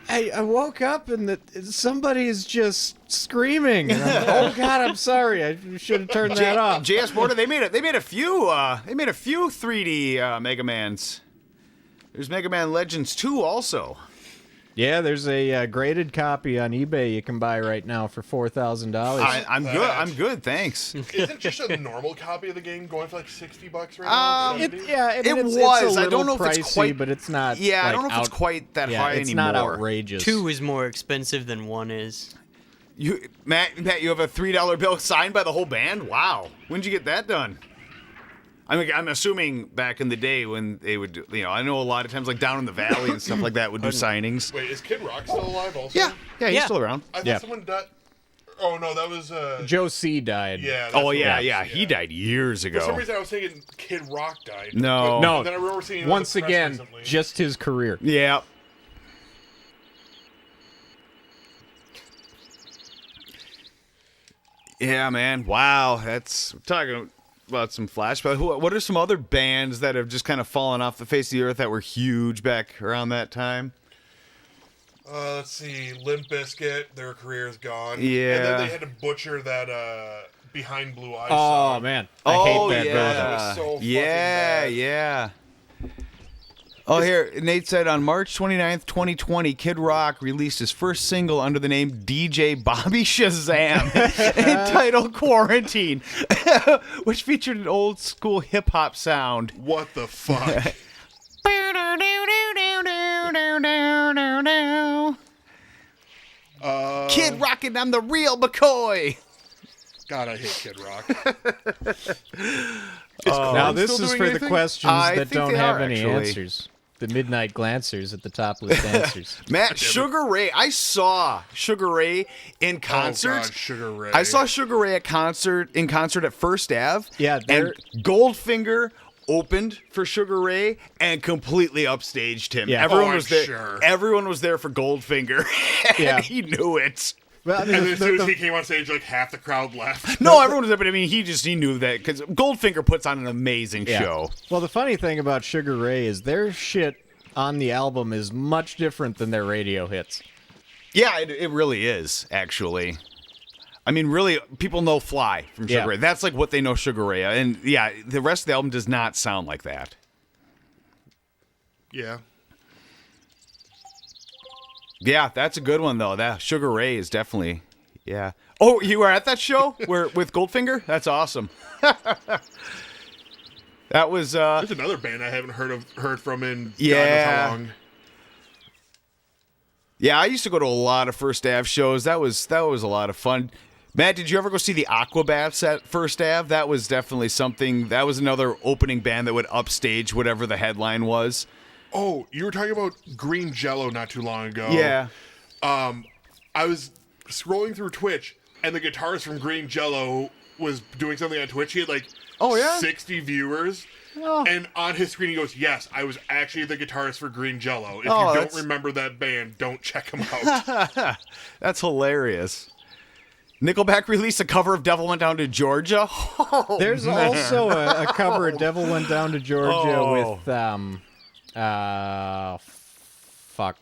"Hey, I woke up and somebody is just screaming." And I'm like, "Oh God, I'm sorry. I should have turned that off." JS Border, they made a few 3D Mega Mans. There's Mega Man Legends 2 also. Yeah, there's a graded copy on eBay you can buy right now for $4,000. I'm good. I'm good. Thanks. Isn't just a normal copy of the game going for like $60 right now? Um, It, 70? yeah, I mean, It it's was. a I little don't know if it's pricey, quite- but it's not. Yeah, I like, don't know if it's quite that yeah, high it's anymore. not outrageous. 2 is more expensive than 1 is. Matt, you have a $3 bill signed by the whole band? Wow. When'd you get that done? I'm assuming back in the day when they would, I know a lot of times like down in the valley and stuff like that would do signings. Wait, is Kid Rock still alive also? Yeah, he's Yeah. still around. I thought Yeah. someone died. Oh no, that was Joe C. died. Yeah. that's Oh what it yeah, was. he died years For some ago. reason, I was thinking Kid Rock died. No. But No. then I remember seeing it on Once the press again, recently. just his career. Yeah. Yeah, man. Wow, that's we're talking about some flashbacks. What are some other bands that have just kind of fallen off the face of the earth that were huge back around that time? Let's see, Limp Bizkit, their career is gone. Yeah. And then they had to butcher that Behind Blue Eyes Oh song. man, I hate that yeah. version. That was so fucking yeah, bad. yeah. Oh, here, Nate said on March 29th, 2020, Kid Rock released his first single under the name DJ Bobby Shazam, entitled Quarantine, which featured an old school hip hop sound. What the fuck? Kid Rockin', I'm the real McCoy. God, I hate Kid Rock. Now this still is doing for anything? the questions I that think don't they have are, any actually. answers. The midnight glancers at the top list answers. Matt, Sugar Ray. I saw Sugar Ray in concert. Oh God, Sugar Ray. I saw Sugar Ray in concert at First Ave. Yeah, and they're- Goldfinger opened for Sugar Ray and completely upstaged him. Yeah. Everyone Oh, I'm was there. sure. Everyone was there for Goldfinger, and Yeah. he knew it. Well, I mean, And then the- as soon as the- he came on stage, like half the crowd left. No, everyone was there, but I mean, he knew that because Goldfinger puts on an amazing yeah. show. Well, the funny thing about Sugar Ray is their shit on the album is much different than their radio hits. Yeah, it really is, actually. I mean, really, people know Fly from Sugar Yeah. Ray. That's like what they know Sugar Ray. And yeah, the rest of the album does not sound like that. Yeah. Yeah, that's a good one, though. That Sugar Ray is definitely, yeah. Oh, you were at that show with Goldfinger? That's awesome. That was, There's another band I haven't heard from in God knows Yeah. how long. yeah, I used to go to a lot of First Ave shows. That was a lot of fun. Matt, did you ever go see the Aquabats at First Ave? That was definitely something. That was another opening band that would upstage whatever the headline was. Oh, you were talking about Green Jello not too long ago. Yeah. I was scrolling through Twitch, and the guitarist from Green Jello was doing something on Twitch. He had like 60 viewers. And on his screen, he goes, "Yes, I was actually the guitarist for Green Jello. If you don't that's- remember that band, don't check them out." That's hilarious. Nickelback released a cover of Devil Went Down to Georgia. There's also a cover of Devil Went Down to Georgia Oh. with fuck.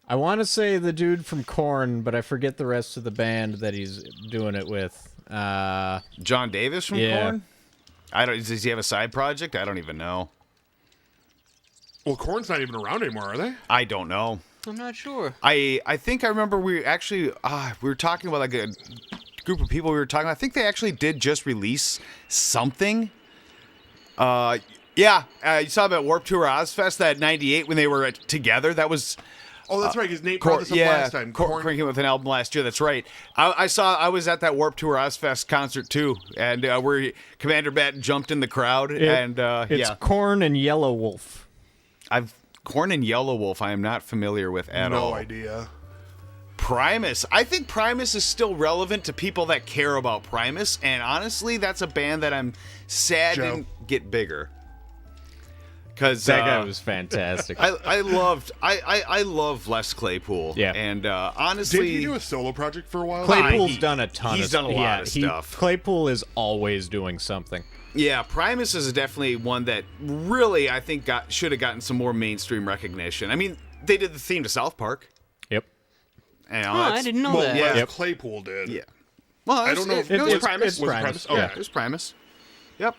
I want to say the dude from Korn, but I forget the rest of the band that he's doing it with. John Davis from Yeah. Korn? Does he have a side project? I don't even know. Well, Korn's not even around anymore, are they? I don't know. I'm not sure. I think I remember we were talking about like a group of people we were talking about. I think they actually did just release something. You saw them at Warped Tour Ozfest that 98 when they were together. That was Oh, that's right, because Nate brought this up last time. Korn came with an album last year. That's right. I was at that Warped Tour Ozfest concert too, and where Commander Batten jumped in the crowd, It's Korn and Yellow Wolf. Korn and Yellow Wolf. I am not familiar with at all. No idea. Primus. I think Primus is still relevant to people that care about Primus, and honestly, that's a band that I'm sad Joe. didn't get bigger. Because That guy was fantastic. I love Les Claypool. Yeah. And Did honestly, he do a solo project for a while? Claypool's done a ton he's of done a lot of stuff. Claypool is always doing something. yeah, Primus is definitely one that really I think should have gotten some more mainstream recognition. I mean, they did the theme to South Park. Yep. And I didn't know Well, that. Les Yep. Claypool did. Yeah. Well, I don't know if it was it's- Primus. it's Primus. Was it Primus? Yeah. Okay. It was Primus. Yep.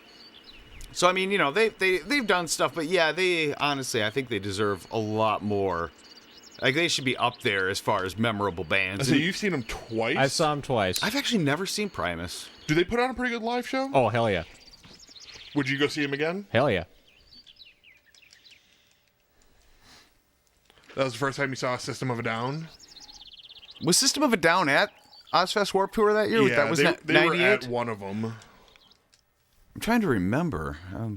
So I mean, they've done stuff, but yeah, they honestly I think they deserve a lot more. Like they should be up there as far as memorable bands. So And you've seen him twice? I saw him twice. I've actually never seen Primus. Do they put on a pretty good live show? Oh, hell yeah. Would you go see him again? Hell yeah. That was the first time you saw System of a Down? Was System of a Down at Ozfest Warped Tour that year? Yeah, that was they were 98. at one of them. I'm trying to remember.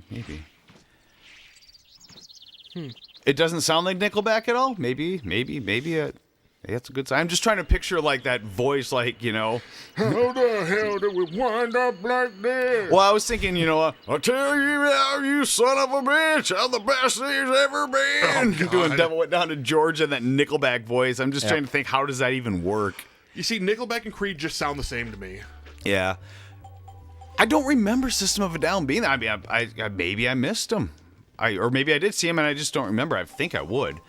Maybe. It doesn't sound like Nickelback at all. Maybe that's a good sign. I'm just trying to picture like that voice, like How the hell did we wind up like this? Well, I was thinking, I'll tell you now, you son of a bitch, how the best there's ever been. God. Doing Devil Went Down to Georgia, that Nickelback voice. I'm just trying to think, how does that even work? You see, Nickelback and Creed just sound the same to me. Yeah. I don't remember System of a Down being there. I mean, I maybe I missed them. Or maybe I did see him and I just don't remember. I think I would.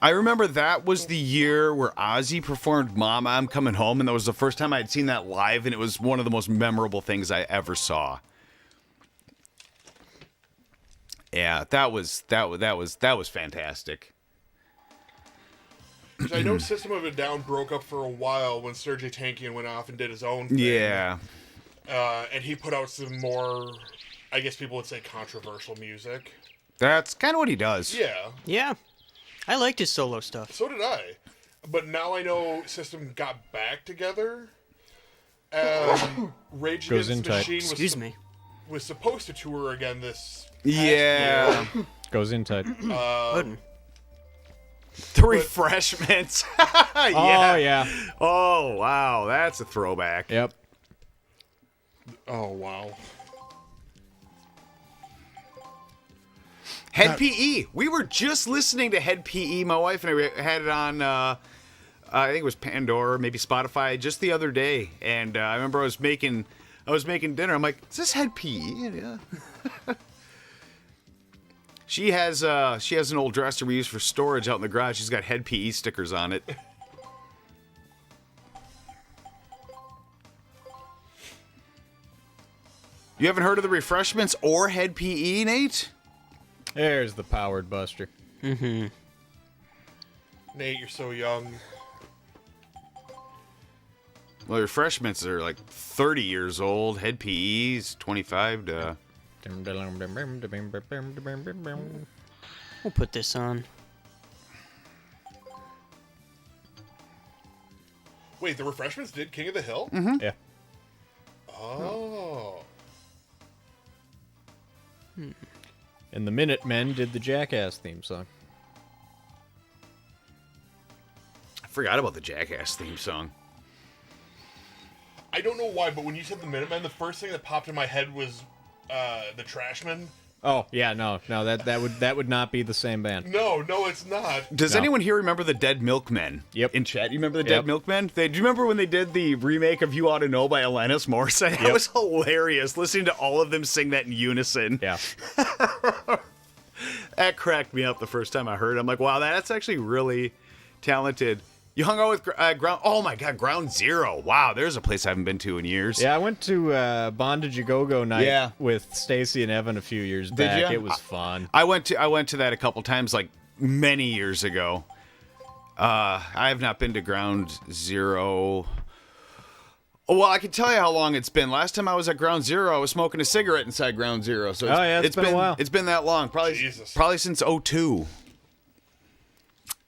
I remember that was the year where Ozzy performed Mama, I'm Coming Home, and that was the first time I had seen that live, and it was one of the most memorable things I ever saw. Yeah, that was fantastic. 'Cause I know System of a Down broke up for a while when Sergei Tankian went off and did his own thing. Yeah. And he put out some more, I guess people would say, controversial music. That's kind of what he does. Yeah, Yeah. I liked his solo stuff. so did I. But now I know System got back together. Rage Goes Against in the tight. Machine Excuse me. was supposed to tour again this past Yeah. year. Goes in tight. Puddin'. The refreshments. Oh, yeah. Oh, wow. That's a throwback. Yep. Oh, wow. Head PE. We were just listening to Head PE. My wife and I had it on, I think it was Pandora, maybe Spotify, just the other day. And I remember I was making dinner. I'm like, is this Head PE? Yeah. She has an old dresser we use for storage out in the garage. She's got Head PE stickers on it. You haven't heard of the Refreshments or Head PE, Nate? There's the powered buster. Nate, you're so young. Well, Refreshments are like 30 years old. Head PE's 25 to... We'll put this on. Wait, the Refreshments did King of the Hill? Yeah. Oh. And the Minutemen did the Jackass theme song. I forgot about the Jackass theme song. I don't know why, but when you said the Minutemen, the first thing that popped in my head was the Trashmen. Oh yeah, no, that would not be the same band. No, it's not. Does No. anyone here remember the Dead Milkmen? Yep. In chat, you remember the Yep. Dead Milkmen? Do you remember when they did the remake of You Ought to Know by Alanis Morissette? That was hilarious, listening to all of them sing that in unison. Yeah. That cracked me up the first time I heard it. I'm like, wow, that's actually really talented. You hung out with Ground... Oh, my God, Ground Zero. Wow, there's a place I haven't been to in years. Yeah, I went to Bondage A Go-Go night Yeah. with Stacy and Evan a few years Did back. ya? It was fun. I went to that a couple times, like, many years ago. I have not been to Ground Zero... Oh, well, I can tell you how long it's been. Last time I was at Ground Zero, I was smoking a cigarette inside Ground Zero. So It's been a while. It's been that long. Jesus. Probably since '02.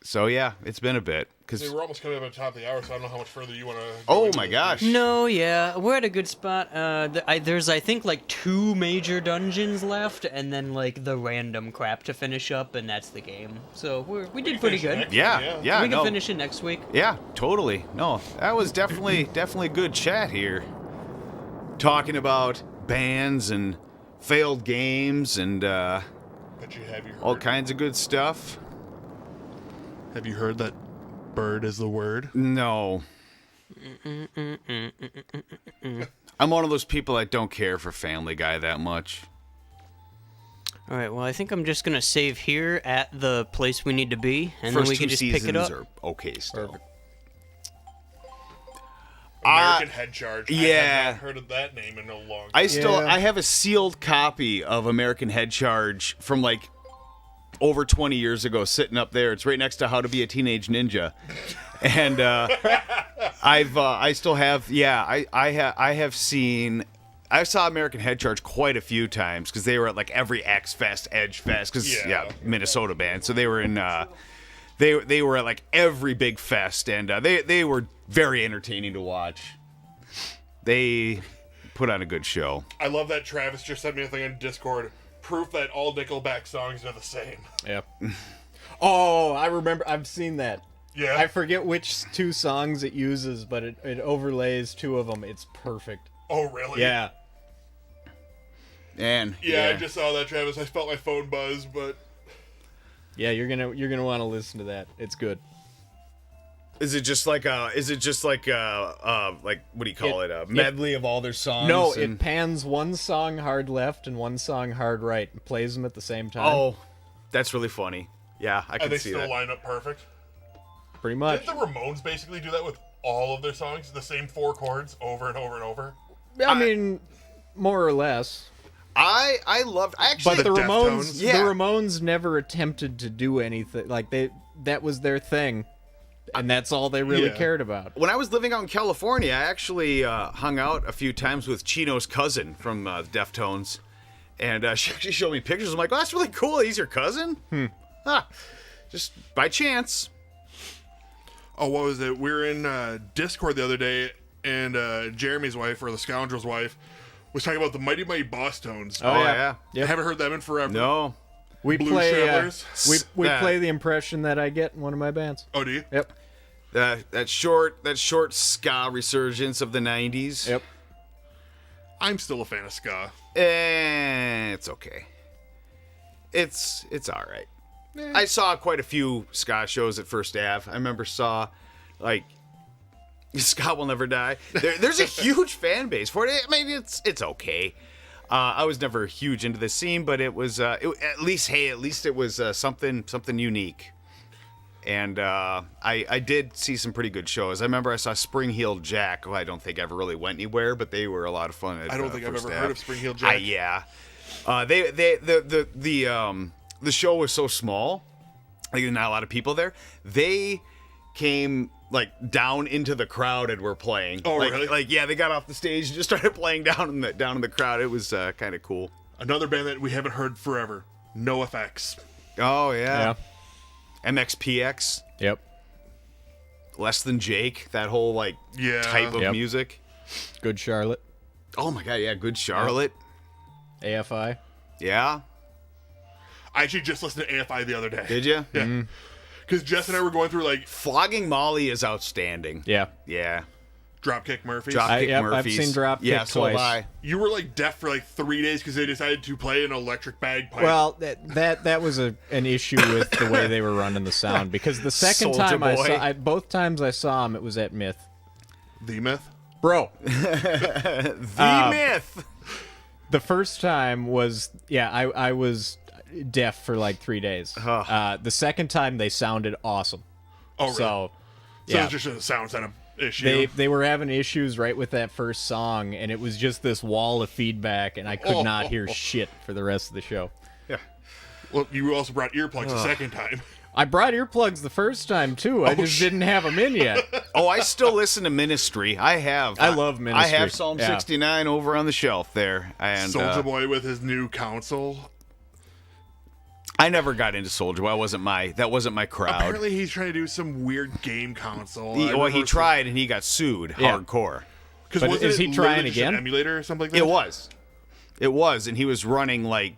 So, yeah, it's been a bit. Hey, we're almost coming up on the top of the hour, so I don't know how much further you want to. Oh, my gosh. No, yeah, we're at a good spot. There's, I think, like 2 major dungeons left, and then like the random crap to finish up, and that's the game. So we did pretty good. Yeah. We can no. finish it next week. Yeah, totally. No, that was definitely good chat here. Talking about bands and failed games and But have you heard? all kinds of good stuff. Have you heard that bird is the word? No. I'm one of those people that don't care for Family Guy that much. All right, well, I think I'm just gonna save here at the place we need to be, and First then we two can just pick it seasons up. are okay still. American Head Charge. I yeah. have not heard of that name in a long time. I have a sealed copy of American Head Charge from like over 20 years ago sitting up there. It's right next to How to Be a Teenage Ninja. And I still have I have seen I saw American Head Charge quite a few times because they were at like every X Fest, Edge Fest, because Minnesota band, so they were in they were at like every big fest, and they were very entertaining to watch. They put on a good show. I love that Travis just sent me a thing on Discord. Proof that all Nickelback songs are the same. Yep. Oh, I remember. I've seen that. Yeah. I forget which 2 songs it uses, but it overlays 2 of them. It's perfect. Oh, really? Yeah. And Yeah, I just saw that, Travis. I felt my phone buzz, but Yeah, you're gonna want to listen to that. It's good. Is it just like what do you call it? A medley of all their songs? No, and- it pans one song hard left and one song hard right and plays them at the same time. Oh, that's really funny. Yeah, I and can they see still that. line up perfect. Pretty much. Didn't the Ramones basically do that with all of their songs? The same 4 chords over and over and over? I mean, more or less. I loved actually But the Deftones? Ramones, Yeah. the Ramones never attempted to do anything. Like that was their thing, and that's all they really Yeah. cared about. when I was living out in California, I actually hung out a few times with Chino's cousin from Deftones, and she actually showed me pictures. I'm like, oh, that's really cool. He's your cousin? Just by chance. Oh, what was it? We were in Discord the other day, and Jeremy's wife, or the Scoundrel's wife, was talking about the Mighty Mighty Boss Tones. Oh, yeah. I haven't heard them in forever. No. We Blues play. Travelers? We That- play the impression that I get in one of my bands. Oh, do you? Yep. That short ska resurgence of the 90s. Yep. I'm still a fan of ska. It's okay. It's all right. I saw quite a few ska shows at First Ave. I remember saw like Ska Will Never Die. There's a huge fan base for it. I mean, it's okay. I was never huge into the scene, but it was at least it was something unique. And I did see some pretty good shows. I remember I saw Spring Heeled Jack, who I don't think ever really went anywhere, but they were a lot of fun. I don't think I've ever heard of Spring Heeled Jack. Yeah. The show was so small, like there's not a lot of people there. They came like down into the crowd and were playing. Oh, like, really? Like, yeah, they got off the stage and just started playing down in the crowd. It was kind of cool. Another band that we haven't heard forever, NoFX. Oh yeah. Yeah. MXPX, Yep. Less Than Jake, that whole like type of Yep. music. Good Charlotte. Oh my god, yeah, Good Charlotte. AFI. Yeah. I actually just listened to AFI the other day. Did you? Yeah. Because Jess and I were going through like Flogging Molly is outstanding. Yeah. Yeah. Dropkick Murphys. Dropkick I've Murphys. seen Dropkick yeah, so have twice. I. You were like deaf for like 3 days because they decided to play an electric bagpipe. Well, that was an issue with the way they were running the sound because the second Soulja time Boy. both times I saw him, it was at Myth. The Myth. Bro, The Myth. the first time was I was deaf for like 3 days. The second time they sounded awesome. Oh, really? So So it's just a sound setup issue. they were having issues right with that first song, and it was just this wall of feedback, and I could not hear shit for the rest of the show. Well, you also brought earplugs the second time. I brought earplugs the first time too. I just didn't have them in yet. Oh, I still listen to Ministry. I have. I love Ministry. I have Psalm Yeah. 69 over on the shelf there. And Soulja Boy with his new console. I never got into Soulja Boy. That wasn't my crowd. Apparently, he's trying to do some weird game console. He tried and he got sued Yeah. hardcore. Because But wasn't is it he trying literally just an again? emulator or something like that? It was, and he was running like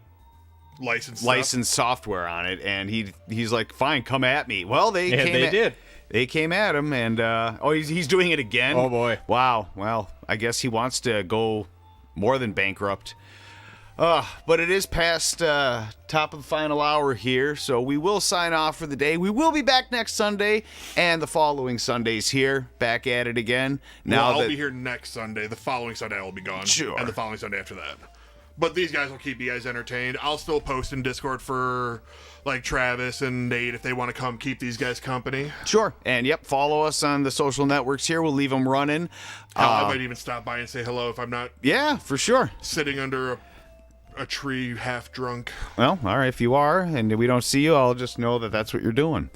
Licensed stuff? licensed software on it, and he's like, "Fine, come at me." Well, they did. They came at him, and he's doing it again. Oh, boy. Wow. Well, I guess he wants to go more than bankrupt. But it is past top of the final hour here, so we will sign off for the day. We will be back next Sunday and the following Sundays here, back at it again. Now I'll be here next Sunday. The following Sunday I will be gone. Sure. And the following Sunday after that. But these guys will keep you guys entertained. I'll still post in Discord for like Travis and Nate if they want to come keep these guys company. Sure. And yep, follow us on the social networks here. We'll leave them running. I might even stop by and say hello if I'm not Yeah, for sure. sitting under a tree half drunk. Well, all right, if you are and we don't see you, I'll just know that that's what you're doing.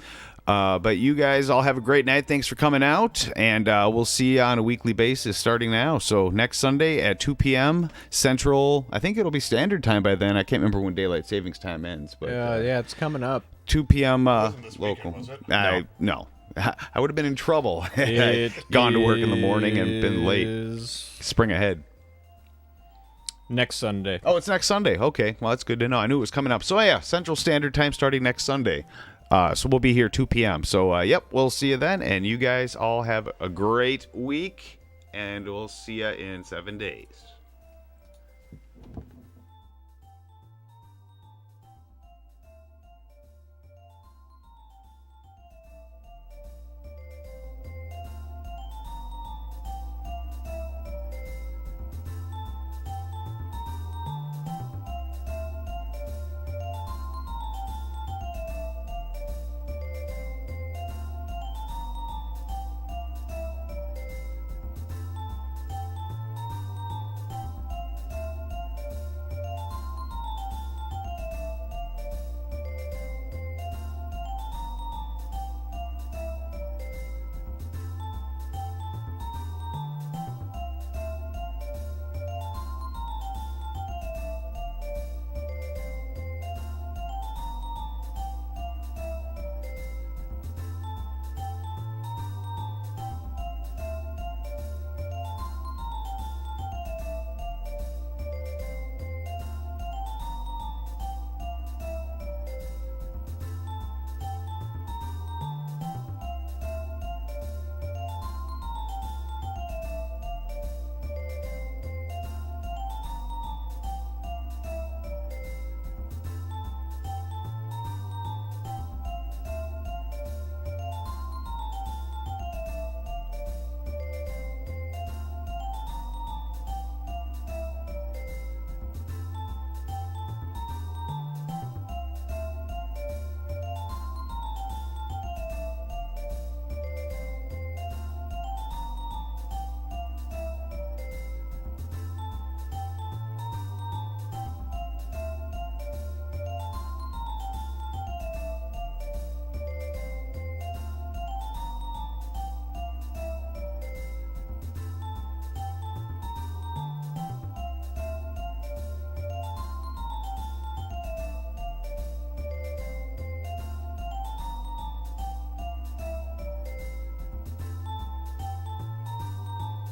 But you guys all have a great night. Thanks for coming out, and we'll see you on a weekly basis starting now. So next Sunday at 2 p.m. Central. I think it'll be standard time by then. I can't remember when daylight savings time ends. But Yeah, it's coming up. 2 p.m. this Local. weekend, was it? No. I would have been in trouble had I gone to work in the morning and been late. Is Spring ahead. next Sunday. Oh, it's next Sunday. Okay, well, that's good to know. I knew it was coming up. So, yeah, Central Standard Time starting next Sunday. So we'll be here 2 p.m. So, yep, we'll see you then. And you guys all have a great week, and we'll see you in 7 days.